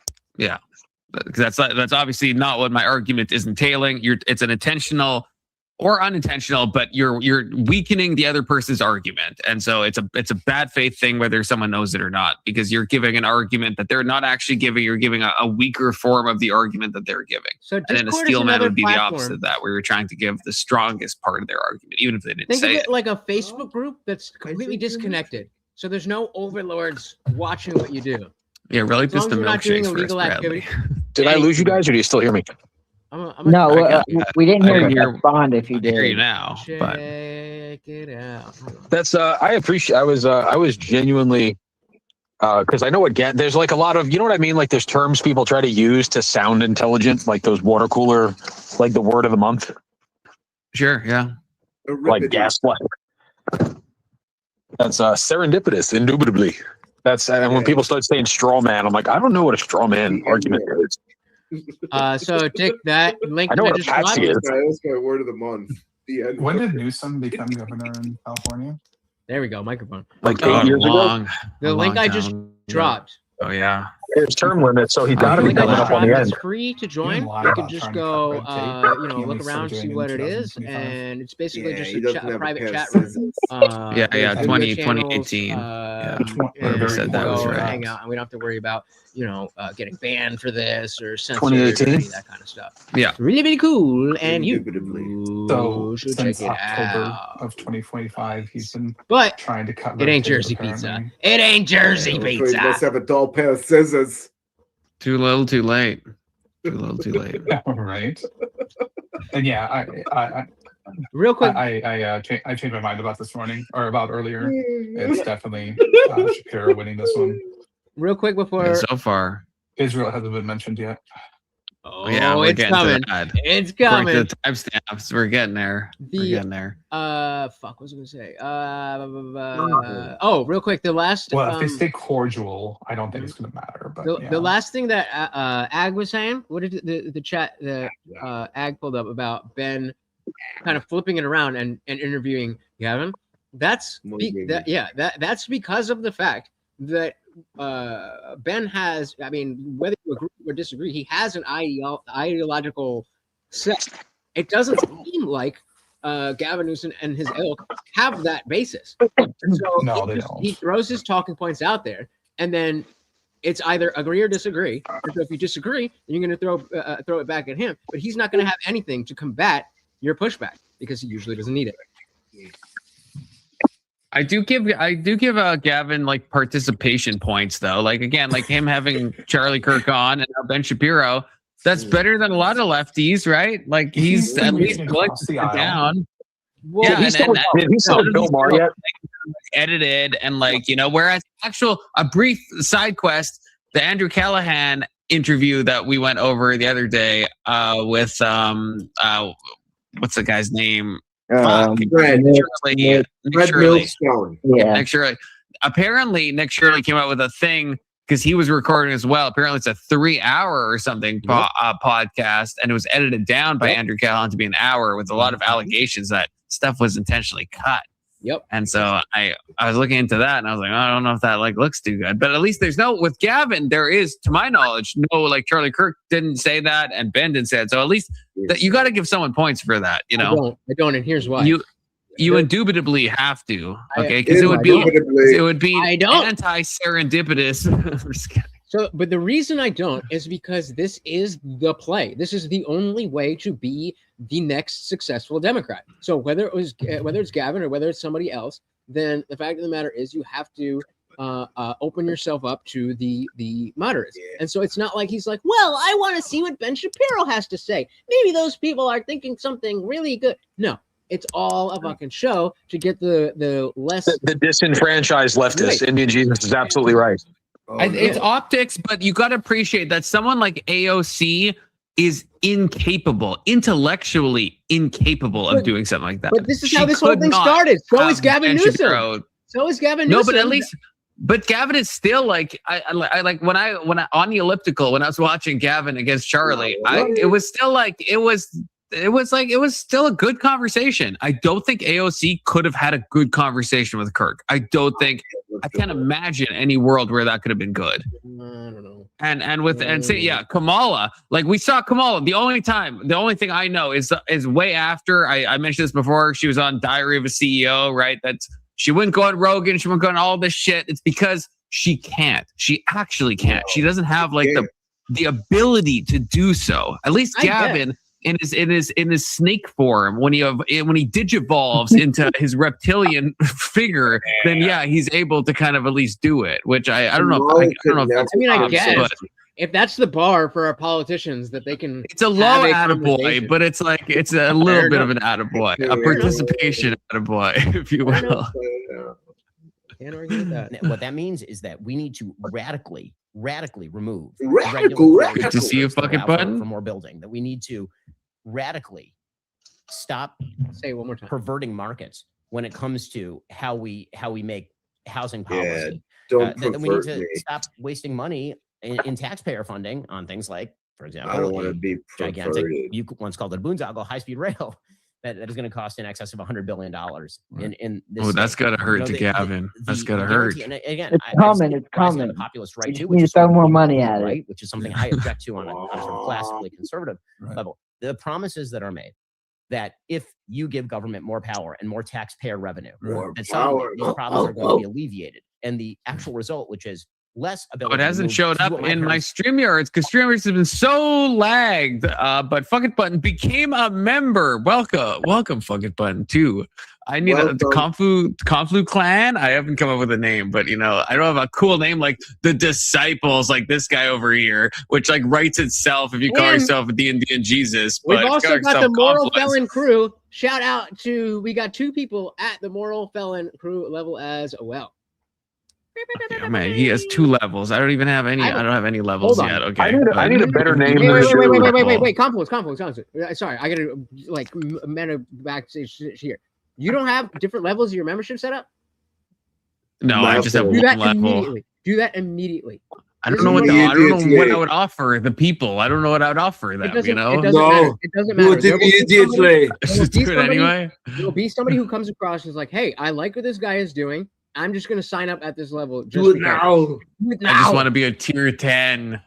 Because that's obviously not what my argument is entailing. It's an intentional or unintentional, but you're weakening the other person's argument, and so it's a bad faith thing whether someone knows it or not, because you're giving an argument that they're not actually giving. You're giving a weaker form of the argument that they're giving. So and then a steel man would be the opposite of that, where you're trying to give the strongest part of their argument, even if they didn't say it. Think of it like a Facebook group that's completely disconnected. So there's no overlords watching what you do. Yeah, really, just the milkshakes illegal activity. Did I lose you guys, or do you still hear me? We didn't hear you respond if you did. I hear you now. But Check it out. That's I appreciate. I was genuinely because I know there's like a lot of, you know what I mean? Like there's terms people try to use to sound intelligent, like those water cooler, like the word of the month. Sure, yeah. Like gaslight. That's serendipitous, indubitably. That's and when people start saying straw man, I'm like, I don't know what a straw man argument is. So Dick, that link I know what a patsy is. That's my word of the month. When did Newsom become governor in California? There we go, microphone. Like 8 years ago. The link I just dropped. Oh yeah. There's term limit, so he's got to be coming up on the end. It's free to join. You can just go, look around, see what it is, and it's basically just a private chat room. 2018. Whoever said that was right. Hang out, and we don't have to worry about getting banned for this or censored or that kind of stuff. Yeah, it's really cool, and you should check since it October out. of 2025 he's been trying to cut. It ain't Jersey pizza. It ain't Jersey pizza. You must have a dull pair of scissors. Too little, too late. Too little, too late. Right. And yeah, Real quick, I changed my mind about this morning or about earlier. It's definitely Shapiro winning this one. Real quick before so far, Israel hasn't been mentioned yet. Oh, yeah, we're it's getting coming. to that. It's According coming. to the timestamps, we're getting there. We're getting there. Fuck, what was I gonna say? Oh, real quick, the last. Well, if they stay cordial, I don't think it's going to matter. But The last thing that Ag was saying, what did the chat Ag pulled up about Ben kind of flipping it around and interviewing Gavin? That's that's because of the fact that Ben has, I mean, whether you agree or disagree, he has an ideological set. It doesn't seem like Gavin Newsom and his ilk have that basis. So he throws his talking points out there, and then it's either agree or disagree. So if you disagree, then you're going to throw it back at him. But he's not going to have anything to combat your pushback because he usually doesn't need it. I do give Gavin like participation points though. Like again, like him having Charlie Kirk on and now Ben Shapiro. That's better than a lot of lefties, right? Like he's at least collected it down. Well, yeah, he's still Bill Maher yet. Edited and like, you know, whereas a brief side quest, the Andrew Callahan interview that we went over the other day with what's the guy's name? Nick Shirley. Yeah. Nick Shirley. Apparently, Nick Shirley came out with a thing because he was recording as well. Apparently, it's a 3-hour or something podcast, and it was edited down by Andrew Callahan to be an hour with a lot of allegations that stuff was intentionally cut. Yep. And so I was looking into that, and I was like, I don't know if that like looks too good. But at least there's with Gavin, there is, to my knowledge, no like Charlie Kirk didn't say that, and Ben didn't say it. So at least that you got to give someone points for that. You know, I don't, and here's why. You indubitably have to, okay? Because it would be anti-serendipitous. So, but the reason I don't is because this is the play. This is the only way to be the next successful Democrat. So whether it's Gavin or whether it's somebody else, then the fact of the matter is you have to open yourself up to the moderates. And so it's not like he's like, well, I want to see what Ben Shapiro has to say. Maybe those people are thinking something really good. No. It's all a fucking show to get the less the disenfranchised leftists. Right. Indian Jesus is absolutely right. It's optics, but you got to appreciate that someone like AOC is intellectually incapable of doing something like that. But this is how this whole thing started. So is Gavin Newsom. No, but at least, but Gavin is still like, I like when I on the elliptical when I was watching Gavin against Charlie, it was still like it was still a good conversation. I don't think AOC could have had a good conversation with Kirk. I can't imagine any world where that could have been good. I don't know. And Kamala, like we saw Kamala. The only thing I know is way after I mentioned this before. She was on Diary of a CEO, right? She wouldn't go on Rogan. She wouldn't go on all this shit. It's because she can't. She actually can't. She doesn't have like the ability to do so. At least Gavin. In his snake form, when he digivolves into his reptilian figure, then he's able to kind of at least do it. Which I don't know. I guess if that's the bar for our politicians, that they can. It's a low attaboy, but it's like it's a little bit of an attaboy, a participation attaboy, if you will. Can't argue with that. What that means is that we need to radically remove to see a fucking button for more building. That we need to radically stop. Say it one more time. Perverting markets when it comes to how we make housing policy. That we need to stop wasting money in taxpayer funding on things like, for example, I don't want to be gigantic. You once called it a boondoggle high-speed rail. That is going to cost in excess of $100 billion. In this that's got to hurt to Gavin. That's got to hurt. And again, it's coming. The populist right too. You need to throw more money at it, right? Which is something I object to on a sort of classically conservative level. The promises that are made that if you give government more power and more taxpayer revenue, that suddenly these problems are going to be alleviated, and the actual result, which is less ability. It hasn't showed up in my StreamYards because StreamYards has been so lagged. But Fuck It Button became a member. Welcome, Fuck It Button too. I need the Conflu clan. I haven't come up with a name, but I don't have a cool name like the Disciples, like this guy over here, which like writes itself if you call yourself the Indian Jesus. We've also got the Moral Felon crew. shout out to we got 2 people at the Moral Felon crew level as well. Yeah, man, he has 2 levels. I don't even have any. I don't have any levels Hold on. yet. Okay. I need a better name Wait, than wait, the wait, wait, dude. wait, wait, wait. Confluence. Sorry, I gotta like meta backstage here. You don't have different levels of your membership set up? No, I just have Do 1 that level. immediately. Do that immediately. I don't know what I don't know what I would offer the people. I don't know what I would offer them. You know, It doesn't matter. It doesn't matter. Do it immediately. Just do it anyway. There'll be somebody who comes across and is like, "Hey, I like what this guy is doing. I'm just going to sign up at this level." Just Do it now. Do it I just want to be a tier 10.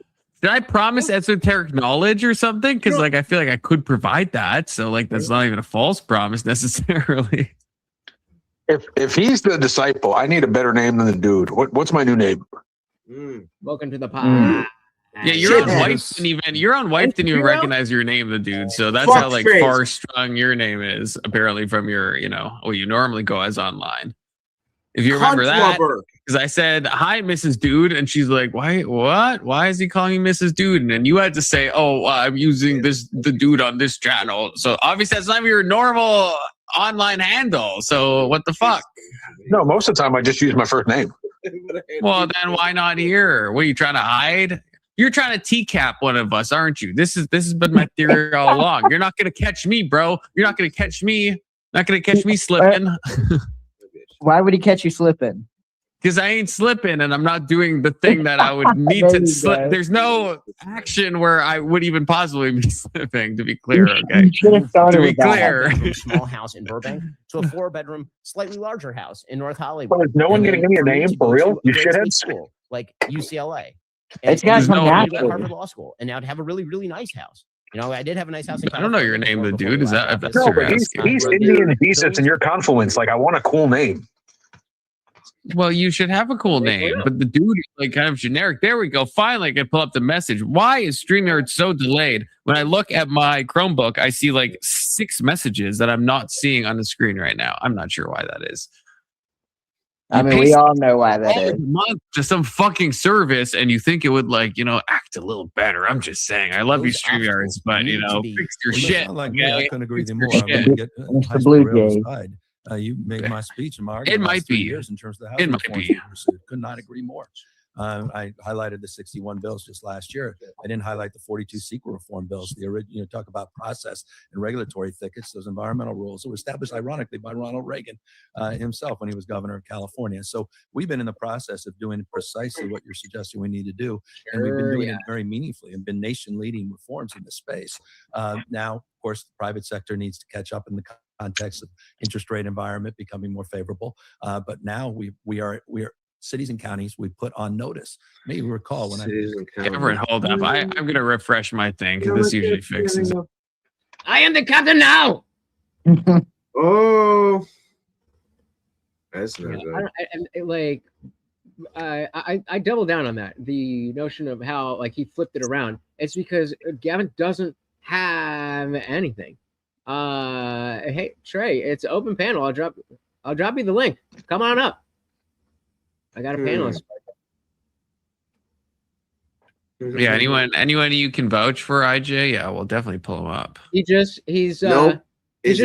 Did I promise esoteric knowledge or something? Because like I feel like I could provide that. So like that's not even a false promise necessarily. If he's the disciple, I need a better name than the dude. What's my new name? Welcome to the pod. Yeah, you're on Wife didn't even recognize your name, the dude. So that's how like far strong your name is, apparently, from your, what you normally go as online. If you remember that, because I said, "Hi, Mrs. Dude," and she's like, "Why? What? Why is he calling me Mrs. Dude?" And then you had to say, "Oh, I'm using the dude on this channel." So obviously that's not your normal online handle. So what the fuck? No, most of the time I just use my first name. Well, then why not here? What are you trying to hide? You're trying to TCAP one of us, aren't you? This has been my theory all along. You're not gonna catch me, bro. You're not gonna catch me. Not gonna catch me slipping. Why would he catch you slipping? Because I ain't slipping and I'm not doing the thing that I would need to slip. There's no action where I would even possibly be slipping, to be clear, okay? To be clear. Small house in Burbank to a 4-bedroom, slightly larger house in North Hollywood. Well, is no one getting me a name for real? You shitheads? School, like UCLA. It's got some Harvard Law School. And now to have a really, really nice house. I did have a nice house in I don't know your name, the dude. Is that? That's no, but he's Indian Jesus and your Confluence. Like, I want a cool name. Well, you should have a cool name, but the dude is like kind of generic. There we go. Finally, I can pull up the message. Why is StreamYard so delayed? When I look at my Chromebook, I see like 6 messages that I'm not seeing on the screen right now. I'm not sure why that is. I mean, we all know why that is. Month to some fucking service, and you think it would act a little better. I'm just saying. I love you, StreamYards, but fix your shit. Like okay? I couldn't agree with you more. It's the Blue Jay. You made my speech in my It might be years in terms of the housing it might reforms be. that we pursued. Could not agree more. I highlighted the 61 bills just last year. I didn't highlight the 42 CEQA reform bills. The original, talk about process and regulatory thickets. Those environmental rules that were established, ironically, by Ronald Reagan himself when he was governor of California. So we've been in the process of doing precisely what you're suggesting we need to do, and we've been doing it very meaningfully and been nation-leading reforms in this space. Now, of course, the private sector needs to catch up in the context of interest rate environment becoming more favorable. But now we are cities and counties we put on notice. Maybe you recall when Everett, hold up. I'm going to refresh my thing because this usually fixes it. I am the captain now. Oh, that's not good. I double down on that. The notion of how he flipped it around. It's because Gavin doesn't have anything. Hey Trey, it's open panel. I'll drop you the link. Come on up. I got a panelist. Yeah, anyone you can vouch for IJ? Yeah, we'll definitely pull him up. He's just a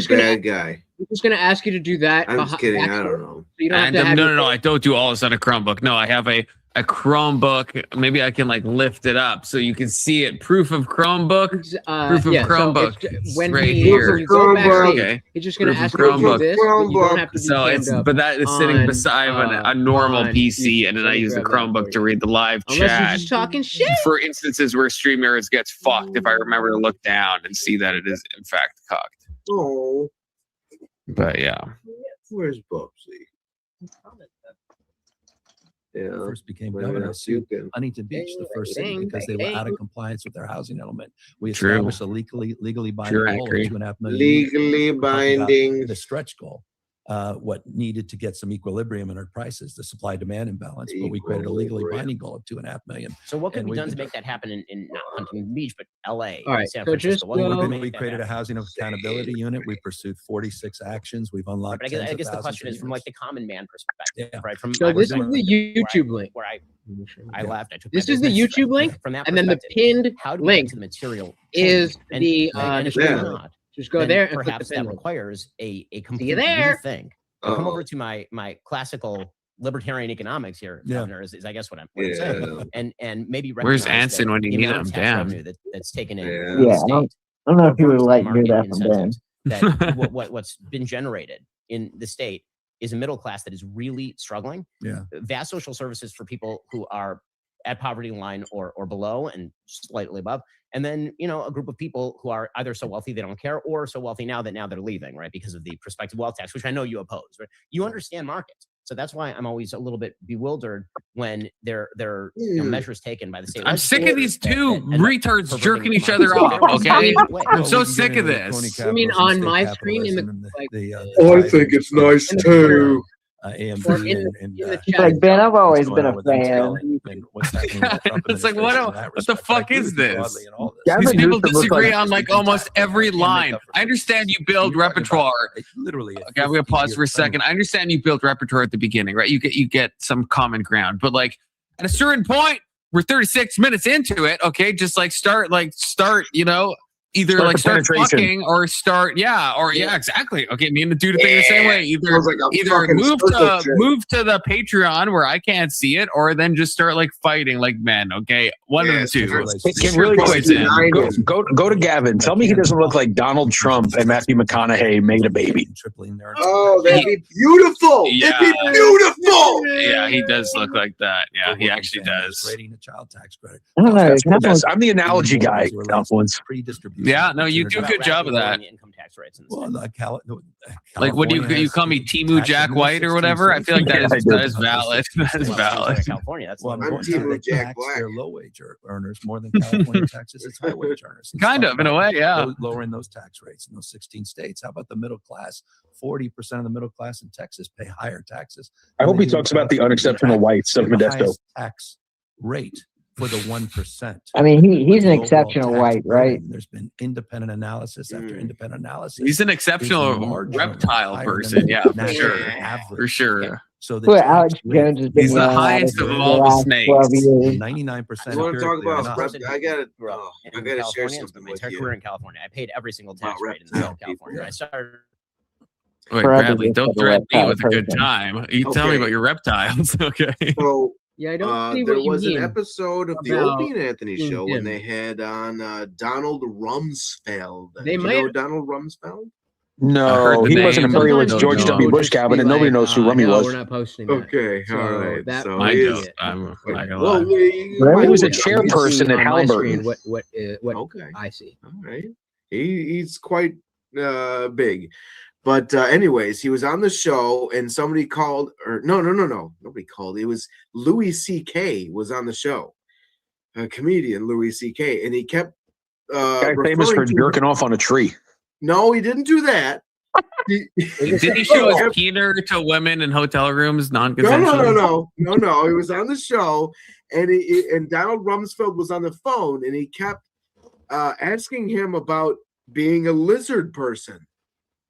bad guy. He's just gonna ask you to do that. I'm just kidding. I don't know. So you don't have to no, I don't do all this on a Chromebook. No, I have a Chromebook. Maybe I can lift it up so you can see it. Proof of Chromebook. Proof of Chromebook. So when right he here. go backstage, Okay. he's just gonna ask you to do this. You don't have to be but that is sitting beside a normal PC, and then I use the Chromebook to read the live Unless chat. you're just talking shit. For instances where StreamYards gets fucked, if I remember to look down and see that it is in fact cocked. Oh. But yeah. Where's Bubsy? Yeah. First became governor of Huntington Beach, the first city, because they were out of compliance with their housing element. We established a legally binding goal of $2.5 million. Legally binding. The stretch goal. What needed to get some equilibrium in our prices, the supply-demand imbalance, but we created a legally binding goal of $2.5 million. So what could be done to make that happen in not Huntington Beach, but LA, All right, San so Francisco? we created a housing accountability unit. We pursued 46 actions. We've unlocked. But I guess the question is from the common man perspective, right? From So this is the YouTube link. Where I left. I took This is the YouTube link, from that and then the pinned how do we link get to the material is change? the and description. not. Just go then there and click perhaps the that pin link. requires a completely new there. thing. And come over to my classical libertarian economics here, Governor, is I guess what I'm saying. And maybe Where's recognize Anson that when you the need amount of him? tax Damn. revenue that's taken in Yeah, the I state, don't know if you would reverse like to hear market that from Ben. incentives, that what's been generated in the state is a middle class that is really struggling. Yeah. Vast social services for people who are at poverty line or below and slightly above. And then, a group of people who are either so wealthy they don't care, or so wealthy now that they're leaving, right? Because of the prospective wealth tax, which I know you oppose, right? You understand markets. So that's why I'm always a little bit bewildered when there are measures taken by the state. I'm sick of these two that end up retards perverting jerking each markets other in a off, very okay? specific way. I'm so sick of this. You mean on my screen in the I think it's nice too. AMD or in and the It's chat. like, Ben, I've always what's been going a on with Intel fan. and what's happening with the Trump It's like, administration in that what the respect. I fuck agree is with you this? broadly in all this. These Gavin people Newsom looks disagree like on like almost every line. I understand you build repertoire. Literally. Okay, I'm gonna pause for a second. I understand you build repertoire at the beginning, right? You get some common ground, but like at a certain point, we're 36 minutes into it. Okay, just start, either start fucking or start, exactly. Okay, me and the dude are thinking the same way. Either move to the Patreon where I can't see it, or then just start fighting like men. Okay, one of the two. Really quick, go to Gavin. Tell me he doesn't look like Donald Trump and Matthew McConaughey made a baby. Oh, that'd be beautiful. Yeah. It'd be beautiful. Yeah, he does look like that. Yeah, he actually does. Rating the child tax credit. I don't know. I'm the analogy guy. Yeah, no, you do a good job of that. Income tax rates in Well, Like, what do you call me, Timu Jack White or whatever? I feel like that is valid. That is valid. California, that's Well, I'm I'm going Team to Jack tax Black. their low wage earners more than California taxes its high wage earners. Kind of, in a way, yeah. Lowering those tax rates in those 16 states. How about the middle class? 40% of the middle class in Texas pay higher taxes. I hope he talks about the unexceptional whites of The Modesto. highest tax rate for the 1%. I mean, he's an Overall exceptional tax white, right? burden. There's been independent analysis after independent analysis. He's an exceptional reptile person, yeah, for sure. For sure. So Who Alex Jones has been He's the yelling at highest us of for all the last snakes. 12 years. 99%. You want to talk about? I got to. grew up I in got to share California, something my with entire you. career in California. I paid every single tax About rate in the state of reptile California. I started. Wait, Forever Bradley, just don't for the threaten me reptile with a good person. time. You tell me Okay. about your reptiles, okay? So Yeah, I don't see there what you was an mean episode of the about Opie and Anthony being show when dim. they had on Donald Rumsfeld. They Do you might know have- Donald Rumsfeld? No, he wasn't imperialist Sometimes George people W. will Bush, just be Gavin, and nobody like, knows who "Oh, Rummy no, was. we're not posting that." Okay, So all right. that So I he don't. is. I'm not gonna Well, lie. He was a Yeah, chairperson you at see on my Halliburton. screen what Okay. I see. All right. He's quite big. But anyways, he was on the show and somebody called, or no. Nobody called. It was Louis C.K. was on the show. A comedian, Louis C.K. And he kept Guy famous for referring to- jerking off on a tree. No, he didn't do that. Did he show his penis to women in hotel rooms non-consensually? No. He was on the show, and and Donald Rumsfeld was on the phone, and he kept asking him about being a lizard person,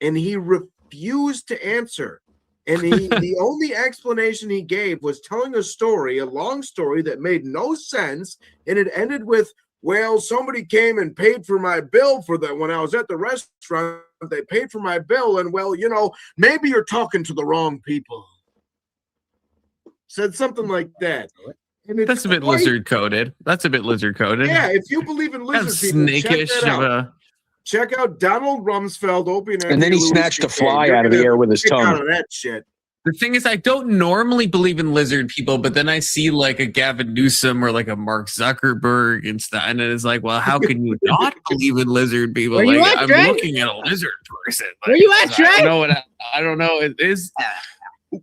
and he refused to answer. And the only explanation he gave was telling a story, a long story that made no sense, and it ended with, "Well, somebody came and paid for my bill for that when I was at the restaurant. They paid for my bill, and well, maybe you're talking to the wrong people." Said something like that. And it's That's a bit quite- lizard coded. That's a bit lizard coded. Yeah, if you believe in That's lizard people, check snakish that of out. a. Check out Donald Rumsfeld, Opie And then he Louis snatched a CK. fly You're out of the gonna air with his kick tongue. Out of that shit. The thing is, I don't normally believe in lizard people, but then I see like a Gavin Newsom or like a Mark Zuckerberg and stuff, and it's like, well, how can you not believe in lizard people? Where you Like, at, I'm Trey? looking at a lizard person. Where you at, I Trey? don't know what I don't know. It is.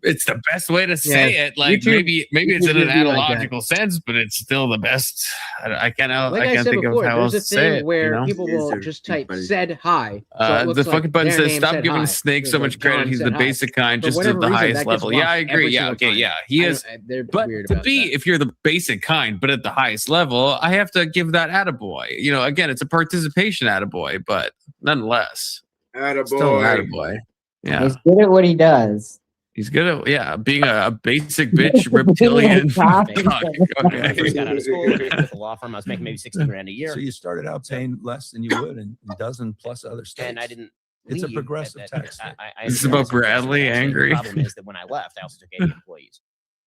It's the best way to say Yeah. it. Like YouTube- maybe it's in YouTube an would be like that. analogical sense, but it's still the best. I can't. Like I I can't said think before, of how else there's to a say thing it. where You know? people will just type "said hi." So it The looks like fucking button their says, name "Stop said giving hi." Snake It's so like much credit. John He's said the hi. basic kind, For just at whatever the reason, highest that gets level." Yeah, I lost agree. every Yeah, single okay, time. yeah, he I is. don't- they're But weird to about be, that. if you're the basic kind, but at the highest level, I have to give that attaboy. Again, it's a participation attaboy, but nonetheless, still an Attaboy. attaboy. Yeah, He's good at what he does. He's good at being a basic bitch reptilian. First got out of school with a law firm. I was making maybe 60 grand a year. So you started out paying less than you would in a dozen plus other states. And I didn't. It's a progressive tax. This is about Bradley angry. The problem is that when I left, I also took 80 employees.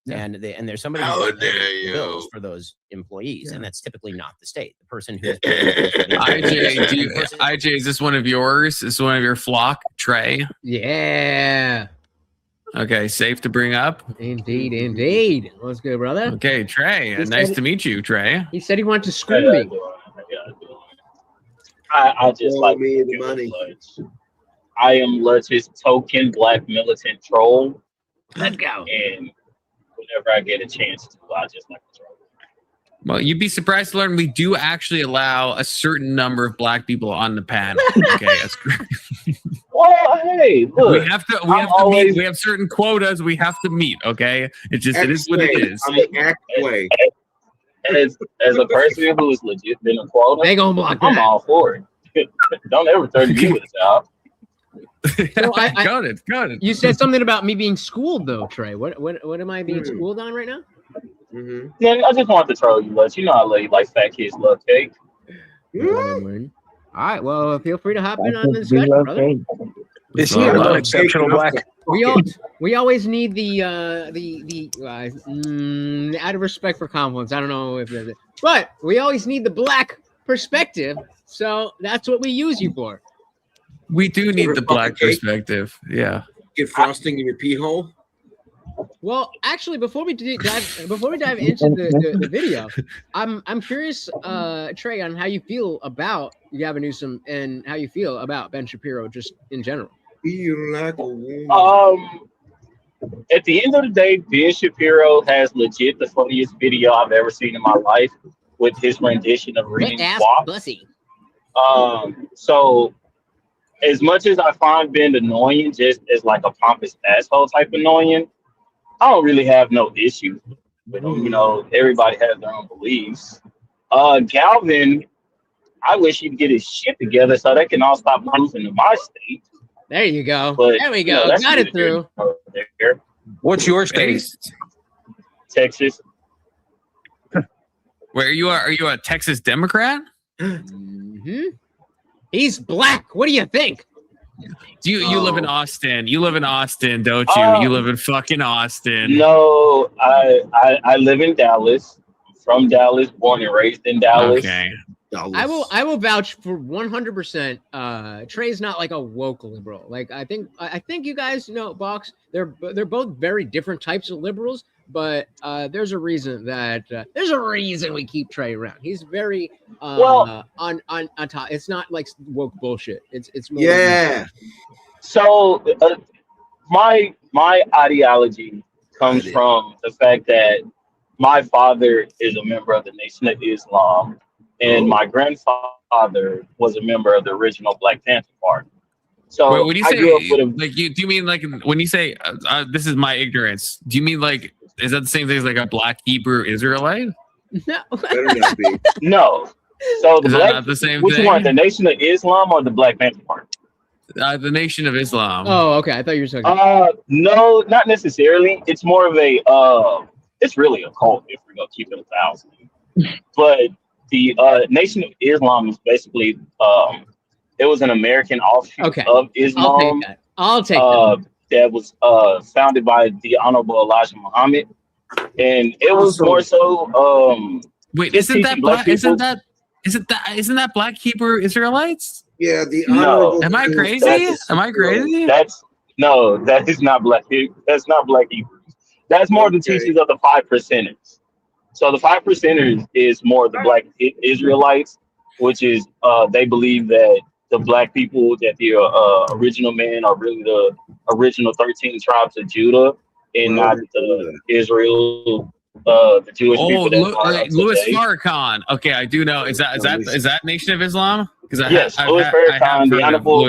Yeah. And there's somebody who's bills for those employees, and that's typically not the state. The person who's IJ, is this one of yours? Is this one of your flock, Trey? Yeah. Okay, safe to bring up. Indeed. What's good, brother? Okay, Trey. Nice to meet you, Trey. He said he wanted to school me. I just like me the money. I am Lutch's token black militant troll. Let's go. And whenever I get a chance to, I just like to troll. Well, you'd be surprised to learn we do actually allow a certain number of black people on the panel. Okay, that's great. Well, hey, look, we have to meet. We have certain quotas we have to meet. Okay, it is what it is. As a person who's legit been a quota, they gonna block that. I'm all for it. Don't ever threaten me with a job. Got it. You said something about me being schooled, though, Trey. What am I being schooled on right now? Mm-hmm. Yeah, I just wanted to troll you, Les. You know how like fat kids love cake. All right, well, feel free to hop in on the discussion, brother. Is he an exceptional black? We always need the out of respect for compliments. I don't know if there's it, but we always need the black perspective. So that's what we use you for. We do need the black perspective. Yeah. Get frosting in your pee hole. Well, actually, before we dive into the video, I'm curious, Trey, on how you feel about Gavin Newsom and how you feel about Ben Shapiro just in general. Feel like a woman. At the end of the day, Ben Shapiro has legit the funniest video I've ever seen in my life with his rendition of reading WAP. So as much as I find Ben annoying, just as like a pompous asshole type annoying, I don't really have no issues with him. You know, everybody has their own beliefs. Galvin, I wish he'd get his shit together so they can all stop moving to my state. There you go. But, there we go. Got it through. What's your state? Texas. Where you are you a Texas Democrat? Mm-hmm. He's black. What do you think? You live in Austin. You live in Austin, don't you? You live in fucking Austin. No, I live in Dallas. From Dallas, born and raised in Dallas. Okay. I will vouch for 100%. Trey's not like a woke liberal. Like I think you guys know, Box. They're both very different types of liberals, but there's a reason we keep Trey around. He's very on top. It's not like woke bullshit. It's more So my ideology comes from the fact that my father is a member of the Nation of Islam. And my grandfather was a member of the original Black Panther Party. So wait, when you say, grew up with do you mean like when you say this is my ignorance? Do you mean like is that the same thing as like a Black Hebrew Israelite? No, better not be. No. So is that not the same which thing? one, the Nation of Islam or the Black Panther Party? The Nation of Islam. Oh, okay. I thought you were talking. No, not necessarily. It's more of a. It's really a cult if we're gonna keep it 1,000. But the Nation of Islam is basically it was an American offshoot of Islam. I'll take that. That was founded by the Honorable Elijah Muhammad, and it was more so. Wait, isn't that Black Hebrew Israelites? Yeah, the Honorable. Am I crazy? That is not Black. That's not Black Hebrews. That's more the teachings of the 5%ers. So the 5%ers is more the Black Israelites, which is they believe that the Black people, that the original men are really the original 13 tribes of Judah, and not the Israel, the Jewish people. Louis Farrakhan. Okay, I do know. Is that Nation of Islam? Yes, Louis Farrakhan, the Honorable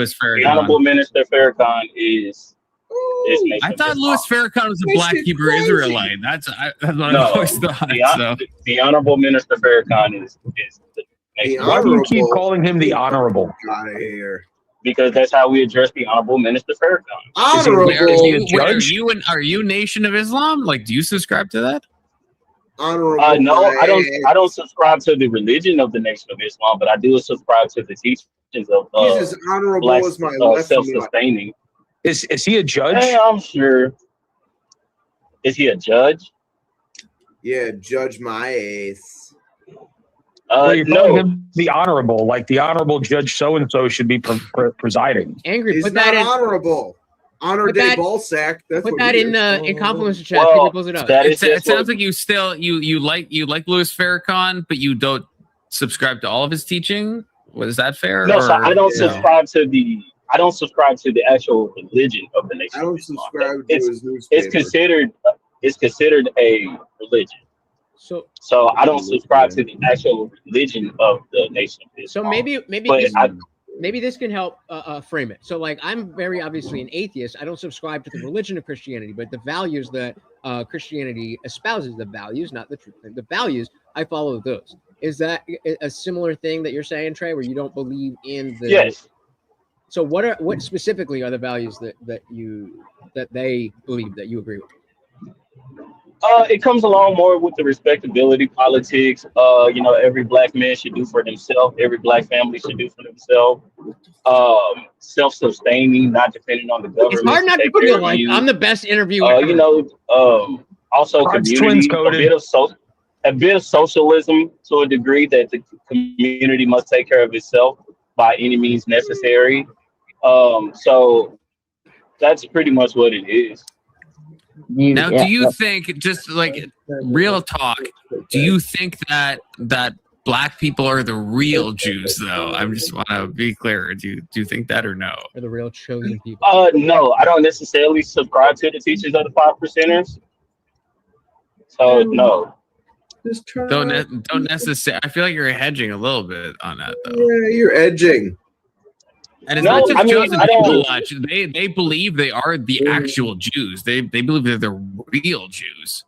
Minister Farrakhan is. I thought Louis Farrakhan was a Black Hebrew Israelite. That's what I always thought. The Honorable Minister Farrakhan is Why do you keep calling him the Honorable? Out of here. because that's how we address the Honorable Minister Farrakhan. Honorable. Are you Nation of Islam? Like, do you subscribe to that? Honorable. No, I don't subscribe to the religion of the Nation of Islam, but I do subscribe to the teachings of He's as honorable black as my left self-sustaining. Is he a judge? Hey, I'm sure. Is he a judge? Yeah, judge my ace. Well, you're calling him the honorable, like the honorable Judge so and so should be presiding. Angry, He's put not that in. honorable. Honor Put Day that- Ballsack. That's Put what that he in is. compliments to chat. People pulls it up. It sounds like you still you like Louis Farrakhan, but you don't subscribe to all of his teaching. Was that fair? No, so I don't Yeah. subscribe to the. I don't subscribe to the actual religion of the Nation. I don't subscribe to it's, his newspaper. It's considered a religion. So I don't subscribe to the actual religion of the Nation of Islam. So maybe But maybe this can help frame it. So like I'm very obviously an atheist. I don't subscribe to the religion of Christianity, but the values that Christianity espouses, the values, not the truth, the values, I follow those. Is that a similar thing that you're saying, Trey, where you don't believe in the? Yes. So what specifically are the values that they believe that you agree with? It comes along more with the respectability politics. Every black man should do for himself. Every black family should do for themselves. Self-sustaining, not depending on the government. It's hard not to take put care it of like you. I'm the best interviewer. Also Hearts community, twins coded. a bit of socialism to a degree that the community must take care of itself by any means necessary. So that's pretty much what it is. Now, do you think, just like real talk, do you think that black people are the real Jews, though? I just want to be clear. Do you think that or no? Are the real chosen people? No, I don't necessarily subscribe to the teachings of the 5%ers. So no. Don't necessarily. I feel like you're hedging a little bit on that, though. Yeah, you're edging. And it's No, not just I mean, chosen I don't- people watch. They believe they are the actual Jews. They believe they're the real Jews.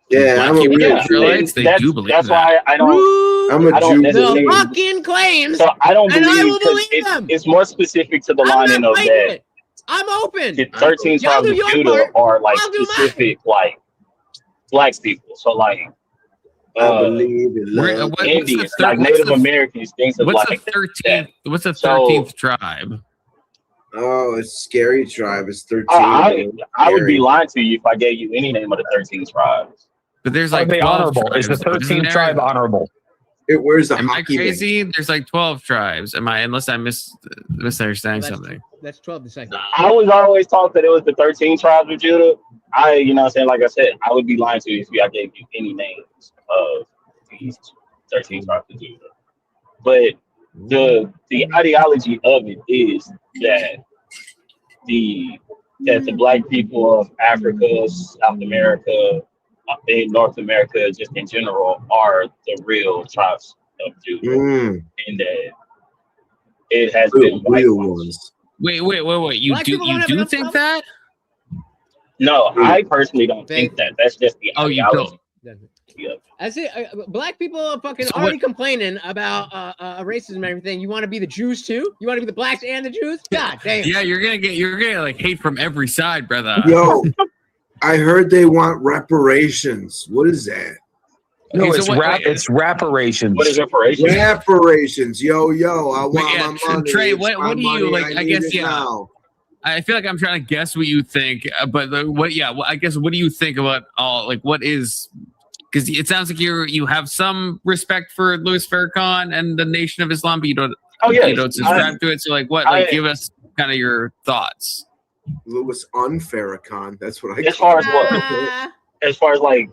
Yeah, Black I'm a people, real Israelites, Jew. they do believe That's that. why I don't. I'm a I don't Jew. necessarily- The fucking claims. So I don't and I believe will because believe them. it's more specific to the I'm lining not of fighting that. it. I'm open. The 13 Y'all tribes do of your Judah part. are like I'll do specific, like black people. So like Indians, like Native Americans, things of What's like the 13th? What's the So- 13th tribe? Oh, it's scary tribe. It's 13. I would be lying to you if I gave you any name of the 13 tribes. But there's Are like they 12 honorable? Is the tribes, isn't 13th there? tribe honorable? Where's the Am I hockey crazy? There's like 12 tribes. Am I? Unless I misunderstanding something. That's 12 the second. I was always taught that it was the 13 tribes of Judah. You know what I'm saying? Like I said, I would be lying to you if I gave you any names of these 13 tribes of Judah. But the ideology of it is that the black people of Africa, South America, in North America, just in general, are the real tribes of Judah, and that it has been real ones. Wait. You Black do people don't have enough think that? No, I personally don't think that. That's just the Oh, you ideology. I say black people are fucking So already complaining about racism and everything. You want to be the Jews too? You want to be the blacks and the Jews? God damn. Yeah, you're gonna get like hate from every side, brother. Yo, I heard they want reparations. What is that? No, Okay, so it's what- it's reparations. What is reparations? Reparations. Yo, I want my money. Trey, It's what my do you money. like? I need guess it yeah. now. I feel like I'm trying to guess what you think, but what? Yeah, I guess what do you think about all like what is? Because it sounds like you have some respect for Louis Farrakhan and the Nation of Islam, but you don't. Oh, yes. You don't subscribe to it. So like, what? Like, give us kind of your thoughts. Louis Farrakhan. That's what I As far as what?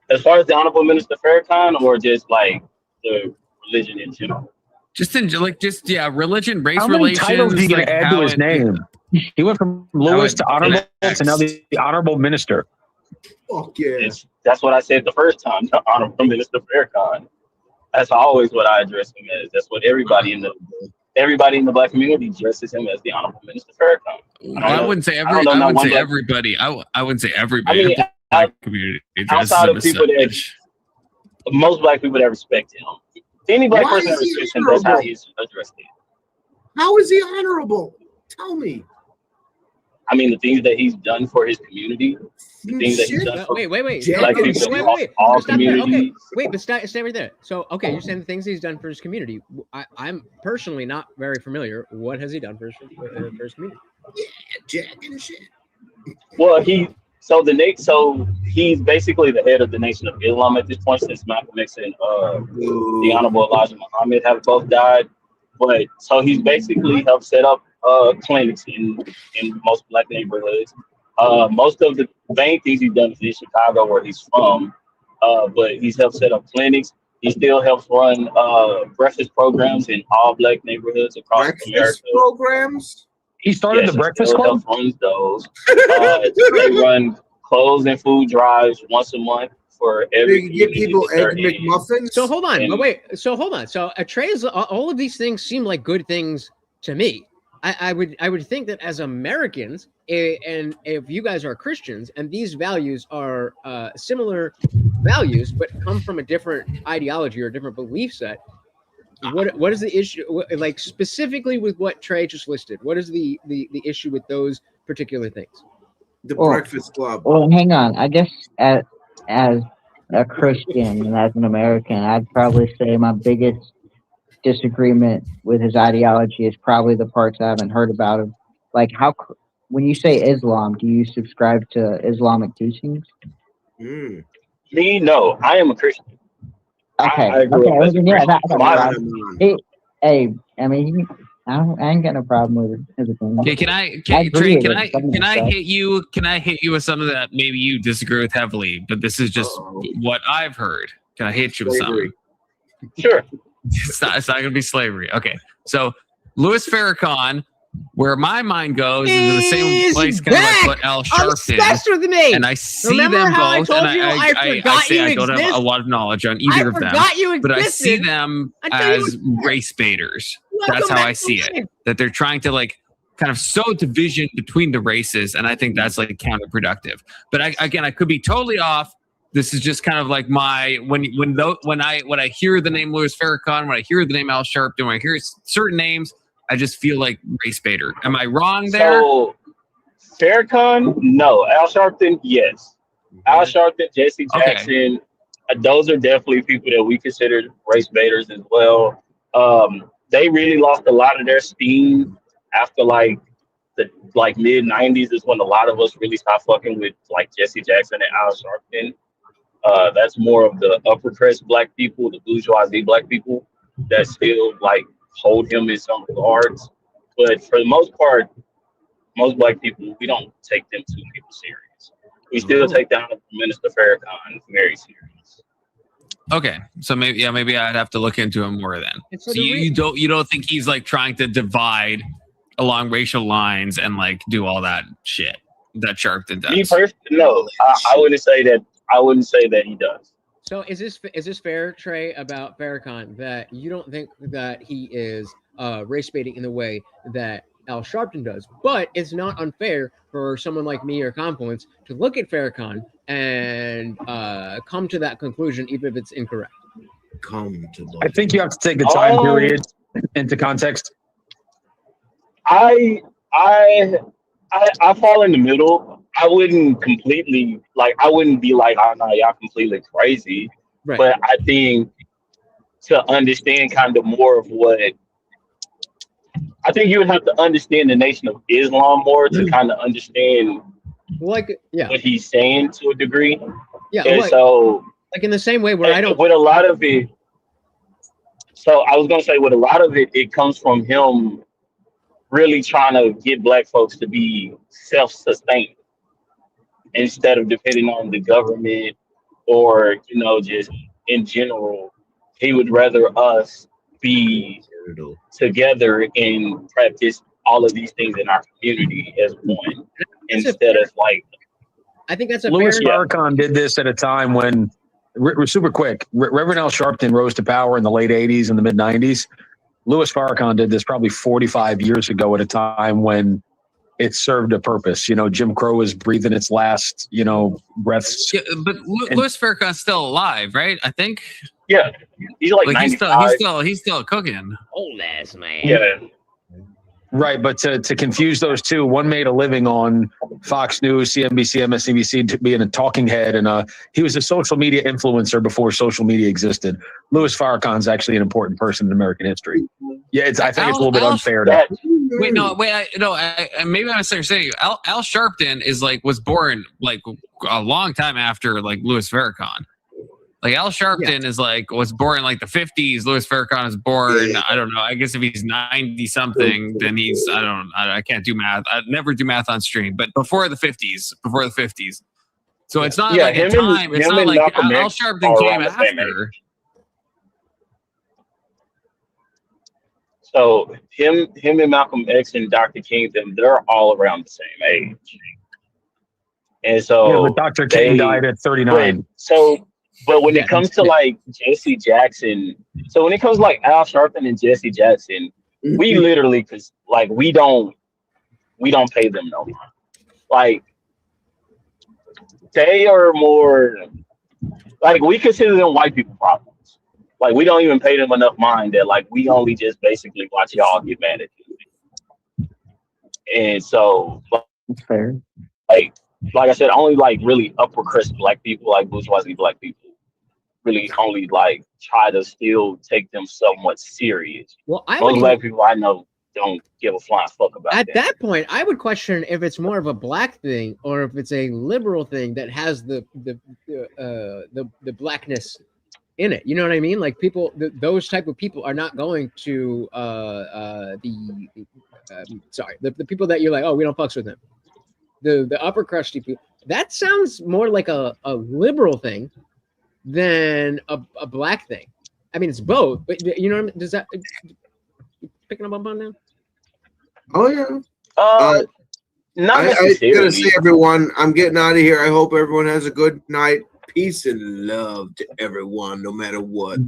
As far as the Honorable Minister Farrakhan, or just like the religion in general? Religion, race How many relations. titles are you going like to add how to his it- name? He went from Louis to honorable to now the honorable minister. Fuck yeah. That's what I said the first time, the Honorable Minister Farrakhan. That's always what I address him as. That's what everybody in the black community addresses him as, the Honorable Minister Farrakhan. I wouldn't say everybody. I wouldn't say everybody. I mean, in the black community addresses outside him of as people that such. most black people that respect him, any black Why person that is he respects him, that's how honorable? he's addressed it. How is he honorable? Tell me. I mean, the things that he's done for his community, the things that he's done for Wait. black people across all communities. Okay, wait, but stay right there. So, okay, you're saying the things he's done for his community. I'm personally not very familiar. What has he done for his community? Yeah, Jack and shit. Well, so he's basically the head of the Nation of Islam at this point, since Malcolm X and the Honorable Elijah Muhammad have both died. But so he's basically helped set up clinics in most black neighborhoods. Most of the main things he's done is in Chicago, where he's from. But he's helped set up clinics. He still helps run breakfast programs in all black neighborhoods across America. Programs? He started the Breakfast Club? Runs those. They run clothes and food drives once a month for every. You give people egg McMuffins. So hold on, but wait. So hold on. So Trey's all of these things seem like good things to me. I would think that as Americans, and if you guys are Christians, and these values are similar values, but come from a different ideology or a different belief set. What is the issue? Like specifically with what Trey just listed, what is the issue with those particular things? The Breakfast Club. Well, hang on. I guess as a Christian and as an American, I'd probably say my biggest disagreement with his ideology is probably the parts I haven't heard about him. Like when you say Islam, do you subscribe to Islamic teachings? Me, no. I am a Christian. Okay. I grew up as a Christian. Hey, I mean, I ain't got no problem with it. Okay, can I hit you? Can I hit you with something that maybe you disagree with heavily? But this is just what I've heard. Can I hit you with something? Sure. It's not going to be slavery. Okay, so Louis Farrakhan, where my mind goes, is in the same place, kind of like what Al Sharpton. Obsessed with me. And I see Remember them how both, I told and you I say I don't have exist? a lot of knowledge on either of them. But I see them as race baiters. That's how I see it. That they're trying to like kind of sow division between the races, and I think that's like counterproductive. But I could be totally off. This is just kind of like my when I hear the name Louis Farrakhan, when I hear the name Al Sharpton, when I hear certain names, I just feel like race baiter. Am I wrong there? So Farrakhan, no. Al Sharpton, yes. Al Sharpton, Jesse Jackson, those are definitely people that we consider race baiters as well. They really lost a lot of their steam after the mid 90s is when a lot of us really stopped fucking with like Jesse Jackson and Al Sharpton. That's more of the upper crust black people, the bourgeoisie black people that still like hold him in some regards. But for the most part, most black people, we don't take them two people serious. We still take down Minister Farrakhan very serious. Okay, so maybe I'd have to look into him more then. So you don't think he's like trying to divide along racial lines and like do all that shit that Sharpton does? Me personally, no. I wouldn't say that. I wouldn't say that he does. So is this fair, Trey, about Farrakhan, that you don't think that he is race baiting in the way that Al Sharpton does, but it's not unfair for someone like me or Confluence to look at Farrakhan and come to that conclusion, even if it's incorrect? I think you have to take the time period into context. I fall in the middle. I wouldn't completely I wouldn't be like, oh no, y'all completely crazy. Right. But I think to understand kind of more of what I think you would have to understand the Nation of Islam more to kind of understand what he's saying to a degree. Yeah. And so in the same way where I don't with a lot of it. So I was gonna say with a lot of it, it comes from him really trying to get black folks to be self-sustained instead of depending on the government or, just in general. He would rather us be together and practice all of these things in our community as one instead of I think that's a Louis Farrakhan did this at a time when, super quick, Reverend Al Sharpton rose to power in the late 80s and the mid 90s. Louis Farrakhan did this probably 45 years ago at a time when it served a purpose. Jim Crow was breathing its last, breaths. Yeah, but Louis Farrakhan's still alive, right? I think. Yeah, he's like 95. He's still cooking. Old ass man. Yeah. Right, but to confuse those two, one made a living on Fox News, CNBC, MSNBC, to being a talking head, and he was a social media influencer before social media existed. Louis Farrakhan's actually an important person in American history. Yeah, I think it's a little bit unfair. Maybe I'm misunderstanding you. Al Sharpton was born like a long time after like Louis Farrakhan. Like Al Sharpton was born in like the 50s. Louis Farrakhan is born, I don't know. I guess if he's 90 something, then he's I can't do math. I never do math on stream, but before the 50s. So it's not like a time. It's not like Al Sharpton came after. So him and Malcolm X and Dr. King, they're all around the same age. And so but Dr. King died at 39. But when it comes to like Jesse Jackson, so when it comes to like Al Sharpton and Jesse Jackson, we literally, cause like we don't pay them no mind. Like they are more like we consider them white people problems. Like we don't even pay them enough mind that like we only just basically watch y'all get mad at them. And so it's fair. Like I said, only like really upper crust black people, like bourgeoisie black people, really only like try to still take them somewhat serious. Well, most black people I know don't give a flying fuck about at that point. I would question if it's more of a black thing or if it's a liberal thing that has the blackness in it. You know what I mean? Like people, those type of people are not going to the people that you're like, oh, we don't fucks with them. The upper crusty people. That sounds more like a liberal thing than a black thing. I mean, it's both, but you know what I mean? Does that picking up on now? Oh yeah. Not I gotta say, everyone, I'm getting out of here. I hope everyone has a good night. Peace and love to everyone, no matter what.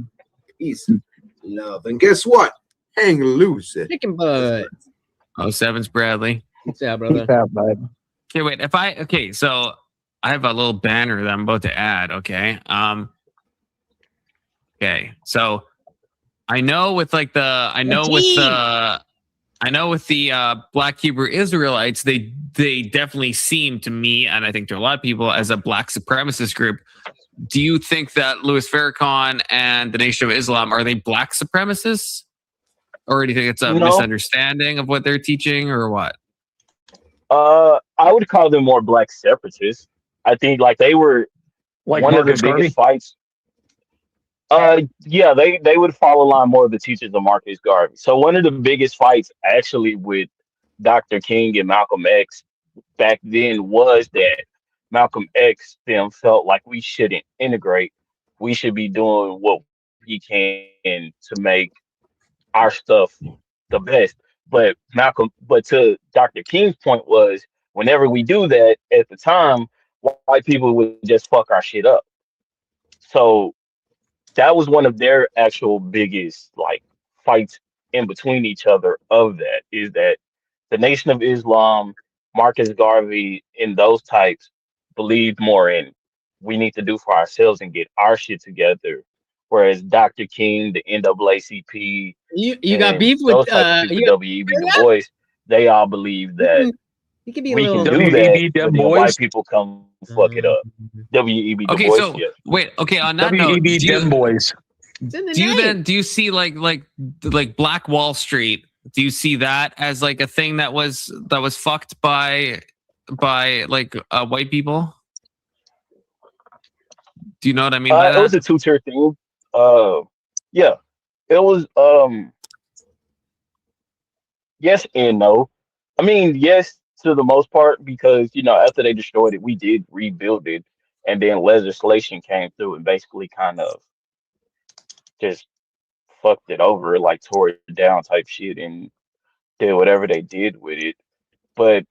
Peace and love. And guess what? Hang loose. Chicken butt. Oh, Sevens Bradley. What's up, brother? What's up, bud? Okay, wait. So I have a little banner that I'm about to add. Okay. Okay. So I know with like with the Black Hebrew Israelites, they definitely seem to me, and I think to a lot of people, as a black supremacist group. Do you think that Louis Farrakhan and the Nation of Islam, are they black supremacists? Or do you think it's a misunderstanding of what they're teaching, or what? I would call them more black separatists. I think like they were like one of the biggest fights. Yeah, they would follow line more of the teachers of Marcus Garvey. So one of the biggest fights actually with Dr. King and Malcolm X back then was that Malcolm X them felt like we shouldn't integrate. We should be doing what we can to make our stuff the best. But to Dr. King's point was, whenever we do that, at the time, white people would just fuck our shit up. So that was one of their actual biggest like fights in between each other of that, is that the Nation of Islam, Marcus Garvey, and those types believed more in we need to do for ourselves and get our shit together. Whereas Dr. King, the NAACP, you got beef with W.E.B. Du Bois, they all believe that you can be we can do that, but then white people come fuck it up. W.E.B. Du Bois. So wait, on that note, W.E.B. Du Bois. Do you see like Black Wall Street? Do you see that as like a thing that was fucked by like white people? Do you know what I mean by that? It was a two-tier thing. Yeah, it was. Yes and no. I mean, yes to the most part, because after they destroyed it, we did rebuild it, and then legislation came through and basically kind of just fucked it over, like tore it down type shit, and did whatever they did with it. But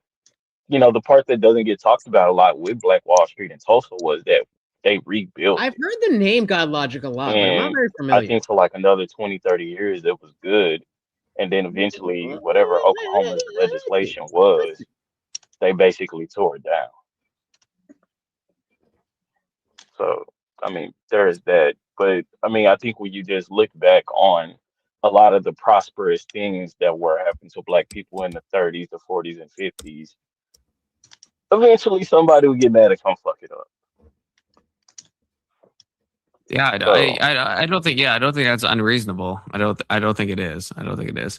the part that doesn't get talked about a lot with Black Wall Street in Tulsa was that they rebuilt. I've heard the name God Logic a lot, but I'm not very familiar. I think for like another 20, 30 years, it was good. And then eventually, whatever Oklahoma's legislation was, they basically tore it down. So, I mean, there is that. But, I mean, I think when you just look back on a lot of the prosperous things that were happening to black people in the 30s, the 40s, and 50s, eventually somebody would get mad and come fuck it up. Yeah, So, I don't think. Yeah, I don't think that's unreasonable. I don't think it is. I don't think it is.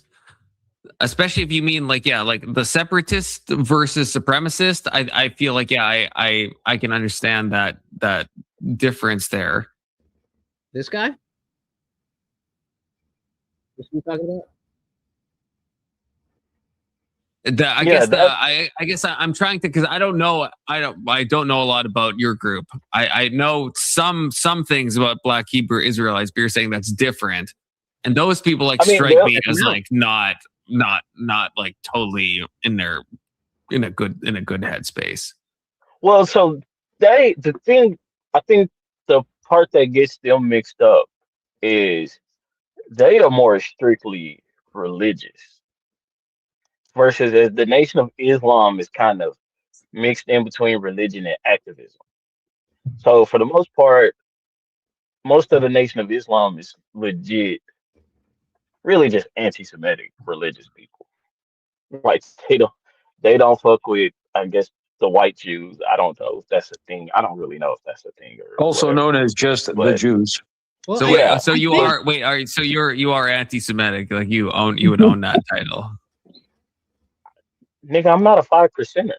Especially if you mean like the separatist versus supremacist. I feel like I can understand that difference there. This guy? What are you talking about? I guess I'm trying to, because I don't know a lot about your group. I know some things about Black Hebrew Israelites, but you're saying that's different, and those people strike me as like not like totally in a good headspace. well, so I think the part that gets them mixed up is they are more strictly religious versus as the Nation of Islam is kind of mixed in between religion and activism. So for the most part, most of the Nation of Islam is legit, really just anti-Semitic religious people. Like they don't fuck with, I guess, the white Jews. I don't know if that's a thing. I don't really know if that's a thing or Also whatever. known as just the Jews. Well, So yeah. so you are wait, are so you are anti-Semitic, like you would own that title. Nigga, I'm not a 5%er.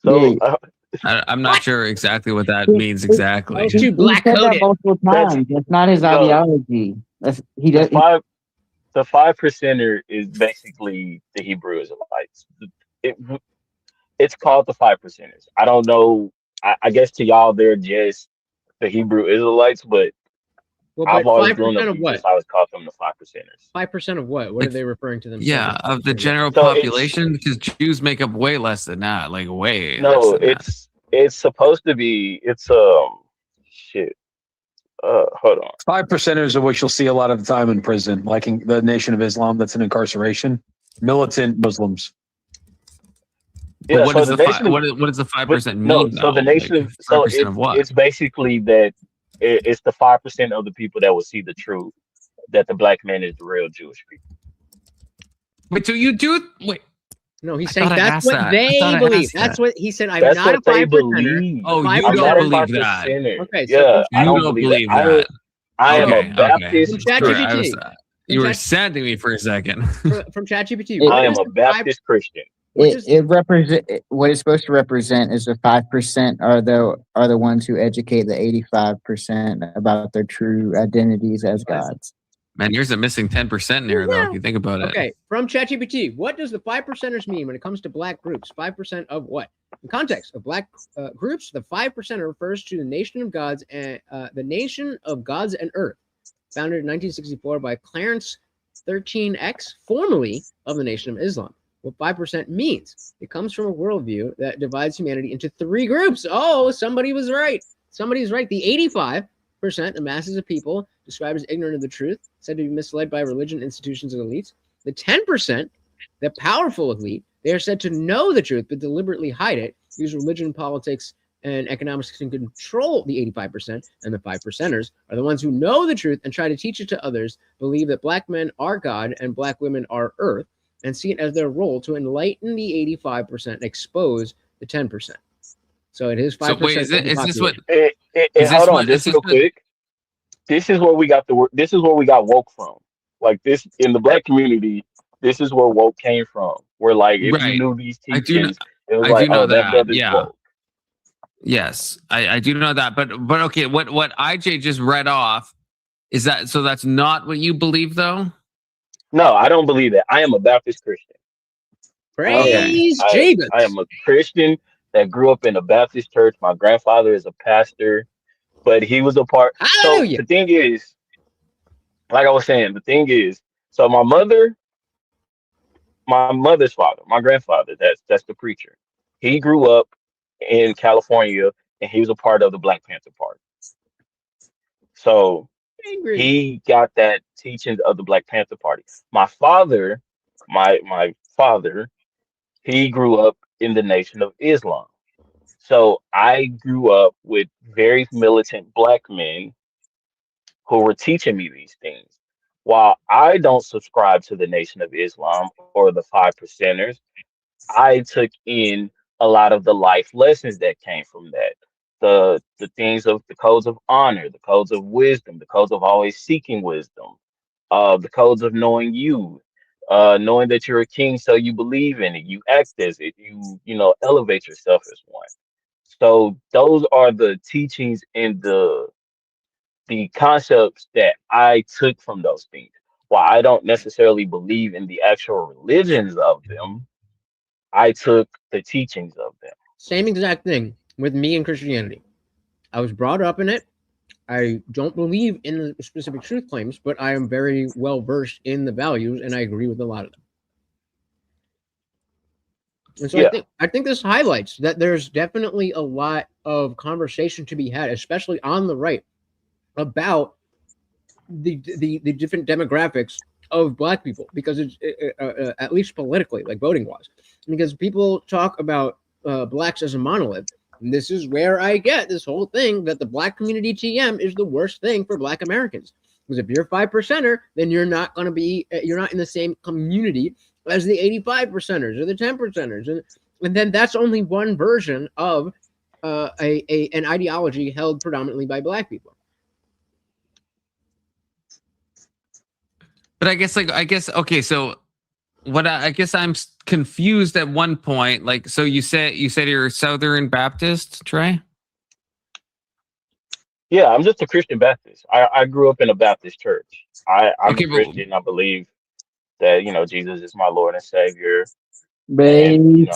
So I'm not sure exactly what that means exactly. Those two black He said that coded. multiple times. That's not his ideology. He does. The 5%er is basically the Hebrew Israelites. It's called the 5%ers. I don't know. I guess to y'all they're just the Hebrew Israelites, but I've always grown up and just always called them the 5%ers. 5% of what? What are they referring to themselves? Yeah, of the general So population, because Jews make up way less than that, like way. No, less than that. it's supposed to be. It's shit. Hold on. 5%ers of which you'll see a lot of the time in prison, like in the Nation of Islam that's in incarceration, militant Muslims. Yeah, what, so is the the nation what does the 5% mean? No, so the nation of so 5% of what? it's basically that it's the 5% of the people that will see the truth that the black man is the real Jewish people. Wait, so you do wait? No, he's I saying thought I that's asked what that. I they thought I believe. asked That's that. what he said. I'm That's not a what they 5%er. believe. Oh, you I'm don't not a believe that. 5%er. Okay, so Yeah, from I don't You don't believe believe that. that. I am Okay, a Baptist From Sorry, I ChatGPT. was, you were sending me for a second. From ChatGPT. I am a Baptist Christian. It represent what it's supposed to represent is the 5% are the ones who educate the 85% about their true identities as gods. Man, there's a missing 10% in here, though, if you think about it. Okay, from ChatGPT, what does the 5%ers mean when it comes to black groups? 5% of what? In context of black groups, the 5%er refers to the nation of gods and the nation of gods and earth, founded in 1964 by Clarence 13X, formerly of the Nation of Islam. What 5% means? It comes from a worldview that divides humanity into three groups. Oh, somebody was right. Somebody's right. The 85% of masses of people described as ignorant of the truth, said to be misled by religion, institutions, and elites. The 10%, the powerful elite, they are said to know the truth but deliberately hide it, use religion, politics, and economics to control the 85%, and the 5%ers are the ones who know the truth and try to teach it to others, believe that black men are God and black women are earth, and see it as their role to enlighten the 85% and expose the 10%. So it is 5%. So wait, is this what? Hold on, just real quick. This is where we got this is where we got woke from. Like this in the black community, this is where woke came from. Where like if you knew these teachings, it was like, oh, that brother's woke. Yes, I do know that, but okay, what IJ just read off is that, so that's not what you believe, though? No, I don't believe that. I am a Baptist Christian. Praise Jesus. I am a Christian that grew up in a Baptist church. My grandfather is a pastor, but he was a part. So the thing is, like I was saying, the thing is, so my mother's father, my grandfather, that's the preacher. He grew up in California and he was a part of the Black Panther Party. So he got that teaching of the Black Panther Party. My father, he grew up in the Nation of Islam. So I grew up with very militant black men who were teaching me these things. while I don't subscribe to the Nation of Islam or the Five Percenters, I took in a lot of the life lessons that came from that. The things of the codes of honor, the codes of wisdom, the codes of always seeking wisdom, the codes of knowing you, knowing that you're a king, so you believe in it, you act as it, you elevate yourself as one. So those are the teachings and the concepts that I took from those things. While I don't necessarily believe in the actual religions of them, I took the teachings of them. Same exact thing with me and Christianity. I was brought up in it. I don't believe in the specific truth claims, but I am very well versed in the values, and I agree with a lot of them. And so Yeah. I think this highlights that there's definitely a lot of conversation to be had, especially on the right, about the different demographics of Black people, because it's at least politically, like voting wise, because people talk about Blacks as a monolith. And this is where I get this whole thing that the Black community TM is the worst thing for Black Americans. Because if you're a 5%er, then you're not going to be, you're not in the same community as the 85%ers or the 10%ers. And then that's only one version of an ideology held predominantly by Black people. But I guess okay, so what I guess I'm confused at one point. Like, so you said you're a Southern Baptist, Trey? Yeah, I'm just a Christian Baptist. I grew up in a Baptist church. I'm Okay, a Christian. I believe that Jesus is my Lord and Savior. Babe.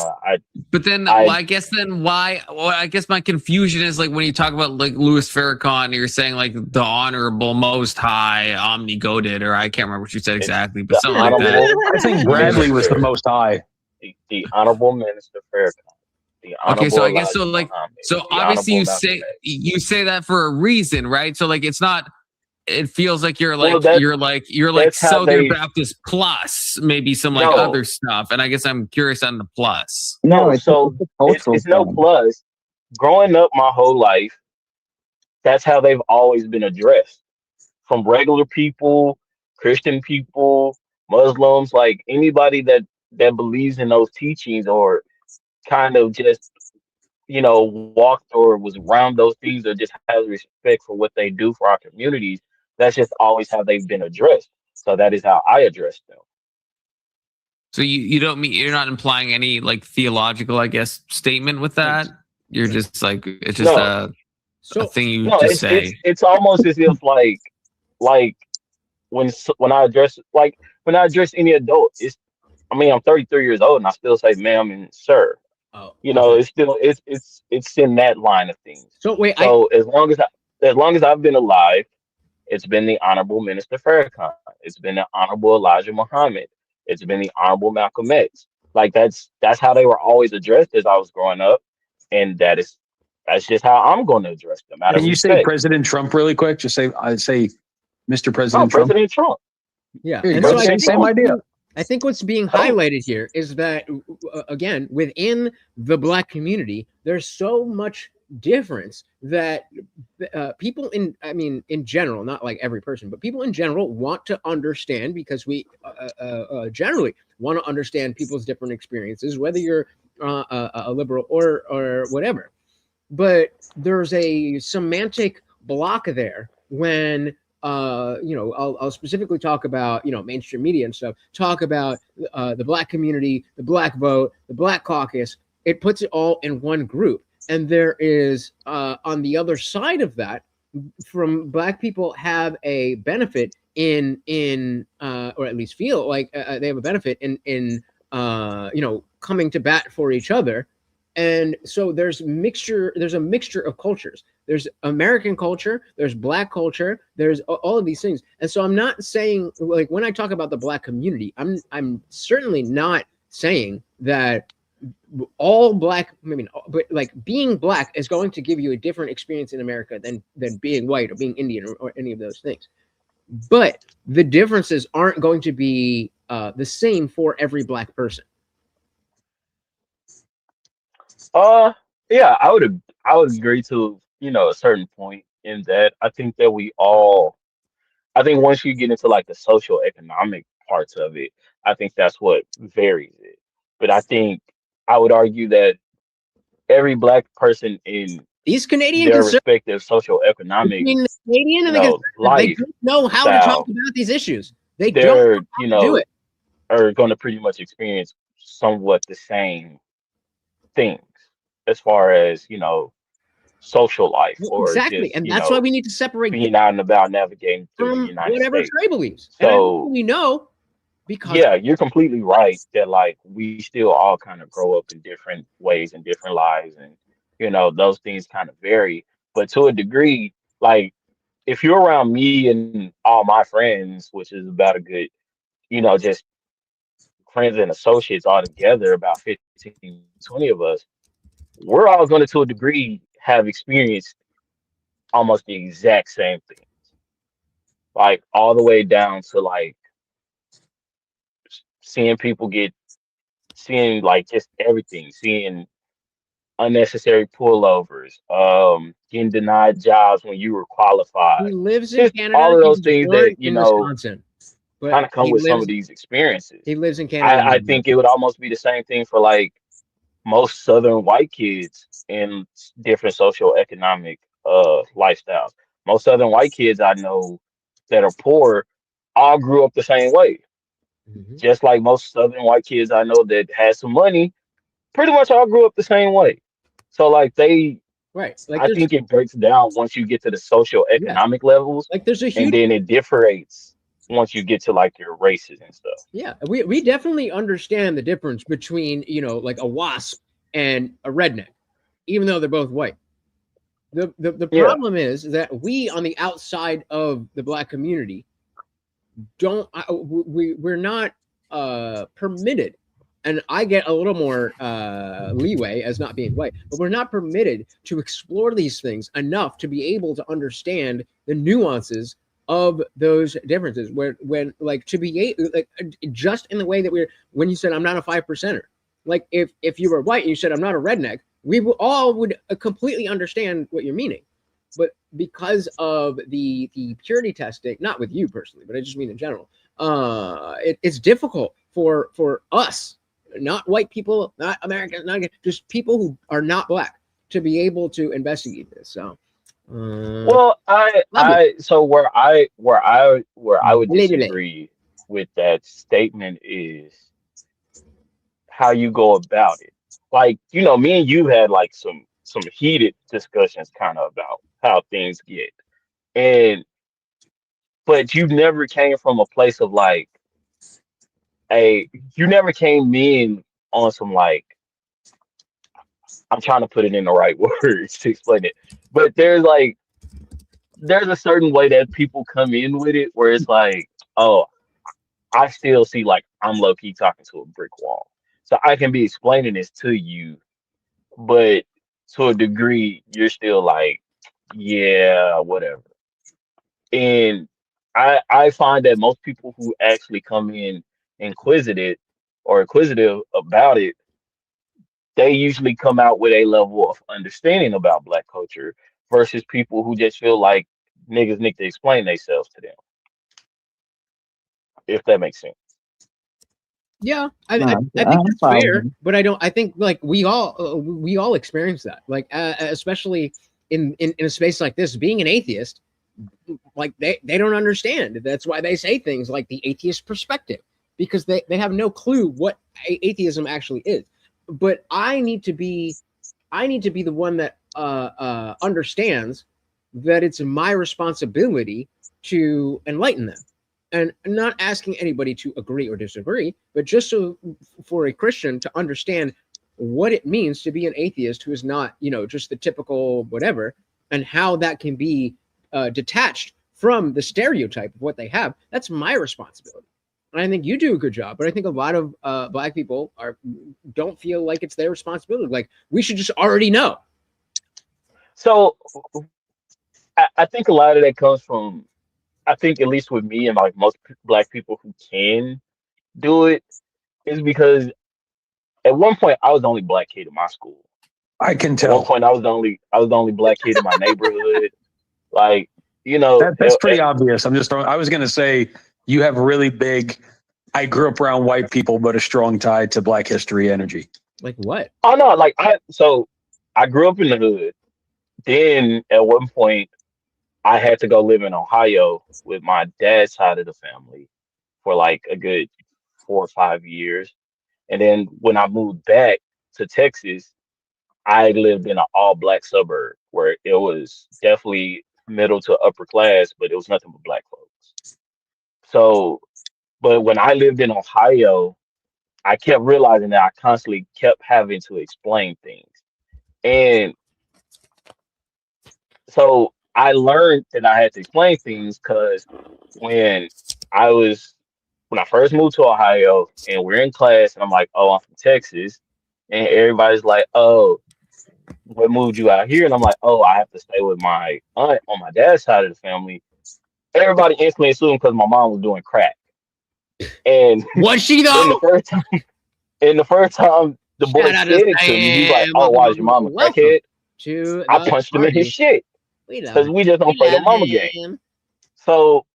But then, I guess why? Well, I guess my confusion is like when you talk about like Louis Farrakhan, you're saying like the Honorable Most High Omni Goated, or I can't remember what you said exactly, but something like that. I think Bradley was the Most High. The Honorable Minister Farrakhan. The Honorable Okay, so I guess so. Like, Muhammad, so the obviously Honorable you say that for a reason, right? So like, it's not. It feels like you're like Well, you're like that's how Southern they- Baptist plus maybe some like No. other stuff, and I guess I'm curious on the plus. No, so it's no plus. Growing up my whole life, that's how they've always been addressed. From regular people, Christian people, Muslims, like anybody that believes in those teachings or kind of just walked or was around those things or just has respect for what they do for our communities. That's just always how they've been addressed. So that is how I address them. So you don't mean, you're not implying any like theological, I guess, statement with that. You're just like, it's just a thing you just say. It's almost as if like when I address any adult, I'm 33 years old and I still say ma'am and sir. Oh, it's still it's in that line of things. So wait, as long as I've been alive, it's been the Honorable Minister Farrakhan. It's been the Honorable Elijah Muhammad. It's been the Honorable Malcolm X. Like that's how they were always addressed as I was growing up, and that's just how I'm going to address them. Can you say President Trump really quick? Just say Mr. President Trump. President Trump. Yeah, Here you and go. so Same idea. I think what's being highlighted here is that, again, within the Black community, there's so much difference that people in general, not like every person, but people in general want to understand, because we generally want to understand people's different experiences, whether you're a liberal or whatever. But there's a semantic block there when I'll specifically talk about, mainstream media and stuff, talk about the Black community, the Black vote, the Black caucus. It puts it all in one group. And there is, on the other side of that, from Black people have a benefit in or at least feel like they have a benefit in coming to bat for each other. And so there's a mixture of cultures. There's American culture, there's Black culture, there's all of these things. And so I'm not saying, like, when I talk about the Black community, I'm certainly not saying that all Black, but like being Black is going to give you a different experience in America than being white or being Indian or any of those things. But the differences aren't going to be the same for every Black person. Yeah, I would agree to a certain point in that. I think that we all I think once you get into like the social economic parts of it, I think that's what varies it. But I think I would argue that every black person in these Canadian their conservatives, respective social economic, between the Canadian and the conservatives, they life don't know how to talk style, about these issues. They don't know they're, how to do it. are going to pretty much experience somewhat the same things as far as, social life Well, or exactly, just, and that's why we need to separate being out and about navigating through the from United whatever States. Trey believes. And I think So, we know because yeah, you're completely right that like we still all kind of grow up in different ways and different lives, and those things kind of vary. But to a degree, like if you're around me and all my friends, which is about a good, just friends and associates all together, about 15, 20 of us, we're all going to a degree have experienced almost the exact same thing, like all the way down to like seeing people seeing like just everything, seeing unnecessary pullovers, getting denied jobs when you were he qualified, lives in just Canada. all of He those was things born that in Wisconsin, but kind of come he with some of lives these experiences. he lives in Canada. I think it would almost be the same thing for like most Southern white kids in different social economic lifestyles. Most Southern white kids I know that are poor all grew up the same way. Just like most Southern white kids I know that had some money, pretty much all grew up the same way. So like right, like I think it breaks down once you get to the social economic levels, like there's a and huge then it differentiates once you get to like your races and stuff. Yeah, we definitely understand the difference between, like a wasp and a redneck, even though they're both white. The Yeah. problem is that we on the outside of the black community we're not permitted, and I get a little more leeway as not being white, but we're not permitted to explore these things enough to be able to understand the nuances of those differences. When like to be like just in the way that when you said I'm not a 5%er, like if you were white and you said I'm not a redneck, we all would completely understand what you're meaning. But because of the purity testing, not with you personally, but I just mean in general, it's difficult for us, not white people, not Americans, not just people who are not black, to be able to investigate this. So, Well, so where I would disagree with that statement is how you go about it. Like, me and you had like some heated discussions kind of about how things get. But you never came from a place of like you never came in on some like, I'm trying to put it in the right words to explain it. But there's a certain way that people come in with it where it's like, oh, I still see like I'm low key talking to a brick wall. So I can be explaining this to you, but to a degree, you're still like, yeah, whatever. And I find that most people who actually come in inquisitive about it, they usually come out with a level of understanding about black culture versus people who just feel like niggas need to explain themselves to them. If that makes sense. Yeah, I think that's fair, but I think like we all experience that, like especially in a space like this, being an atheist, like they don't understand. That's why they say things like the atheist perspective, because they have no clue what atheism actually is. But I need to be the one that understands that it's my responsibility to enlighten them, and not asking anybody to agree or disagree, but just so for a Christian to understand what it means to be an atheist who is not, just the typical whatever, and how that can be detached from the stereotype of what they have. That's my responsibility. And I think you do a good job, but I think a lot of black people don't feel like it's their responsibility. Like we should just already know. So I think a lot of that comes from, I think at least with me and like most black people who can do it, is because at one point I was the only black kid in my school. I can At tell. one point I was the only black kid in my neighborhood. Like you know, That's pretty obvious. I'm just throwing. I was going to say you have really big. I grew up around white people, but a strong tie to Black history energy. Like what? Oh no, like I grew up in the hood. Then at one point I had to go live in Ohio with my dad's side of the family for like a good 4 or 5 years. And then when I moved back to Texas, I lived in an all black suburb where it was definitely middle to upper class, but it was nothing but black folks. So, but when I lived in Ohio, I kept realizing that I constantly kept having to explain things. And so I learned that I had to explain things because when I was when I first moved to Ohio and we're in class and I'm like, oh, I'm from Texas, and everybody's like, oh, what moved you out here? And I'm like, oh, I have to stay with my aunt on my dad's side of the family. Everybody instantly assumed because my mom was doing crack. And was she in though? the first time the boy Shout out said to it to me, he's like, Diane. oh, why is your mom a Welcome crackhead? to I the punched him in his party. shit We love because we just don't play the mama game. him. So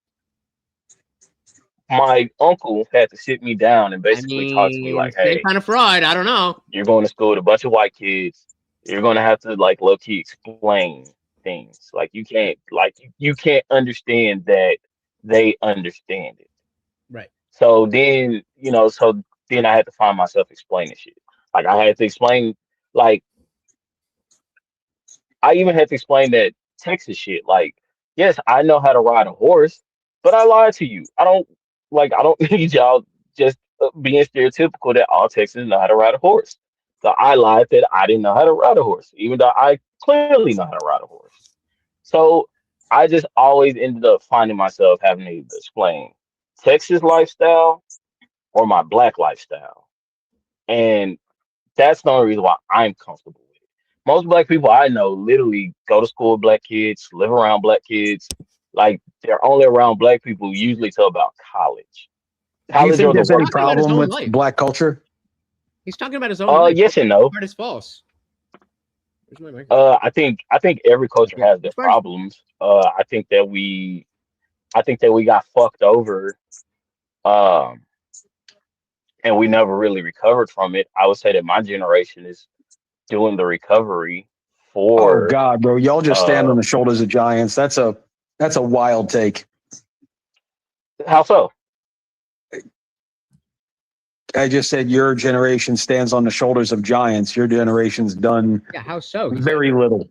my uncle had to sit me down and basically talk to me like, Same hey, kind of fraud. I don't know. you're going to school with a bunch of white kids. You're going to have to like low key explain things. Like you can't understand that they understand it. Right. So then, so then I had to find myself explaining shit. Like I had to explain, like I even had to explain that Texas shit. Like, yes, I know how to ride a horse, but I lied to you. I don't need y'all just being stereotypical that all Texans know how to ride a horse. So I lied that I didn't know how to ride a horse, even though I clearly know how to ride a horse. So I just always ended up finding myself having to either explain Texas lifestyle or my black lifestyle. And that's the only reason why I'm comfortable with it. Most black people I know literally go to school with black kids, live around black kids. Like they're only around black people usually till about college. Do you College think or the there's any work. problem with Black culture? He's talking about his own life. Yes and no. What part is false? Where's my microphone? I think every culture has their problems. I think that we got fucked over, um, and we never really recovered from it. I would say that my generation is doing the recovery Oh for God, bro, y'all just stand on the shoulders of giants. That's a wild take. How so? I just said your generation stands on the shoulders of giants. Your generation's done Yeah, how so? very little.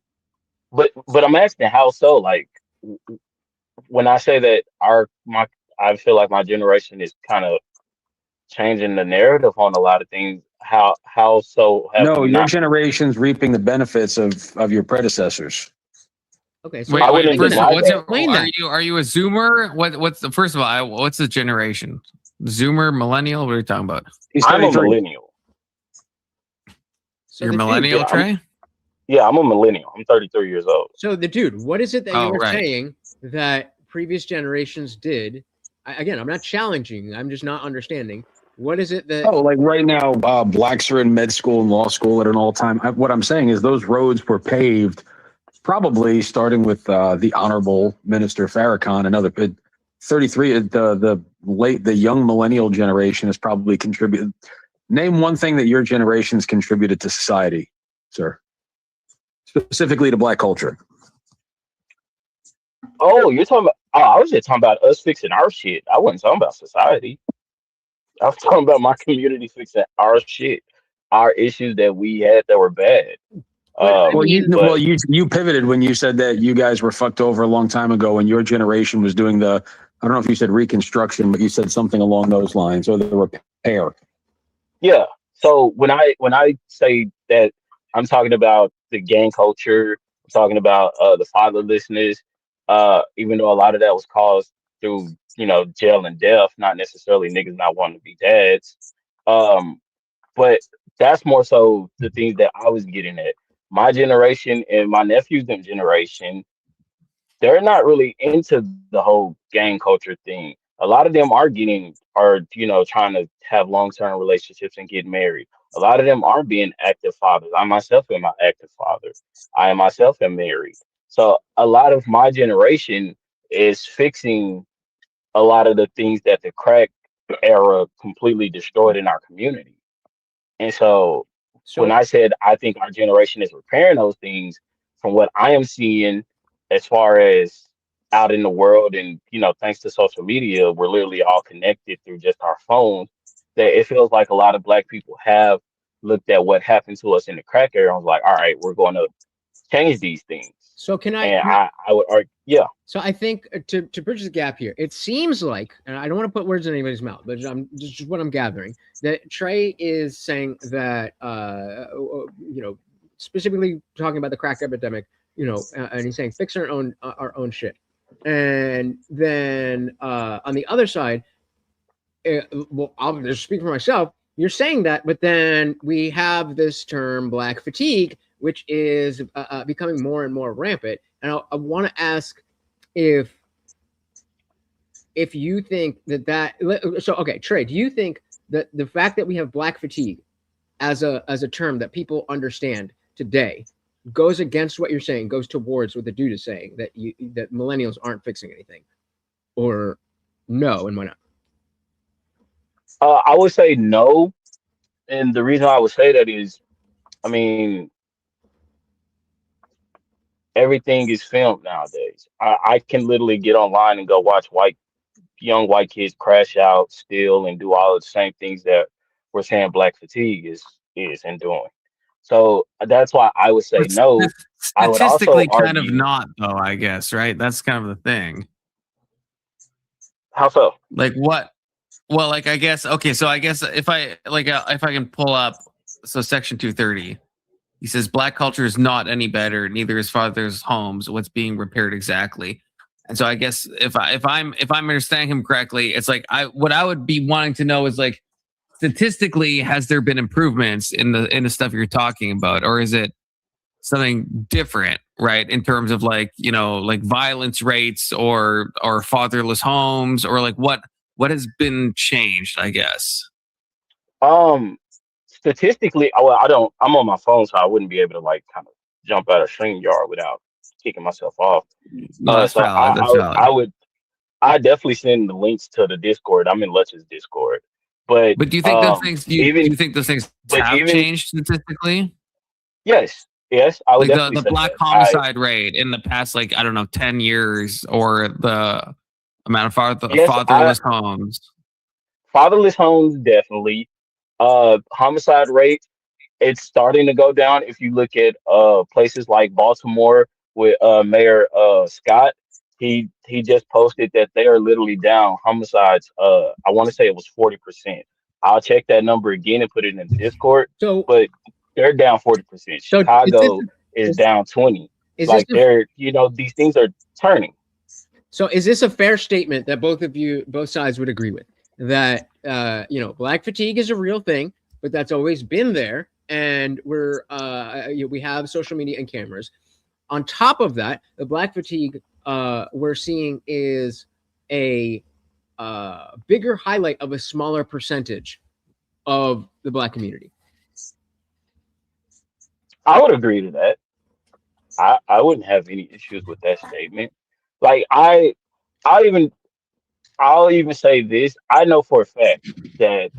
But I'm asking how so? Like when I say that I feel like my generation is kind of changing the narrative on a lot of things. How so have No, we your not? generation's reaping the benefits of your predecessors. Okay, so Wait. First of all, explain that. are you a Zoomer? What's the first of all? What's the generation? Zoomer, millennial? What are you talking about? I'm a millennial. You're millennial, Trey? I'm a millennial. I'm 33 years old. So the dude, what is it that you were right. saying that previous generations did? Again, I'm not challenging. I'm just not understanding. What is it that? Oh, like right now, blacks are in med school and law school at an all-time. What I'm saying is those roads were paved, probably starting with the Honorable Minister Farrakhan. Another 33. The young millennial generation has probably contributed. Name one thing that your generation's contributed to society, sir, specifically to Black culture. Oh, you're talking about? Oh, I was just talking about us fixing our shit. I wasn't talking about society. I was talking about my community fixing our shit, our issues that we had that were bad. You pivoted when you said that you guys were fucked over a long time ago, and your generation was doing I don't know if you said reconstruction, but you said something along those lines, or the repair. Yeah. So when I say that, I'm talking about the gang culture. I'm talking about the fatherlessness. Even though a lot of that was caused through jail and death, not necessarily niggas not wanting to be dads. But that's more so the things that I was getting at. My generation and my nephew's generation, they're not really into the whole gang culture thing. A lot of them are trying to have long-term relationships and get married. A lot of them are being active fathers. I myself am an active father. I myself am married. So a lot of my generation is fixing a lot of the things that the crack era completely destroyed in our community. And so when I said I think our generation is repairing those things, from what I am seeing as far as out in the world, and thanks to social media, we're literally all connected through just our phones, that it feels like a lot of Black people have looked at what happened to us in the crack era and was like, all right, we're going to change these things. So can I? And I would argue, yeah. So I think to bridge the gap here, it seems like, and I don't want to put words in anybody's mouth, but I'm just what I'm gathering, that Trey is saying that specifically talking about the crack epidemic, and he's saying fix our own shit, and then on the other side, well, I'll just speak for myself. You're saying that, but then we have this term Black fatigue, which is becoming more and more rampant. And I want to ask if you think that so okay, Trey, do you think that the fact that we have Black fatigue as a term that people understand today goes against what you're saying, goes towards what the dude is saying, that millennials aren't fixing anything, or no, and why not? I would say no, and the reason I would say that is, I mean, everything is filmed nowadays. I can literally get online and go watch young white kids crash out, steal, and do all of the same things that we're saying Black fatigue is and doing. So that's why I would say no. I would also Statistically, argue, kind of not, though. I guess, right? That's kind of the thing. How so? Like what? Well, like I guess. Okay, so I guess if I can pull up, so Section 230. He says Black culture is not any better, neither is Father's homes. What's being repaired exactly? And so I guess if I'm understanding him correctly, it's like what I would be wanting to know is, like, statistically, has there been improvements in the stuff you're talking about, or is it something different, right? In terms of like violence rates or fatherless homes, or like what has been changed, I guess. Statistically, I'm on my phone, so I wouldn't be able to like kind of jump out of StreamYard without kicking myself off. No, that's so valid. That's valid. I definitely send the links to the Discord. I'm in Lutch's Discord. But do you think those things do you think those things have changed statistically? Yes, I would like definitely the Black homicide rate in the past, 10 years, or the amount of fatherless homes. Fatherless homes, definitely. Homicide rate, it's starting to go down. If you look at places like Baltimore with Mayor Scott, he just posted that they are literally down homicides. I want to say it was 40%. I'll check that number again and put it in the Discord. But they're down 40%. Chicago is down 20%. These things are turning. So is this a fair statement that both sides would agree with? That Black fatigue is a real thing, but that's always been there, and we have social media and cameras. On top of that, the Black fatigue we're seeing is a bigger highlight of a smaller percentage of the Black community. I would agree to that. I wouldn't have any issues with that statement. Like I'll even say this. I know for a fact that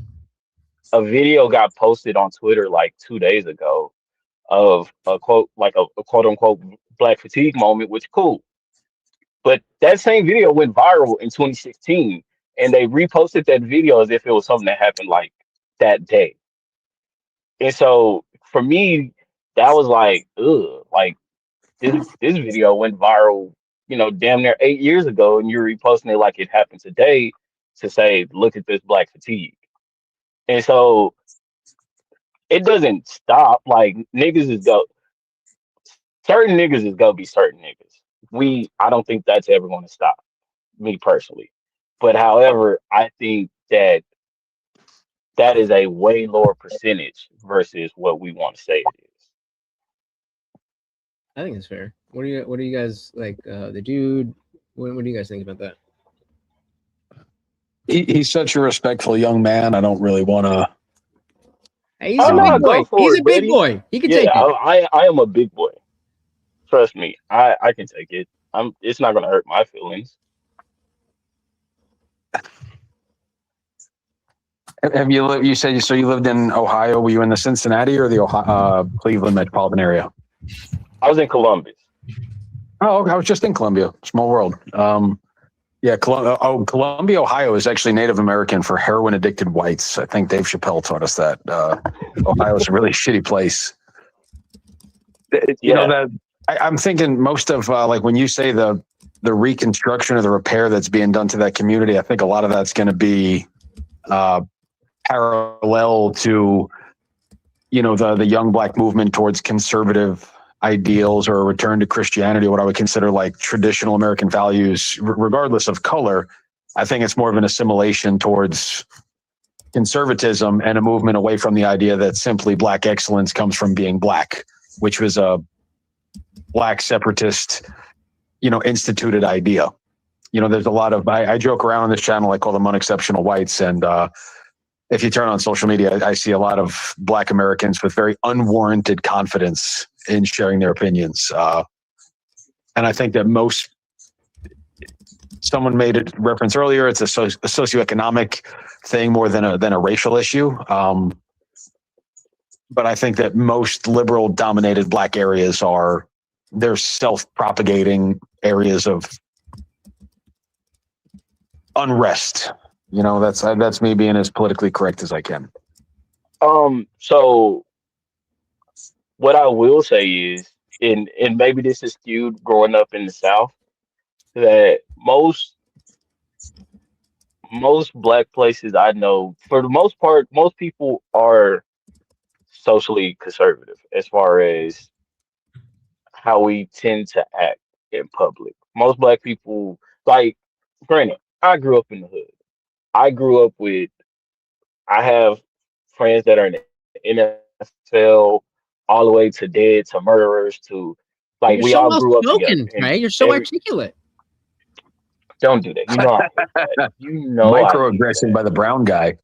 a video got posted on Twitter like 2 days ago of a quote unquote Black fatigue moment, which cool. But that same video went viral in 2016, and they reposted that video as if it was something that happened like that day. And so for me, that was like, ugh, like this video went viral, damn near 8 years ago, and you're reposting it like it happened today to say, look at this Black fatigue. And so it doesn't stop. Like certain niggas is gonna be certain niggas. I don't think that's ever gonna stop, me personally. But however, I think that is a way lower percentage versus what we want to say it is. I think it's fair. What do you guys like? The dude. What do you guys think about that? He's such a respectful young man. I don't really want to. Hey, he's a big boy. He's a big boy. He can take it. I am a big boy. Trust me, I can take it. It's not gonna hurt my feelings. Have you lived? You said so. You lived in Ohio. Were you in the Cincinnati or the Cleveland metropolitan area? I was in Columbus. Oh, I was just in Columbia. Small world. Yeah, Columbia, Ohio is actually Native American for heroin addicted whites. I think Dave Chappelle taught us that. Ohio is a really shitty place. You know that I'm thinking most of like when you say the reconstruction or the repair that's being done to that community, I think a lot of that's going to be parallel to, you know, the young black movement towards conservative ideals or a return to Christianity, what I would consider like traditional American values, regardless of color. I think it's more of an assimilation towards conservatism and a movement away from the idea that simply black excellence comes from being black, which was a black separatist, you know, instituted idea. You know, there's a lot of, I joke around on this channel, I call them unexceptional whites. And if you turn on social media, I see a lot of black Americans with very unwarranted confidence in sharing their opinions. And I think that someone made a reference earlier, it's a socioeconomic thing more than a racial issue. But I think that most liberal dominated black areas they're self-propagating areas of unrest. You know, that's me being as politically correct as I can. So what I will say is, and maybe this is skewed growing up in the South, that most black places I know, for the most part, most people are socially conservative as far as how we tend to act in public. Most black people, like, granted, I grew up in the hood. I have friends that are in the NFL, all the way to dead, to murderers, to like, You're we so all well grew up together. spoken, Trey. You're so articulate. Don't do that. You know I hate that. You know Microaggression by the brown guy.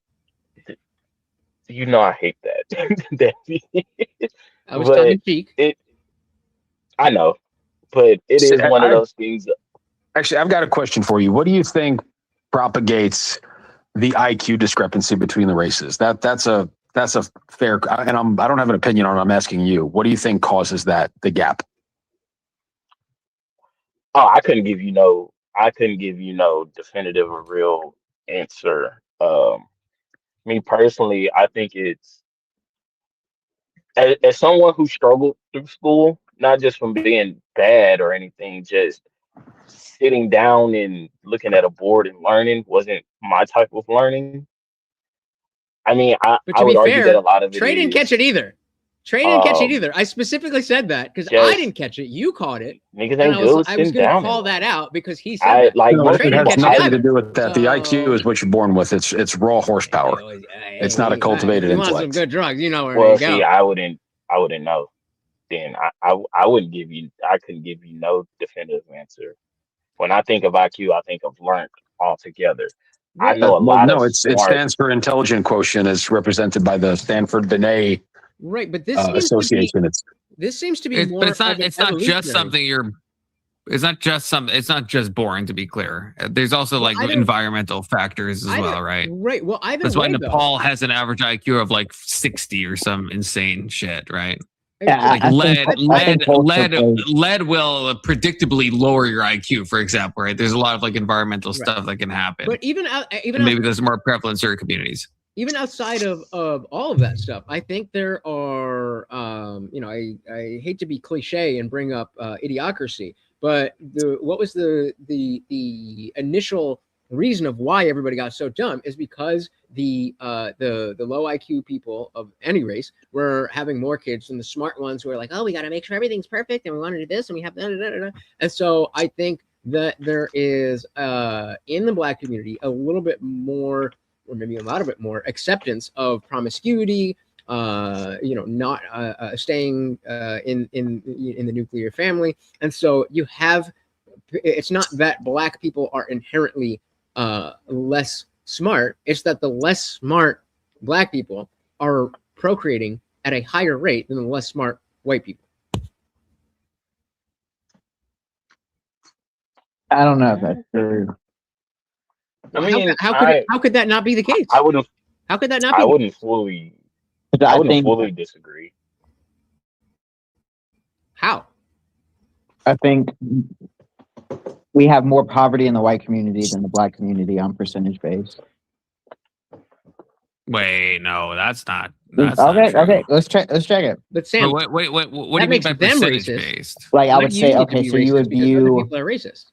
You know I hate that. I was tongue in cheek. I know, but it is one of those things. Actually, I've got a question for you. What do you think propagates the IQ discrepancy between the races? That's a fair, and I don't have an opinion on it. I'm asking you. What do you think causes the gap? Oh, I couldn't give you no definitive or real answer. Me personally, I think it's as someone who struggled through school, not just from being bad or anything, just sitting down and looking at a board and learning wasn't my type of learning. I mean, I would argue that a lot of it Trey didn't catch it either. Trey didn't catch it either. I specifically said that because I didn't catch it. You caught it. Niggas ain't good. I was going to call that out because he said that. Like, Trey didn't catch nothing to do with that. The IQ is what you're born with. It's raw horsepower. It's not a cultivated intellect. You want some good drugs? You know where to go. See, I wouldn't know. Then I wouldn't give you. I couldn't give you no definitive answer. When I think of IQ, I think of learned altogether. I know a lot of. It stands for intelligent quotient, as represented by the Stanford Binet. Right, but this association. This seems to be more. But it's not just something you're. It's not just boring. To be clear, there's also like environmental factors as well, right? Right. Well, that's why Nepal has an average IQ of like 60 or some insane shit, right? Yeah, like lead will predictably lower your IQ, for example, right? There's a lot of like environmental stuff that can happen. But maybe there's more prevalent in certain communities. Even outside of all of that stuff, I think there are, I hate to be cliche and bring up idiocracy, but what was the initial reason of why everybody got so dumb is because the low IQ people of any race were having more kids than the smart ones who are like, oh, we got to make sure everything's perfect and we want to do this and we have that. And so I think that there is in the black community a little bit more, or maybe a lot of it more, acceptance of promiscuity, not staying in the nuclear family. And so you have, it's not that black people are inherently less smart. It's that the less smart black people are procreating at a higher rate than the less smart white people. I don't know if that's true. I mean, how could that not be the case? I wouldn't. How could that not be? I wouldn't fully. I I wouldn't think- fully disagree. How? I think we have more poverty in the white community than the black community on percentage base. Wait, no, that's not. Okay. Let's check it. But Sam, What do you mean makes by them percentage racist. based? Like I Why would do you say, need to okay, be so you racist would because other view. people are racist.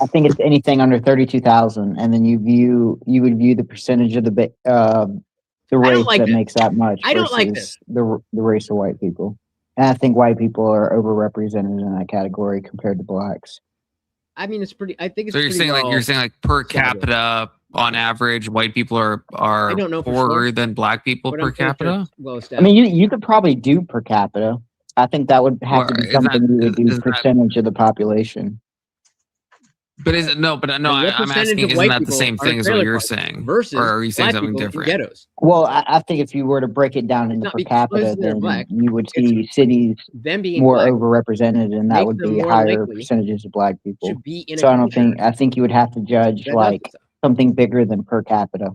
I think it's anything under 32,000, and then you would view the percentage of the race like that this. makes that much. I don't like versus the race of white people, and I think white people are overrepresented in that category compared to blacks. I mean, it's pretty. I think it's. So you're saying like per capita on average, white people are I don't know for poorer sure, than black people but per I'm pretty sure capita? it's well I established. mean, you could probably do per capita. I think that would have to be Well, something you would do percentage of the population. But is it no? But no, And what I'm percentage asking, of isn't white that the people same are in thing as what trailer you're parks saying, versus or are you saying black something people in different? ghettos? Well, I think if you were to break it down into Not per because capita, they're then black, you would see cities them being more black overrepresented, and that makes would them be more higher likely percentages of black people. to be in a So I don't culture think I think you would have to judge that does like this stuff. something bigger than per capita.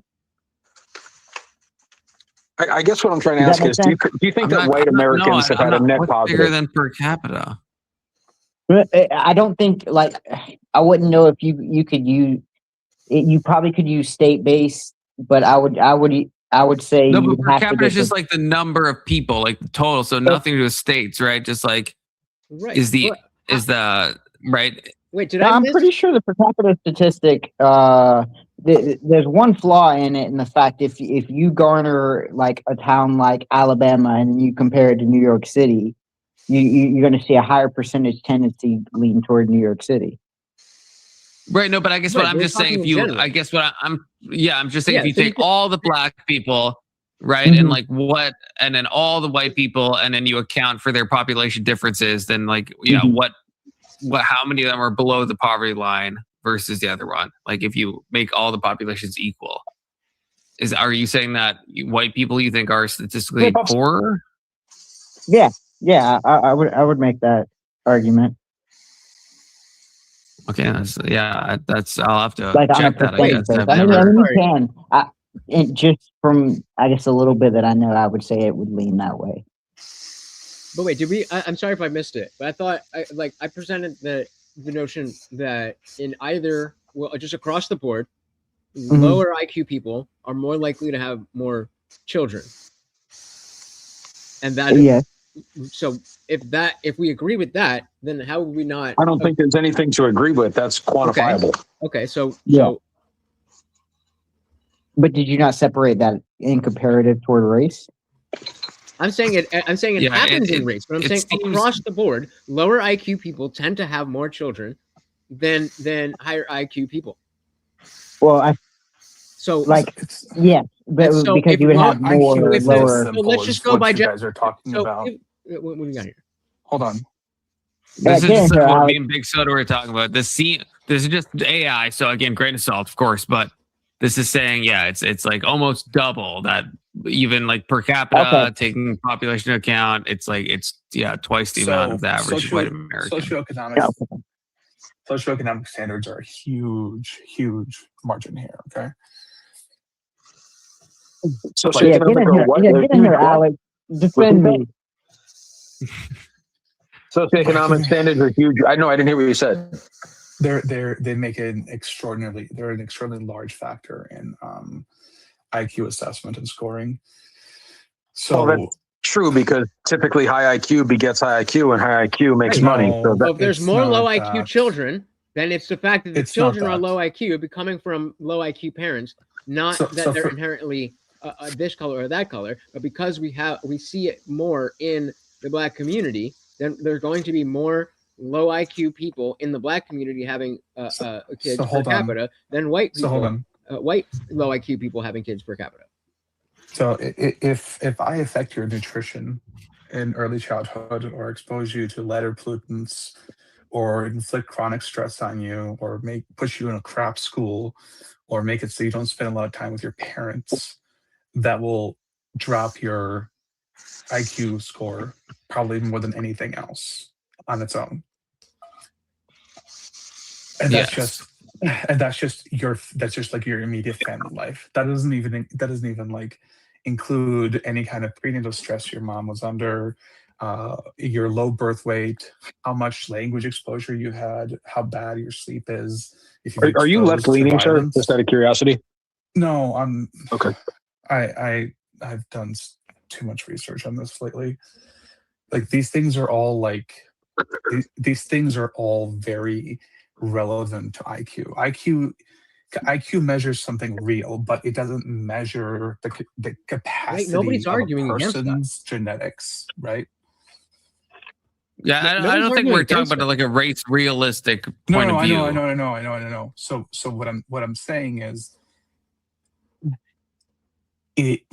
I guess what I'm trying to Does ask that is, make do you think I'm that not- white I'm not- no, Americans have I'm had a not- net what's positive? bigger than per capita? But I don't think like I wouldn't know if you could use you probably could use state based, but I would say No, you but would per have to capita get is just the, like the number of people, like the total. So nothing to do with states, right? Just like Right. is the but- right? Wait, did No, I I'm miss? pretty sure the per capita statistic. There's one flaw in it, in the fact if you garner like a town like Alabama and you compare it to New York City, you're going to see a higher percentage tendency lean toward New York City. Right. No, but I guess Right, what I'm we're just saying, talking if in you, general. I guess what I'm just saying, Yeah, if you so you take could- all the black people, right, and like and then all the white people, and then you account for their population differences, then like, how many of them are below the poverty line versus the other one? Like, if you make all the populations equal, are you saying that white people you think are statistically poorer? Yeah, I would make that argument. Okay, that's I'll have to Like on a check that. I percentage guess base. I've I mean, never. you can. Just from I guess a little bit that I know, I would say it would lean that way. But wait, did we? I'm sorry if I missed it, but I thought I presented the notion that in either just across the board, lower IQ people are more likely to have more children, and that Yeah. So if we agree with that, then how would we not? I don't think there's anything to agree with. That's quantifiable. Okay, so But did you not separate that in comparative toward race? I'm saying it Yeah, happens it- in race, but I'm it saying seems- across the board, lower IQ people tend to have more children than higher IQ people. Well, So yeah, but so because if you would low have more IQ is lower. So let's just go by you guys are talking about. What do we got here? Hold on. This Yeah, is get in here, what Alex. me and Big Soda were talking about. This is just AI, so again, grain of salt, of course, but this is saying, it's like almost double that, even like per capita, taking population into account, it's twice the amount of the average white American. Socioeconomic standards are a huge margin here. Okay. Get in here, Alex. Defend me. Socioeconomic standards are huge. I know. I didn't hear what you said. They make they're an extraordinarily large factor in IQ assessment and scoring. So that's true, because typically high IQ begets high IQ, and high IQ makes money. So if there's more low IQ children, then it's the fact that the It's children not are that. low IQ, coming from low IQ parents, not that they're inherently this color or that color, but because we see it more in the black community, then there's going to be more low IQ people in the black community having kids per capita than white people. So hold on. White low IQ people having kids per capita. So if I affect your nutrition in early childhood, or expose you to lead or pollutants, or inflict chronic stress on you, or push you in a crap school, or make it so you don't spend a lot of time with your parents, that will drop your IQ score probably more than anything else on its own. And that's just like your immediate family life. That doesn't even like include any kind of prenatal stress your mom was under, your low birth weight, how much language exposure you had, how bad your sleep is. If you've Are you exposed left leaning, to sir? violence. Just out of curiosity. No, I'm okay. I've done too much research on this lately. Like these things are all these things are all very relevant to IQ. IQ measures something real, but it doesn't measure the capacity nobody's of a arguing against that. person's genetics, right? Yeah, I don't think we're talking about like a race realistic point of view. I know. So what I'm saying is,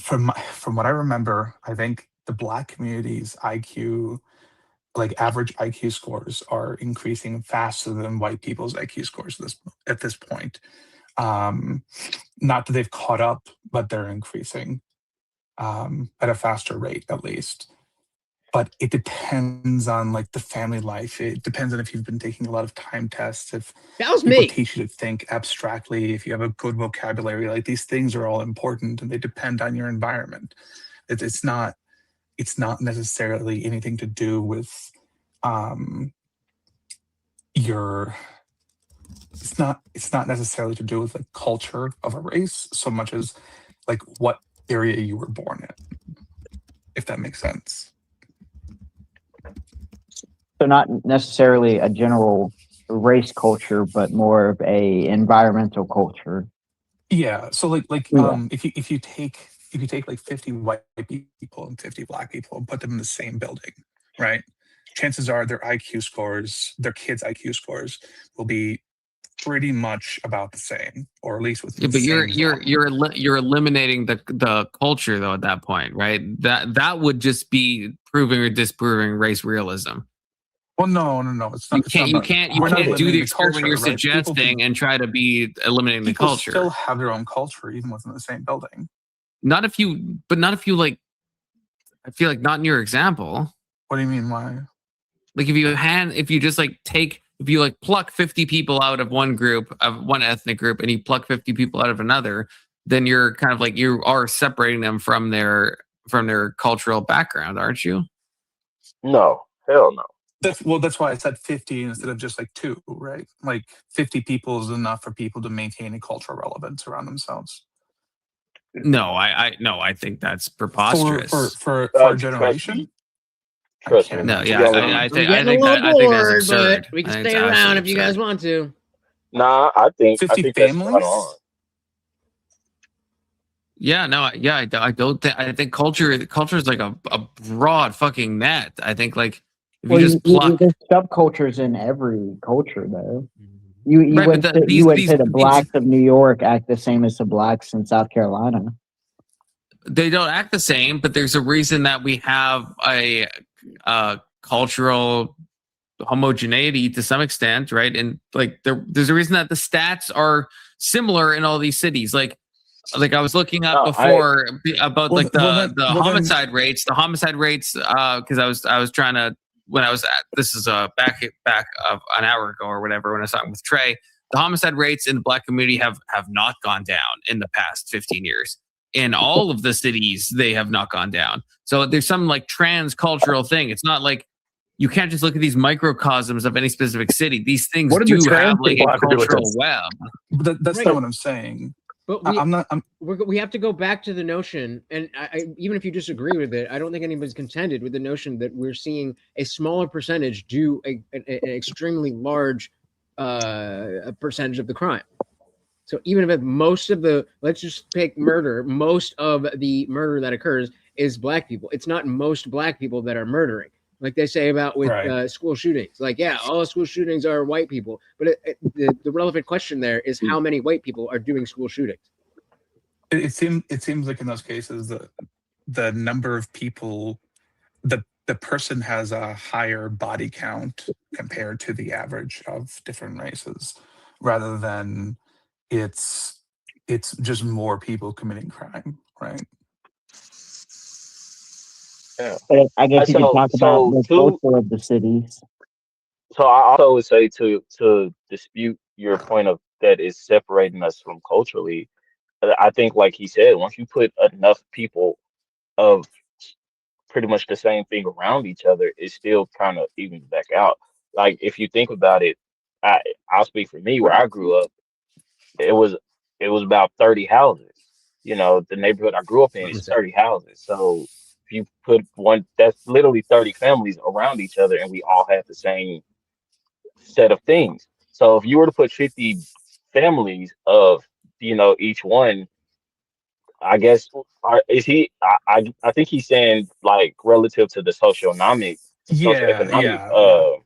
from what I remember, I think the Black community's IQ, like average IQ scores, are increasing faster than white people's IQ scores at this point. Not that they've caught up, but they're increasing at a faster rate, at least. But it depends on like the family life. It depends on if you've been taking a lot of time tests, if people teach you to think abstractly, if you have a good vocabulary. Like these things are all important, and they depend on your environment. It's not necessarily anything to do with your. It's not necessarily to do with like culture of a race so much as like what area you were born in, if that makes sense. So not necessarily a general race culture, but more of a environmental culture. Yeah. So if you take like 50 white people and 50 Black people and put them in the same building, right? Chances are their IQ scores, their kids' IQ scores, will be pretty much about the same, or at least within. Yeah, but you're eliminating the culture though at that point, right? That would just be proving or disproving race realism. Well, no. It's not. You can't do the experiment you're right? suggesting and try to be eliminating the culture. People still have their own culture even within the same building. Not if you like. I feel like not in your example. What do you mean? Why? Like if you like pluck 50 people out of one group, of one ethnic group, and you pluck 50 people out of another, then you're kind of like you are separating them from their cultural background, aren't you? No, hell no. That's why I said 50 instead of just like 2, right? Like 50 people is enough for people to maintain a cultural relevance around themselves. No, I think that's preposterous for a generation. Trust me. No, I think that's absurd. We can stay around if you guys want to. Nah, I think 50 that's families. spot on. Yeah, no, yeah, I don't think. I think culture is like a broad fucking net. I think like if you just pluck there's subcultures in every culture, though. You Right, wouldn't but say- these- you wouldn't these- say the these- blacks of New York act the same as the blacks in South Carolina. they don't act the same, but there's a reason that we have a cultural homogeneity to some extent, right? And like there's a reason that the stats are similar in all these cities. Like I was looking up before about the homicide rates. The homicide rates, because I was trying to when I was at this is back of an hour ago or whatever when I was talking with Trey. The homicide rates in the Black community have not gone down in the past 15 years. In all of the cities, they have not gone down. So there's some like transcultural thing. It's not like you can't just look at these microcosms of any specific city. These things do have like a cultural web. But that's not what I'm saying. But we have to go back to the notion, and I even if you disagree with it, I don't think anybody's contended with the notion that we're seeing a smaller percentage do an extremely large percentage of the crime. So even if most of the, let's just take murder, most of the murder that occurs is Black people. It's not most Black people that are murdering, like they say about with school shootings. Like, yeah, all school shootings are white people, but the relevant question there is how many white people are doing school shootings. It seems like in those cases the number of people, the person has a higher body count compared to the average of different races, rather than it's just more people committing crime, right? Yeah. But I guess you can talk about the culture of the cities. So I also would say to dispute your point of that is separating us from culturally. I think, like he said, once you put enough people of pretty much the same thing around each other, it still kind of evens back out. Like if you think about it, I'll speak for me. Where I grew up, it was about 30 houses. You know, the neighborhood I grew up in is 30 houses. So if you put one, that's literally 30 families around each other, and we all have the same set of things. So if you were to put 50 families of, you know, each one, I guess, is he? I think he's saying like relative to the socioeconomic Yeah, So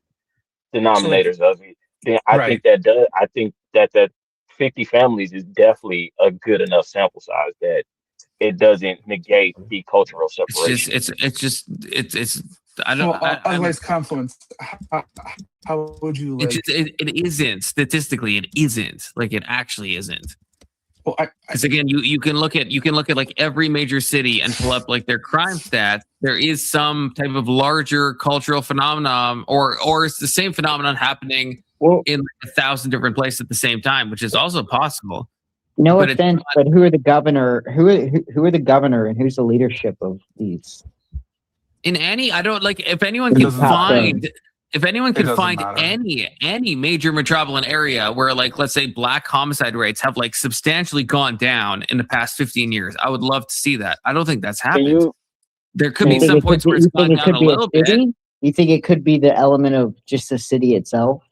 like, denominators of it. Then I right. think I think that 50 families is definitely a good enough sample size that it doesn't negate the cultural separation. It's I don't. Well, otherwise, Confluence. How would you like? It isn't statistically. It isn't like it actually isn't. Well, because again, you can look at like every major city and pull up like their crime stats. There is some type of larger cultural phenomenon, or it's the same phenomenon happening in like 1,000 different places at the same time, which is also possible. No But offense, but who are the governor? Who are the governor, and who's the leadership of these? In any, I don't like if anyone It can doesn't matter. find. If anyone can doesn't find matter. any major metropolitan area where, like, let's say black homicide rates have like substantially gone down in the past 15 years, I would love to see that. I don't think that's happened. There could be some points where it's gone down a little bit. You think it could be the element of just the city itself?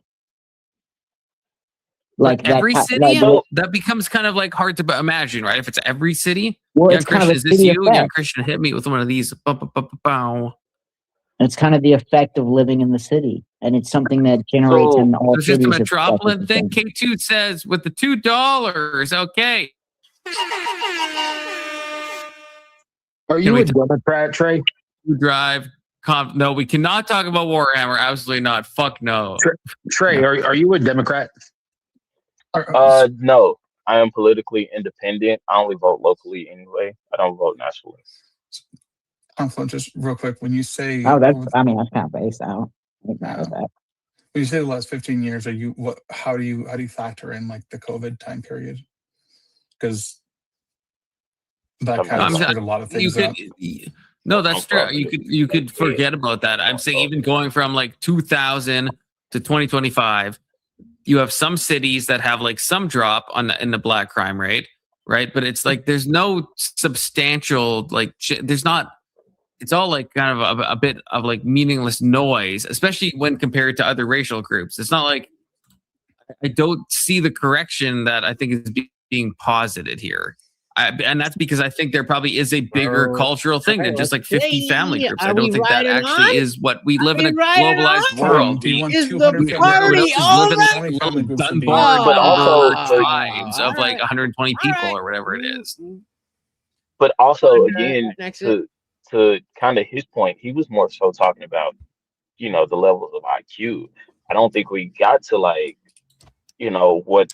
Like that every ki- city, like- that becomes kind of like hard to imagine, right? If it's every city, Well, young it's kind of Christian, a is this city you? effect. Young Christian, hit me with one of these. Bow. It's kind of the effect of living in the city, and it's something that generates in all It's just a cities. metropolitan thing. K2 says with the $2. Okay. Are you a Democrat, Trey? You drive. No, we cannot talk about Warhammer. Absolutely not. Fuck no. Trey, are you a Democrat? No, I am politically independent. I only vote locally anyway. I don't vote nationally. Confluence, just real quick, when you say that's kind of based out. when you say the last 15 years, how do you factor in like the COVID time period? Because that kind of screwed a lot of things up. No, that's true. You could forget about that. I'm saying even going from like 2000 to 2025, you have some cities that have like some drop in the black crime rate, right? But it's like there's no substantial there's not. It's all like kind of a bit of like meaningless noise, especially when compared to other racial groups. It's not like I don't see the correction that I think is being posited here. And that's because I think there probably is a bigger cultural thing than just like 50 family groups. I don't think that actually is what we live in a globalized world. Is the party over? But also tribes of like 120 people or whatever it is. But also, again, to kind of his point, he was more so talking about, you know, the levels of IQ. I don't think we got to like, you know, what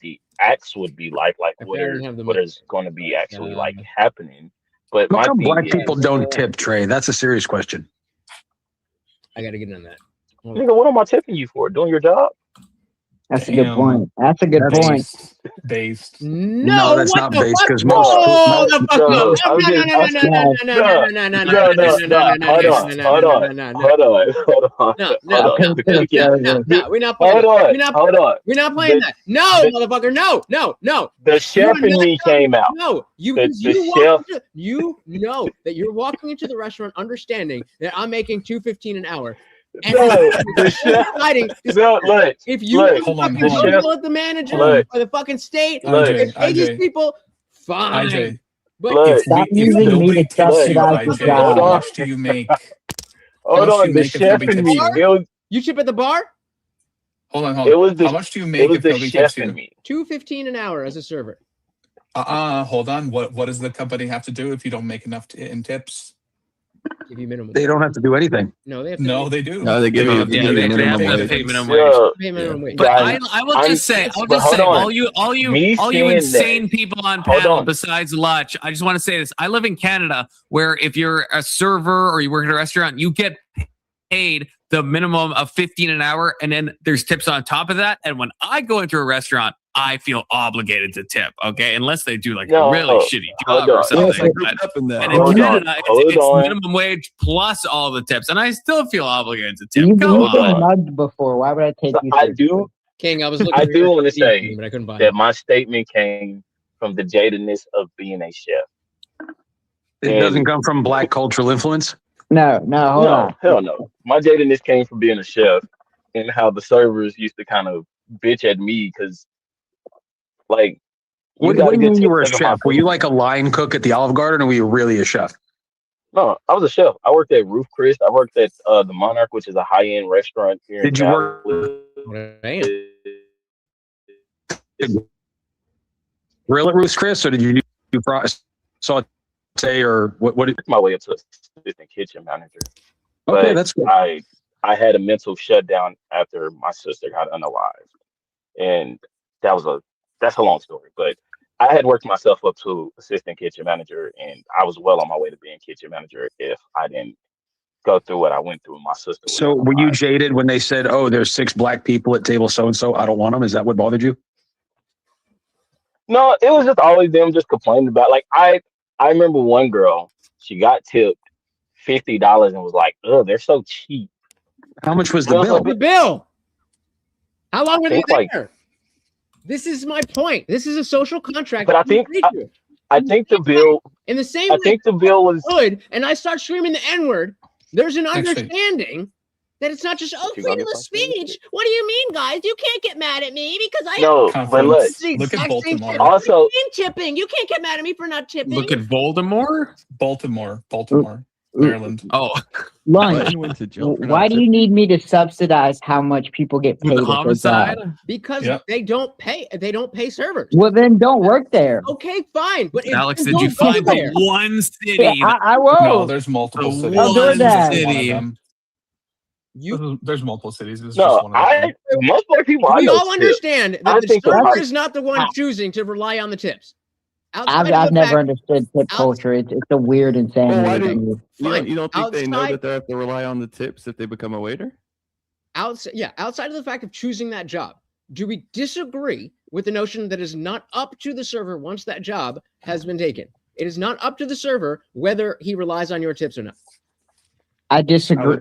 the acts would be like what is going to be actually like happening. But how come black people don't tip, Trey? That's a serious question. I got to get on that. Nigga, what am I tipping you for? Doing your job? That's a good point. That's a good point. Based. No, that's not based because We're not playing that. No, motherfucker. No. The chef in me came out. No, you know that you're walking into the restaurant understanding that I'm making $2.15 an hour. And if you let the manager or the fucking state pay these people, fine. But stop using me to subsidize the job. How much do you make? Hold on, the chef in me. You chip at the bar? Hold on. How much do you make if nobody tips you? $2.15 an hour as a server. Hold on. What does the company have to do if you don't make enough in tips? Give you minimum. They don't have to do anything. No, they have to. They do. No, they give you minimum wage. Pay minimum wage. But I will just say, all you insane people on panel besides Lutch, I just want to say this. I live in Canada, where if you're a server or you work at a restaurant, you get paid the minimum of 15 an hour, and then there's tips on top of that. And when I go into a restaurant, I feel obligated to tip, okay? Unless they do like a really shitty job or something. And it's minimum wage plus all the tips, and I still feel obligated to tip. You've Come been on. mugged before. Why would I take you? I do. King, I was I do want to say but I couldn't buy that my statement came from the jadedness of being a chef. It doesn't come from black cultural influence. No, hold on. Hell no. My jadedness came from being a chef and how the servers used to kind of bitch at me because, like, What do you mean you were a chef? Were you like a line cook at the Olive Garden, or were you really a chef? No, I was a chef. I worked at Roof Chris. I worked at the Monarch, which is a high-end restaurant here in Did you work? Grill at Ruth's Chris, or did you do saute, or what? My way up to assistant kitchen manager. Okay, But that's good. I had a mental shutdown after my sister got unalived, and that's a long story. But I had worked myself up to assistant kitchen manager, and I was well on my way to being kitchen manager if I didn't go through what I went through with my sister. So were you jaded when they said, "Oh, there's 6 black people at table so and so. I don't want them"? Is that what bothered you? No, it was just always them just complaining about. Like I remember one girl, she got tipped $50 and was like, "Oh, they're so cheap." How much was the bill? The bill. How long were they think, like- there? This is my point. This is a social contract. But I think the bill. In the same I way, think the bill was good, and I start screaming the N-word. There's an Actually- understanding that it's not just You got freedom it, of speech. What do you mean, guys? You can't get mad at me because I No, but look, It's the look at exact same Baltimore. tip. Also- What do you mean tipping. You can't get mad at me for not tipping. Look at Voldemort. Baltimore, Maryland. Oh, Lunch. Why do you need me to subsidize how much people get paid? at their job? Because Yep. they don't pay servers. Well, then don't work there. Okay, fine. But Alex, then did you don't go find the there. one city? Yeah, I will. No, there's multiple The cities. I'll do This is that. just one of City. them. There's multiple cities. This is No, just one of them. most black people I We know all tip. understand I that the think server that- is not the one choosing to rely on the tips. I've never understood tip culture. It's a weird insanity. Well, why to do me. Fine. You don't think they know Outside- that they have to rely on the tips if they become a waiter? Outside of the fact of choosing that job, do we disagree with the notion that it is not up to the server once that job has been taken? It is not up to the server whether he relies on your tips or not. I disagree.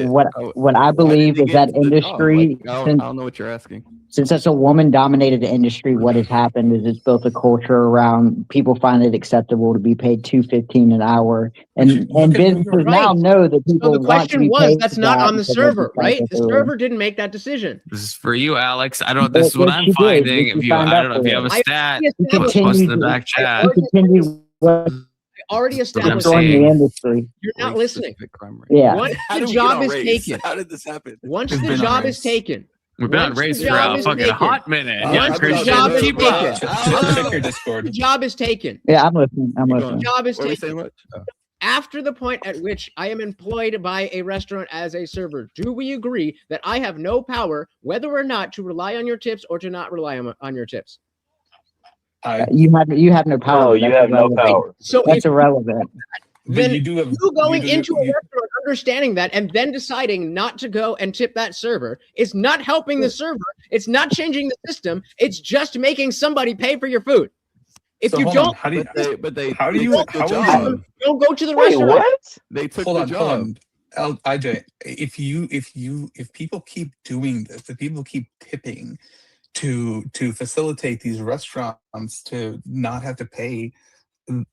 What I believe is that industry, I since, don't know what you're asking. since it's a woman-dominated industry, what has happened is it's built a culture around people find it acceptable to be paid $2.15 an hour, and businesses now know that people So the want to question be was, paid that's for not that on the because server, they right? think The that server didn't make that decision. This is for you, Alex. I don't. This is what Yes, I'm you did. finding. You If you, signed I up don't know if for you have a it. stat. You Post in the back chat. You continue what Already established. destroying the industry. You're not listening. Yeah. Once How the did we get job on is race? taken, How did this happen? once We've the been on job race. is taken, We've been on once the race for job a is fucking taken, hot minute. Yeah, once the Christian, job is keep up. taken, Check your Discord. the job is taken. Yeah, I'm listening. I'm The listening. job is What are we saying, taken. Lutch? Oh. After the point at which I am employed by a restaurant as a server, do we agree that I have no power whether or not to rely on your tips or to not rely on your tips? You have no power. No, but you that's have no irrelevant. power. So That's if irrelevant. then you do have you going you do- into a you- restaurant understanding that and then deciding not to go and tip that server is not helping the server. It's not changing the system. It's just making somebody pay for your food. If So you hold on. don't, How do you? But they How do they you? took the How job. would you? don't go to the Wait, restaurant. what? They took Hold the on, job. hold on. IJ, if people keep doing this, if people keep tipping to facilitate these restaurants to not have to pay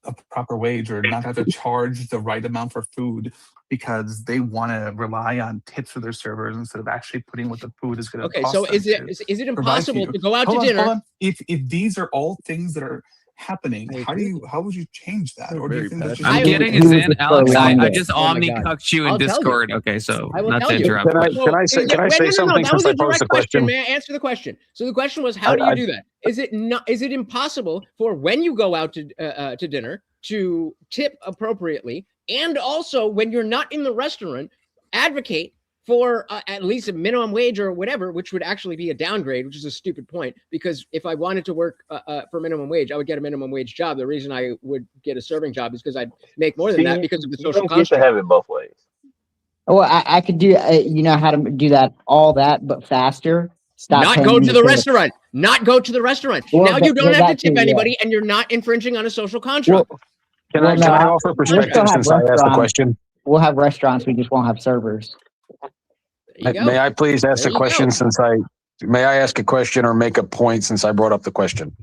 a proper wage or not have to charge the right amount for food because they want to rely on tips for their servers instead of actually putting what the food is going to Okay, cost so them is it to is it provide for impossible you. to go out Hold to on, dinner? hold on. If these are all things that are happening, how would you change that? Or do you think that's just I'm I getting would- his in, Alex. I just Oh my omni God. cucked you in I'll tell you. Discord. Okay, so I will not tell to you. interrupt. Can I say No, something that was since a I posed direct the question. question? May I answer the question? So the question was, how do you do that? Is it not? Is it impossible for when you go out to dinner to tip appropriately, and also when you're not in the restaurant, advocate for at least a minimum wage or whatever, which would actually be a downgrade, which is a stupid point, because if I wanted to work for minimum wage, I would get a minimum wage job. The reason I would get a serving job is because I'd make more than that because of the You social don't get to construct. have it both ways. Well, I could do. You know how to do that, all that, but faster. Stop Not paying go me to the tip. restaurant. Not go to the restaurant. Well, Now you don't have to that tip too, yeah. anybody, and you're not infringing on a social contract. Can Well, I no, offer we'll still perspective have since I asked the restaurants. question? We'll have restaurants. We just won't have servers. May I please ask There a you question go. may I ask a question or make a point since I brought up the question?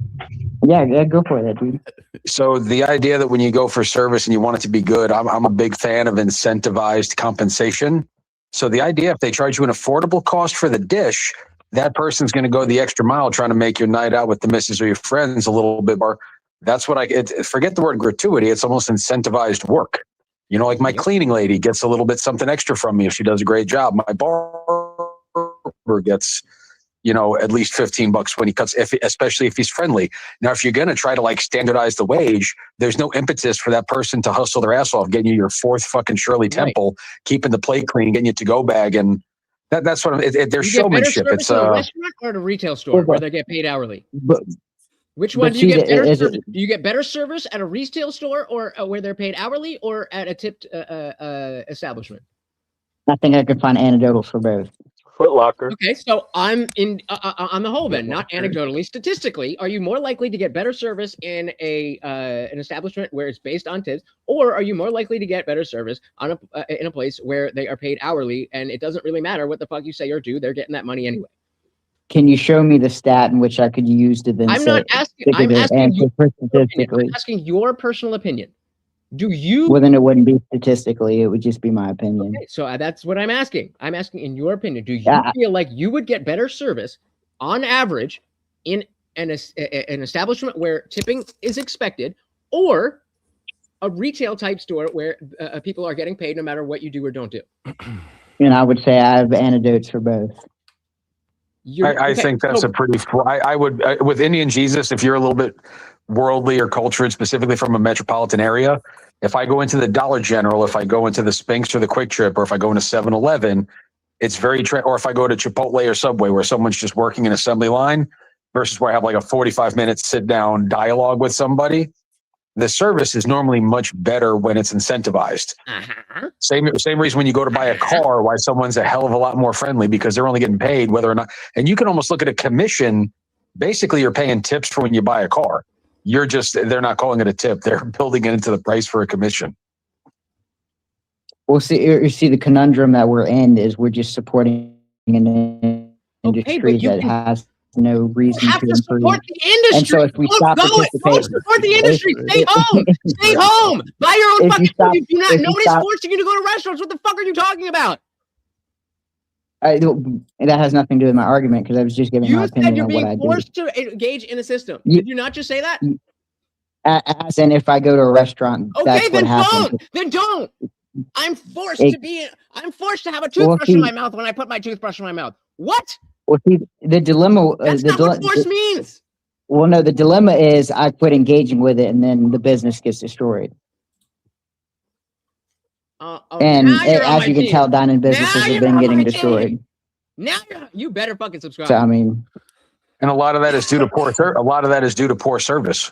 Yeah, go for it, dude. So the idea that when you go for service and you want it to be good, I'm a big fan of incentivized compensation. So the idea, if they charge you an affordable cost for the dish, that person's going to go the extra mile trying to make your night out with the missus or your friends a little bit more. That's what forget the word gratuity. It's almost incentivized work. You know, like my cleaning lady gets a little bit something extra from me if she does a great job. My barber gets, at least $15 when he cuts, especially if he's friendly. Now, if you're going to try to like standardize the wage, there's no impetus for that person to hustle their ass off, getting you your fourth fucking Shirley Temple, keeping the plate clean, getting you to go bag. And that's what there's You get better showmanship. service It's in a restaurant or at a retail store where they get paid hourly. Which one do you get better service? Do you get better service at a retail store or where they're paid hourly, or at a tipped establishment? I think I could find anecdotals for both. Foot Locker. Okay, so I'm in on the whole then, not anecdotally, statistically, are you more likely to get better service in an establishment where it's based on tips, or are you more likely to get better service on in a place where they are paid hourly and it doesn't really matter what the fuck you say or do, they're getting that money anyway? Can you show me the stat in which I could use to then I'm not asking. I'm asking your personal opinion. Do you? Well, then it wouldn't be statistically. It would just be my opinion. Okay, so that's what I'm asking. I'm asking, in your opinion, do you feel like you would get better service on average in an establishment where tipping is expected, or a retail type store where people are getting paid no matter what you do or don't do? And I would say I have anecdotes for both. I think that's a pretty. I would with Indian Jesus. If you're a little bit worldly or cultured, specifically from a metropolitan area, if I go into the Dollar General, if I go into the Spinks or the Quick Trip, or if I go into 7-Eleven, it's very. Or if I go to Chipotle or Subway, where someone's just working an assembly line, versus where I have like a 45-minute sit down dialogue with somebody, the service is normally much better when it's incentivized. Same reason when you go to buy a car, why someone's a hell of a lot more friendly, because they're only getting paid whether or not. And you can almost look at a commission. Basically, you're paying tips for when you buy a car. They're not calling it a tip. They're building it into the price for a commission. Well, see, the conundrum that we're in is we're just supporting an industry that has no reason to improve. Support the industry. And so if we stop participating, support the industry. Stay home. Stay home. Buy your own fucking food. You do not notice forcing you to go to restaurants. What the fuck are you talking about? That has nothing to do with my argument, because I was just giving my opinion on what I do. You said you're being forced to engage in a system. Did you not just say that? As in, if I go to a restaurant, that's what happens. Then don't. I'm forced to have a toothbrush in my mouth when I put my toothbrush in my mouth. What? Well, see, the dilemma. That's not what force means. Well, no, the dilemma is I quit engaging with it, and then the business gets destroyed. And as you can tell, dining businesses have been getting destroyed. Now you better fucking subscribe. So I mean, and a lot of that is due to poor service.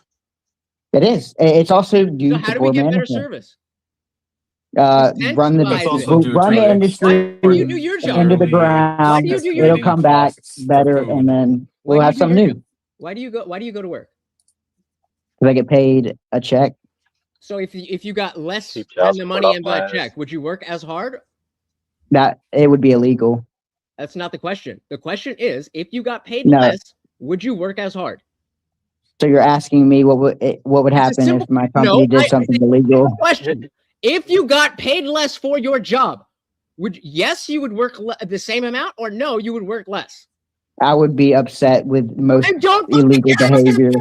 It is. It's also due to poor management. Better service? Run the industry into the ground. It'll come back better, and then we'll have something new. Why do you go to work? Because I get paid a check. So if you got less than the money in that check, would you work as hard? That it would be illegal. That's not the question. The question is, if you got paid less, would you work as hard? So you're asking me what would happen if my company did something illegal? Question. If you got paid less for your job, you would work the same amount, or no, you would work less? I would be upset with most illegal behavior.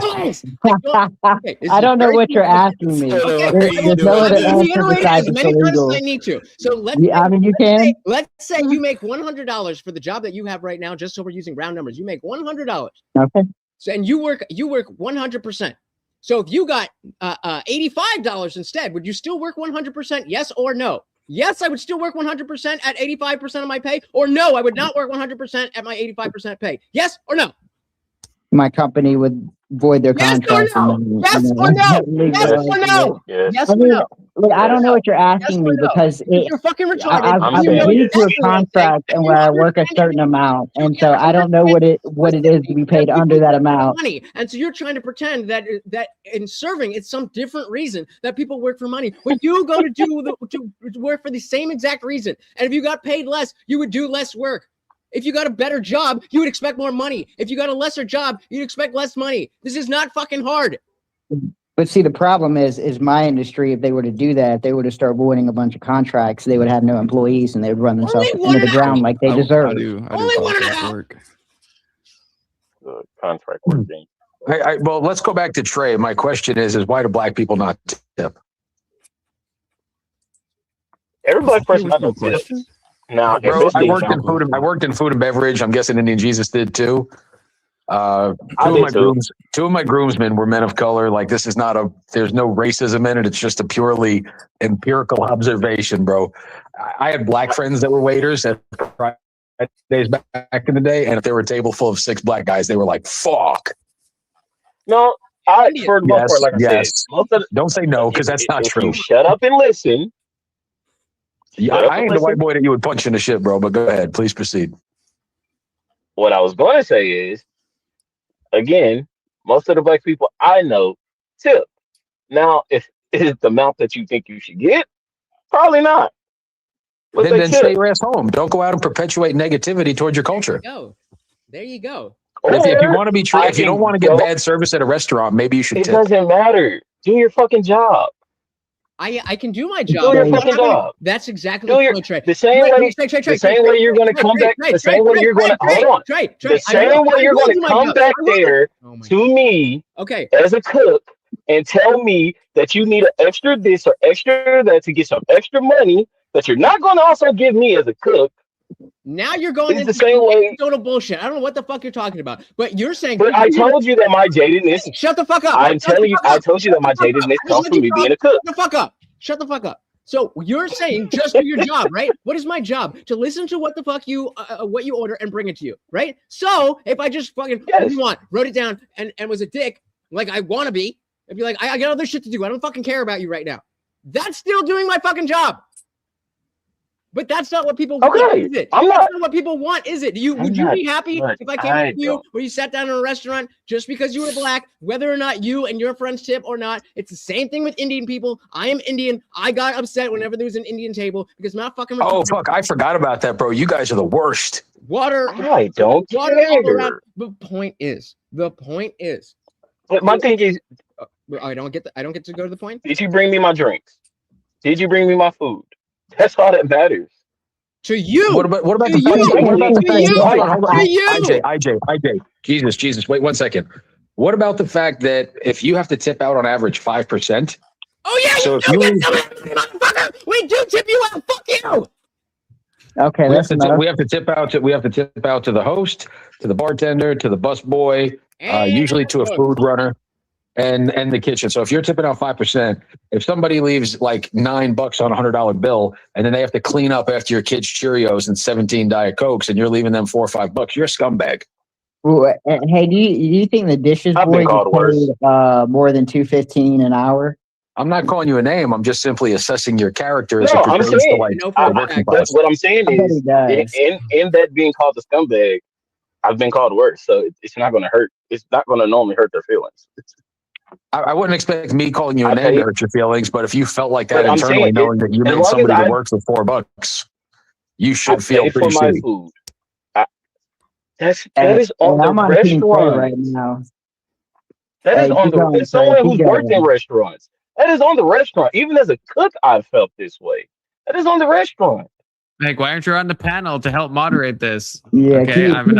I don't know what you're asking me. There's no other answer besides it's illegal. I need to. So let's say you make $100 for the job that you have right now, just so we're using round numbers. You make $100. Okay. So and you work 100%. So if you got $85 instead, would you still work 100%? Yes or no? Yes, I would still work 100% at 85% of my pay, or no, I would not work 100% at my 85% pay. Yes or no? My company would void their Yes or contract. no? Yes or no? Yes or no? Yes or no? Look, I don't know what you're asking me because You're fucking retarded. I've agreed to a contract and where I work a certain amount, and so I don't know what it is to be paid under that amount. Money, and so you're trying to pretend that in serving it's some different reason that people work for money. When you go to work for the same exact reason, and if you got paid less, you would do less work. If you got a better job, you would expect more money. If you got a lesser job, you'd expect less money. This is not fucking hard. But see, the problem is my industry. If they were to do that, if they were to start voiding a bunch of contracts, they would have no employees and they would run themselves into the ground like they deserve. Only 1.5 work. Contract working. Well, let's go back to Trey. My question is why do black people not tip? Every black person not no tip. Now, bro, I worked in food and beverage. I'm guessing Indian Jesus did too. Two of my groomsmen were men of color. Like there's no racism in it. It's just a purely empirical observation, bro. I had black friends that were waiters at days back in the day, and if there were a table full of 6 black guys, they were like, "Fuck." No, for the most part, like I said, don't say no because that's not true. You shut up and listen. Yeah, I ain't the white boy that you would punch in the shit, bro. But go ahead, please proceed. What I was going to say is, again, most of the black people I know tip. Now, if it's the amount that you think you should get, probably not. But then stay your ass home. Don't go out and perpetuate negativity towards your culture. There you go. If you want to be true, if you don't want to get bad service at a restaurant, maybe you should tip. It doesn't matter. Do your fucking job. I can do my job. Do your fucking job. That's exactly the point, Trey. The same way you're going to come back. The same way you're going to hold on. The same way you're going to come back there to me, as a cook, and tell me that you need an extra this or extra that to get some extra money that you're not going to also give me as a cook. Now you're going into the same way. Total bullshit. I don't know what the fuck you're talking about, but you're saying. But I told you that my jadedness. Shut the fuck up. I'm telling you. I told you that my jadedness comes from me being a cook. Shut the fuck up. Shut the fuck up. So you're saying just do your job, right? What is my job? To listen to what the fuck you what you order and bring it to you, right? So if I just fucking what do you want, wrote it down and was a dick like I want to be, I'd be like I got other shit to do. I don't fucking care about you right now. That's still doing my fucking job. But that's not what people want, is it? That's not what people want, is it? Would you be happy if I came to you where you sat down in a restaurant just because you were black, whether or not you and your friends tip or not? It's the same thing with Indian people. I am Indian. I got upset whenever there was an Indian table because I'm not fucking. Oh fuck! I forgot about that, bro. You guys are the worst. Water. I don't care. The point is. But my thing is, I don't get to go to the point. Did you bring me my drinks? Did you bring me my food? That's all that matters. To you. What about the IJ. Jesus. Wait 1 second. What about the fact that if you have to tip out on average 5%? Oh yeah. So we do tip you out. Fuck you. Okay, we have to tip out to the host, to the bartender, to the bus boy, usually to a food runner. And the kitchen. So if you're tipping out 5%, if somebody leaves like $9 on a $100 bill, and then they have to clean up after your kids' Cheerios and 17 Diet Cokes, and you're leaving them $4 or $5, you're a scumbag. Hey, do you think the dishes boy gets paid more than $2.15 an hour? I'm not calling you a name. I'm just simply assessing your character as No, it I'm pertains saying, to like what I'm saying is, in that being called a scumbag, I've been called worse. So it's not going to hurt. It's not going to normally hurt their feelings. I wouldn't expect me calling you a name to hurt your feelings, but if you felt like that internally, knowing that you made somebody that works for $4, you should feel pretty shitty. Food. That is on the restaurant right now. That is on the someone who's worked in restaurants. That is on the restaurant. Even as a cook, I've felt this way. That is on the restaurant. Like, why aren't you on the panel to help moderate this? Yeah, okay, I'm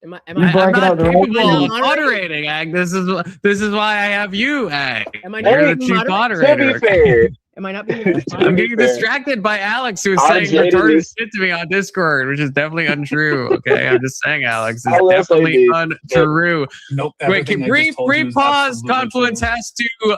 Am I I'm not capable of moderating, Ag. This is why I have you, Ag. You're the chief moderator. To be fair, am I not being I'm getting distracted by Alex, who's saying retarded shit to me on Discord, which is definitely untrue. Okay, I'm just saying, Alex, it's definitely untrue. Nope. Wait, can brief pause? Confluence has to.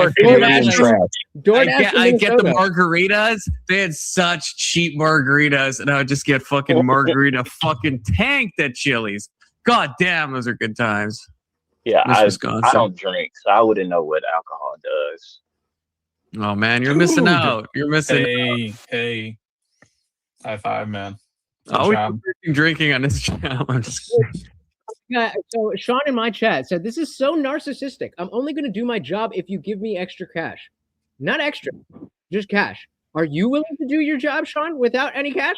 are Canadian trash. I get the margaritas. They had such cheap margaritas, and I would just get fucking margarita fucking tanked at Chili's. God damn, those are good times. Yeah, Miss I Wisconsin. don't drink, so I wouldn't know what alcohol does. Oh man, you're missing out. You're missing. Hey, high five, man. Always drinking on this channel. I'm just kidding. Yeah, so Sean in my chat said, this is so narcissistic. I'm only going to do my job if you give me extra cash. Not extra, just cash. Are you willing to do your job, Sean, without any cash?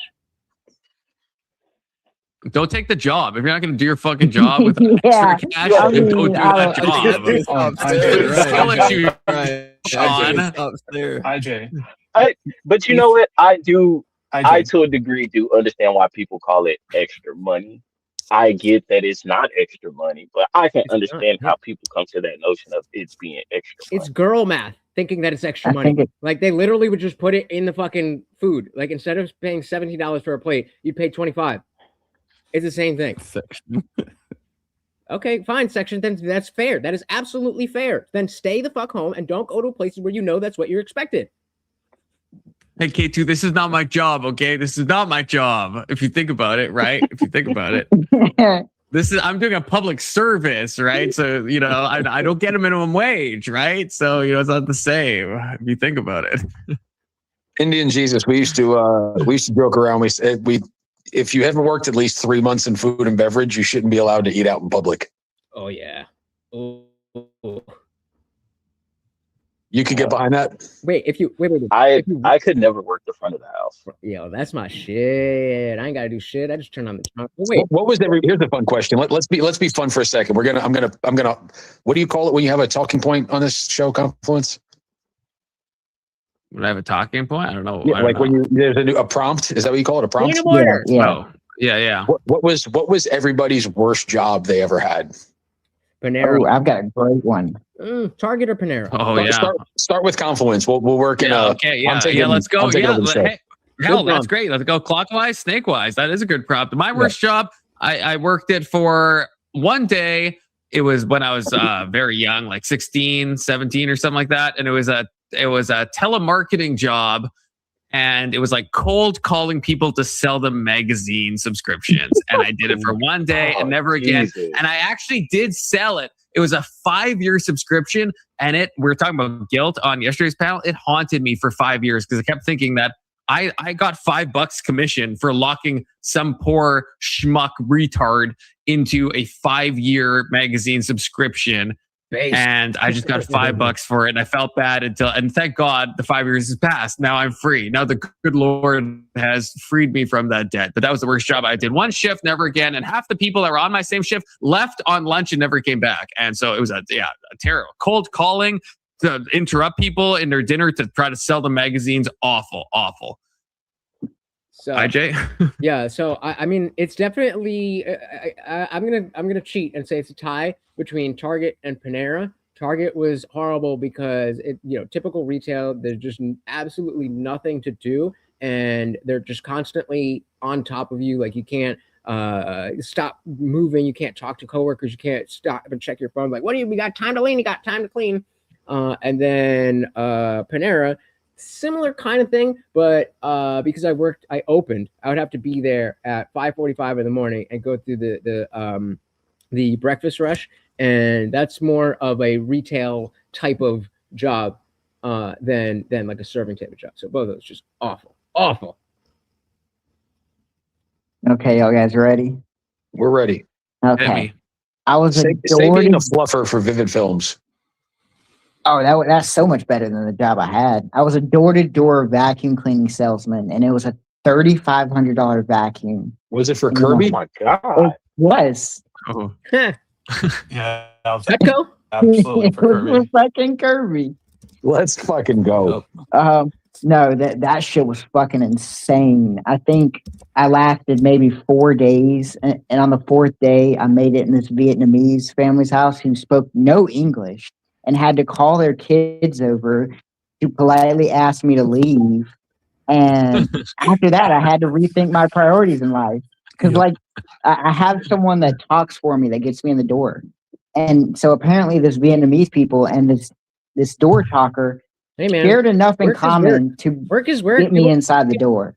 Don't take the job. If you're not going to do your fucking job with extra cash, then don't do that job. Skill issue, Sean. Hi, Jay. But you know what? I to a degree do understand why people call it extra money. I get that it's not extra money, but I can understand how people come to that notion of it being extra money. It's girl math, thinking that it's extra money. Like they literally would just put it in the fucking food. Like instead of paying $17 for a plate, you pay $25. It's the same thing. Okay, fine, section. Then that's fair. That is absolutely fair. Then stay the fuck home and don't go to places where you know that's what you're expected. Hey, K2, this is not my job, okay? This is not my job. If you think about it, right? If you think about it. I'm doing a public service, right? So, you know, I don't get a minimum wage, right? So, you know, it's not the same if you think about it. Indian Jesus, we used to joke around. We said if you haven't worked at least 3 months in food and beverage, you shouldn't be allowed to eat out in public. Oh yeah. Oh. You could get behind that. Wait. I could never work the front of the house. Yo, that's my shit. I ain't gotta do shit. I just turn on the trunk. Wait. What was here's a fun question. Let's be fun for a second. I'm gonna. What do you call it when you have a talking point on this show, Confluence? Would I have a talking point? I don't know. Yeah, like when there's a prompt. Is that what you call it? A prompt? Yeah. Oh, yeah. What was everybody's worst job they ever had? Panera. Oh, I've got a great one. Target or Panera? Oh yeah. Start with Confluence. We'll work in. Okay. Yeah. Let's go. Hell, that's great. Let's go clockwise, snakewise. That is a good prompt. My worst job, I worked it for one day. It was when I was very young, like 16, 17 or something like that. And it was a telemarketing job. And it was like cold calling people to sell them magazine subscriptions. And I did it for one day and never again. Jesus. And I actually did sell it. It was a 5-year subscription. And we were talking about guilt on yesterday's panel. It haunted me for 5 years because I kept thinking that I got $5 commission for locking some poor schmuck retard into a 5-year magazine subscription. And I just got $5 for it. And I felt bad and thank God the 5 years has passed. Now I'm free. Now the good Lord has freed me from that debt. But that was the worst job. I did one shift, never again. And half the people that were on my same shift left on lunch and never came back. And so it was a terrible cold calling to interrupt people in their dinner to try to sell the magazines. Awful. So, IJ? Yeah. So I mean, it's definitely. I'm gonna cheat and say it's a tie between Target and Panera. Target was horrible because typical retail. There's just absolutely nothing to do, and they're just constantly on top of you. Like you can't stop moving. You can't talk to coworkers. You can't stop and check your phone. Like, what do you got time to clean? You got time to clean. And then Panera. Similar kind of thing, but because I opened, I would have to be there at 5:45 in the morning and go through the breakfast rush, and that's more of a retail type of job than like a serving type of job. So both of those just awful. Okay, y'all guys ready? We're ready. Okay. I was say being a fluffer for Vivid Films. Oh, that's so much better than the job I had. I was a door-to-door vacuum cleaning salesman, and it was a $3,500 vacuum. Was it for Kirby? Oh my God. It was. Oh. Yeah, Petco? absolutely for It was Kirby. fucking Kirby. Let's fucking go. No, that shit was fucking insane. I think I lasted maybe 4 days, and on the 4th day, I made it in this Vietnamese family's house who spoke no English and had to call their kids over to politely ask me to leave. And after that, I had to rethink my priorities in life. Because, I have someone that talks for me that gets me in the door. And so apparently this Vietnamese people and this door talker shared enough in common to work is work. get me inside the door.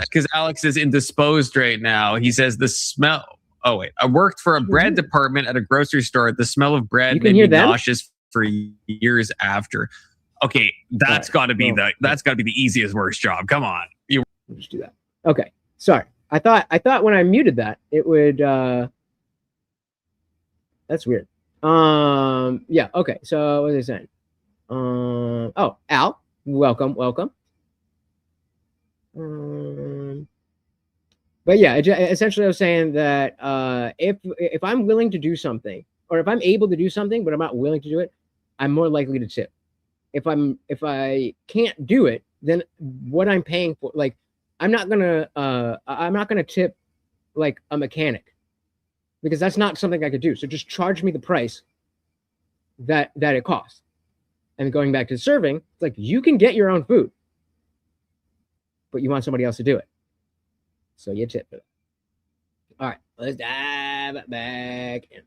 because Alex is indisposed right now. He says the smell. Oh wait, I worked for a bread department at a grocery store. The smell of bread made me nauseous for years after. Okay, that's got to be the easiest worst job. Come on, you just do that. Okay, sorry. I thought when I muted that it would. That's weird. Yeah. Okay. So what was I saying? Oh, Al, welcome. But yeah, essentially, I was saying that if I'm willing to do something, or if I'm able to do something, but I'm not willing to do it, I'm more likely to tip. If I can't do it, then what I'm paying for, like, I'm not gonna tip like a mechanic, because that's not something I could do. So just charge me the price that it costs. And going back to serving, it's like, you can get your own food, but you want somebody else to do it. So you tip it. All right, let's dive back in.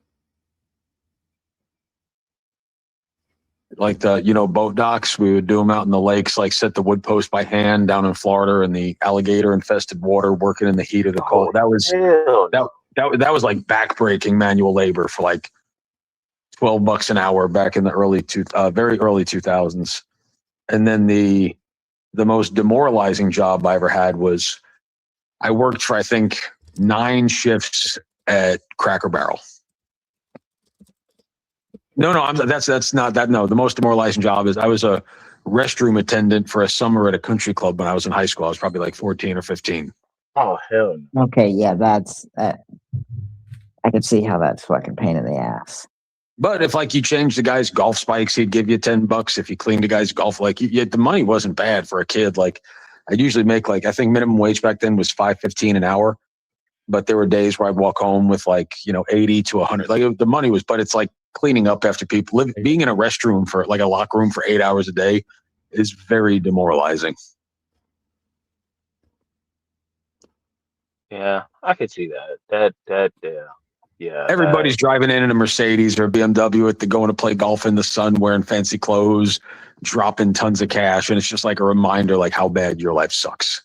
Like the boat docks, we would do them out in the lakes, like set the wood post by hand down in Florida in the alligator infested water, working in the heat of the cold. That was that was like backbreaking manual labor for like $12 an hour back in the very early 2000s. And then the most demoralizing job I ever had was I worked for, I think, 9 shifts at Cracker Barrel. No, that's not that. No, the most demoralizing job is I was a restroom attendant for a summer at a country club when I was in high school. I was probably like 14 or 15. Oh, hell no. Okay, yeah, that's I can see how that's fucking pain in the ass. But if like you changed the guy's golf spikes, he'd give you $10. If you cleaned the guy's golf, like the money wasn't bad for a kid. Like I'd usually make I think minimum wage back then was $5.15 an hour. But there were days where I'd walk home with 80 to 100. Like the money was, but it's like cleaning up after people. Being in a restroom for like a locker room for 8 hours a day is very demoralizing. Yeah, I could see that. Yeah. Everybody's driving in a Mercedes or a BMW going to play golf in the sun, wearing fancy clothes, dropping tons of cash, and it's just like a reminder, like how bad your life sucks.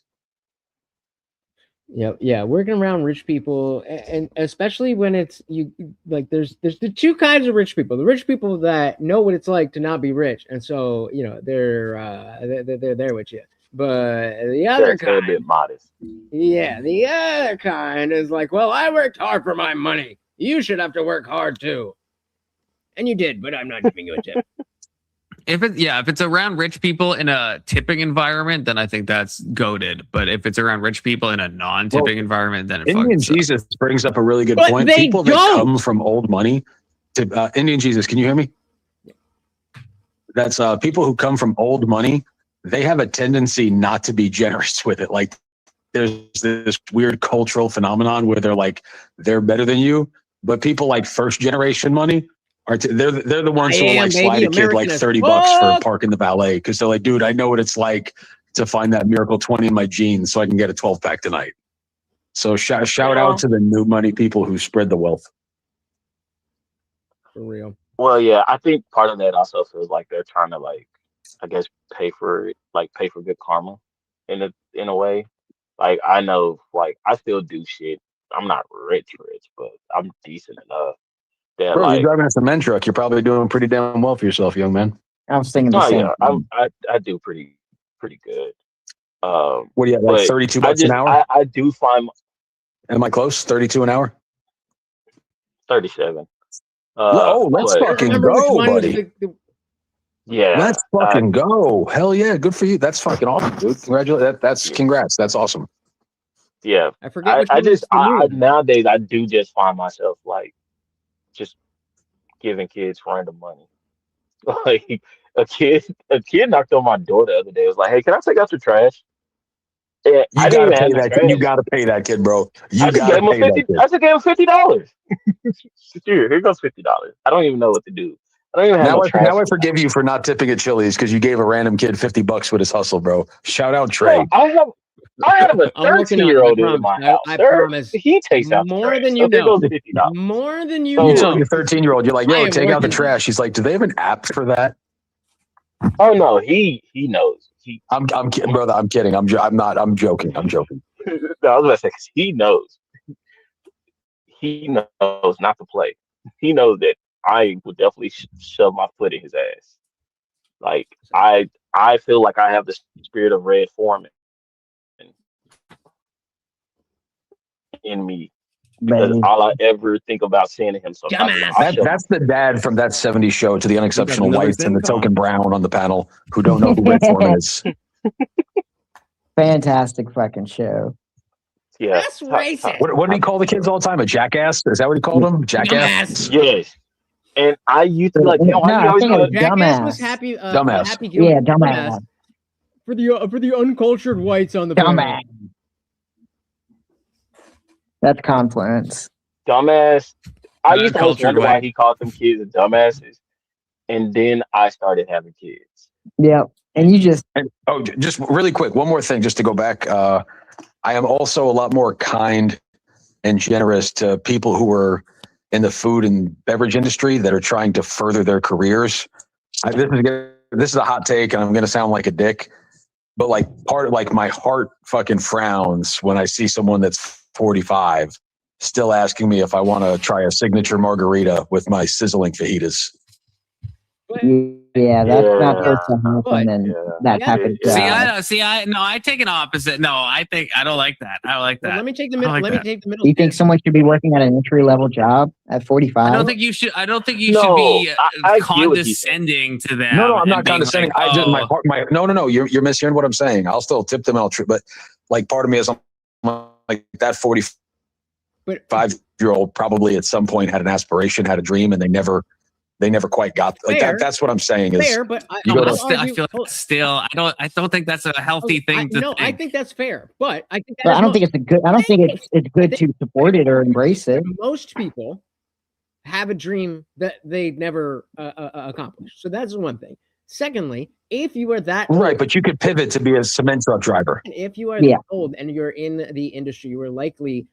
Yeah, working around rich people, and especially when it's there's the two kinds of rich people. The rich people that know what it's like to not be rich, and so they're there with you. But the other kind, a bit modest. Yeah, the other kind is like, well, I worked hard for my money. You should have to work hard too, and you did, but I'm not giving you a tip. If it's around rich people in a tipping environment, then I think that's goated. But if it's around rich people in a non-tipping environment, then it Indian Jesus brings up a really good point. People that come from old money to Indian Jesus, can you hear me? That's people who come from old money. They have a tendency not to be generous with it. Like there's this weird cultural phenomenon where they're better than you, but people like first generation money. They're the ones who will slide a kid like $30 for parking the valet because they're like, dude, I know what it's like to find that miracle 20 in my jeans so I can get a 12-pack tonight. So shout out to the new money people who spread the wealth. For real. Well, yeah, I think part of that also feels like they're trying to I guess pay for good karma in a way. Like I know, I still do shit. I'm not rich, but I'm decent enough. That, bro, you're driving a cement truck. You're probably doing pretty damn well for yourself, young man. I was thinking the same thing. I do pretty good. What do you have, like $32 an hour? I do find. Am I close? 32 an hour? 37. Let's fucking go, buddy. Yeah, let's fucking go. Hell yeah, good for you. That's fucking awesome, dude. Congratulations. Congrats. That's awesome. Yeah, I forget. Nowadays I do just find myself just giving kids random money. Like a kid knocked on my door the other day. It was like, "Hey, can I take out your trash?" Yeah, you gotta pay that kid. You gotta pay that kid, bro. I just gave him $50. Here goes $50. I don't even know what to do. I don't even have now I forgive you for not tipping at Chili's because you gave a random kid $50 with his hustle, bro. Shout out Trey. Bro, I have a 13-year-old in my house. I promise. He takes out more than you know. More than you know. You tell your 13-year-old, you're like, yo, take out the trash. He's like, do they have an app for that? Oh no, he knows. I'm kidding, brother. I'm kidding. I'm joking. No, I was about to say, because he knows. He knows not to play. He knows that I would definitely shove my foot in his ass. Like I feel like I have the spirit of Red Foreman in me because Man. all I ever think about saying to him sometimes is, I'll shove That's the dad from that 70s show to the unexceptional another whites and the thing, token brown on the panel who don't know who Red Foreman is. Fantastic fucking show. Yeah. That's racist. What did he call the kids all the time? A jackass? Is that what he called them? Jackass? Yes. And I used to be like, No, why you I always think it was gotta Jackass was dumbass. happy. Dumbass. Happy Gilmore. Yeah, dumbass. For the uncultured whites on the Dumbass. panel. That's confluence. dumbass? I used to always Uncultured wonder why white. he called them kids dumbasses. And then I started having kids. Yep. And you just And, just really quick, one more thing, just to go back. I am also a lot more kind and generous to people who are in the food and beverage industry that are trying to further their careers. This is a hot take, and I'm going to sound like a dick, but like my heart fucking frowns when I see someone that's 45 still asking me if I want to try a signature margarita with my sizzling fajitas. yeah, that's not supposed to happen in that type of job. I take an opposite. No, I don't like that. I don't like that. Well, let me take the I middle. like Let me that. take the middle. You think someone should be working at an entry level job at 45? I don't think you should. I don't think you No, should be I get what he's condescending to them. No, I'm and not being condescending. like, I just my oh. heart. No. You're mishearing what I'm saying. I'll still tip them out, but like part of me is I'm like that 45-year-old probably at some point had an aspiration, had a dream, and they never quite got like Fair. that. That's what I'm saying. Is Fair, but I feel like still. I don't think that's a healthy thing to think. I think that's fair, but I think But I don't think it's a good. I don't think it's good to support it or embrace it. most people have a dream that they never accomplish. So that's one thing. Secondly, if you are that right, but you could pivot to be a cement truck driver. if you are that old and you're in the industry, you are likely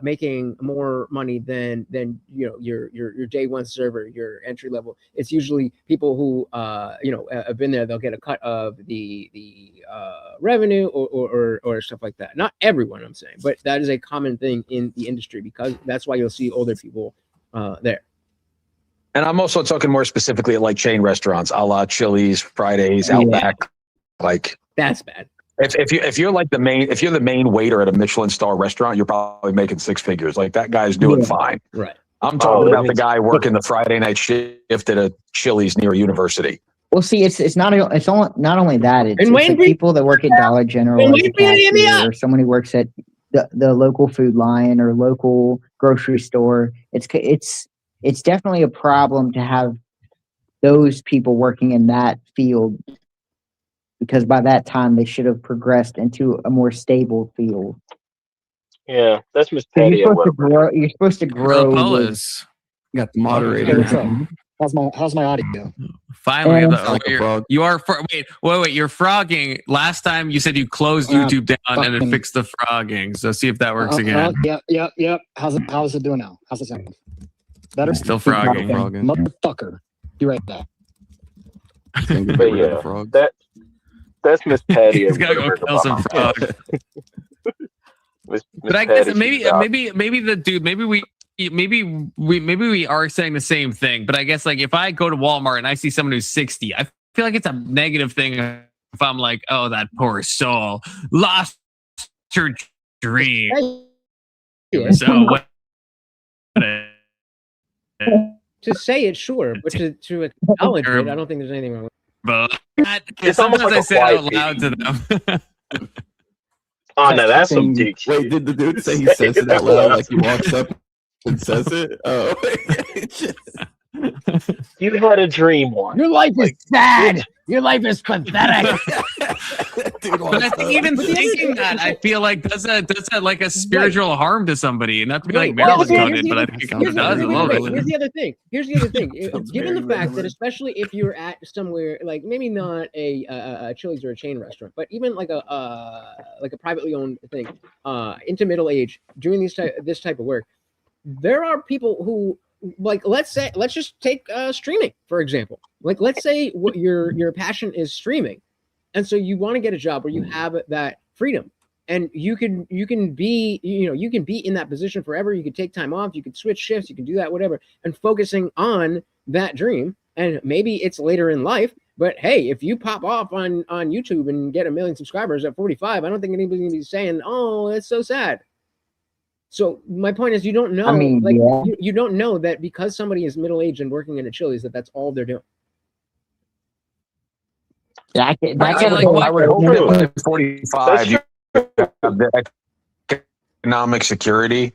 making more money than your day one server, your entry level. It's usually people who have been there. They'll get a cut of the revenue or stuff like that. Not everyone, I'm saying, but that is a common thing in the industry because that's why you'll see older people there. And I'm also talking more specifically at like chain restaurants, a la Chili's, Fridays, Outback. Like that's bad. If you're like the main waiter at a Michelin star restaurant, you're probably making six figures. Like that guy's doing fine. Right. I'm talking about the guy working the Friday night shift at a Chili's near a university. Well, see, it's not only that. It's Wayne like people that work at Dollar General as a cashier, or someone who works at the local Food Lion or local grocery store. It's definitely a problem to have those people working in that field, because by that time they should have progressed into a more stable field. Yeah, that's Miss Patty. You're supposed to grow. Polis. You got the moderator. How's my audio? Finally, like a frog. you are. Wait. You're frogging. Last time you said you closed YouTube down and then fixed the frogging. So see if that works again. Yep. How's it doing now? How's it sound? Better? Still frogging. Motherfucker. You right there. But yeah, that's Miss Patty. He's gotta go kill some frogs. But I guess maybe the dude. Maybe we are saying the same thing. But I guess like if I go to Walmart and I see someone who's 60, I feel like it's a negative thing if I'm like, oh, that poor soul lost her dream. So what? To say it, sure, but to acknowledge it, I don't think there's anything wrong with it. It's almost sometimes like I a say it out quiet loud to them. Oh no, that's some dick shit. Wait, did the dude say he says it out loud like he walks up and says it? Oh, you had a dream once. Your life is sad. Your life is pathetic. But I think even thinking that, I feel like does that like a spiritual harm to somebody, and not to be like Marilyn coded, but I think it kind of does a little bit. Here's the other thing. Given the fact that especially if you're at somewhere like maybe not a Chili's or a chain restaurant, but even like a privately owned thing, into middle age, doing this type of work, there are people who, like, let's just take streaming, for example. Like, let's say what your passion is streaming. And so you want to get a job where you have that freedom. and you can be in that position forever. You could take time off, you could switch shifts, you can do that, whatever, and focusing on that dream. And maybe it's later in life, but hey, if you pop off on YouTube and get 1 million subscribers at 45, I don't think anybody's gonna be saying, oh, that's so sad. So my point is, you don't know, you don't know that because somebody is middle-aged and working in a Chili's, that's all they're doing. Yeah, I would hope that at 45 you have the economic security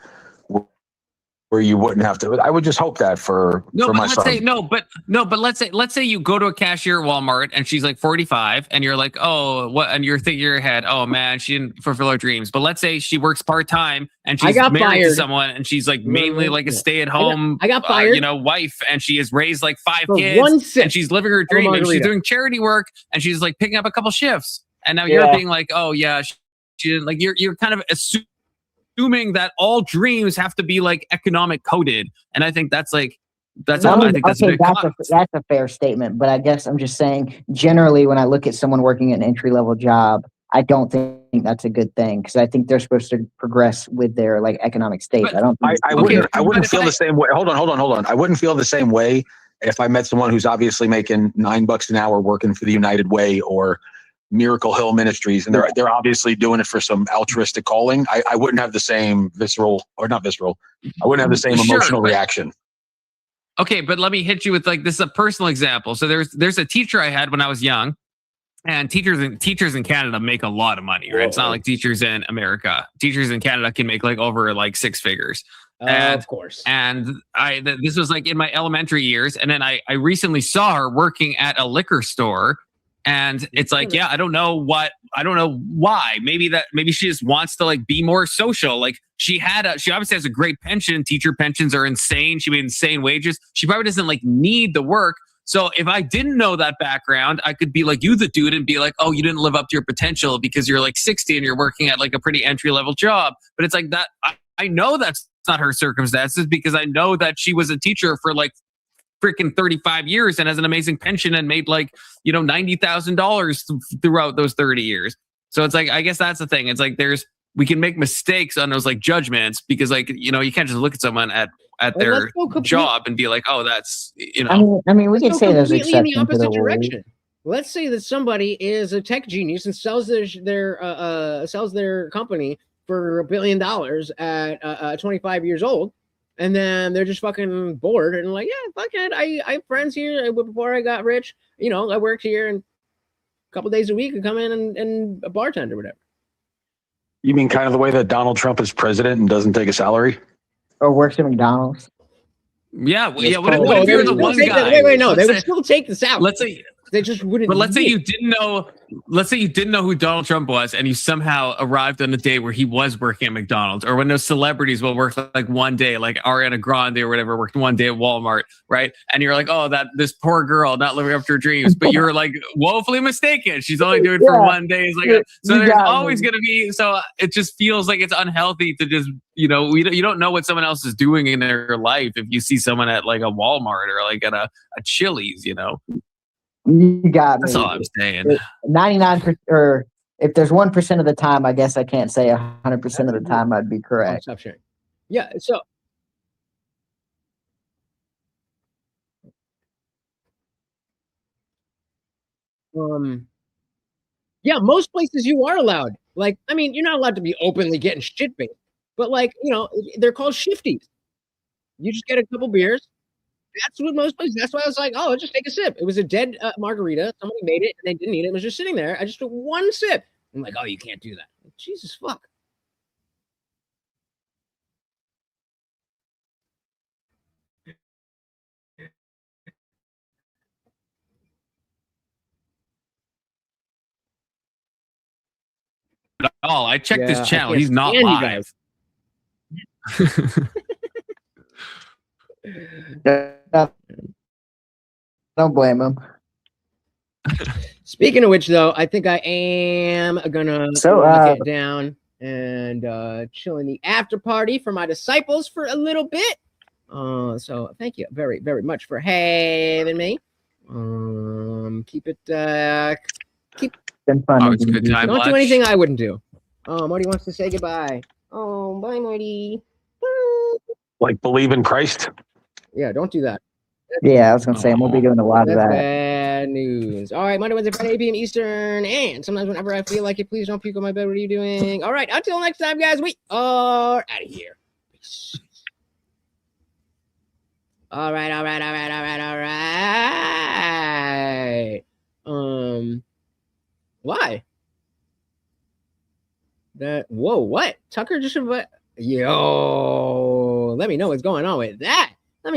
where you wouldn't have to. I would just hope that for my son. But let's say you go to a cashier at Walmart and she's like 45 and you're like, oh, what? And you're thinking in your head, oh man, she didn't fulfill her dreams. But let's say she works part-time and she's married to someone and she's like mainly like a stay-at-home I got fired. Wife, and she has raised like 5 kids and she's living her dream and she's doing charity work and she's like picking up a couple shifts. And now you're being like, oh yeah, she didn't, like you're kind of assuming that all dreams have to be like economic coded, and I think that's like that's a fair statement. But I guess I'm just saying, generally, when I look at someone working an entry level job, I don't think that's a good thing because I think they're supposed to progress with their like economic state. But I wouldn't feel the same way. Hold on. I wouldn't feel the same way if I met someone who's obviously making $9 an hour working for the United Way or Miracle Hill Ministries, and they're obviously doing it for some altruistic calling. I wouldn't have the same I wouldn't have the same emotional reaction. Okay, but let me hit you with like this is a personal example. So there's a teacher I had when I was young, and teachers in Canada make a lot of money, right? It's not like teachers in America. Teachers in Canada can make like over like 6 figures. Of course. And this was like in my elementary years, and then I recently saw her working at a liquor store. And it's like, I don't know why. Maybe she just wants to like be more social. Like she obviously has a great pension. Teacher pensions are insane. She made insane wages. She probably doesn't like need the work. So if I didn't know that background, I could be like you, the dude, and be like, oh, you didn't live up to your potential because you're like 60 and you're working at like a pretty entry level job. But it's like that. I know that's not her circumstances because I know that she was a teacher for like freaking 35 years and has an amazing pension and made like, $90,000 throughout those 30 years. So it's like, I guess that's the thing. It's like we can make mistakes on those like judgments because like, you can't just look at someone at their job and be like, oh, that's, I mean, we can say there's completely in the exceptions to opposite the rule. direction. Let's say that somebody is a tech genius and sells their company for $1 billion at 25 years old. And then they're just fucking bored and like, yeah, fuck it. I have friends here. Before I got rich, I worked here and a couple days a week and come in and a bartender or whatever. You mean kind of the way that Donald Trump is president and doesn't take a salary? Or works at McDonald's? Yeah. What if you're the one guy? Wait, no. They would still take the salary. Let's say they just wouldn't. But let's say you didn't know. Let's say you didn't know who Donald Trump was, and you somehow arrived on a day where he was working at McDonald's, or when those celebrities will work like one day, like Ariana Grande or whatever, worked one day at Walmart, right? And you're like, oh, this poor girl not living up to her dreams, but you're like woefully mistaken. She's only doing it for one day. It's like so. There's always going to be. So it just feels like it's unhealthy to just you don't know what someone else is doing in their life if you see someone at like a Walmart or like at a Chili's, You got me. That's all I'm saying. 99%, or if there's 1% of the time, I guess I can't say 100% of the time I'd be correct. Stop sharing. Yeah. So. Yeah, most places you are allowed. Like, I mean, you're not allowed to be openly getting shit-faced, but like, they're called shifties. You just get a couple beers. That's what most places. That's why I was like, oh, just take a sip. It was a dead margarita. Somebody made it and they didn't eat it. It was just sitting there. I just took one sip. I'm like, oh, you can't do that. Like, Jesus fuck. At all. I checked his channel. He's not live. Don't blame him. Speaking of which, though, I think I am gonna get down and chill in the after party for my disciples for a little bit. So thank you very, very much for having me. Keep it been fun. Good time. Don't do anything I wouldn't do. Oh, Morty wants to say goodbye. Oh, bye, Morty. Like believe in Christ. Yeah, don't do that. Yeah, I was gonna say I'm gonna be doing a lot of That's that. bad news. All right, Monday, Wednesday, Friday, 8 p.m. Eastern, and sometimes whenever I feel like it. Please don't puke on my bed. What are you doing? All right, until next time, guys. We are out of here. Peace. All right. Why? What? Tucker just yo, let me know what's going on with that. Shout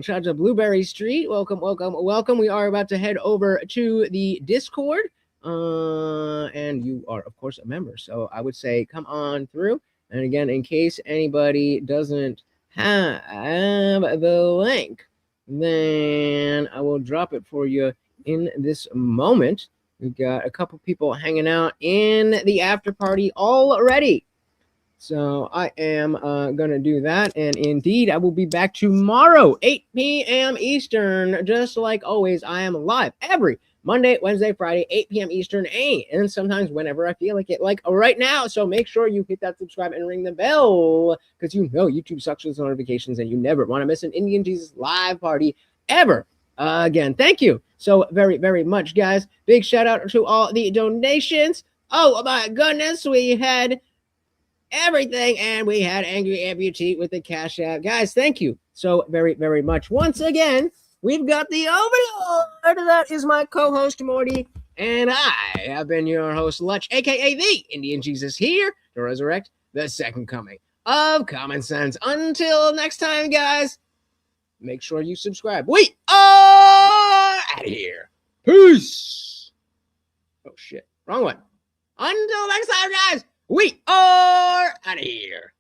out to Blueberry Street. Welcome. We are about to head over to the Discord. And you are, of course, a member. So I would say come on through. And again, in case anybody doesn't have the link, then I will drop it for you in this moment. We've got a couple people hanging out in the after party already. So I am going to do that. And indeed, I will be back tomorrow, 8 p.m. Eastern. Just like always, I am live every Monday, Wednesday, Friday, 8 p.m. Eastern, and sometimes whenever I feel like it, like right now. So make sure you hit that subscribe and ring the bell, because you know YouTube sucks with notifications and you never want to miss an Indian Jesus live party ever. Again, thank you so very, very much, guys. Big shout out to all the donations. Oh my goodness, we had everything, and we had Angry Amputee with the Cash App. Guys, thank you so very, very much. Once again, we've got the Overlord. That is my co-host, Morty, and I have been your host, Lutch, aka the Indian Jesus, here to resurrect the second coming of common sense. Until next time, guys, make sure you subscribe. We are out of here. Peace. Oh, shit. Wrong one. Until next time, guys, we are out of here.